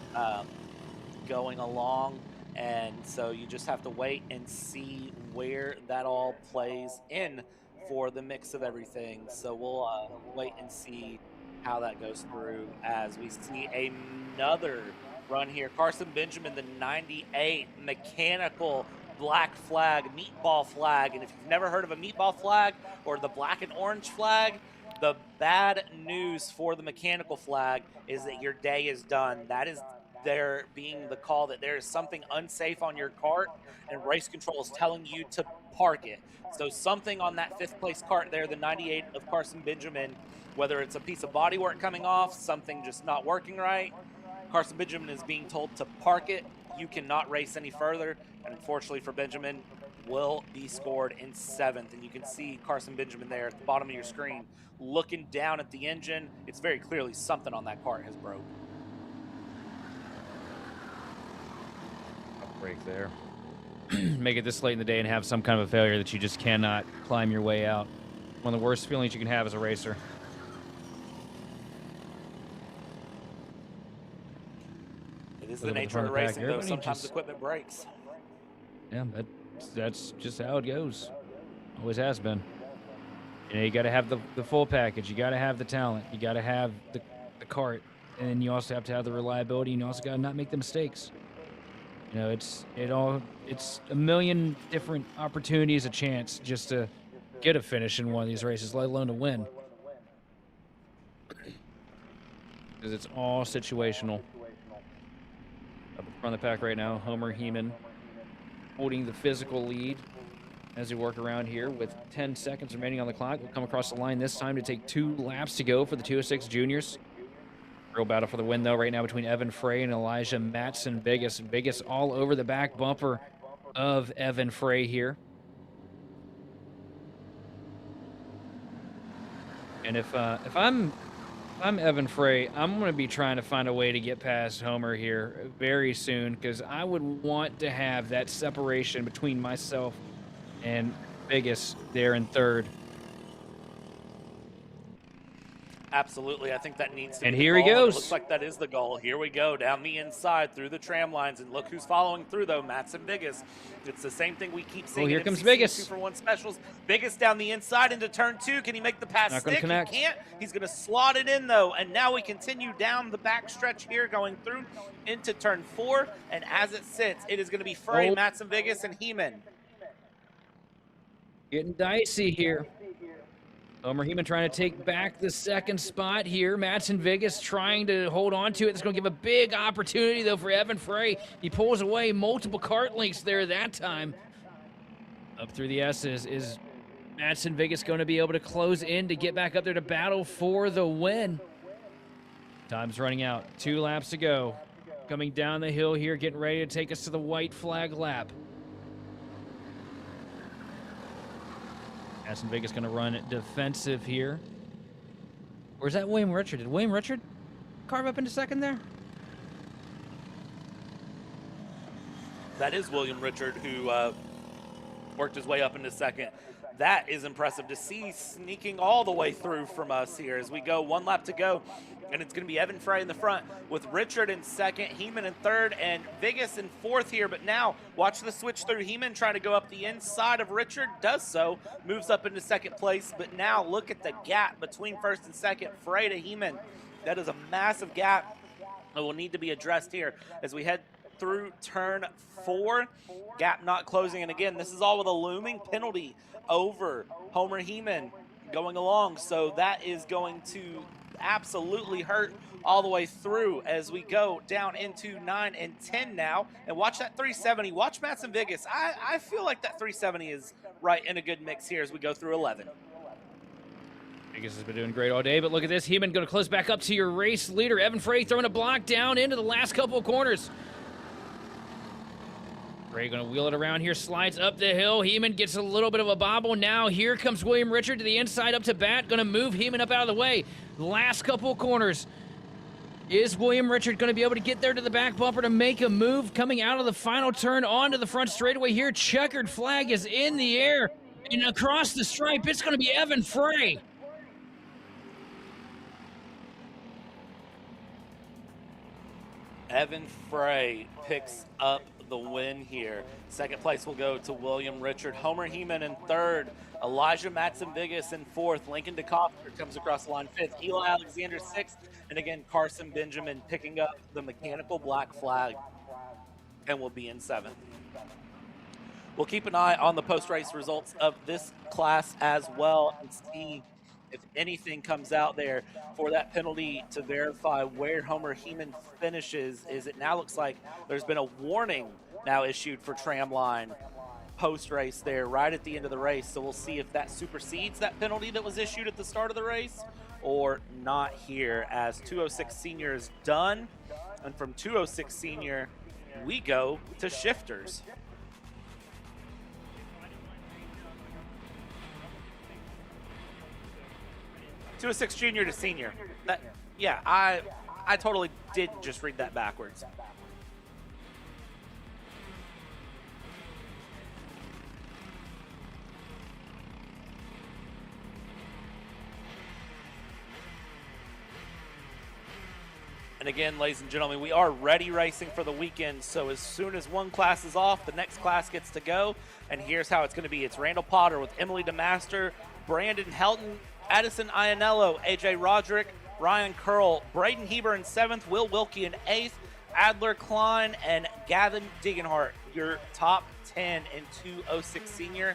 going along, and so you just have to wait and see where that all plays in for the mix of everything. So we'll wait and see how that goes through as we see another run here. Carson Benjamin, the 98 mechanical black flag, meatball flag. And if you've never heard of a meatball flag or the black and orange flag, the bad news for the mechanical flag is that your day is done. That is there being the call that there is something unsafe on your kart, and race control is telling you to park it. So something on that 5th place kart there, the 98 of Carson Benjamin, whether it's a piece of bodywork coming off, something just not working right, Carson Benjamin is being told to park it. you cannot race any further. And unfortunately for Benjamin, will be scored in 7th. And you can see Carson Benjamin there at the bottom of your screen looking down at the engine. It's very clearly something on that car has broke. Break there. Make it this late in the day and have some kind of a failure that you just cannot climb your way out. One of the worst feelings you can have as a racer. It is the nature of racing, though. Sometimes equipment breaks. Yeah, that's just how it goes. Always has been. You know, you got to have the full package. You got to have the talent. You got to have the kart. And then you also have to have the reliability. And you also got to not make the mistakes. You know, it's a million different opportunities, a chance just to get a finish in one of these races, let alone to win. Because it's all situational. Up in front of the pack right now, Homer Heeman holding the physical lead as we work around here with 10 seconds remaining on the clock. We'll come across the line this time to take 2 laps to go for the 206 juniors. Real battle for the win, though, right now between Evan Frey and Elijah Matson Biggis. Biggis all over the back bumper of Evan Frey here. And if I'm Evan Frey, I'm going to be trying to find a way to get past Homer here very soon, because I would want to have that separation between myself and Biggis there in 3rd. Absolutely. I think that needs to be and the here goal. he goes. It looks like that is the goal. Here we go, down the inside through the tram lines, and look who's following through, though. Matson Biggis. It's the same thing we keep seeing. Oh, here in comes MCC Biggis. 2-for-1 specials. Biggis down the inside into turn 2. Can he make the pass Not gonna stick? connect. He can't. He's going to slot it in, though. And now we continue down the back stretch here, going through into turn 4. And as it sits, it is going to be Frey, Matson Biggis, and Heeman. Getting dicey here. Homer Heeman trying to take back the 2nd spot here. Matson Biggis trying to hold on to it. It's going to give a big opportunity, though, for Evan Frey. He pulls away multiple kart links there that time. Up through the S's. Is Matson Biggis going to be able to close in to get back up there to battle for the win? Time's running out. 2 laps to go. Coming down the hill here, getting ready to take us to the white flag lap. Matson Biggis going to run defensive here. Or is that William Richard? Did William Richard carve up into 2nd there? That is William Richard, who worked his way up into 2nd. That is impressive to see, sneaking all the way through from us here as we go 1 lap to go. And it's going to be Evan Frey in the front with Richard in 2nd, Heeman in 3rd, and Biggis in 4th here. But now, watch the switch through. Heeman trying to go up the inside of Richard, does so, moves up into 2nd place. But now, look at the gap between 1st and 2nd, Frey to Heeman. That is a massive gap that will need to be addressed here as we head through turn 4. Gap not closing. And again, this is all with a looming penalty over Homer Heeman going along. So that is going to absolutely hurt all the way through as we go down into 9 and 10 now. And watch that 370. Watch Matson Biggis. I feel like that 370 is right in a good mix here as we go through 11. Biggis has been doing great all day, but look at this. Heeman going to close back up to your race leader. Evan Frey throwing a block down into the last couple of corners. Frey going to wheel it around here, slides up the hill. Heeman gets a little bit of a bobble. Now here comes William Richard to the inside up to bat. Going to move Heeman up out of the way. Last couple of corners. Is William Richard going to be able to get there to the back bumper to make a move? Coming out of the final turn onto the front straightaway here. Checkered flag is in the air. And across the stripe, it's going to be Evan Frey. Evan Frey picks up the win here. 2nd place will go to William Richard. Homer Heeman in 3rd. Elijah Matson Biggis in 4th. Lincoln DeCoster comes across the line 5th. Eli Alexander 6th. And again, Carson Benjamin picking up the mechanical black flag and will be in 7th. We'll keep an eye on the post-race results of this class as well and see if anything comes out there for that penalty to verify where Homer Heeman finishes. Is it now looks like there's been a warning now issued for Tramline post-race there right at the end of the race. So we'll see if that supersedes that penalty that was issued at the start of the race or not here, as 206 Senior is done. And from 206 Senior, we go to shifters. 206 junior to senior. Yeah, I totally did just read that backwards. And again, ladies and gentlemen, we are ready racing for the weekend. So as soon as one class is off, the next class gets to go. And here's how it's going to be. It's Randall Potter with Emily DeMaster, Brandon Helton, Addison Ianello, AJ Roderick, Ryan Curl, Braden Heber in 7th, Will Wilkie in 8th, Adler Klein, and Gavin Degenhart, your top 10 in 206 senior.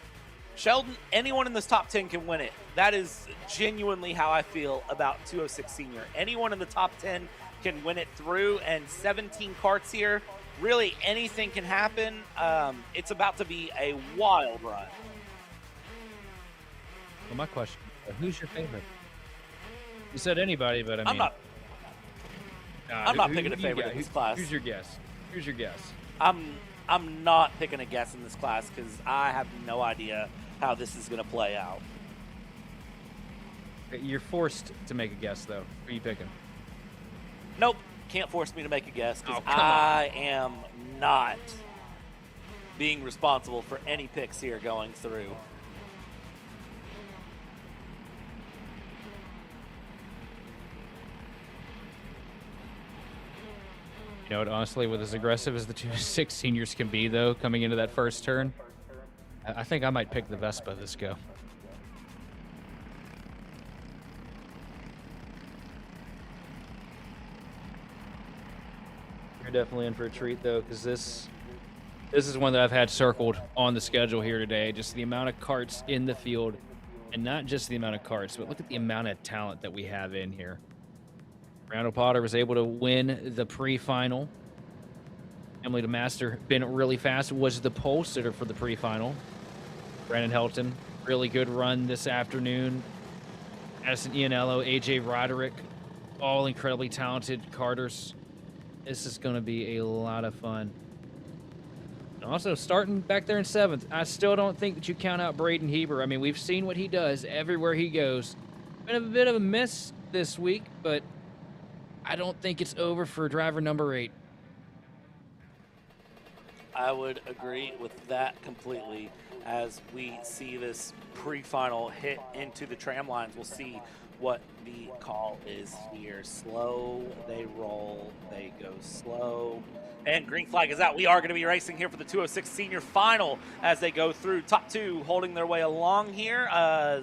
Sheldon, anyone in this top 10 can win it. That is genuinely how I feel about 206 senior. Anyone in the top 10 can win it through, and 17 karts here. Really, anything can happen. It's about to be a wild run. Well, my question, who's your favorite? You said anybody, but I mean... I'm not picking a favorite in this class. Who's your guess? Who's your guess? I'm not picking a guess in this class because I have no idea how this is going to play out. You're forced to make a guess, though. Who are you picking? Nope, can't force me to make a guess because come on. I am not being responsible for any picks here going through. You know what, honestly, with as aggressive as the 206 seniors can be, though, coming into that first turn, I think I might pick the Vespa this go. You're definitely in for a treat, though, because this is one that I've had circled on the schedule here today. Just the amount of karts in the field, and not just the amount of karts, but look at the amount of talent that we have in here. Randall Potter was able to win the pre-final. Emily DeMaster, been really fast, was the pole sitter for the pre-final. Brandon Helton, really good run this afternoon. Addison Ianello, AJ Roderick, all incredibly talented karters. This is going to be a lot of fun. And also, starting back there in 7th, I still don't think that you count out Braden Heber. I mean, we've seen what he does everywhere he goes. Been a bit of a miss this week, but I don't think it's over for driver number 8. I would agree with that completely. As we see this pre-final hit into the tram lines, we'll see what the call is here. Slow, they roll, they go slow. And green flag is out. We are going to be racing here for the 206 senior final as they go through. Top 2 holding their way along here.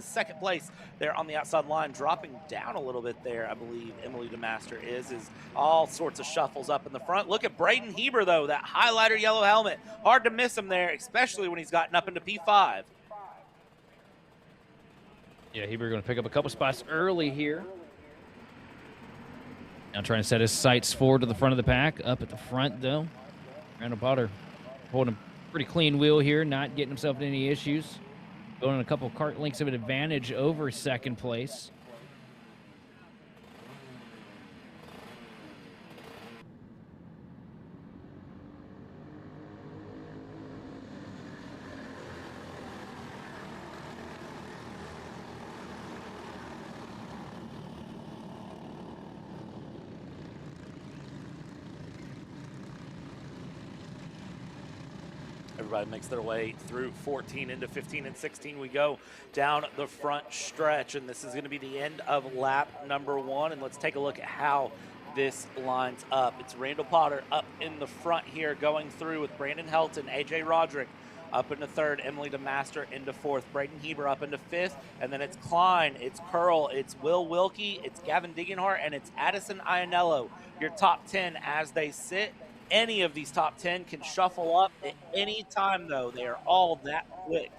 Second place there on the outside line, dropping down a little bit there, I believe Emily DeMaster is all sorts of shuffles up in the front. Look at Braden Heber, though, that highlighter yellow helmet. Hard to miss him there, especially when he's gotten up into P5. Yeah, Heber going to pick up a couple spots early here. Now trying to set his sights forward to the front of the pack. Up at the front, though. Randall Potter holding a pretty clean wheel here, not getting himself in any issues. Going on a couple kart lengths of an advantage over second place. Everybody makes their way through 14 into 15 and 16. We go down the front stretch, and this is going to be the end of lap number 1. And let's take a look at how this lines up. It's Randall Potter up in the front here, going through with Brandon Helton, AJ Roderick up into 3rd, Emily DeMaster into 4th, Braden Heber up into 5th, and then it's Klein, it's Curl, it's Will Wilkie, it's Gavin Degenhart, and it's Addison Ianello. Your top 10 as they sit. Any of these top 10 can shuffle up at any time, though. They are all that quick.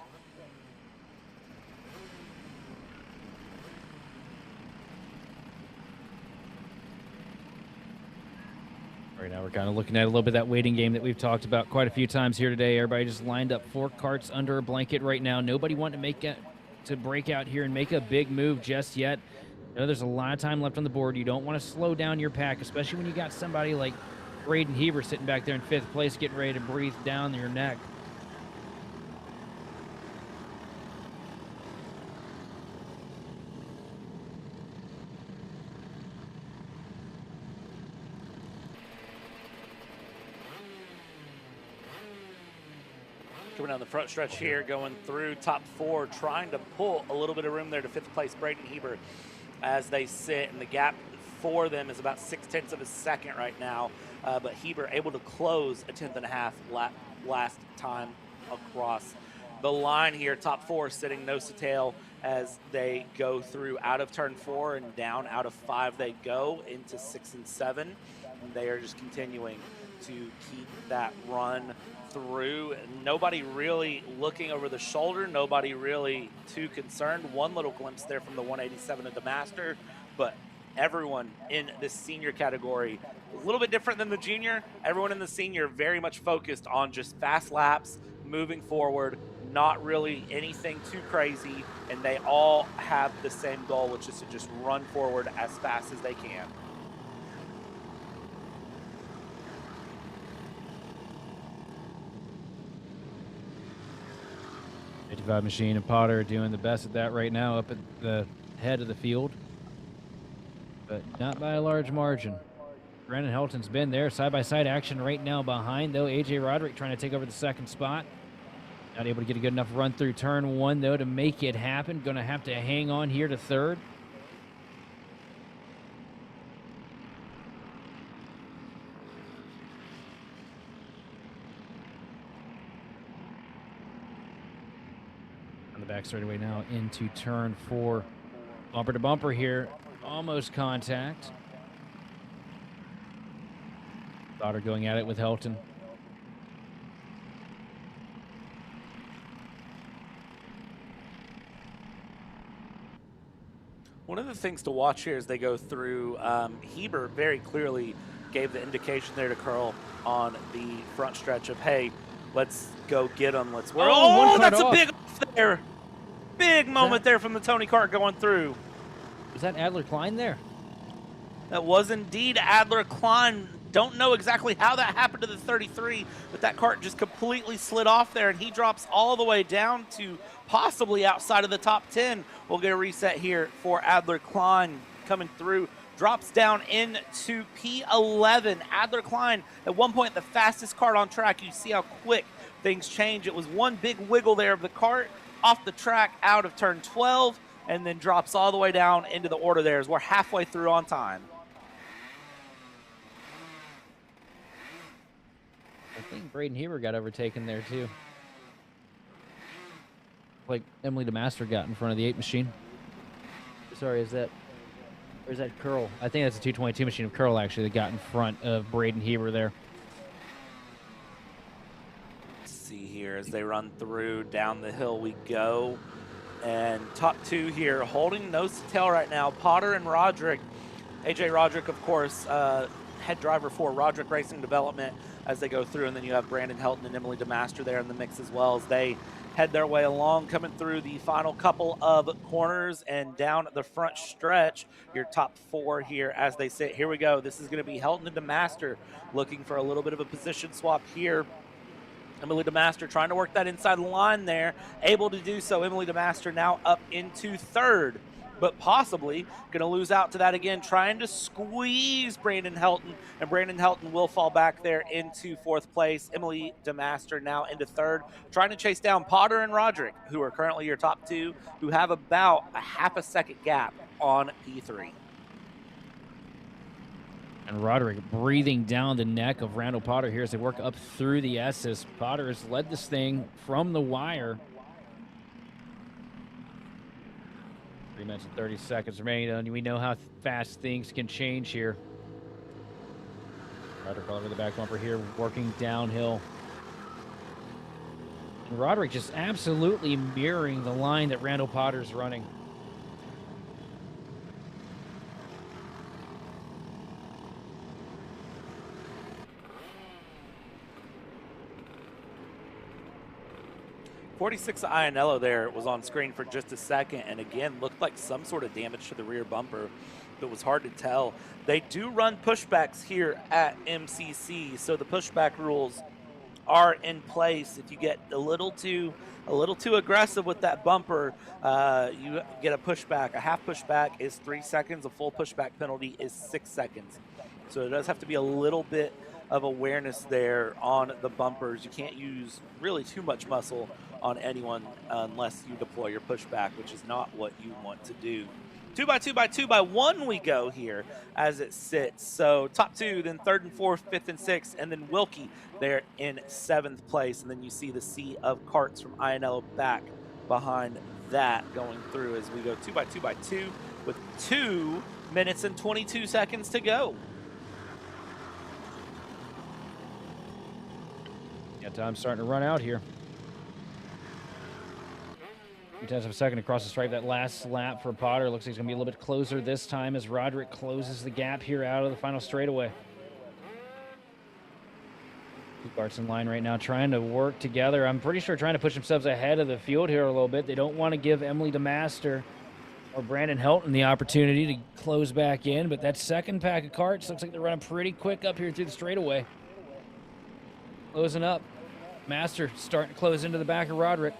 Right now we're kind of looking at a little bit of that waiting game that we've talked about quite a few times here today. Everybody just lined up 4 karts under a blanket right now. Nobody wanting to break out here and make a big move just yet. You know, there's a lot of time left on the board. You don't want to slow down your pack, especially when you got somebody like Braden Heber sitting back there in 5th place, getting ready to breathe down your neck. Coming down the front stretch here, going through top 4, trying to pull a little bit of room there to 5th place Braden Heber as they sit, and the gap for them is about 0.6 of a second right now, but Heber able to close a 10th and a half last time across the line here. Top 4 sitting nose to tail as they go through out of turn 4 and down out of 5 they go into 6 and 7, and they are just continuing to keep that run through. Nobody really looking over the shoulder, nobody really too concerned. One little glimpse there from the 187 of the Master, but everyone in this senior category, a little bit different than the junior. Everyone in the senior very much focused on just fast laps, moving forward, not really anything too crazy, and they all have the same goal, which is to just run forward as fast as they can. 55 Machine and Potter doing the best at that right now up at the head of the field, but not by a large margin. Brandon Helton's been there. Side-by-side action right now behind, though. A.J. Roderick trying to take over the 2nd spot. Not able to get a good enough run through turn 1, though, to make it happen. Going to have to hang on here to 3rd. Back straightaway now into turn 4. Bumper to bumper here. Almost contact. Potter going at it with Helton. One of the things to watch here as they go through, Heber very clearly gave the indication there to Curl on the front stretch of, hey, let's go get them. Let's work. Oh, that's a big off there. Big moment there from the Tony Kart going through. Was that Adler Klein there? That was indeed Adler Klein. Don't know exactly how that happened to the 33, but that kart just completely slid off there, and he drops all the way down to possibly outside of the top 10. We'll get a reset here for Adler Klein coming through. Drops down into P11. Adler Klein, at one point, the fastest kart on track. You see how quick things change. It was one big wiggle there of the kart off the track out of turn 12, and then drops all the way down into the order there as we're halfway through on time. I think Braden Heber got overtaken there too. Like Emily DeMaster got in front of the 8 machine. Sorry, is that Curl? I think that's a 222 machine of Curl actually that got in front of Braden Heber there. See here as they run through, down the hill we go, and top 2 here holding nose to tail right now, Potter and Roderick. AJ Roderick, of course, head driver for Roderick Racing Development as they go through, and then you have Brandon Helton and Emily DeMaster there in the mix as well as they head their way along, coming through the final couple of corners and down the front stretch. Your top 4 here as they sit. Here we go. This is going to be Helton and DeMaster looking for a little bit of a position swap here. Emily DeMaster trying to work that inside line there, able to do so. Emily DeMaster now up into 3rd, but possibly going to lose out to that again, trying to squeeze Brandon Helton, and Brandon Helton will fall back there into 4th place. Emily DeMaster now into 3rd, trying to chase down Potter and Roderick, who are currently your top 2, who have about a half a second gap on P3. And Roderick breathing down the neck of Randall Potter here as they work up through the S's. Potter has led this thing from the wire. 3 minutes and 30 seconds remaining, and we know how fast things can change here. Roderick all over the back bumper here, working downhill. And Roderick just absolutely mirroring the line that Randall Potter's running. .46 Iannello there was on screen for just a second, and again looked like some sort of damage to the rear bumper. it was hard to tell. They do run pushbacks here at MCC, so the pushback rules are in place. If you get a little too aggressive with that bumper, you get a pushback. A half pushback is 3 seconds. A full pushback penalty is 6 seconds. So it does have to be a little bit of awareness there on the bumpers. You can't use really too much muscle on anyone unless you deploy your pushback, which is not what you want to do. 2x2x2x1 we go here as it sits. So top two, then third and fourth, fifth and sixth, and then Wilkie there in 7th place. And then you see the sea of karts from INL back behind that going through as we go 2x2x2 with 2 minutes and 22 seconds to go. Yeah, time's starting to run out here. 2/10 of a second across the stripe. That last lap for Potter looks like he's going to be a little bit closer this time as Roderick closes the gap here out of the final straightaway. Two karts in line right now trying to work together. I'm pretty sure trying to push themselves ahead of the field here a little bit. They don't want to give Emily DeMaster or Brandon Helton the opportunity to close back in, but that second pack of karts looks like they're running pretty quick up here through the straightaway. Closing up. Master starting to close into the back of Roderick.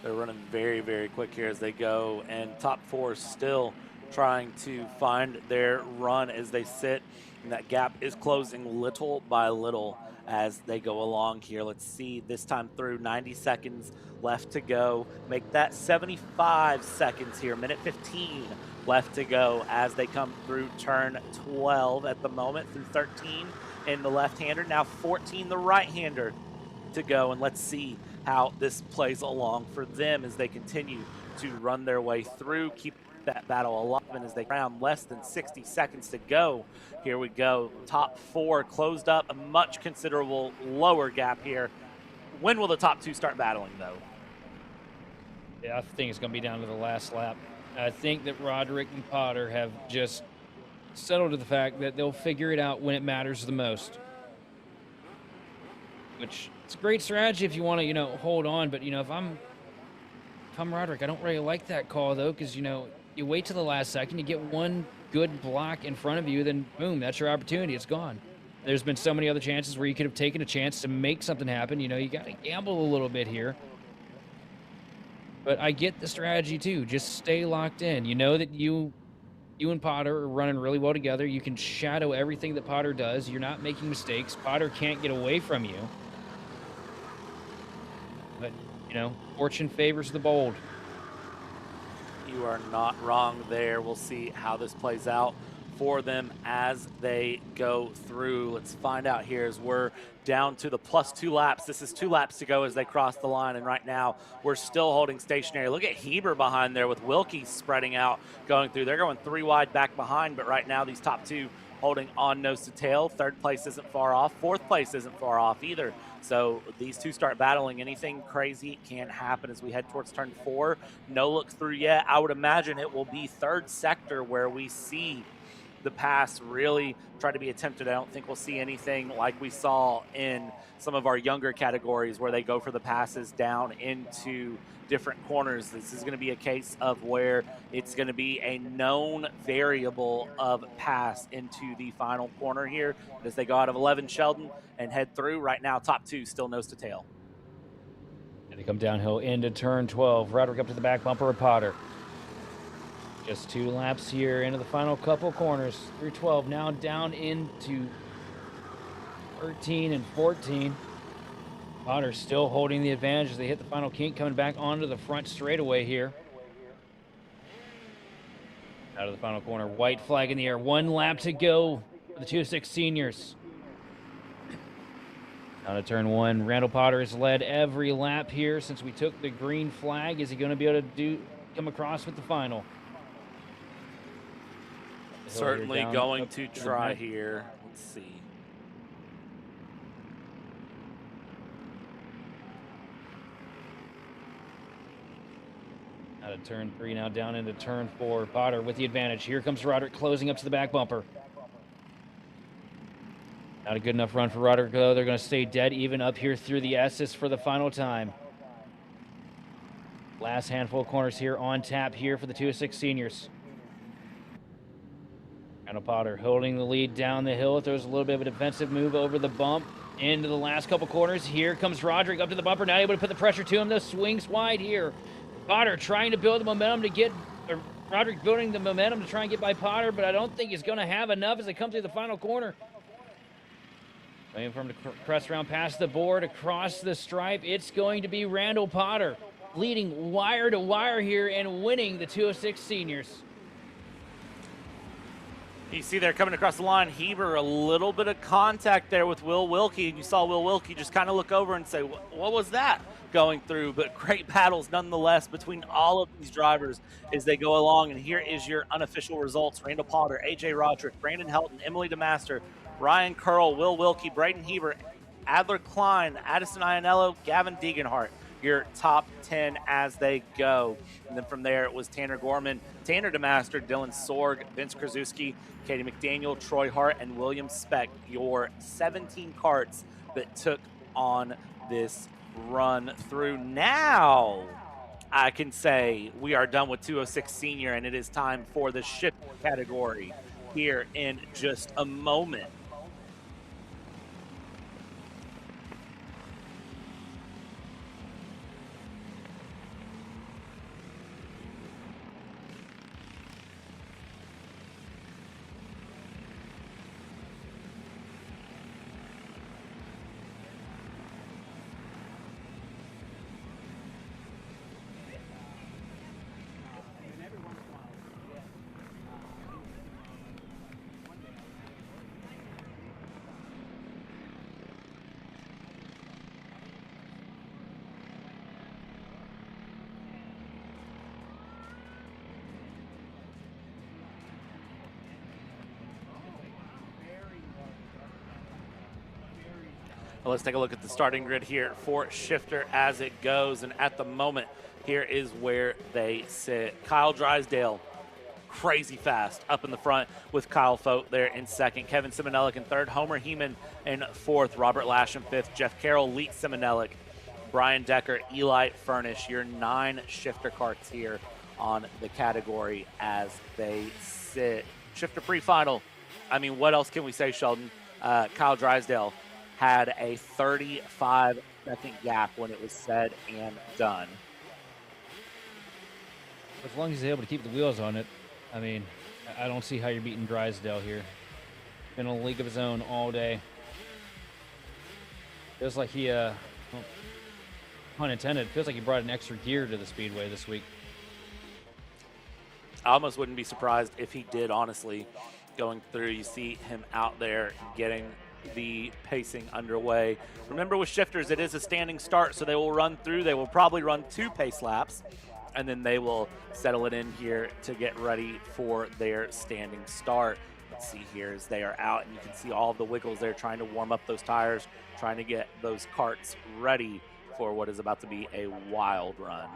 They're running very, very quick here as they go, and top four still trying to find their run as they sit, and that gap is closing little by little as they go along here. Let's see, this time through, 90 seconds left to go. Make that 75 seconds here, minute 15 left to go as they come through turn 12 at the moment, through 13 in the left-hander, now 14 the right-hander to go, and let's see how this plays along for them as they continue to run their way through, keep that battle alive, and as they round less than 60 seconds to go. Here we go, top four closed up, a much considerable lower gap here. When will the top two start battling though? Yeah, I think it's going to be down to the last lap. I think that Roderick and Potter have just settled to the fact that they'll figure it out when it matters the most. Which, it's a great strategy if you want to, hold on. But, if I'm Roderick, I don't really like that call, though, because, you wait till the last second, you get one good block in front of you, then, boom, that's your opportunity. It's gone. There's been so many other chances where you could have taken a chance to make something happen. You got to gamble a little bit here. But I get the strategy, too. Just stay locked in. You know that you and Potter are running really well together. You can shadow everything that Potter does. You're not making mistakes. Potter can't get away from you. But, fortune favors the bold. You are not wrong there. We'll see how this plays out for them as they go through. Let's find out here as we're down to the plus 2 laps. This is 2 laps to go as they cross the line, and right now we're still holding stationary. Look at Heber behind there with Wilkie spreading out, going through. They're going 3 wide back behind, but right now these top two holding on nose to tail. 3rd place isn't far off. 4th place isn't far off either. So these two start battling. Anything crazy can happen as we head towards turn 4. No look through yet. I would imagine it will be 3rd sector where we see the pass really try to be attempted. I don't think we'll see anything like we saw in some of our younger categories where they go for the passes down into different corners. This is going to be a case of where it's going to be a known variable of pass into the final corner here as they go out of 11 Sheldon and head through. Right now, top two still nose to tail. And they come downhill into turn 12. Roderick up to the back bumper of Potter. Just 2 laps here into the final couple corners through 12. Now down into 13 and 14. Potter still holding the advantage as they hit the final kink, coming back onto the front straightaway here. Out of the final corner, white flag in the air. 1 lap to go for the 2-6 seniors. Out of turn 1, Randall Potter has led every lap here since we took the green flag. Is he going to be able to come across with the final? Certainly going to try here. Let's see. Out of turn 3, now down into turn 4. Potter with the advantage. Here comes Roderick closing up to the back bumper. Not a good enough run for Roderick, though. They're going to stay dead even up here through the S's for the final time. Last handful of corners here on tap here for the 206 seniors. Randall Potter holding the lead down the hill. Throws a little bit of a defensive move over the bump into the last couple corners. Here comes Roderick up to the bumper. Not able to put the pressure to him, though. Swings wide here. Potter trying to build the momentum to get... Roderick building the momentum to try and get by Potter, but I don't think he's going to have enough as they come through the final corner. Waiting for him to press around past the board, across the stripe. It's going to be Randall Potter leading wire to wire here and winning the 206 seniors. You see there coming across the line, Heber, a little bit of contact there with Will Wilkie, and you saw Will Wilkie just kind of look over and say, what was that going through? But great battles nonetheless between all of these drivers as they go along, and here is your unofficial results. Randall Potter, AJ Roderick, Brandon Helton, Emily DeMaster, Ryan Curl, Will Wilkie, Braden Heber, Adler Klein, Addison Ianello, Gavin Deeganhart, your top 10 as they go. And then from there, it was Tanner Gorman, Tanner DeMaster, Dylan Sorg, Vince Krasuski, Katie McDaniel, Troy Hart, and William Speck, your 17 karts that took on this run through. Now, I can say we are done with 206 Senior, and it is time for the shift category here in just a moment. Well, let's take a look at the starting grid here for Shifter as it goes. And at the moment, here is where they sit. Kyle Drysdale, crazy fast, up in the front with Kyle Fote there in second. Kevin Simonellic in third. Homer Heeman in fourth. Robert Lash in fifth. Jeff Carroll, Leet Simonellic, Brian Decker, Eli Furnish. Your 9 Shifter karts here on the category as they sit. Shifter pre-final. I mean, what else can we say, Sheldon? Kyle Drysdale had a 35-second gap when it was said and done. As long as he's able to keep the wheels on it, I mean, I don't see how you're beating Drysdale here. Been in a league of his own all day. Feels like he, well, pun intended, feels like he brought an extra gear to the Speedway this week. I almost wouldn't be surprised if he did, honestly. Going through, you see him out there getting the pacing underway. Remember, with shifters, it is a standing start, so they will run through. They will probably run 2 pace laps, and then they will settle it in here to get ready for their standing start. Let's see here as they are out, and you can see all of the wiggles there trying to warm up those tires, trying to get those karts ready for what is about to be a wild run.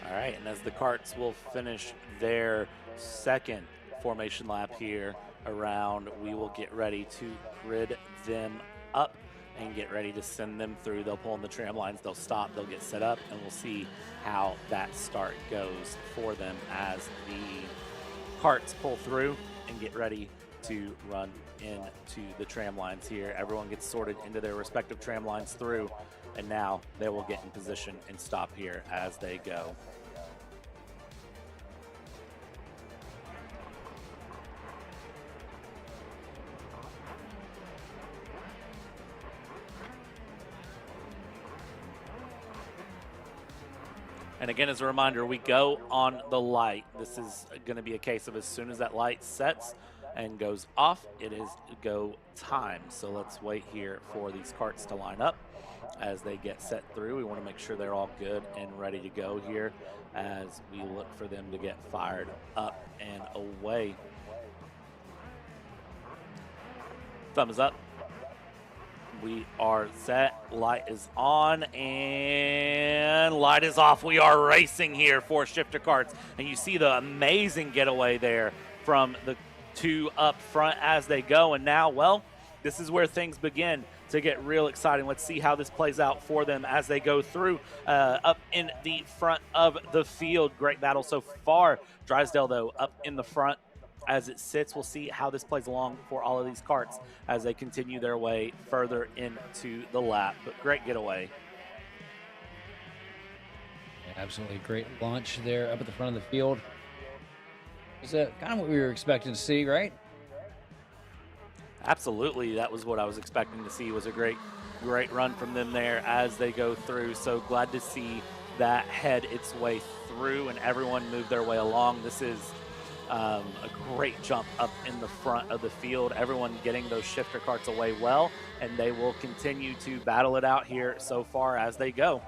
All right, and as the karts will finish their second formation lap here around, we will get ready to grid them up and get ready to send them through. They'll pull in the tram lines, they'll stop, they'll get set up, and we'll see how that start goes for them as the carts pull through and get ready to run into the tram lines here. Everyone gets sorted into their respective tram lines through, and now they will get in position and stop here as they go. And again, as a reminder, we go on the light. This is going to be a case of as soon as that light sets and goes off, it is go time. So let's wait here for these carts to line up as they get set through. We want to make sure they're all good and ready to go here as we look for them to get fired up and away. Thumbs up. We are set, light is on, and light is off. We are racing here for shifter carts, and you see the amazing getaway there from the two up front as they go. And now, well, this is where things begin to get real exciting. Let's see how this plays out for them as they go through up in the front of the field. Great battle so far. Drysdale, though, up in the front as it sits. We'll see how this plays along for all of these carts as they continue their way further into the lap. But great getaway. Yeah, absolutely great launch there up at the front of the field. Is that kind of what we were expecting to see, right? Absolutely, that was what I was expecting to see. Was a great run from them there as they go through. So glad to see that head its way through and everyone move their way along. This is a great jump up in the front of the field. Everyone getting those shifter carts away well, and they will continue to battle it out here so far as they go.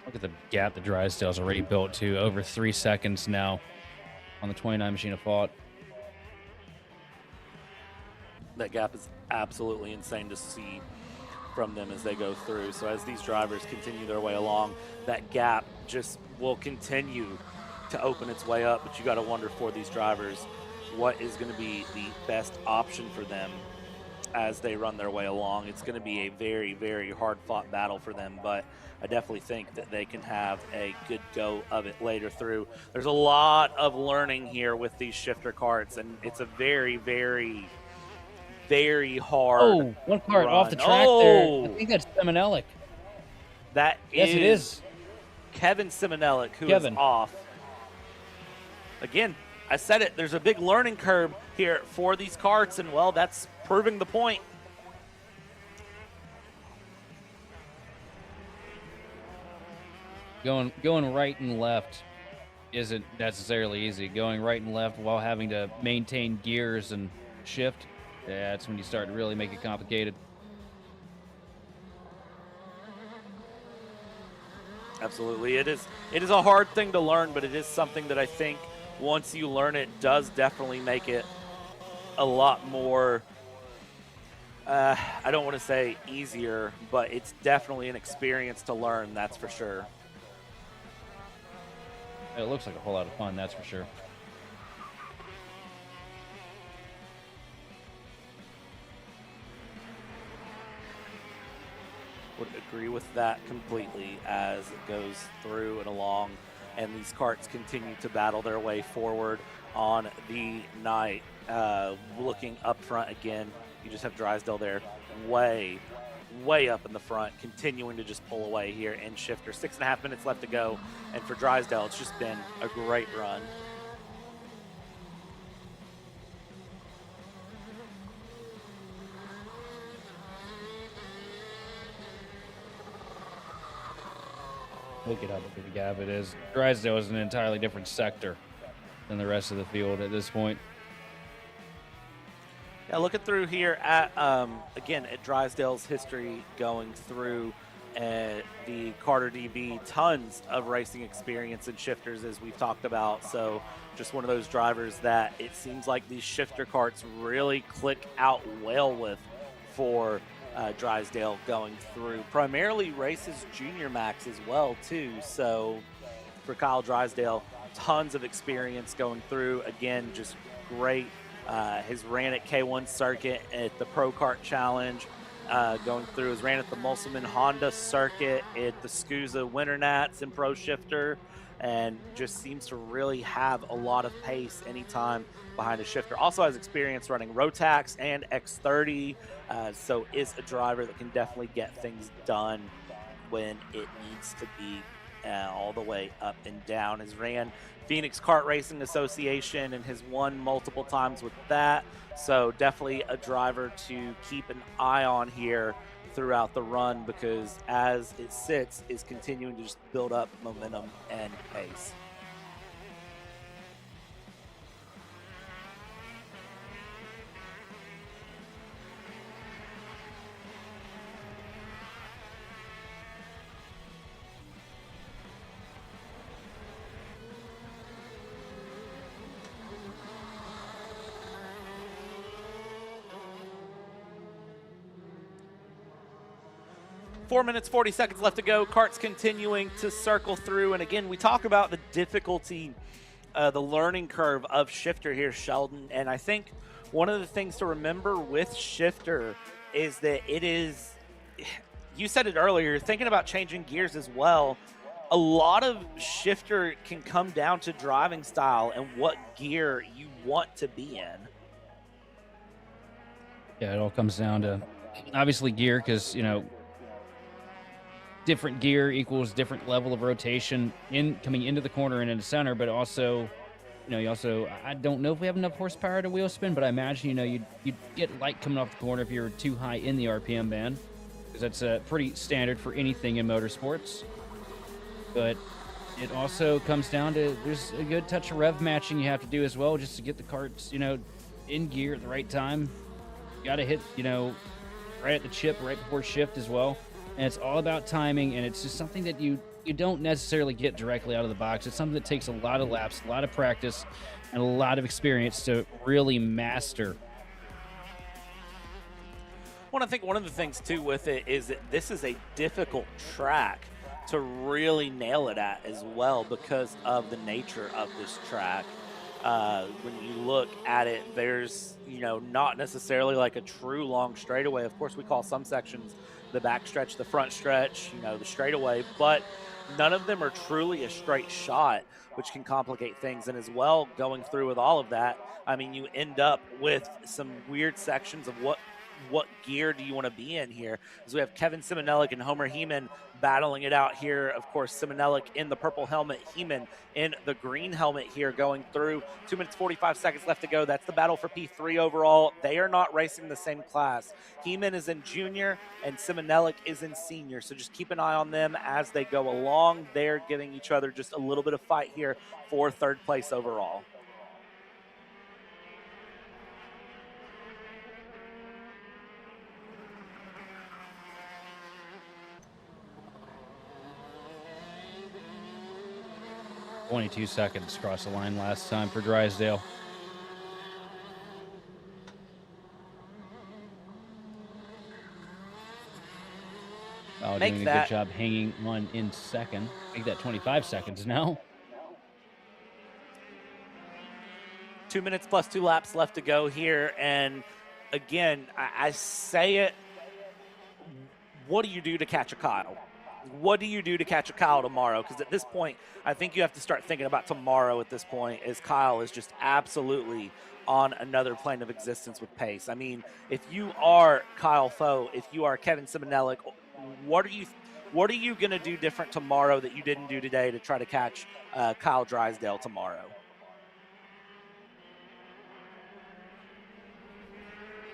Look at the gap that Drysdale's already built to over 3 seconds now on the 29 machine of fault. That gap is absolutely insane to see from them as they go through. So as these drivers continue their way along, that gap just will continue to open its way up. But you got to wonder for these drivers, what is going to be the best option for them as they run their way along. It's going to be a very, very hard-fought battle for them, but I definitely think that they can have a good go of it later through. There's a lot of learning here with these shifter carts, and it's a very, very, very hard. Oh, one cart run. off the track there. I think that's Simonellic. That yes, it is. Kevin Simonellic, who is off. Again, I said it, there's a big learning curve here for these carts, and, well, that's proving the point. Going right and left isn't necessarily easy. Going right and left while having to maintain gears and shift, that's when you start to really make it complicated. Absolutely. It is a hard thing to learn, but it is something that I think once you learn it does definitely make it a lot more, I don't want to say easier, but it's definitely an experience to learn, that's for sure. It looks like a whole lot of fun, that's for sure. Would agree with that completely as it goes through and along, and these carts continue to battle their way forward on the night. Looking up front again, you just have Drysdale there way up in the front, continuing to just pull away here in shifter. 6.5 minutes left to go, and for Drysdale, it's just been a great run. Look at how big of a gap it is. Drysdale is an entirely different sector than the rest of the field at this point. Yeah, looking through here at, again, at Drysdale's history going through the Carter DB, tons of racing experience in shifters, as we've talked about. So just one of those drivers that it seems like these shifter karts really click out well with for Drysdale going through. Primarily races junior max as well too. So for Kyle Drysdale, tons of experience going through. Again, just great. Has ran at K1 circuit at the Pro Kart Challenge. Going through, has ran at the Musselman Honda circuit, at the SCUSA Winter Nats and Pro Shifter, and just seems to really have a lot of pace anytime behind a shifter. Also has experience running Rotax and X30, so is a driver that can definitely get things done when it needs to be all the way up and down. Has ran Phoenix Kart Racing Association and has won multiple times with that. So definitely a driver to keep an eye on here throughout the run, because as it sits, is continuing to just build up momentum and pace. Four minutes, 40 seconds left to go. Kart's continuing to circle through. And again, we talk about the difficulty, the learning curve of shifter here, Sheldon. And I think one of the things to remember with shifter is that it is, you said it earlier, thinking about changing gears as well. A lot of shifter can come down to driving style and what gear you want to be in. Yeah, it all comes down to obviously gear, because, you know, different gear equals different level of rotation in coming into the corner and in the center, but also, you know, I don't know if we have enough horsepower to wheel spin, but I imagine, you know, you'd get light coming off the corner if you're too high in the RPM band, because that's pretty standard for anything in motorsports. But it also comes down to, there's a good touch of rev matching you have to do as well, just to get the karts, you know, in gear at the right time. You got to hit, you know, right at the chip, right before shift as well. And it's all about timing, and it's just something that you don't necessarily get directly out of the box. It's something that takes a lot of laps, a lot of practice, and a lot of experience to really master. Well, I think one of the things, too, with it is that this is a difficult track to really nail it at as well, because of the nature of this track. When you look at it, there's, you know, not necessarily like a true long straightaway. Of course, we call some sections the back stretch, the front stretch, you know, the straightaway, but none of them are truly a straight shot, which can complicate things. And as well, going through with all of that, I mean, you end up with some weird sections of what gear do you want to be in here? As we have Kevin Simonelik and Homer Heeman battling it out here. Of course, Simonelik in the purple helmet, Heeman in the green helmet here going through. 2 minutes, 45 seconds left to go. That's the battle for P3 overall. They are not racing the same class. Heeman is in junior and Simonelik is in senior. So just keep an eye on them as they go along. They're giving each other just a little bit of fight here for third place overall. .22 seconds across the line last time for Drysdale. Oh, doing a good job hanging on in second. Make that 25 seconds now. 2 minutes plus 2 laps left to go here. And again, I say it, what do you do to catch a Kyle? What do you do to catch a Kyle tomorrow? Because at this point, I think you have to start thinking about tomorrow at this point, as Kyle is just absolutely on another plane of existence with pace. I mean, if you are Kyle Foe, if you are Kevin Simonelik, what are you going to do different tomorrow that you didn't do today to try to catch Kyle Drysdale tomorrow?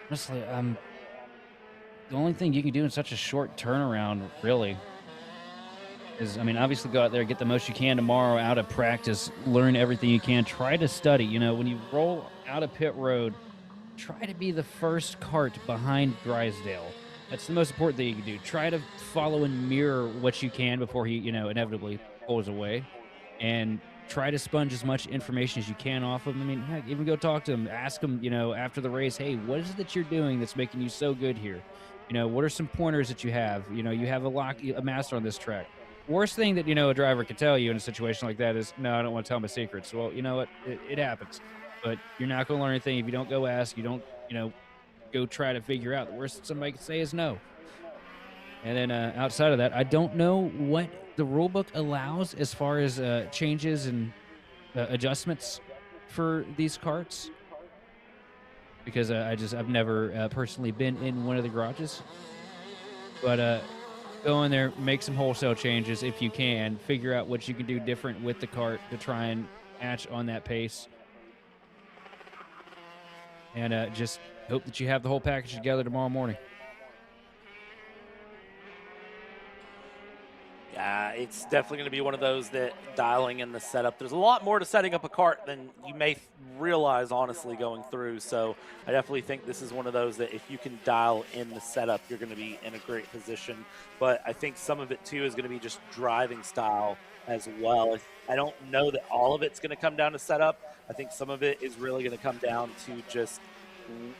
Honestly, the only thing you can do in such a short turnaround, really, is, I mean, obviously go out there, get the most you can tomorrow out of practice, learn everything you can, try to study. You know, when you roll out of pit road, try to be the first kart behind Drysdale. That's the most important thing you can do. Try to follow and mirror what you can before he, inevitably pulls away, and try to sponge as much information as you can off of him. I mean, heck, even go talk to him, ask him, after the race, hey, what is it that you're doing that's making you so good here? What are some pointers that you have? You have a master on this track. Worst thing that, a driver could tell you in a situation like that is, no, I don't want to tell my secrets. Well, you know what? It happens. But you're not going to learn anything if you don't go ask, you don't, go try to figure out. The worst somebody could say is no. And then outside of that, I don't know what the rule book allows as far as changes and adjustments for these carts, because I've never personally been in one of the garages. But go in there, make some wholesale changes if you can. Figure out what you can do different with the cart to try and match on that pace. And just hope that you have the whole package together tomorrow morning. Yeah, it's definitely going to be one of those that dialing in the setup. There's a lot more to setting up a cart than you may realize, honestly, going through. So I definitely think this is one of those that if you can dial in the setup, you're going to be in a great position. But I think some of it, too, is going to be just driving style as well. I don't know that all of it's going to come down to setup. I think some of it is really going to come down to just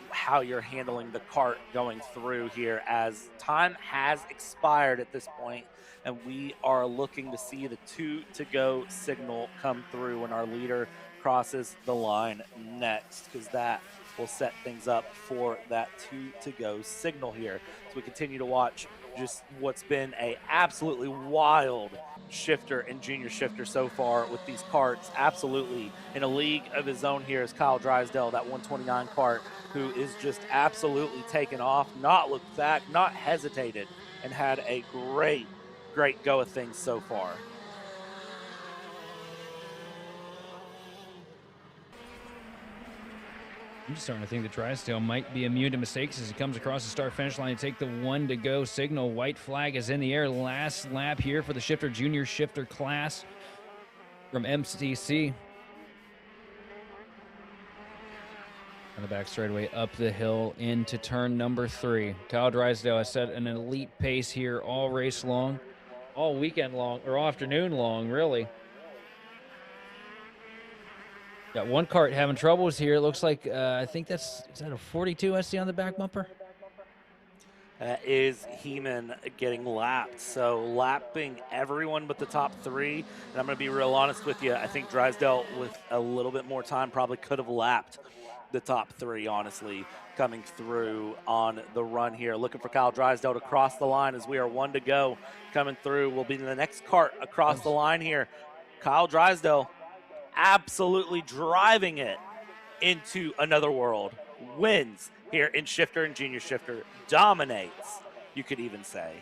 how you're handling the cart going through here, as time has expired at this point, and we are looking to see the 2 to go signal come through when our leader crosses the line next, because that will set things up for that 2 to go signal here. So we continue to watch just what's been a absolutely wild shifter and junior shifter so far with these carts. Absolutely in a league of his own here is Kyle Drysdale, that 129 cart, who is just absolutely taken off, not looked back, not hesitated, and had a great go of things so far. I'm just starting to think that Drysdale might be immune to mistakes as he comes across the start-finish line to take the 1 to go signal. White flag is in the air. Last lap here for the shifter, junior shifter class from MCC. On the back straightaway, up the hill into turn number 3. Kyle Drysdale has set an elite pace here all race long, all weekend long, or afternoon long, really. Got one cart having troubles here. It looks like, I think is that a 42 I see on the back bumper? Is Heeman getting lapped. So lapping everyone but the top 3. And I'm going to be real honest with you. I think Drysdale, with a little bit more time, probably could have lapped the top 3, honestly, coming through on the run here. Looking for Kyle Drysdale to cross the line as we are 1 to go. Coming through will be the next cart across the line here. Kyle Drysdale absolutely driving it into another world. Wins here in shifter and junior shifter. Dominates, you could even say.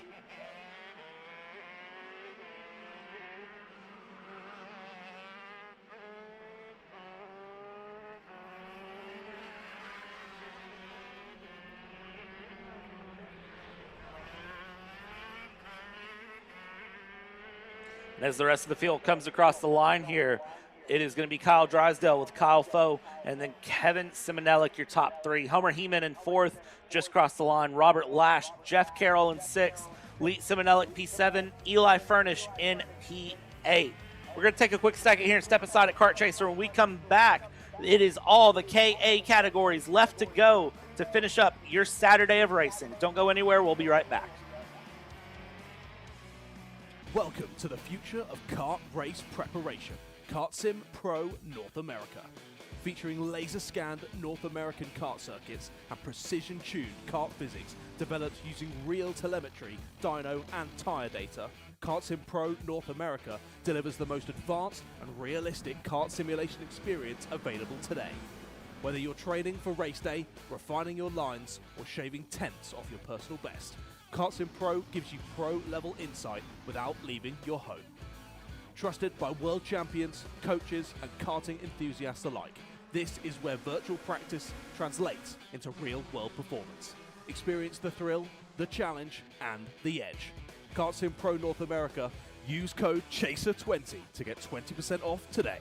And as the rest of the field comes across the line here, it is going to be Kyle Drysdale with Kyle Foe, and then Kevin Simonelik, your top 3. Homer Heeman in 4th, just crossed the line. Robert Lash, Jeff Carroll in 6th. Lee Simonelik, P7. Eli Furnish in P8. We're going to take a quick second here and step aside at Kart Chaser. When we come back, it is all the KA categories left to go to finish up your Saturday of racing. Don't go anywhere. We'll be right back. Welcome to the future of kart race preparation. Kart Sim Pro North America, featuring laser-scanned North American kart circuits and precision-tuned kart physics developed using real telemetry, dyno and tyre data. Kart Sim Pro North America delivers the most advanced and realistic kart simulation experience available today. Whether you're training for race day, refining your lines, or shaving tenths off your personal best, Kart Sim Pro gives you pro-level insight without leaving your home. Trusted by world champions, coaches, and karting enthusiasts alike, this is where virtual practice translates into real-world performance. Experience the thrill, the challenge, and the edge. Kart Sim Pro North America. Use code CHASER20 to get 20% off today.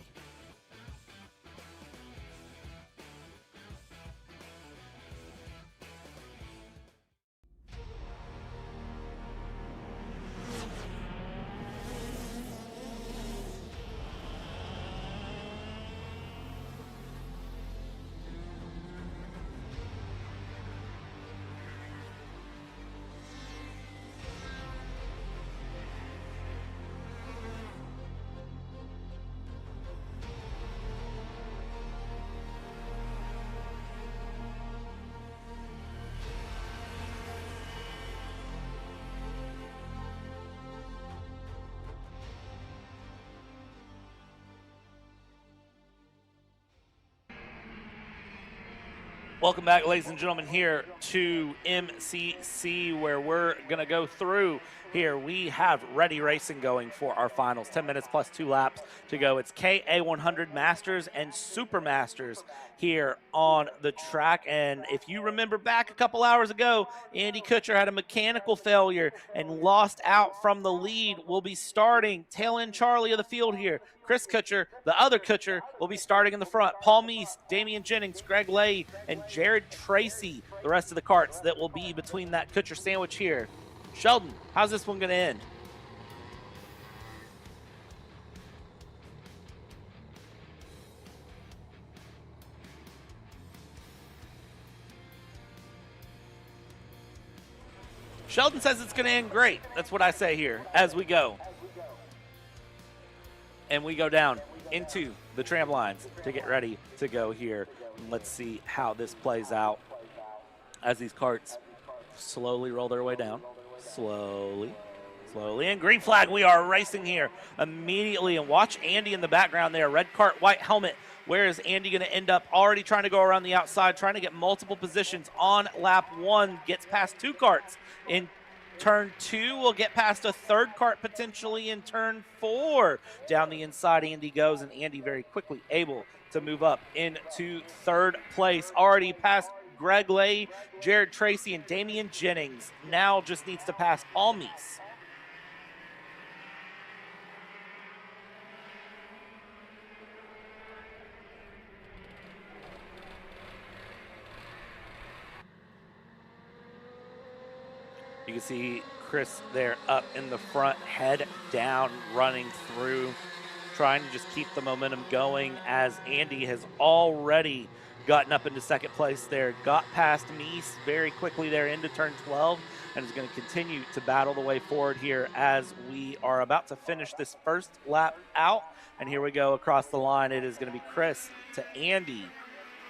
Welcome back, ladies and gentlemen, here to MCC, where we're going to go through here. We have Ready Racing going for our finals. 10 minutes plus 2 laps to go. It's KA100 Masters and Super Masters here on the track. And if you remember back a couple hours ago, Andy Kutcher had a mechanical failure and lost out from the lead. We'll be starting tail end Charlie of the field here. Chris Kutcher, the other Kutcher, will be starting in the front. Paul Meese, Damian Jennings, Greg Lay, and Jared Tracy, the rest of the carts that will be between that Kutcher sandwich here. Sheldon, how's this one going to end? Sheldon says it's going to end great. That's what I say here as we go. And we go down into the tram lines to get ready to go here. And let's see how this plays out as these carts slowly roll their way down. Slowly. And green flag, we are racing here immediately. And watch Andy in the background there. Red cart, white helmet. Where is Andy going to end up? Already trying to go around the outside, trying to get multiple positions on lap 1. Gets past 2 carts in turn 2. Will get past a 3rd cart potentially in turn 4. Down the inside, Andy goes, and Andy very quickly able to move up into 3rd place. Already past Greg Lay, Jared Tracy, and Damian Jennings. Now just needs to pass Paul Meese. You can see Chris there up in the front, head down, running through, trying to just keep the momentum going as Andy has already gotten up into 2nd place there, got past Meese very quickly there into turn 12, and is going to continue to battle the way forward here as we are about to finish this first lap out. And here we go across the line. It is going to be Chris to Andy,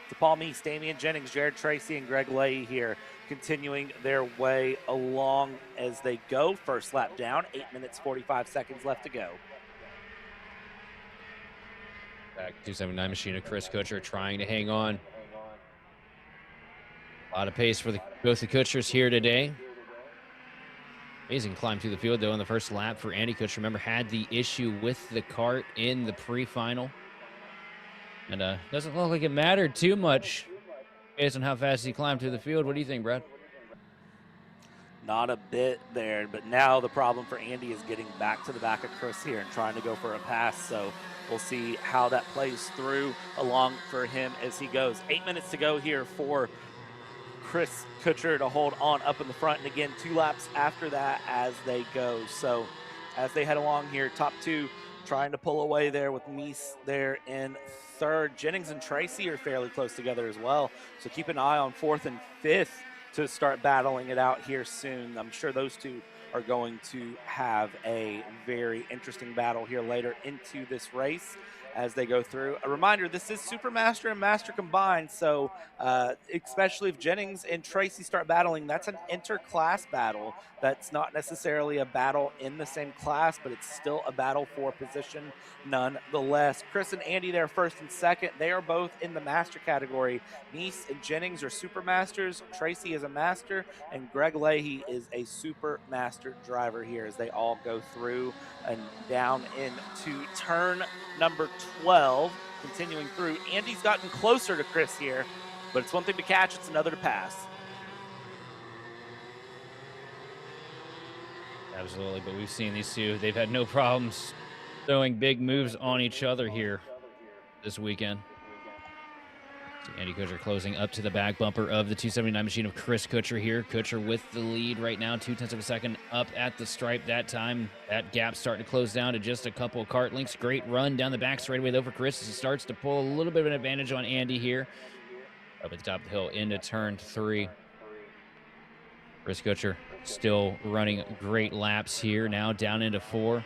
to Paul Meese, Damian Jennings, Jared Tracy, and Greg Lay here, continuing their way along as they go. First lap down, 8 minutes, 45 seconds left to go. Back 279 machine of Chris Kutcher trying to hang on. A lot of pace for both the Kutchers here today. Amazing climb through the field, though, in the first lap for Andy Kutcher. Remember, had the issue with the cart in the pre-final. And doesn't look like it mattered too much based on how fast he climbed through the field. What do you think, Brad? Not a bit there, but now the problem for Andy is getting back to the back of Chris here and trying to go for a pass. So we'll see how that plays through along for him as he goes. 8 minutes to go here for Chris Kutcher to hold on up in the front. And again, 2 laps after that as they go. So as they head along here, top 2 trying to pull away there with Meese there in 3rd. Jennings and Tracy are fairly close together as well. So keep an eye on 4th and 5th to start battling it out here soon. I'm sure those 2 are going to have a very interesting battle here later into this race as they go through. A reminder, this is Super Master and Master combined, so especially if Jennings and Tracy start battling, that's an inter-class battle. That's not necessarily a battle in the same class, but it's still a battle for position nonetheless. Chris and Andy there 1st and 2nd. They are both in the Master category. Meese and Jennings are Super Masters. Tracy is a Master, and Greg Leahy is a Super Master driver here as they all go through and down into turn number 12, continuing through. Andy's gotten closer to Chris here, but it's one thing to catch, it's another to pass. Absolutely, but we've seen these 2. They've had no problems throwing big moves on each other here this weekend. So Andy Kutcher closing up to the back bumper of the 279 machine of Chris Kutcher here. Kutcher with the lead right now, 0.2 of a second up at the stripe that time. That gap starting to close down to just a couple of cart lengths. Great run down the back straightaway though for Chris as he starts to pull a little bit of an advantage on Andy here. Up at the top of the hill into turn 3. Chris Kutcher still running great laps here, now down into 4.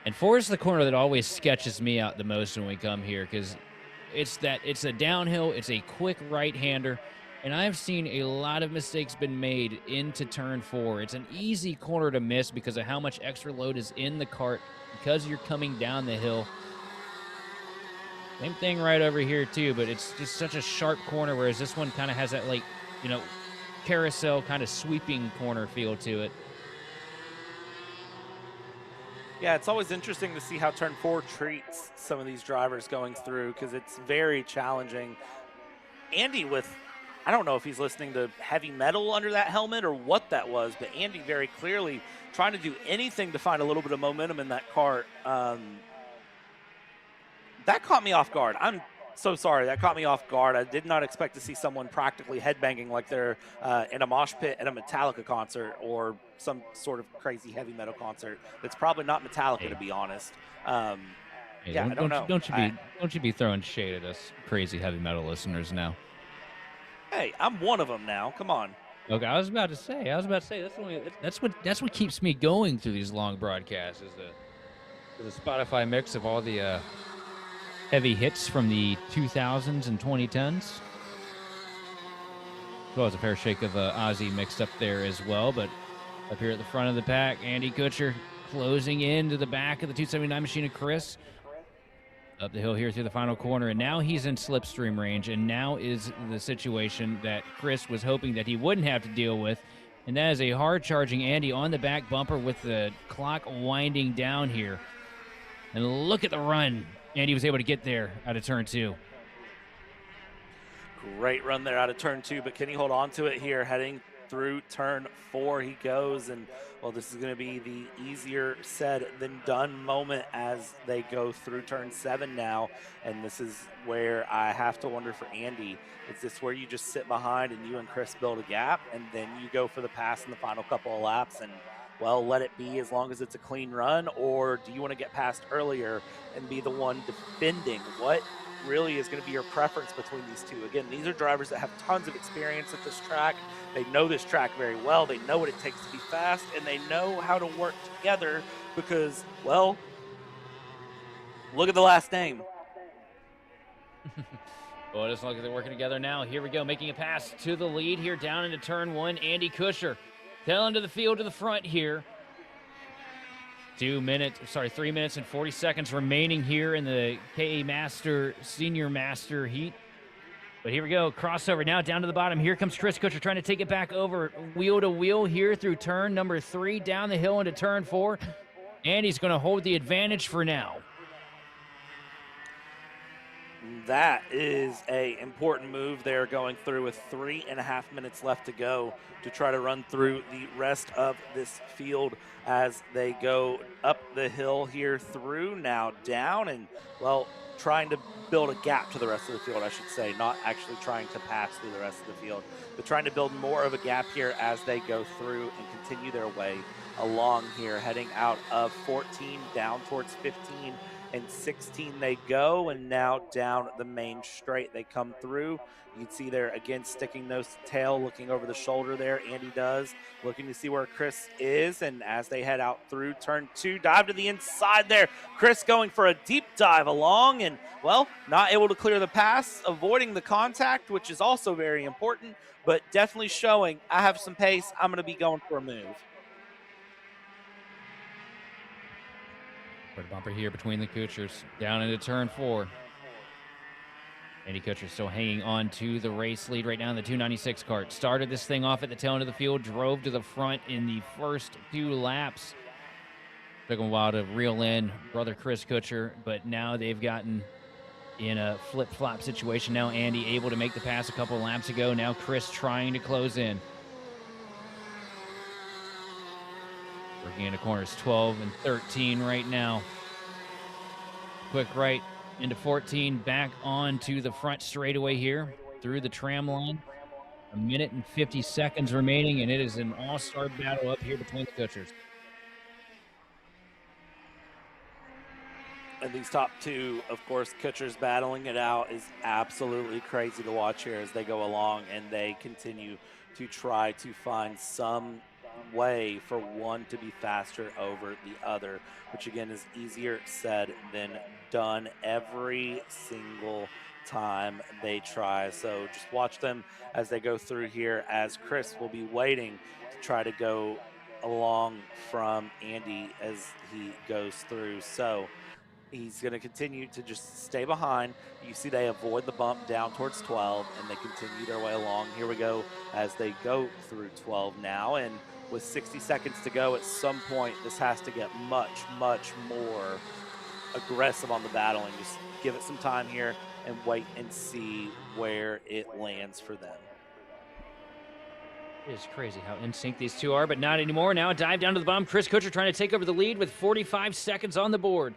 And 4 is the corner that always sketches me out the most when we come here because it's a downhill, it's a quick right-hander, and I've seen a lot of mistakes been made into turn 4. It's an easy corner to miss because of how much extra load is in the cart because you're coming down the hill. Same thing right over here too, but it's just such a sharp corner, whereas this one kind of has that, like, you know, carousel kind of sweeping corner feel to it. Yeah, it's always interesting to see how turn 4 treats some of these drivers going through, because it's very challenging. Andy with, I don't know if he's listening to heavy metal under that helmet or what that was, but Andy very clearly trying to do anything to find a little bit of momentum in that kart. That caught me off guard. I'm so sorry. That caught me off guard. I did not expect to see someone practically headbanging like they're in a mosh pit at a Metallica concert or some sort of crazy heavy metal concert. That's probably not Metallica, to be honest. Hey, yeah, I don't know. Don't you be throwing shade at us crazy heavy metal listeners now. Hey, I'm one of them now. Come on. Okay, I was about to say that's what keeps me going through these long broadcasts is the Spotify mix of all the heavy hits from the 2000s and 2010s. As well as a fair shake of Ozzy mixed up there as well. But up here at the front of the pack, Andy Kutcher closing into the back of the 279 machine of Chris. Up the hill here through the final corner, and now he's in slipstream range, and now is the situation that Chris was hoping that he wouldn't have to deal with, and that is a hard-charging Andy on the back bumper with the clock winding down here. And look at the run Andy was able to get there out of turn 2. Great run there out of turn 2, but can he hold on to it here heading through turn 4 he goes, and well, this is going to be the easier said than done moment as they go through turn 7 now, and this is where I have to wonder for Andy, is this where you just sit behind and you and Chris build a gap and then you go for the pass in the final couple of laps and, well, let it be as long as it's a clean run, or do you want to get past earlier and be the one defending? What really is going to be your preference between these two? Again, these are drivers that have tons of experience at this track. They know this track very well. They know what it takes to be fast, and they know how to work together because, well, look at the last name. Well, it doesn't look like they're working together now. Here we go, making a pass to the lead here down into turn 1. Andy Kutcher tail into the field to the front here. 3 minutes and 40 seconds remaining here in the KA Master Senior Master Heat. But here we go, crossover now down to the bottom. Here comes Chris Kutcher trying to take it back over wheel to wheel here through turn number 3, down the hill into turn 4. And he's going to hold the advantage for now. That is a important move there, going through with 3.5 minutes left to go to try to run through the rest of this field as they go up the hill here through, now down, and, well, trying to build a gap to the rest of the field, I should say, not actually trying to pass through the rest of the field, but trying to build more of a gap here as they go through and continue their way along here, heading out of 14 down towards 15 and 16 they go, and now down the main straight they come through. You can see there again, sticking nose to tail, looking over the shoulder there, Andy does, looking to see where Chris is, and as they head out through turn 2, dive to the inside there. Chris going for a deep dive along, and, well, not able to clear the pass, avoiding the contact, which is also very important, but definitely showing I have some pace, I'm going to be going for a move. Put a bumper here between the Kutchers, down into turn 4. Andy Kutcher still hanging on to the race lead right now in the 296 kart. Started this thing off at the tail end of the field, drove to the front in the first 2 laps. Took him a while to reel in brother Chris Kutcher, but now they've gotten in a flip-flop situation. Now Andy able to make the pass a couple laps ago. Now Chris trying to close in. Working into corners 12 and 13 right now. Quick right into 14, back on to the front straightaway here through the tram line. 1 minute and 50 seconds remaining, and it is an all-star battle up here between the Kutchers. And these top 2, of course, Kutcher's battling it out is absolutely crazy to watch here as they go along, and they continue to try to find some way for one to be faster over the other, which again is easier said than done every single time they try. So just watch them as they go through here, as Chris will be waiting to try to go along from Andy as he goes through. So He's going to continue to just stay behind. You see they avoid the bump down towards 12, and they continue their way along. Here we go as they go through 12 now, and with 60 seconds to go, at some point, this has to get much, much more aggressive on the battle, and just give it some time here and wait and see where it lands for them. It is crazy how in sync these two are, but not anymore. Now a dive down to the bottom. Chris Kutcher trying to take over the lead with 45 seconds on the board.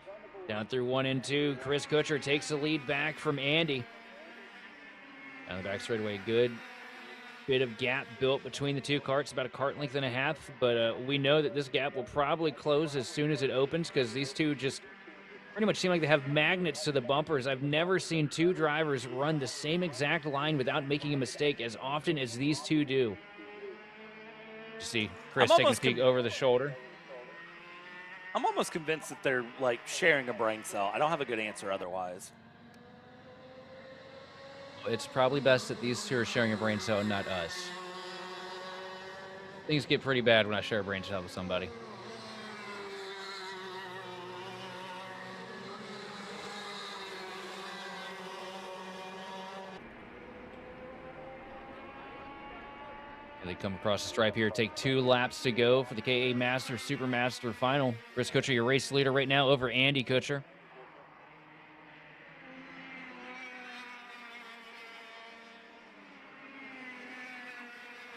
Down through 1 and 2, Chris Kutcher takes the lead back from Andy. Down the back straightaway, good bit of gap built between the two karts, about a kart length and a half, but we know that this gap will probably close as soon as it opens because these two just pretty much seem like they have magnets to the bumpers. I've never seen two drivers run the same exact line without making a mistake as often as these two do. You see Chris taking a peek over the shoulder. I'm almost convinced that they're like sharing a brain cell. I don't have a good answer otherwise. It's probably best that these two are sharing a brain cell and not us. Things get pretty bad when I share a brain cell with somebody. They come across the stripe here, take 2 laps to go for the KA Master Supermaster Final. Chris Kutcher, your race leader right now over Andy Kutcher.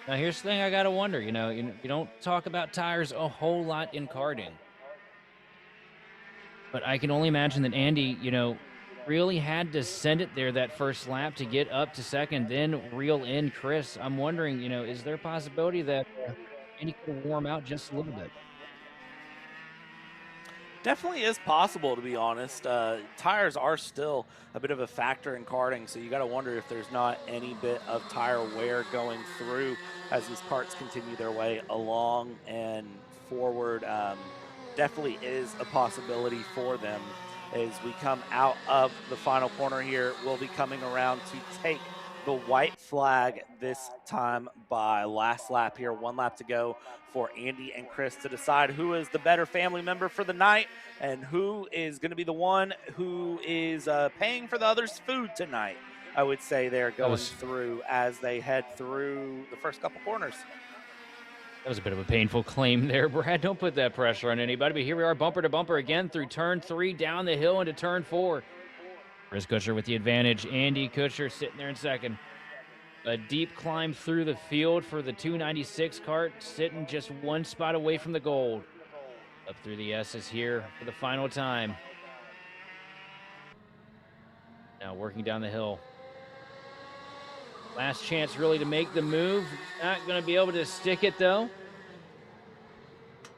Now here's the thing I gotta wonder, you don't talk about tires a whole lot in karting. But I can only imagine that Andy, really had to send it there that first lap to get up to second, then reel in Chris. I'm wondering, is there a possibility that Andy could warm out just a little bit? Definitely is possible, to be honest. Tires are still a bit of a factor in karting, so you got to wonder if there's not any bit of tire wear going through as these karts continue their way along and forward. Definitely is a possibility for them. As we come out of the final corner here, we'll be coming around to take the white flag this time by last lap here. 1 lap to go for Andy and Chris to decide who is the better family member for the night and who is going to be the one who is paying for the other's food tonight. I would say they're going through as they head through the first couple corners. That was a bit of a painful claim there, Brad. Don't put that pressure on anybody. But here we are, bumper to bumper again through turn 3, down the hill into turn 4. Chris Kutcher with the advantage. Andy Kutcher sitting there in second. A deep climb through the field for the 296 kart, sitting just 1 spot away from the gold. Up through the S's here for the final time. Now working down the hill. Last chance really to make the move. Not going to be able to stick it though.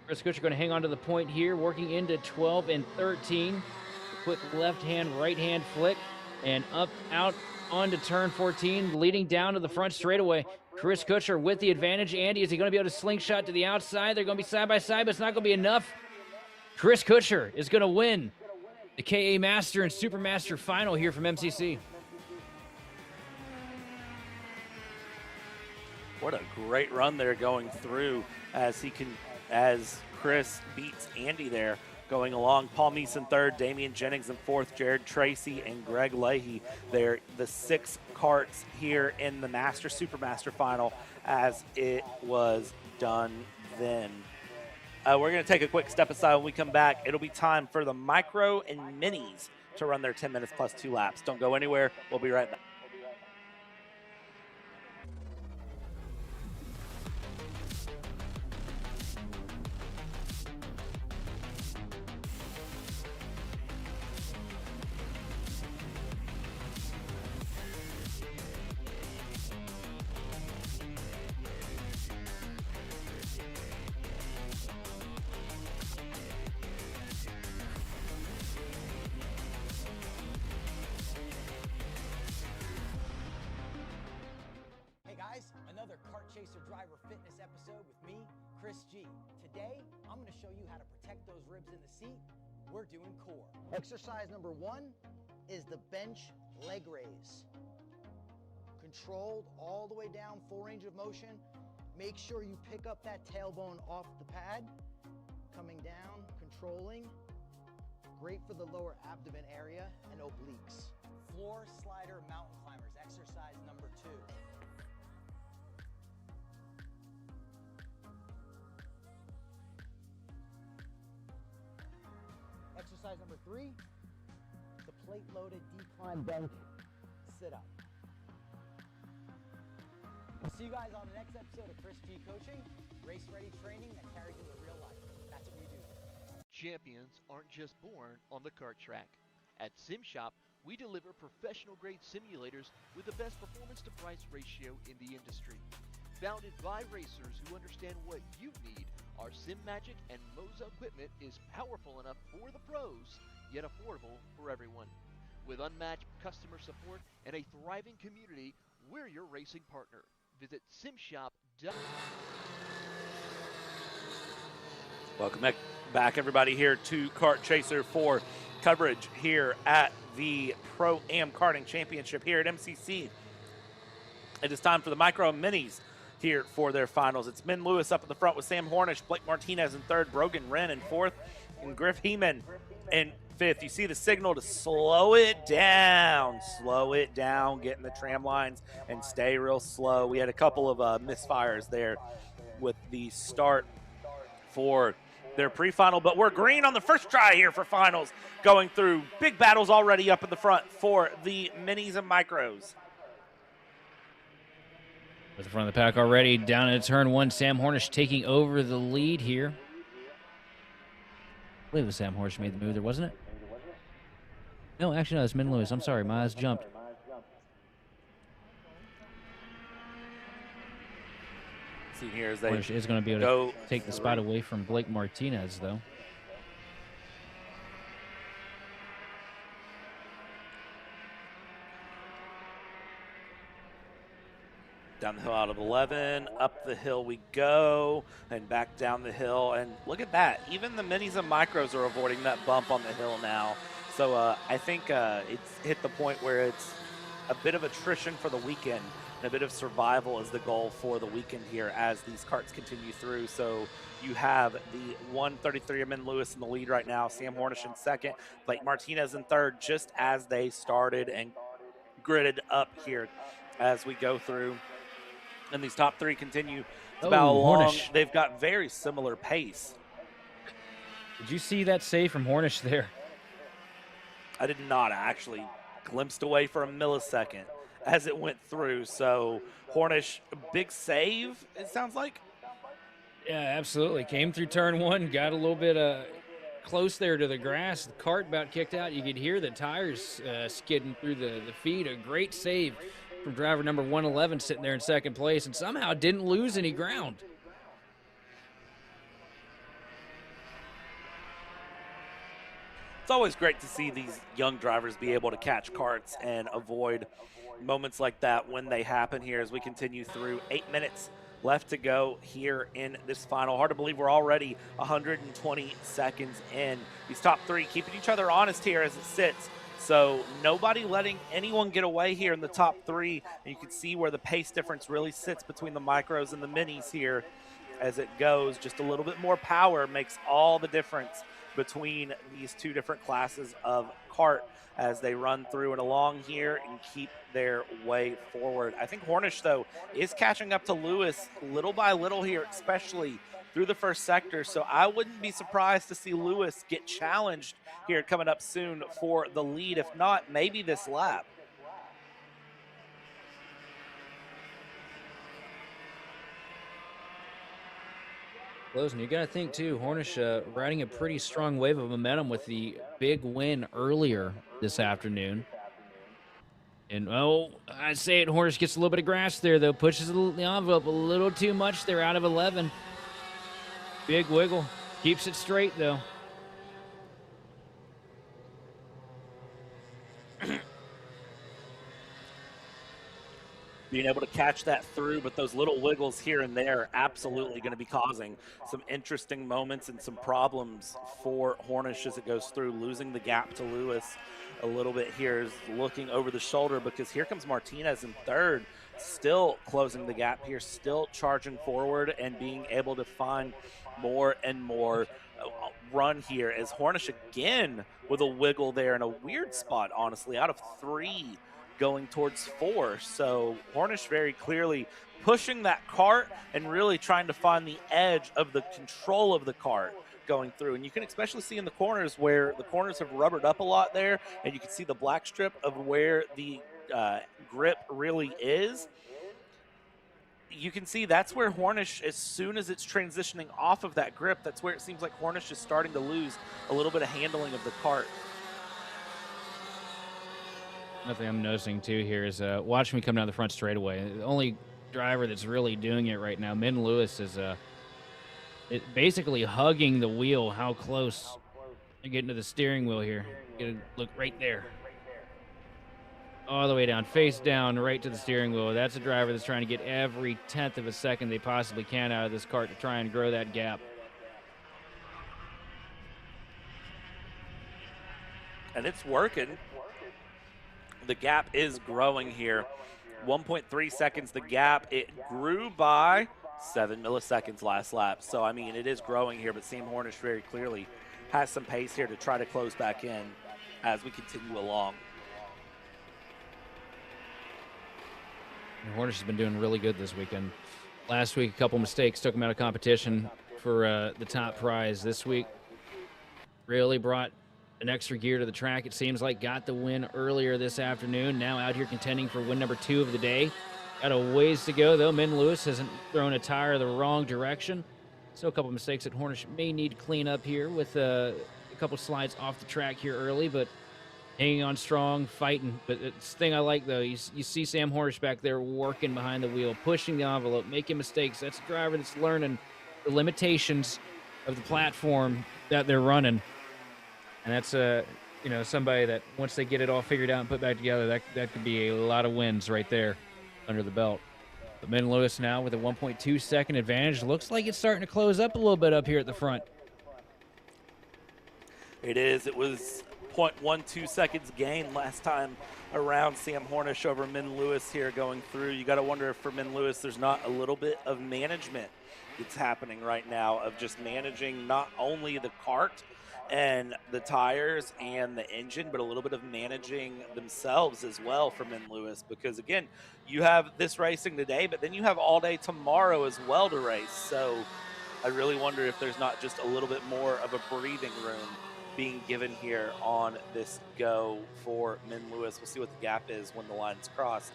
Chris Kutcher going to hang on to the point here, working into 12 and 13. A quick left hand, right hand flick, and up, out onto turn 14, leading down to the front straightaway. Chris Kutcher with the advantage. Andy, is he going to be able to slingshot to the outside? They're going to be side by side, but it's not going to be enough. Chris Kutcher is going to win the KA Master and Supermaster Final here from MCC. What a great run there going through as Chris beats Andy there going along. Paul Meese in third, Damian Jennings in fourth, Jared Tracy and Greg Leahy. They're the 6 karts here in the Master Supermaster Final as it was done then. We're going to take a quick step aside. When we come back, it'll be time for the Micro and Minis to run their 10 minutes plus 2 laps. Don't go anywhere. We'll be right back. We're doing core. Exercise number 1 is the bench leg raise. Controlled all the way down, full range of motion. Make sure you pick up that tailbone off the pad. Coming down, controlling. great for the lower abdomen area and obliques. Floor slider mountain climbers, exercise number 2. Exercise number 3, the plate-loaded decline bench sit-up. We'll see you guys on the next episode of Chris G Coaching, race-ready training that carries into real life. That's what we do. Champions aren't just born on the kart track. At SimShop, we deliver professional-grade simulators with the best performance-to-price ratio in the industry. Founded by racers who understand what you need, our SimMagic and Moza equipment is powerful enough for the pros, yet affordable for everyone. With unmatched customer support and a thriving community, we're your racing partner. Visit simshop.com. Welcome back, everybody, here to Kart Chaser for coverage here at the Pro-Am Karting Championship here at MCC. It is time for the Micro Minis here for their finals. It's Min Lewis up in the front with Sam Hornish, Blake Martinez in third, Brogan Wren in fourth, and Griff Heeman in fifth. You see the signal to slow it down, get in the tram lines and stay real slow. We had a couple of misfires there with the start for their pre-final, but we're green on the first try here for finals, going through big battles already up in the front for the minis and micros. At the front of the pack already, down into turn 1, Sam Hornish taking over the lead here. I believe it was Sam Hornish made the move there, wasn't it? No, actually, no, it's Min Lewis. I'm sorry, my eyes jumped. See here as they Hornish is going to be able to take the spot away from Blake Martinez, though. Down the hill out of 11, up the hill we go, and back down the hill. And look at that. Even the minis and micros are avoiding that bump on the hill now. So I think it's hit the point where it's a bit of attrition for the weekend, and a bit of survival is the goal for the weekend here as these karts continue through. So you have the 133 of Min Lewis in the lead right now, Sam Hornish in second, Blake Martinez in third, just as they started and gridded up here as we go through. And these top three continue to battle along. Hornish. They've got very similar pace. Did you see that save from Hornish there? I did not. I actually glimpsed away for a millisecond as it went through. So Hornish, a big save, it sounds like. Yeah, absolutely. Came through turn 1, got a little bit close there to the grass. The kart about kicked out. You could hear the tires skidding through the feet. A great save from driver number 111 sitting there in second place and somehow didn't lose any ground. It's always great to see these young drivers be able to catch karts and avoid moments like that when they happen here as we continue through. 8 minutes left to go here in this final. Hard to believe we're already 120 seconds in. These top three keeping each other honest here as it sits. So nobody letting anyone get away here in the top three. And you can see where the pace difference really sits between the micros and the minis here as it goes. Just a little bit more power makes all the difference between these two different classes of kart as they run through and along here and keep their way forward. I think Hornish, though, is catching up to Lewis little by little here, especially through the first sector. So I wouldn't be surprised to see Lewis get challenged here coming up soon for the lead. If not, maybe this lap. And you got to think, too, Hornish riding a pretty strong wave of momentum with the big win earlier this afternoon. And, oh, I say it, Hornish gets a little bit of grass there, though. Pushes the envelope a little too much there out of 11. Big wiggle. Keeps it straight, though. being able to catch that through, but those little wiggles here and there are absolutely going to be causing some interesting moments and some problems for Hornish as it goes through, losing the gap to Lewis a little bit here, is looking over the shoulder because here comes Martinez in third, still closing the gap here, still charging forward and being able to find more and more run here as Hornish again with a wiggle there in a weird spot, honestly, out of 3 going towards 4. So Hornish very clearly pushing that cart and really trying to find the edge of the control of the cart going through. And you can especially see in the corners where the corners have rubbered up a lot there, and you can see the black strip of where the grip really is. You can see that's where Hornish, as soon as it's transitioning off of that grip, that's where it seems like Hornish is starting to lose a little bit of handling of the cart. Another thing I'm noticing too here is watching me come down the front straightaway. The only driver that's really doing it right now, Min Lewis, is basically hugging the wheel. How close they're getting to the steering wheel here. You gotta look right there. All the way down, face down, right to the steering wheel. That's a driver that's trying to get every 10th of a second they possibly can out of this cart to try and grow that gap. And it's working. The gap is growing here. 1.3 seconds the gap. It grew by 7 milliseconds last lap. So, I mean, it is growing here, but Sam Hornish very clearly has some pace here to try to close back in as we continue along. Hornish has been doing really good this weekend. Last week, a couple mistakes took him out of competition for the top prize. This week, really brought an extra gear to the track, it seems like. Got the win earlier this afternoon. Now out here contending for win number 2 of the day. Got a ways to go, though. Min Lewis hasn't thrown a tire the wrong direction. So a couple mistakes that Hornish may need to clean up here with a couple slides off the track here early, but hanging on strong, fighting. But the thing I like, though, you see Sam Hornish back there working behind the wheel, pushing the envelope, making mistakes. That's a driver that's learning the limitations of the platform that they're running. And that's somebody that once they get it all figured out and put back together, that could be a lot of wins right there under the belt. But Min Lewis now with a 1.2 second advantage. Looks like it's starting to close up a little bit up here at the front. It is. It was 0.12 seconds gain last time around. Sam Hornish over Min Lewis here going through. You got to wonder if for Min Lewis there's not a little bit of management that's happening right now, of just managing not only the cart and the tires and the engine, but a little bit of managing themselves as well for Min Lewis, because again, you have this racing today, but then you have all day tomorrow as well to race. So I really wonder if there's not just a little bit more of a breathing room being given here on this go for Min Lewis. We'll see what the gap is when the line's crossed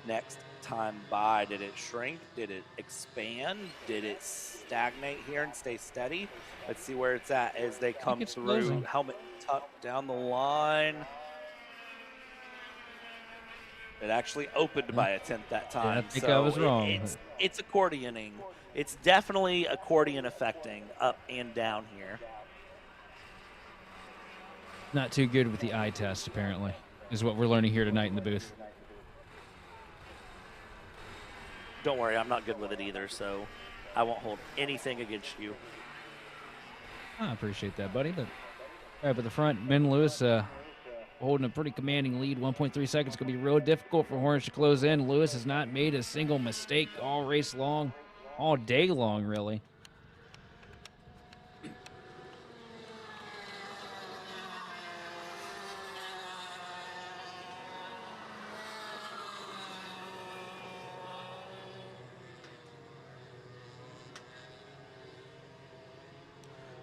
next time by. Did it shrink? Did it expand? Did it stagnate here and stay steady? Let's see where it's at as they come through. Closing. Helmet tucked down the line. It actually opened by a tenth that time. Yeah, I think I was wrong. It's accordioning. It's definitely accordion affecting up and down here. Not too good with the eye test, apparently, is what we're learning here tonight in the booth. Don't worry, I'm not good with it either, so I won't hold anything against you. I appreciate that, buddy. But all right, but the front, Min Lewis holding a pretty commanding lead. 1.3 seconds. Going to be real difficult for Hornish to close in. Lewis has not made a single mistake all race long, all day long, really.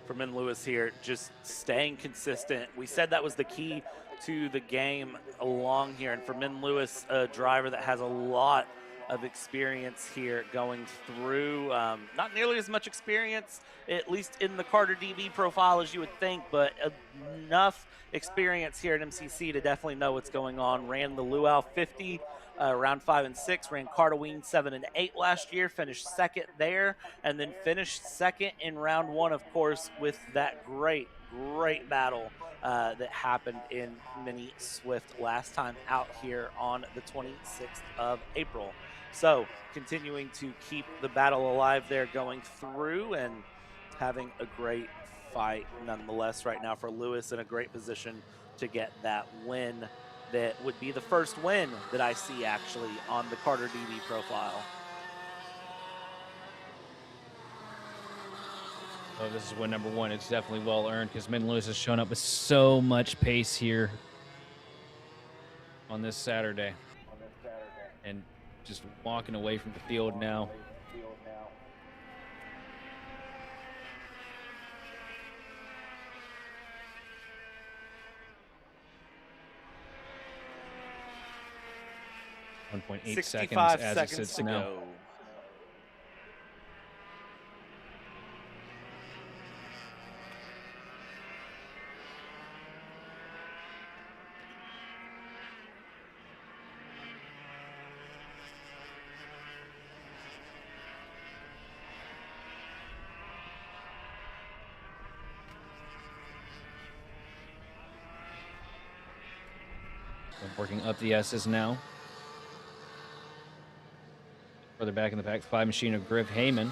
For Min Lewis here, just staying consistent. We said that was the key to the game along here. And for Min Lewis, a driver that has a lot of experience here going through. Not nearly as much experience, at least in the Carter DB profile as you would think, but enough experience here at MCC to definitely know what's going on. Ran the Luau 50. Round 5 and 6, ran Cartaween 7 and 8 last year, finished second there, and then finished second in round 1, of course, with that great great battle that happened in Mini Swift last time out here on the 26th of April. So continuing to keep the battle alive there, going through and having a great fight nonetheless right now for Lewis, in a great position to get that win. That would be the first win that I see actually on the Carter DB profile. Oh, this is win number 1. It's definitely well earned because Min Lewis has shown up with so much pace here on this Saturday. And just walking away from the field now. .8 seconds as it sits now. Go. Working up the S's now. Further back in the pack, 5 machine of Griff Heyman.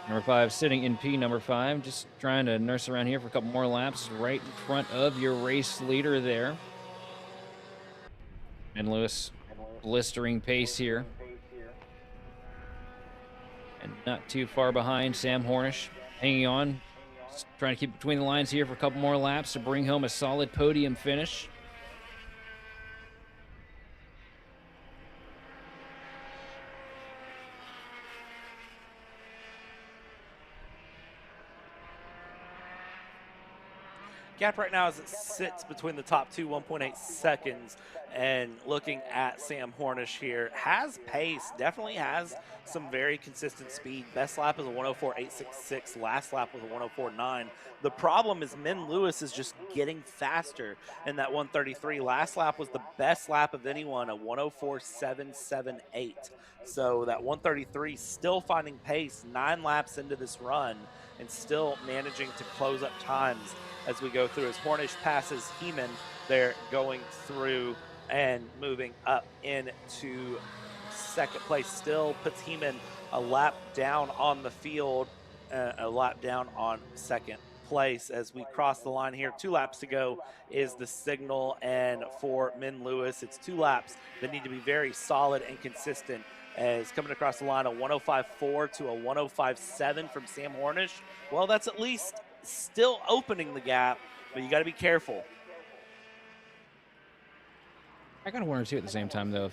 Number 5 sitting in P number 5, just trying to nurse around here for a couple more laps, right in front of your race leader there. And Lewis, blistering pace here. And not too far behind Sam Hornish, hanging on, just trying to keep between the lines here for a couple more laps to bring home a solid podium finish. Gap right now as it sits between the top two, 1.8 seconds. And looking at Sam Hornish here, has pace, definitely has some very consistent speed. Best lap is a 104.866, last lap was a 104.9. The problem is Min Lewis is just getting faster in that 133. Last lap was the best lap of anyone, a 104.778. So that 133 still finding pace 9 laps into this run and still managing to close up times as we go through. As Hornish passes Heeman, they're going through and moving up into second place. Still puts Heeman a lap down on the field, a lap down on second place. As we cross the line here, 2 laps to go is the signal, and for Min Lewis, it's 2 laps that need to be very solid and consistent. As coming across the line, a 105.4 to a 105.7 from Sam Hornish. Well, that's at least still opening the gap, but you got to be careful. I kind of wonder too at the same time though,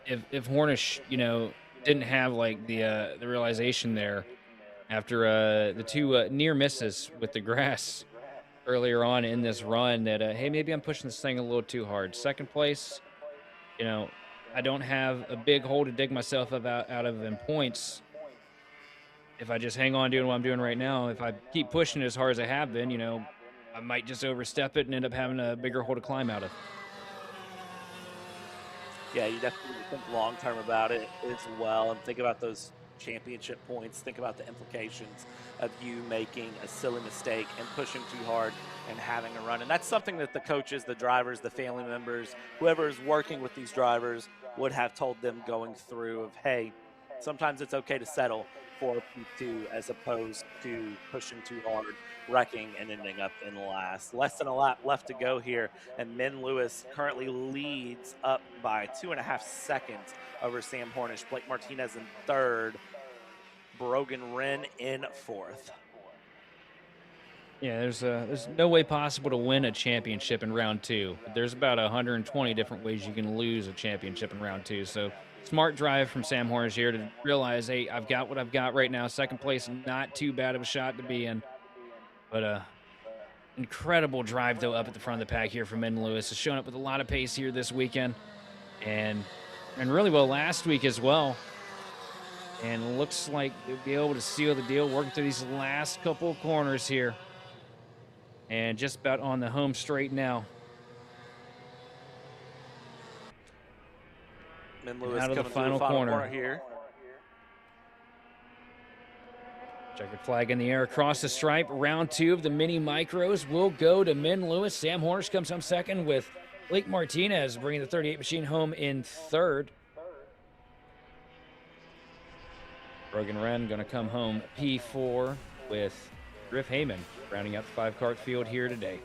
if Hornish, you know, didn't have like the realization there after the 2 near misses with the grass earlier on in this run that hey, maybe I'm pushing this thing a little too hard. Second place, you know, I don't have a big hole to dig myself out of in points. If I just hang on doing what I'm doing right now, if I keep pushing it as hard as I have been, you know, I might just overstep it and end up having a bigger hole to climb out of. Yeah, you definitely think long-term about it as well and think about those championship points. Think about the implications of you making a silly mistake and pushing too hard and having a run. And that's something that the coaches, the drivers, the family members, whoever is working with these drivers would have told them going through of, hey, sometimes it's okay to settle for P2 as opposed to pushing too hard, wrecking, and ending up in last. Less than a lap left to go here, and Min Lewis currently leads up by 2.5 seconds over Sam Hornish. Blake Martinez in third, Brogan Wren in fourth. Yeah, there's no way possible to win a championship in round 2. There's about 120 different ways you can lose a championship in round 2. So smart drive from Sam Hornish here to realize, hey, I've got what I've got right now. Second place, not too bad of a shot to be in. But incredible drive, though, up at the front of the pack here from Min Lewis. Has shown up with a lot of pace here this weekend. And really well last week as well. And looks like they'll be able to seal the deal, working through these last couple of corners here. And just about on the home straight now. Min Lewis out of the coming final through the final corner here. Checkered flag in the air across the stripe. Round 2 of the mini micros will go to Min Lewis. Sam Hornish comes home second, with Blake Martinez bringing the 38 machine home in third. Brogan Wren going to come home P4, with Griff Heyman rounding out the 5-cart field here today.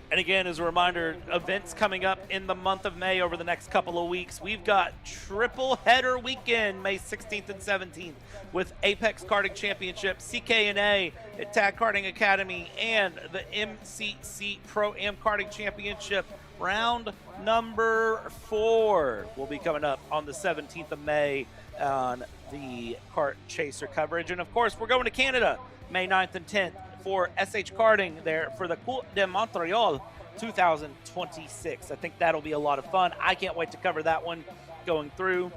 And again, as a reminder, events coming up in the month of May over the next couple of weeks. We've got triple header weekend, May 16th and 17th, with Apex Karting Championship, CKNA at Tag Karting Academy, and the MCC ProAM Karting Championship round number 4 will be coming up on the 17th of May on the Kart Chaser coverage. And of course, we're going to Canada, May 9th and 10th. For SH Karting there for the Course de Montreal 2026. I think that'll be a lot of fun. I can't wait to cover that one going through.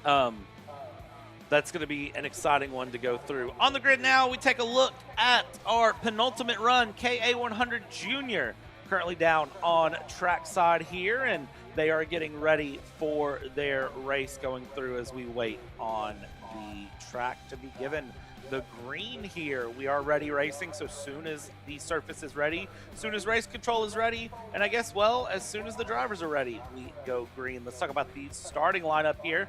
That's going to be an exciting one to go through. On the grid now, we take a look at our penultimate run, KA100 Junior, currently down on trackside here, and they are getting ready for their race going through as we wait on the track to be given the green here. We are ready racing, so soon as the surface is ready, soon as race control is ready, and I guess, well, as soon as the drivers are ready, we go green. Let's talk about the starting lineup here.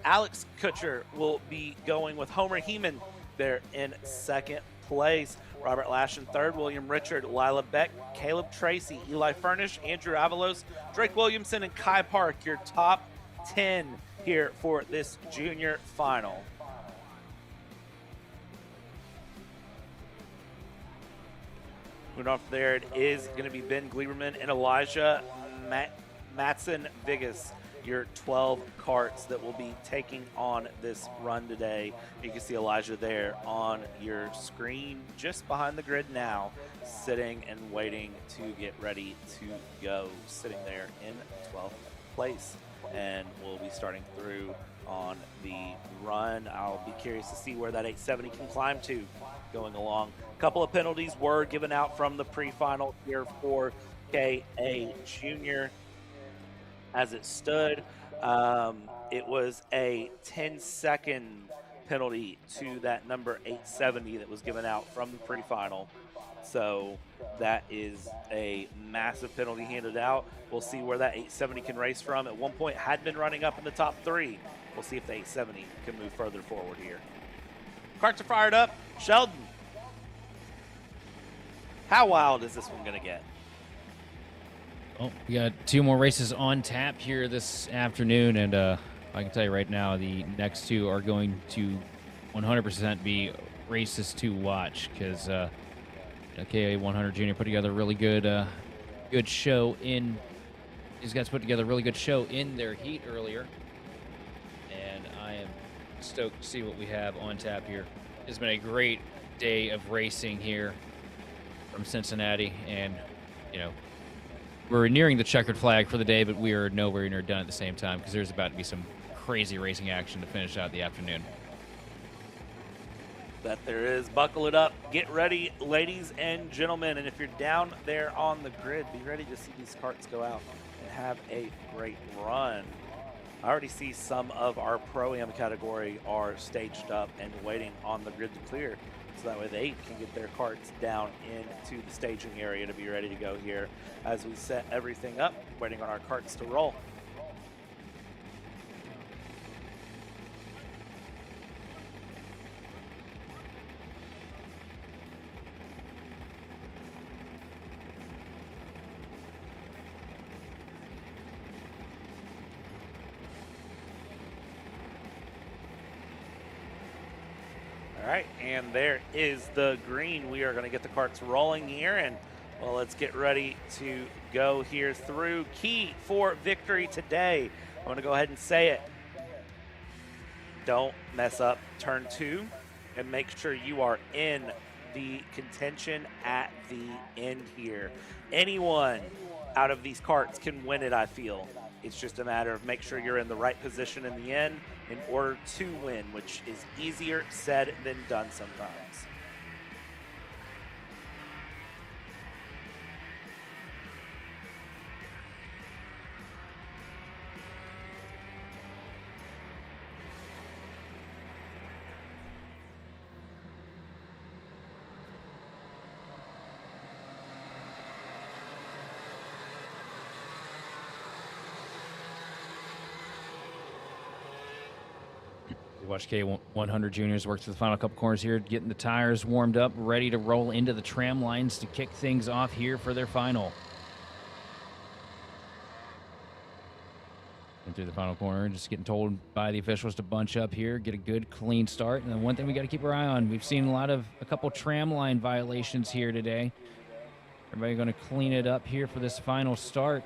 Alex Kutcher will be going with Homer Heeman there in second place. Robert Lash in third, William Richard, Lila Beck, Caleb Tracy, Eli Furnish, Andrew Avalos, Drake Williamson, and Kai Park, your top 10 here for this junior final. Moving off there, it is going to be Ben Gleiberman and Elijah Matson Vigas, your 12 karts that will be taking on this run today. You can see Elijah there on your screen just behind the grid now, sitting and waiting to get ready to go, sitting there in 12th place. And we'll be starting through on the run. I'll be curious to see where that 870 can climb to going along. A couple of penalties were given out from the pre-final here for KA Junior. As it stood, it was a 10-second penalty to that number 870 that was given out from the pre-final. So that is a massive penalty handed out. We'll see where that 870 can race from. At one point, had been running up in the top 3. We'll see if the 870 can move further forward here. Karts are fired up. Sheldon, how wild is this one going to get? Well, we got 2 more races on tap here this afternoon, and I can tell you right now, the next 2 are going to 100% be races to watch, because KA100 Junior put together a really good show in. These guys put together a really good show in their heat earlier, and I am stoked to see what we have on tap here. It's been a great day of racing here from Cincinnati, and we're nearing the checkered flag for the day, but we are nowhere near done at the same time, because there's about to be some crazy racing action to finish out the afternoon. That there is. Buckle it up. Get ready, ladies and gentlemen. And if you're down there on the grid, be ready to see these karts go out and have a great run. I already see some of our Pro-Am category are staged up and waiting on the grid to clear, so that way they can get their karts down into the staging area to be ready to go here as we set everything up, waiting on our karts to roll. All right, and there is the green. We are going to get the karts rolling here, and well, let's get ready to go here through. Key for victory today, I'm going to go ahead and say it. Don't mess up turn 2, and make sure you are in the contention at the end here. Anyone out of these karts can win it, I feel. It's just a matter of make sure you're in the right position in the end in order to win, which is easier said than done sometimes. We watch K100 juniors work through the final couple corners here, getting the tires warmed up, ready to roll into the tram lines to kick things off here for their final. And through the final corner, just getting told by the officials to bunch up here, get a good clean start. And then one thing we got to keep our eye on, we've seen a couple tram line violations here today. Everybody going to clean it up here for this final start.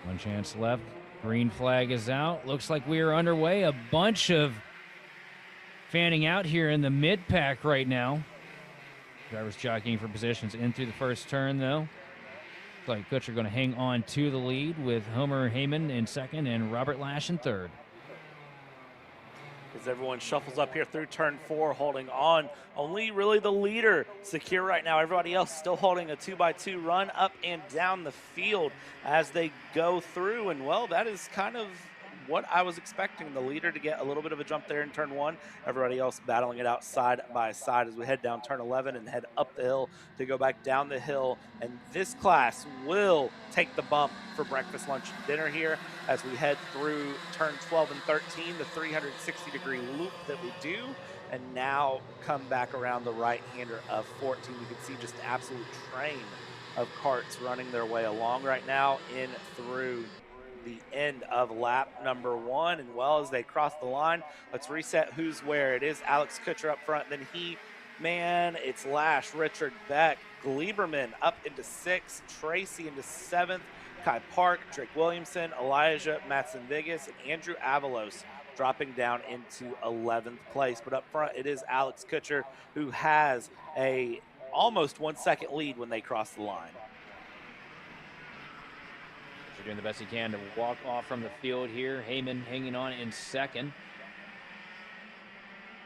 One chance left. Green flag is out. Looks like we are underway. A bunch of fanning out here in the mid-pack right now. Drivers jockeying for positions in through the first turn, though. Looks like Kutcher going to hang on to the lead with Homer Heyman in second and Robert Lash in third. As everyone shuffles up here through turn 4, holding on. Only really the leader secure right now. Everybody else still holding a 2x2 run up and down the field as they go through. And, well, that is kind of what I was expecting. The leader to get a little bit of a jump there in turn 1. Everybody else battling it out side by side as we head down turn 11 and head up the hill to go back down the hill. And this class will take the bump for breakfast, lunch, and dinner here as we head through turn 12 and 13, the 360-degree loop that we do, and now come back around the right-hander of 14. You can see just an absolute train of karts running their way along right now in through the end of lap number 1. And well, as they cross the line, let's reset who's where. It is Alex Kutcher up front, then it's Lash, Richard Beck, Gleiberman up into 6th, Tracy into 7th, Kai Park, Drake Williamson, Elijah Matson-Vigas, and Andrew Avalos dropping down into 11th place. But up front, it is Alex Kutcher, who has a almost 1 second lead when they cross the line. Doing the best he can to walk off from the field here. Heyman hanging on in second.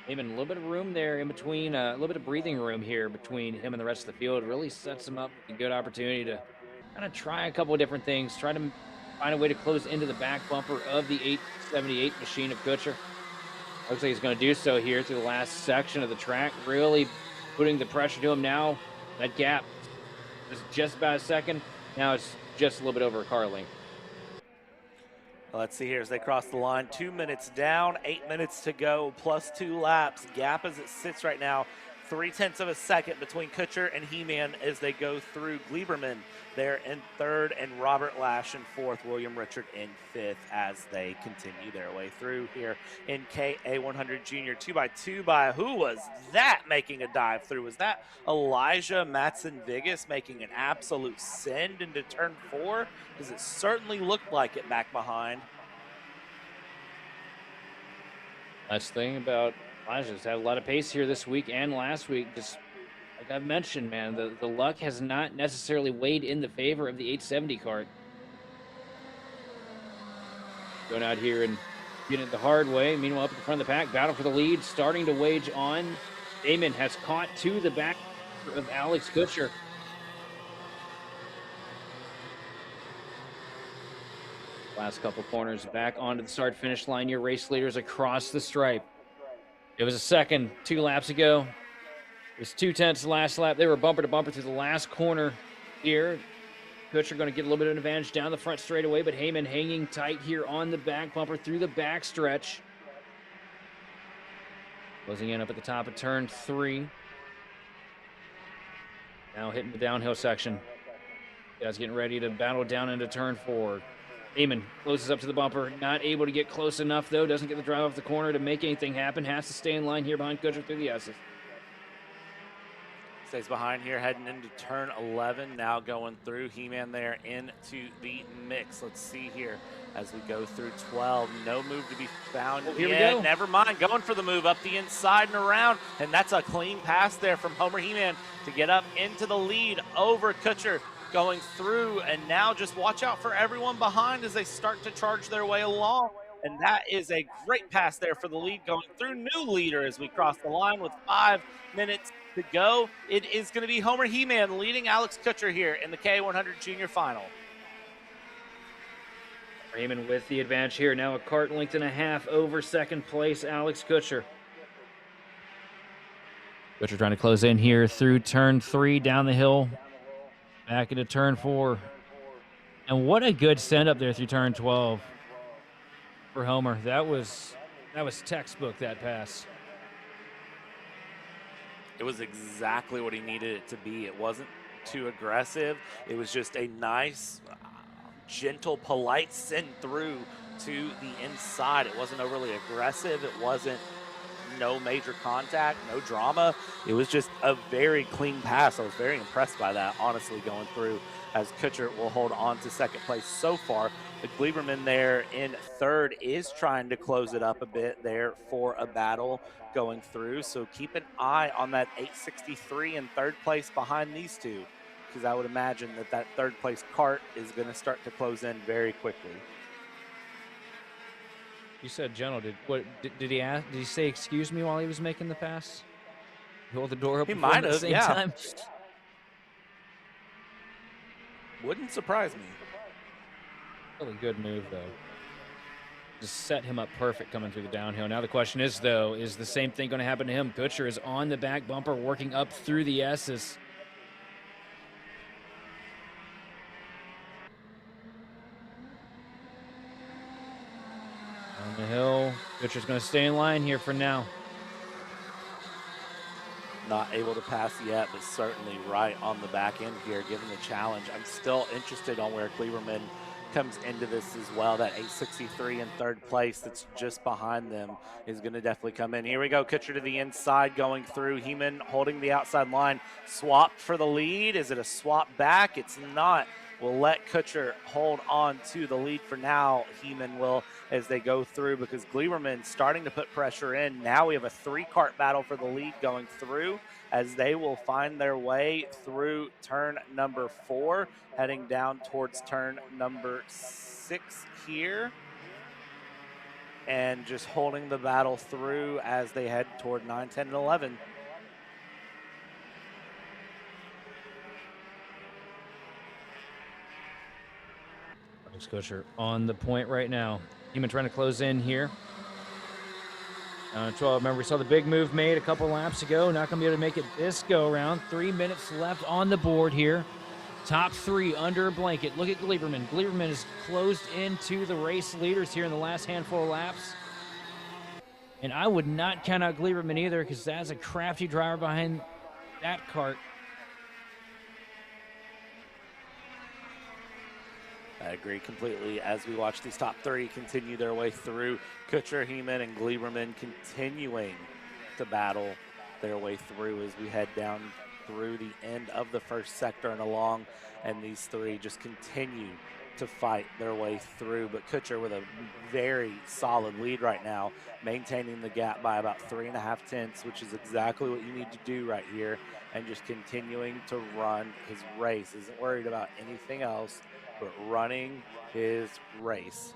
Heyman, a little bit of room there in between, a little bit of breathing room here between him and the rest of the field. Really sets him up a good opportunity to kind of try a couple of different things, try to find a way to close into the back bumper of the 878 machine of Kutcher. Looks like he's going to do so here through the last section of the track, really putting the pressure to him now. That gap is just about a second. Now it's just a little bit over a car length. Let's see here as they cross the line. 2 minutes down, 8 minutes to go, plus 2 laps. Gap as it sits right now, 0.3 of a second between Kutcher and He-Man as they go through. Gleiberman there in third, and Robert Lash in fourth. William Richard in fifth as they continue their way through here in KA100 Junior 2x2 by who was that making a dive through? Was that Elijah Matson-Vigas making an absolute send into turn 4? Because it certainly looked like it back behind. Last thing about Elijah's had a lot of pace here this week and last week. Just like I've mentioned, man, the luck has not necessarily weighed in the favor of the 870 kart. going out here and getting it the hard way. Meanwhile, up at the front of the pack, battle for the lead, starting to wage on. Damon has caught to the back of Alex Kutcher. Last couple corners back onto the start-finish line. Your race leaders across the stripe. It was a second 2 laps ago. It was 2/10 last lap. They were bumper to bumper through the last corner here. Kutcher going to get a little bit of an advantage down the front straightaway, but Heyman hanging tight here on the back bumper through the back stretch. Closing in up at the top of turn 3. Now hitting the downhill section. Guys getting ready to battle down into turn 4. Heyman closes up to the bumper. Not able to get close enough, though. Doesn't get the drive off the corner to make anything happen. Has to stay in line here behind Kutcher through the S's. Stays behind here, heading into turn 11. Now going through. He-Man there into the mix. Let's see here as we go through 12. No move to be found here yet. we go. Never mind. Going for the move up the inside and around. And that's a clean pass there from Homer He-Man to get up into the lead over Kutcher going through. And now just watch out for everyone behind as they start to charge their way along. And that is a great pass there for the lead going through. New leader as we cross the line with 5 minutes to go. It is going to be Homer He-Man leading Alex Kutcher here in the K100 Junior Final. Raymond with the advantage here. Now a kart length and a half over second place, Alex Kutcher. Kutcher trying to close in here through turn 3, down the hill, back into turn 4. And what a good send up there through turn 12 for Homer. That was textbook, that pass. It was exactly what he needed it to be. It wasn't too aggressive. It was just a nice, gentle, polite send through to the inside. It wasn't overly aggressive. It wasn't no major contact, no drama. It was just a very clean pass. I was very impressed by that, honestly, going through, as Kutcher will hold on to second place so far. The Gleberman there in third is trying to close it up a bit there for a battle going through. So keep an eye on that 863 in third place behind these two, because I would imagine that third place kart is going to start to close in very quickly. You said gentle. Did he ask? Did he say excuse me while he was making the pass? Hold the door open. He might at the have, same yeah. time. Wouldn't surprise me. Really good move, though. Just set him up perfect coming through the downhill. Now the question is, though, is the same thing going to happen to him? Kutcher is on the back bumper, working up through the S's. On the hill, Kutcher's going to stay in line here for now. Not able to pass yet, but certainly right on the back end here, given the challenge. I'm still interested on where Gleberman comes into this as well. That 863 in third place that's just behind them is going to definitely come in. Here we go. Kutcher to the inside going through. Heeman holding the outside line. Swapped for the lead. Is it a swap back? It's not. We'll let Kutcher hold on to the lead for now. Heeman will as they go through, because Gleberman starting to put pressure in. Now we have a 3-kart battle for the lead going through as they will find their way through turn number 4, heading down towards turn number 6 here. And just holding the battle through as they head toward 9, 10, and 11. Kutcher on the point right now. Heeman trying to close in here. 12. Remember, we saw the big move made a couple laps ago. Not going to be able to make it this go around. 3 minutes left on the board here. Top 3 under a blanket. Look at Gleberman. Gleberman is closed into the race leaders here in the last handful of laps. And I would not count out Gleberman either, because that's a crafty driver behind that kart. I agree completely as we watch these top 3 continue their way through. Kutcher, Heeman, and Gleberman continuing to battle their way through as we head down through the end of the first sector and along. And these 3 just continue to fight their way through. But Kutcher with a very solid lead right now, maintaining the gap by about 3.5 tenths, which is exactly what you need to do right here. And just continuing to run his race. Isn't worried about anything else but running his race.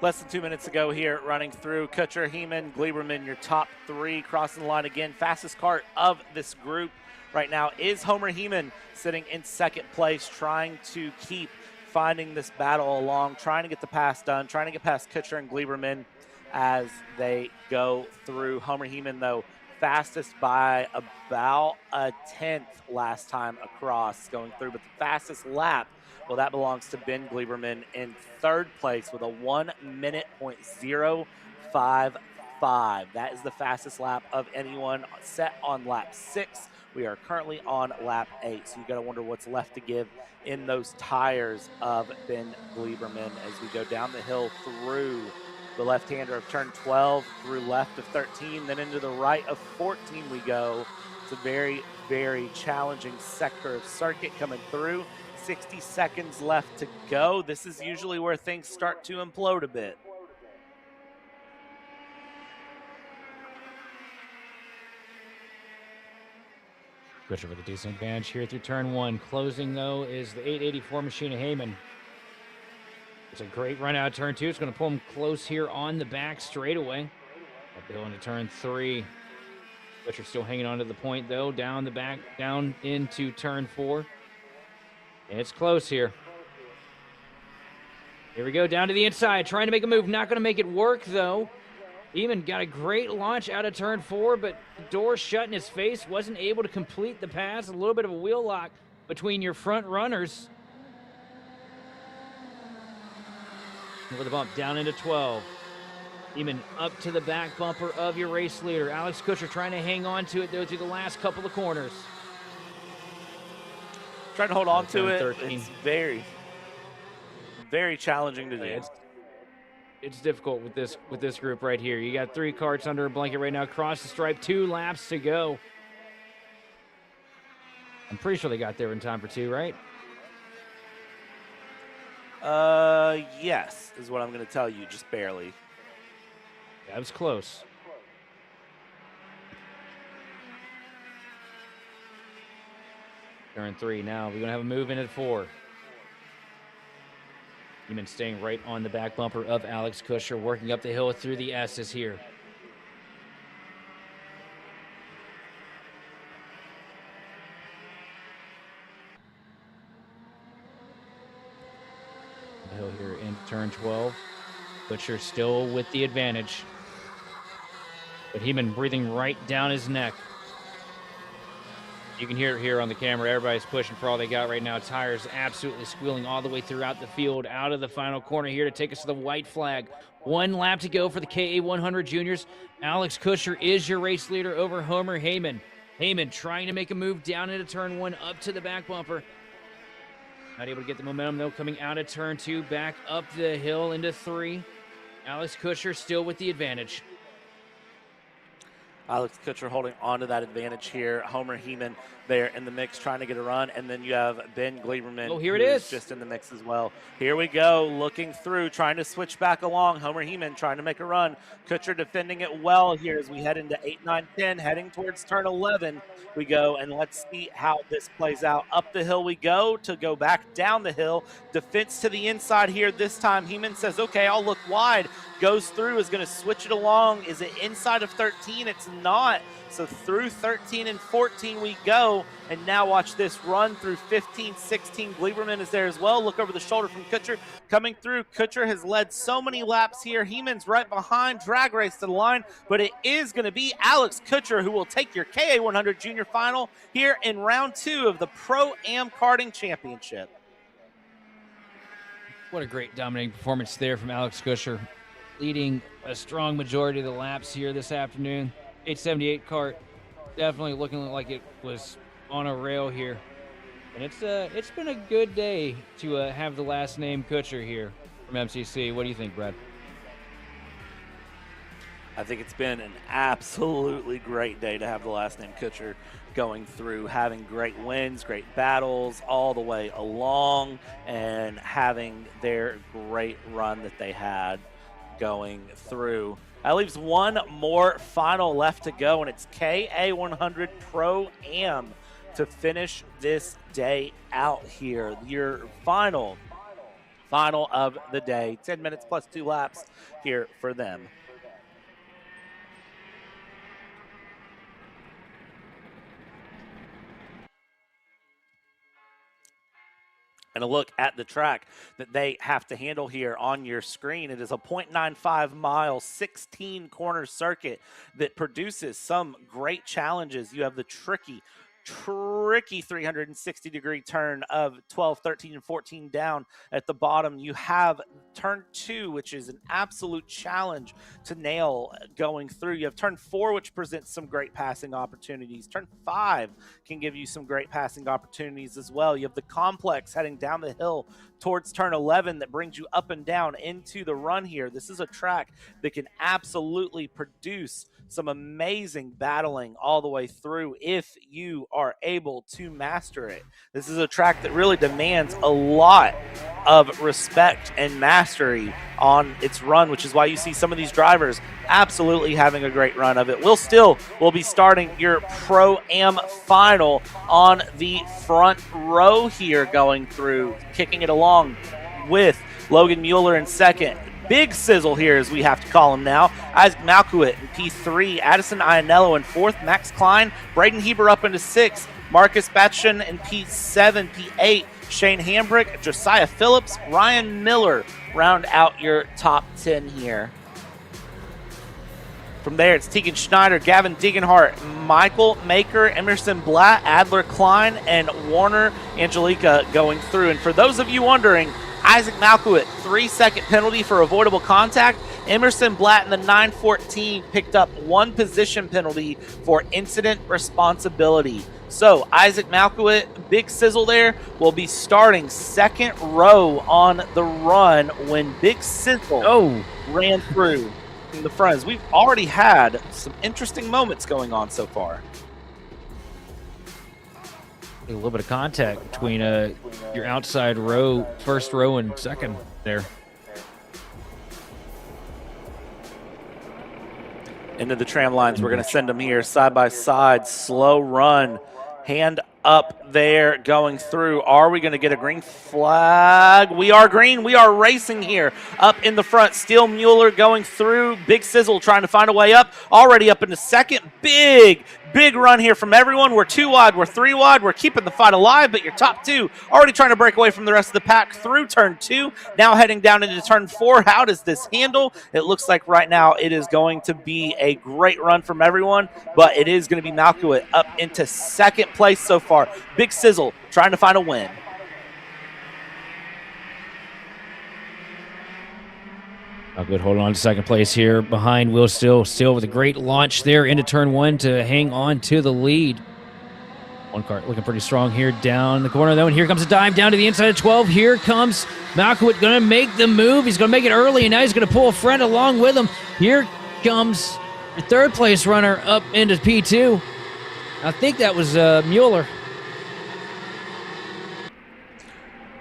Less than 2 minutes ago here, running through Kutcher, Heeman, Gleiberman, your top three. Crossing the line again, fastest kart of this group right now is Homer Heeman, sitting in second place, trying to keep finding this battle along, trying to get the pass done, trying to get past Kutcher and Gleiberman as they go through. Homer Heeman, though, fastest by about a tenth last time across going through, but the fastest lap, well, that belongs to Ben Gleiberman in third place with a 1 minute .055. That is the fastest lap of anyone set on lap 6. We are currently on lap 8, so you got to wonder what's left to give in those tires of Ben Gleiberman as we go down the hill through the left-hander of turn 12, through left of 13, then into the right of 14 we go. It's a very, very challenging sector of circuit coming through. 60 seconds left to go. This is usually where things start to implode a bit. Kutcher with a decent advantage here through turn 1. Closing, though, is the 884 machine of Heyman. It's a great run out of turn 2. It's going to pull him close here on the back straightaway. Up the hill into turn 3. Kutcher still hanging on to the point, though. Down the back, down into turn 4. It's close here. Here we go, down to the inside, trying to make a move. Not going to make it work, though. Eamon got a great launch out of turn 4, but the door shut in his face. Wasn't able to complete the pass. A little bit of a wheel lock between your front runners. With a bump down into 12. Eamon up to the back bumper of your race leader. Alex Kutcher trying to hang on to it, though, through the last couple of corners. Trying to hold on to it. 13. It's very, very challenging to do. It's difficult with this group right here. You got 3 karts under a blanket right now. Across the stripe, 2 laps to go. I'm pretty sure they got there in time for 2, right? Yes, is what I'm going to tell you, just barely. That was close. Turn 3 now. We're going to have a move in at 4. Eamon staying right on the back bumper of Alex Kutcher, working up the hill through the S's here. The hill here in turn 12. Kutcher still with the advantage. But Eamon breathing right down his neck. You can hear it here on the camera. Everybody's pushing for all they got right now. Tires absolutely squealing all the way throughout the field. Out of the final corner here to take us to the white flag. 1 lap to go for the KA100 juniors. Alex Kutcher is your race leader over Homer Heyman. Heyman trying to make a move down into turn 1, up to the back bumper. Not able to get the momentum, though, coming out of turn 2, back up the hill into 3. Alex Kutcher still with the advantage. Alex Kutcher holding on to that advantage here. Homer Heeman there in the mix trying to get a run. And then you have Ben Gleiberman. Oh, here it is. Just in the mix as well. Here we go, looking through, trying to switch back along. Homer Heeman trying to make a run. Kutcher defending it well here as we head into 8, 9, 10, heading towards turn 11 we go. And let's see how this plays out. Up the hill we go to go back down the hill. Defense to the inside here this time. Heeman says, okay, I'll look wide. Goes through, is going to switch it along. Is it inside of 13? It's not. So through 13 and 14 we go. And now watch this run through 15, 16. Gleiberman is there as well. Look over the shoulder from Kutcher. Coming through, Kutcher has led so many laps here. Heeman's right behind, drag race to the line. But it is going to be Alex Kutcher who will take your KA100 Junior Final here in round 2 of the Pro-Am Karting Championship. What a great dominating performance there from Alex Kutcher, leading a strong majority of the laps here this afternoon. 878 kart, definitely looking like it was on a rail here. And it's been a good day to have the last name Kutcher here from MCC. What do you think, Brad? I think it's been an absolutely great day to have the last name Kutcher going through, having great wins, great battles all the way along, and having their great run that they had going through. That leaves one more final left to go, and it's KA100 Pro-Am to finish this day out here. Your final final of the day. 10 minutes plus 2 laps here for them. And a look at the track that they have to handle here on your screen. It is a 0.95 mile, 16 corner circuit that produces some great challenges. You have the tricky 360-degree turn of 12, 13, and 14 down at the bottom. You have turn 2, which is an absolute challenge to nail going through. You have turn 4, which presents some great passing opportunities. Turn 5 can give you some great passing opportunities as well. You have the complex heading down the hill towards turn 11 that brings you up and down into the run here. This is a track that can absolutely produce some amazing battling all the way through if you are able to master it. This is a track that really demands a lot of respect and mastery on its run, which is why you see some of these drivers absolutely having a great run of it. We'll be starting your Pro-Am final on the front row here going through, kicking it along with Logan Mueller in second. Big sizzle here, as we have to call him now. Isaac Malkuit in P3, Addison Ianello in 4th, Max Klein, Braden Heber up into 6th, Marcus Batchen in P7, P8, Shane Hambrick, Josiah Phillips, Ryan Miller round out your top 10 here. From there, it's Tegan Schneider, Gavin Degenhart, Michael Maker, Emerson Blatt, Adler Klein, and Warner Angelica going through. And for those of you wondering, Isaac Malkuit, 3-second penalty for avoidable contact. Emerson Blatt in the 914 picked up 1 position penalty for incident responsibility. So Isaac Malkuit, big sizzle there, will be starting second row on the run when Big Sizzle ran through in the front. We've already had some interesting moments going on so far. A little bit of contact between your outside row, first row and second there. Into the tram lines, we're going to send them here side by side, slow run, hand up there going through. Are we going to get a green flag? We are green. We are racing here up in the front. Steele Mueller going through. Big Sizzle trying to find a way up. Already up into second. Big run here from everyone. We're 2 wide. We're 3 wide. We're keeping the fight alive, but your top 2 already trying to break away from the rest of the pack through turn 2. Now heading down into turn 4. How does this handle? It looks like right now it is going to be a great run from everyone, but it is going to be Malkuit up into second place so far. Big Sizzle trying to find a win. Good, holding on to second place here behind Will Steele. Steele with a great launch there into turn 1 to hang on to the lead. One kart looking pretty strong here down the corner though, and here comes a dive down to the inside of 12. Here comes Malkuit, going to make the move. He's going to make it early, and now he's going to pull a friend along with him. Here comes the third place runner up into P2. I think that was Mueller.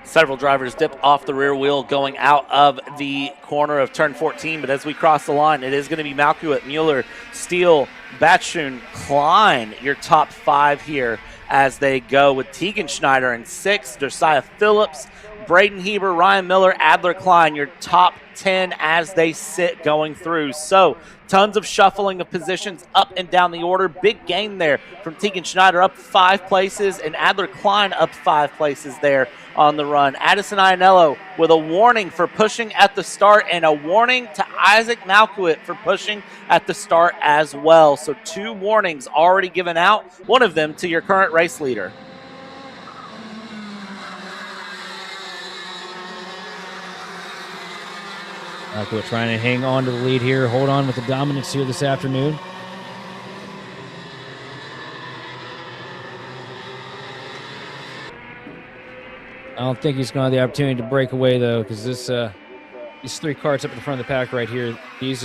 Several drivers dip off the rear wheel going out of the corner of turn 14, but as we cross the line, it is going to be Malkuit, Mueller, Steele, Batchun, Klein, your top 5 here as they go with Tegan Schneider in 6th, Josiah Phillips, Braden Heber, Ryan Miller, Adler Klein, your top 10 as they sit going through. So tons of shuffling of positions up and down the order. Big gain there from Tegan Schneider, up 5 places, and Adler Klein up 5 places there on the run. Addison Ianello with a warning for pushing at the start, and a warning to Isaac Malkuit for pushing at the start as well. So 2 warnings already given out, one of them to your current race leader. Malkuit trying to hang on to the lead here, hold on with the dominance here this afternoon. I don't think he's going to have the opportunity to break away, though, because these 3 karts up in the front of the pack right here, these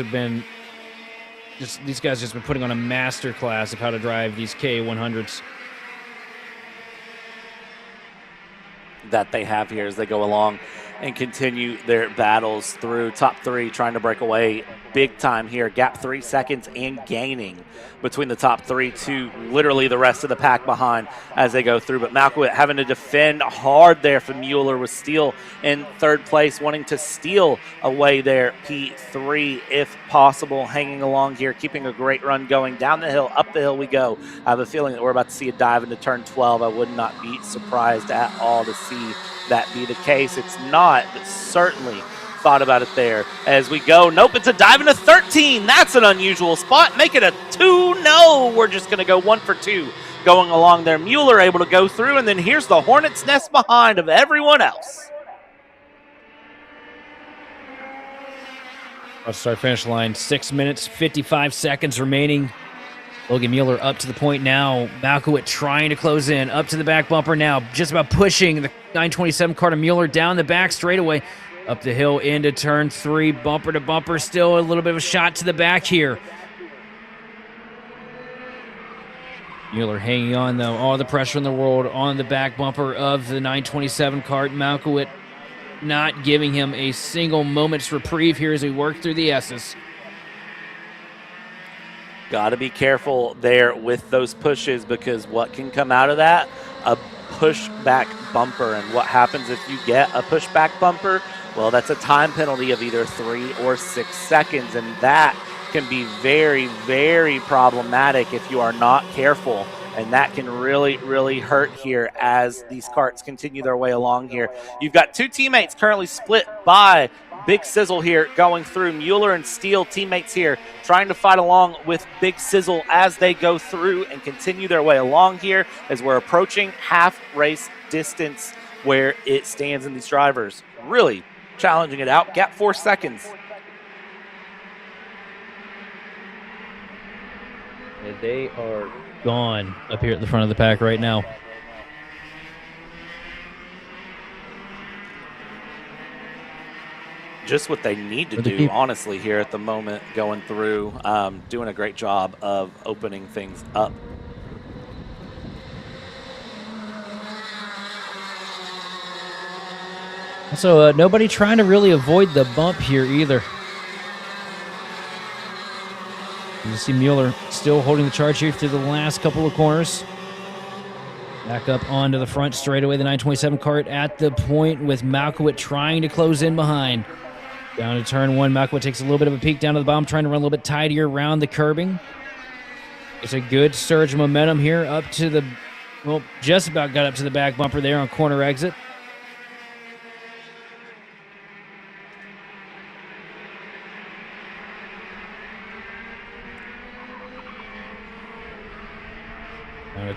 guys just been putting on a master class of how to drive these K100s. that they have here as they go along and continue their battles through. Top three trying to break away big time here. Gap 3 seconds and gaining between the top three to literally the rest of the pack behind as they go through. But Malkowitt having to defend hard there for Mueller with Steele in third place, wanting to steal away their P3 if possible, hanging along here, keeping a great run going. Down the hill, up the hill we go. I have a feeling that we're about to see a dive into turn 12. I would not be surprised at all to see that be the case. It's not, but certainly thought about it there as we go. Nope, it's a dive into 13. That's an unusual spot. Make it a 2. No, we're just going to go 1 for 2 going along there. Mueller able to go through, and then here's the hornet's nest behind of everyone else. Start finish line, 6 minutes, 55 seconds remaining. Logan Mueller up to the point now. Malkowitt trying to close in. Up to the back bumper now. Just about pushing the 927 Carter Mueller down the back straightaway. Up the hill into turn 3. Bumper to bumper. Still a little bit of a shot to the back here. Mueller hanging on, though. All the pressure in the world on the back bumper of the 927 Cart. Malkowitt not giving him a single moment's reprieve here as we work through the S's. Got to be careful there with those pushes, because what can come out of that? A pushback bumper. And what happens if you get a pushback bumper? Well, that's a time penalty of either 3 or 6 seconds, and that can be very, very problematic if you are not careful. And that can really, really hurt here as these carts continue their way along here. You've got two teammates currently split by Big Sizzle here going through. Mueller and Steele teammates here trying to fight along with Big Sizzle as they go through and continue their way along here as we're approaching half race distance where it stands in these drivers. Really challenging it out. Gap 4 seconds. And they are gone up here at the front of the pack right now. Just what they need to do, honestly, here at the moment, going through, doing a great job of opening things up. So nobody trying to really avoid the bump here either. You see Mueller still holding the charge here through the last couple of corners. Back up onto the front straightaway, the 927 cart at the point with Malkowitt trying to close in behind. Down to turn 1, Malkowitt takes a little bit of a peek down to the bottom, trying to run a little bit tidier around the curbing. It's a good surge of momentum here up to the, well, just about got up to the back bumper there on corner exit.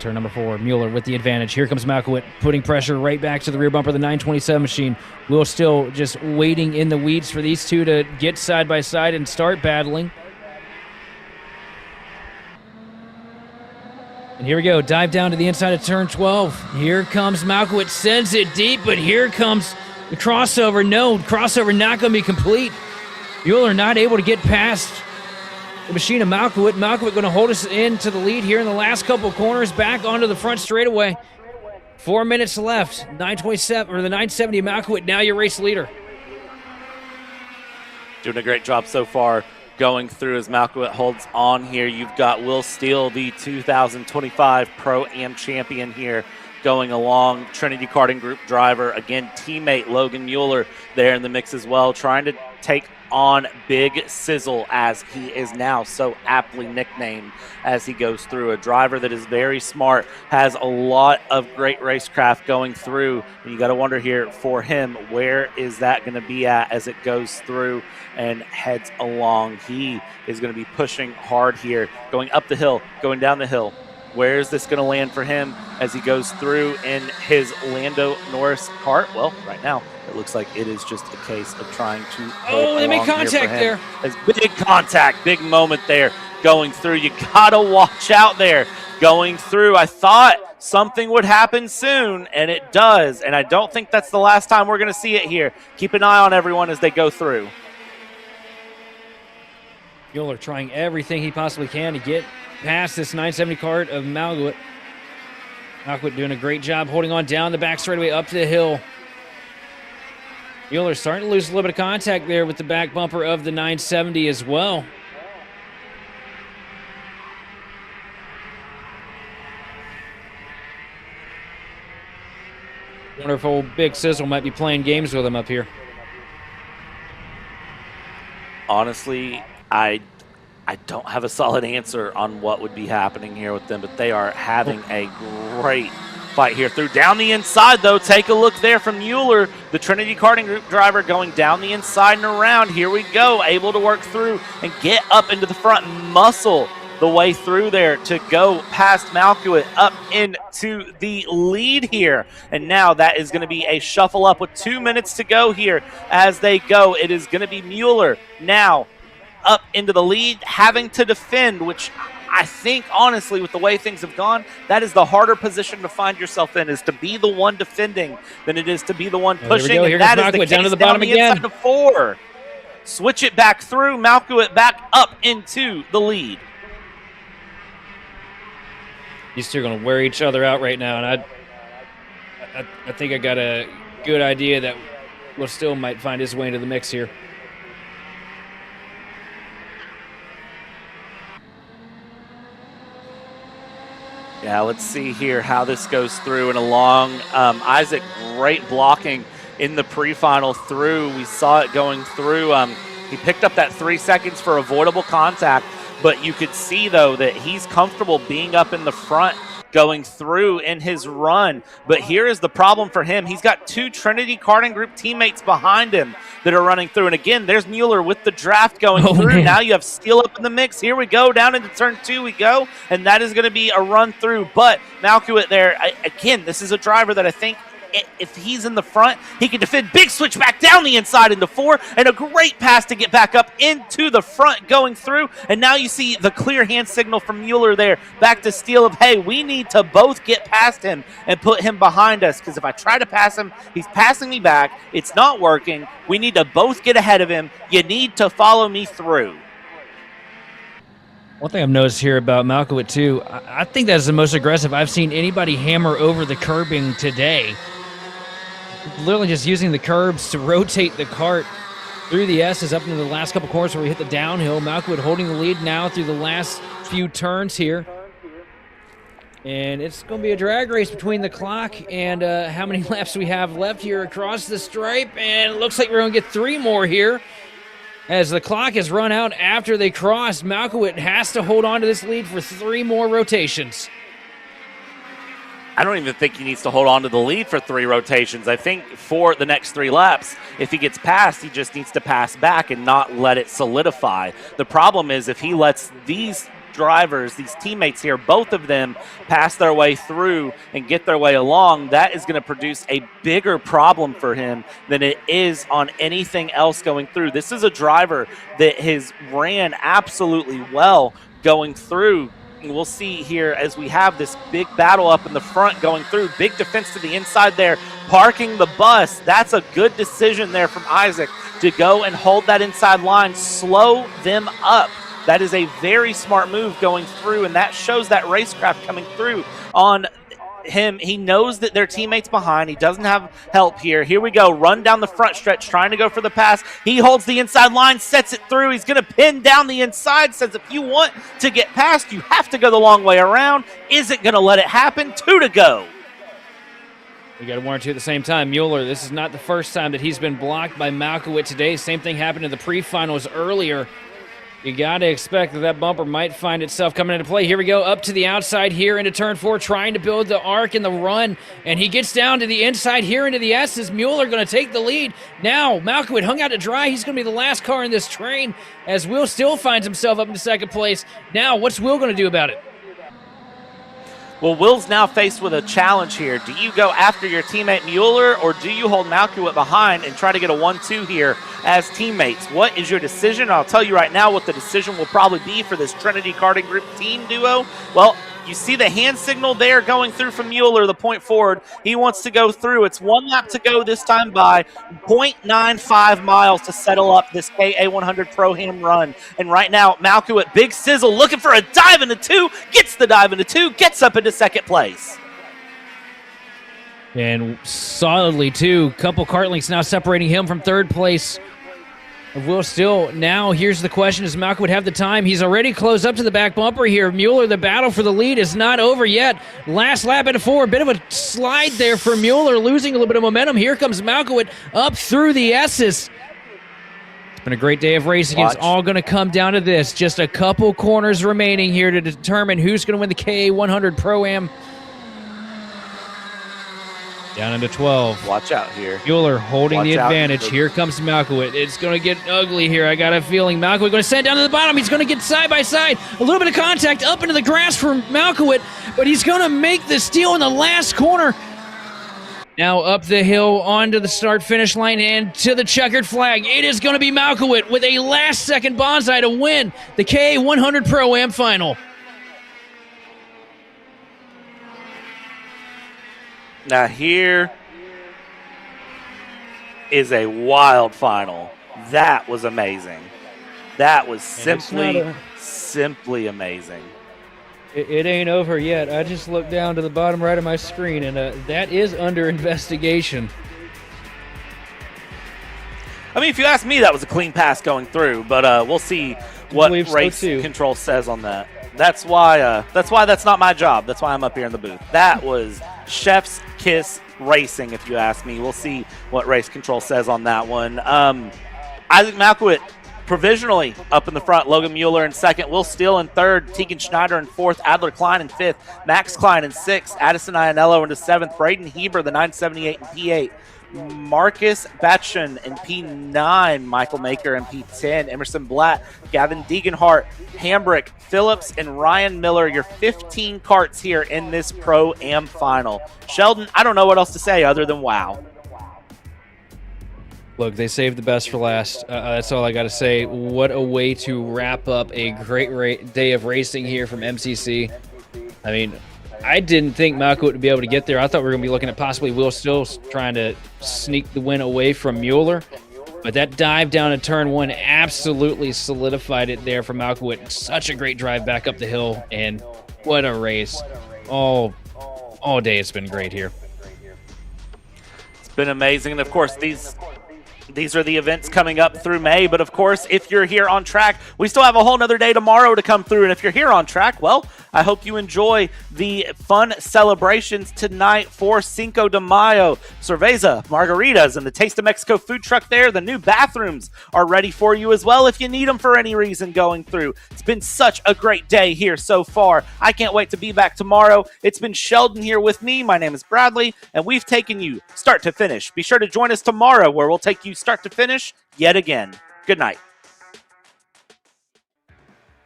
Turn number 4, Mueller with the advantage. Here comes Malkowitt, putting pressure right back to the rear bumper of the 927 machine. Will still just waiting in the weeds for these two to get side by side and start battling. And here we go, dive down to the inside of turn 12. Here comes Malkowitt, sends it deep, but here comes the crossover. No, crossover not going to be complete. Mueller not able to get past the machine of Malkowitt. Malkowitt going to hold us into the lead here in the last couple of corners, back onto the front straightaway. 4 minutes left. 927 or the 970 Malkowitt, now your race leader. Doing a great job so far going through as Malkowitt holds on here. You've got Will Steele, the 2025 Pro-Am champion here, going along. Trinity Karting Group driver. Again, teammate Logan Mueller there in the mix as well, trying to take on Big Sizzle, as he is now so aptly nicknamed as he goes through. A driver that is very smart, has a lot of great racecraft going through. And you got to wonder here for him, where is that going to be at as it goes through and heads along? He is going to be pushing hard here, going up the hill, going down the hill. Where is this going to land for him as he goes through in his Lando Norris cart? Well, right now, it looks like it is just a case of trying to Oh, they make contact there. As big contact, big moment there going through. You got to watch out there going through. I thought something would happen soon, and it does. And I don't think that's the last time we're going to see it here. Keep an eye on everyone as they go through. Mueller trying everything he possibly can to get past this 970 cart of Malkowitt. Malkovic doing a great job holding on down the back straightaway up the hill. Mueller starting to lose a little bit of contact there with the back bumper of the 970 as well. Wonder if old Big Sizzle might be playing games with him up here. Honestly, I don't have a solid answer on what would be happening here with them, but they are having a great fight here through down the inside, though. Take a look there from Mueller, the Trinity Karting Group driver, going down the inside and around. Here we go, able to work through and get up into the front, muscle the way through there to go past Malkovic up into the lead here. And now that is going to be a shuffle up with 2 minutes to go here as they go. It is going to be Mueller now up into the lead, having to defend, which I think, honestly, with the way things have gone, that is the harder position to find yourself in, is to be the one defending than it is to be the one pushing. Here and that is the Malkovic case down to the bottom again. Inside of 4. Switch it back through. Malkovic back up into the lead. These two are going to wear each other out right now, and I think I got a good idea that Will still might find his way into the mix here. Yeah, let's see here how this goes through and along. Isaac, great blocking in the pre-final through. We saw it going through. He picked up that 3 seconds for avoidable contact, but you could see, though, that he's comfortable being up in the front going through in his run. But here is the problem for him. He's got 2 Trinity Karting Group teammates behind him that are running through. And again, there's Mueller with the draft going through. Man. Now you have Steele up in the mix. Here we go. Down into turn 2 we go. And that is going to be a run through. But Malkovic there, again, this is a driver that I think if he's in the front, he can defend. Big switch back down the inside into 4, and a great pass to get back up into the front going through. And now you see the clear hand signal from Mueller there back to Steele of, hey, we need to both get past him and put him behind us, because if I try to pass him, he's passing me back. It's not working. We need to both get ahead of him. You need to follow me through. One thing I've noticed here about Malkovic, too, I think that's the most aggressive I've seen anybody hammer over the curbing today. Literally just using the curbs to rotate the kart through the S's up into the last couple corners where we hit the downhill. Malkovic holding the lead now through the last few turns here. And it's going to be a drag race between the clock and how many laps we have left here across the stripe. And it looks like we're going to get 3 more here. As the clock has run out after they cross, Malkovic has to hold on to this lead for 3 more rotations. I don't even think he needs to hold on to the lead for 3 rotations. I think for the next 3 laps, if he gets past, he just needs to pass back and not let it solidify. The problem is if he lets these drivers, these teammates here, both of them pass their way through and get their way along, that is going to produce a bigger problem for him than it is on anything else going through. This is a driver that has ran absolutely well going through. We'll see here as we have this big battle up in the front going through. Big defense to the inside there, parking the bus. That's a good decision there from Isaac to go and hold that inside line, slow them up. That is a very smart move going through, and that shows that racecraft coming through on him. He knows that their teammates behind. He doesn't have help here. Here we go. Run down the front stretch, trying to go for the pass. He holds the inside line, sets it through. He's going to pin down the inside. Says if you want to get past, you have to go the long way around. Isn't going to let it happen. 2 to go. We got 1 or 2 at the same time. Mueller, this is not the first time that he's been blocked by Malkovic today. Same thing happened in the pre-finals earlier. You got to expect that that bumper might find itself coming into play. Here we go, up to the outside here into turn 4, trying to build the arc and the run. And he gets down to the inside here into the S's. Mueller going to take the lead. Now, Malkovic hung out to dry. He's going to be the last car in this train as Will still finds himself up in second place. Now, what's Will going to do about it? Well, Will's now faced with a challenge here. Do you go after your teammate Mueller, or do you hold Malkovic behind and try to get a 1-2 here as teammates? What is your decision? I'll tell you right now what the decision will probably be for this Trinity Karting Group team duo. Well, you see the hand signal there going through from Mueller, the point forward. He wants to go through. It's 1 lap to go this time by 0.95 miles to settle up this KA100 Pro-Am run. And right now, Malkovic, Big Sizzle, looking for a dive into 2, gets the dive into 2, gets up into second place. And solidly, too. Couple kart links now separating him from third place of Will Still. Now, here's the question. Does Malcolm would have the time? He's already closed up to the back bumper here. Mueller, the battle for the lead is not over yet. Last lap into 4. A bit of a slide there for Mueller, losing a little bit of momentum. Here comes Malkowit up through the S's. It's been a great day of racing. It's all going to come down to this. Just a couple corners remaining here to determine who's going to win the KA100 Pro-Am. Down into 12. Watch out here. Mueller holding the advantage. Here comes Malkowit. It's going to get ugly here. I got a feeling Malkowit going to send it down to the bottom. He's going to get side by side. A little bit of contact up into the grass for Malkowit, but he's going to make the steal in the last corner. Now up the hill onto the start-finish line and to the checkered flag. It is going to be Malkowit with a last-second bonsai to win the KA100 Pro-Am Final. Now here is a wild final. That was amazing. That was simply amazing. It ain't over yet. I just looked down to the bottom right of my screen, and that is under investigation. I mean, if you ask me, that was a clean pass going through, but we'll see what race control says on that. That's why that's not my job. That's why I'm up here in the booth. That was chef's kiss racing, if you ask me. We'll see what race control says on that one. Isaac Malkowit provisionally up in the front. Logan Mueller in second. Will Steele in third. Tegan Schneider in fourth. Adler Klein in fifth. Max Klein in sixth. Addison Ianello into seventh. Braden Heber, the 978 in P8. Marcus Batchen in P9, Michael Maker in P10, Emerson Blatt, Gavin Deeganhart, Hambrick, Phillips, and Ryan Miller, your 15 karts here in this Pro-Am final. Sheldon, I don't know what else to say other than wow. Look, they saved the best for last. That's all I got to say. What a way to wrap up a great day of racing here from MCC. I mean, I didn't think Malkowit would be able to get there. I thought we were going to be looking at possibly Will Still trying to sneak the win away from Mueller. But that dive down to turn one absolutely solidified it there for Malkowit. Such a great drive back up the hill, and what a race. All day it's been great here. It's been amazing. And, of course, these are the events coming up through May, but of course, if you're here on track, we still have a whole nother day tomorrow to come through, and if you're here on track, well, I hope you enjoy the fun celebrations tonight for Cinco de Mayo. Cerveza, margaritas, and the Taste of Mexico food truck there. The new bathrooms are ready for you as well if you need them for any reason going through. It's been such a great day here so far. I can't wait to be back tomorrow. It's been Sheldon here with me. My name is Bradley, and we've taken you start to finish. Be sure to join us tomorrow where we'll take you start to finish yet again. Good night.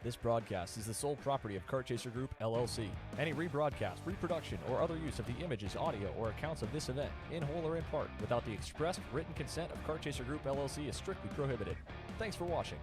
This broadcast is the sole property of Kart Chaser Group, LLC. Any rebroadcast, reproduction, or other use of the images, audio, or accounts of this event, in whole or in part, without the expressed written consent of Kart Chaser Group, LLC is strictly prohibited. Thanks for watching.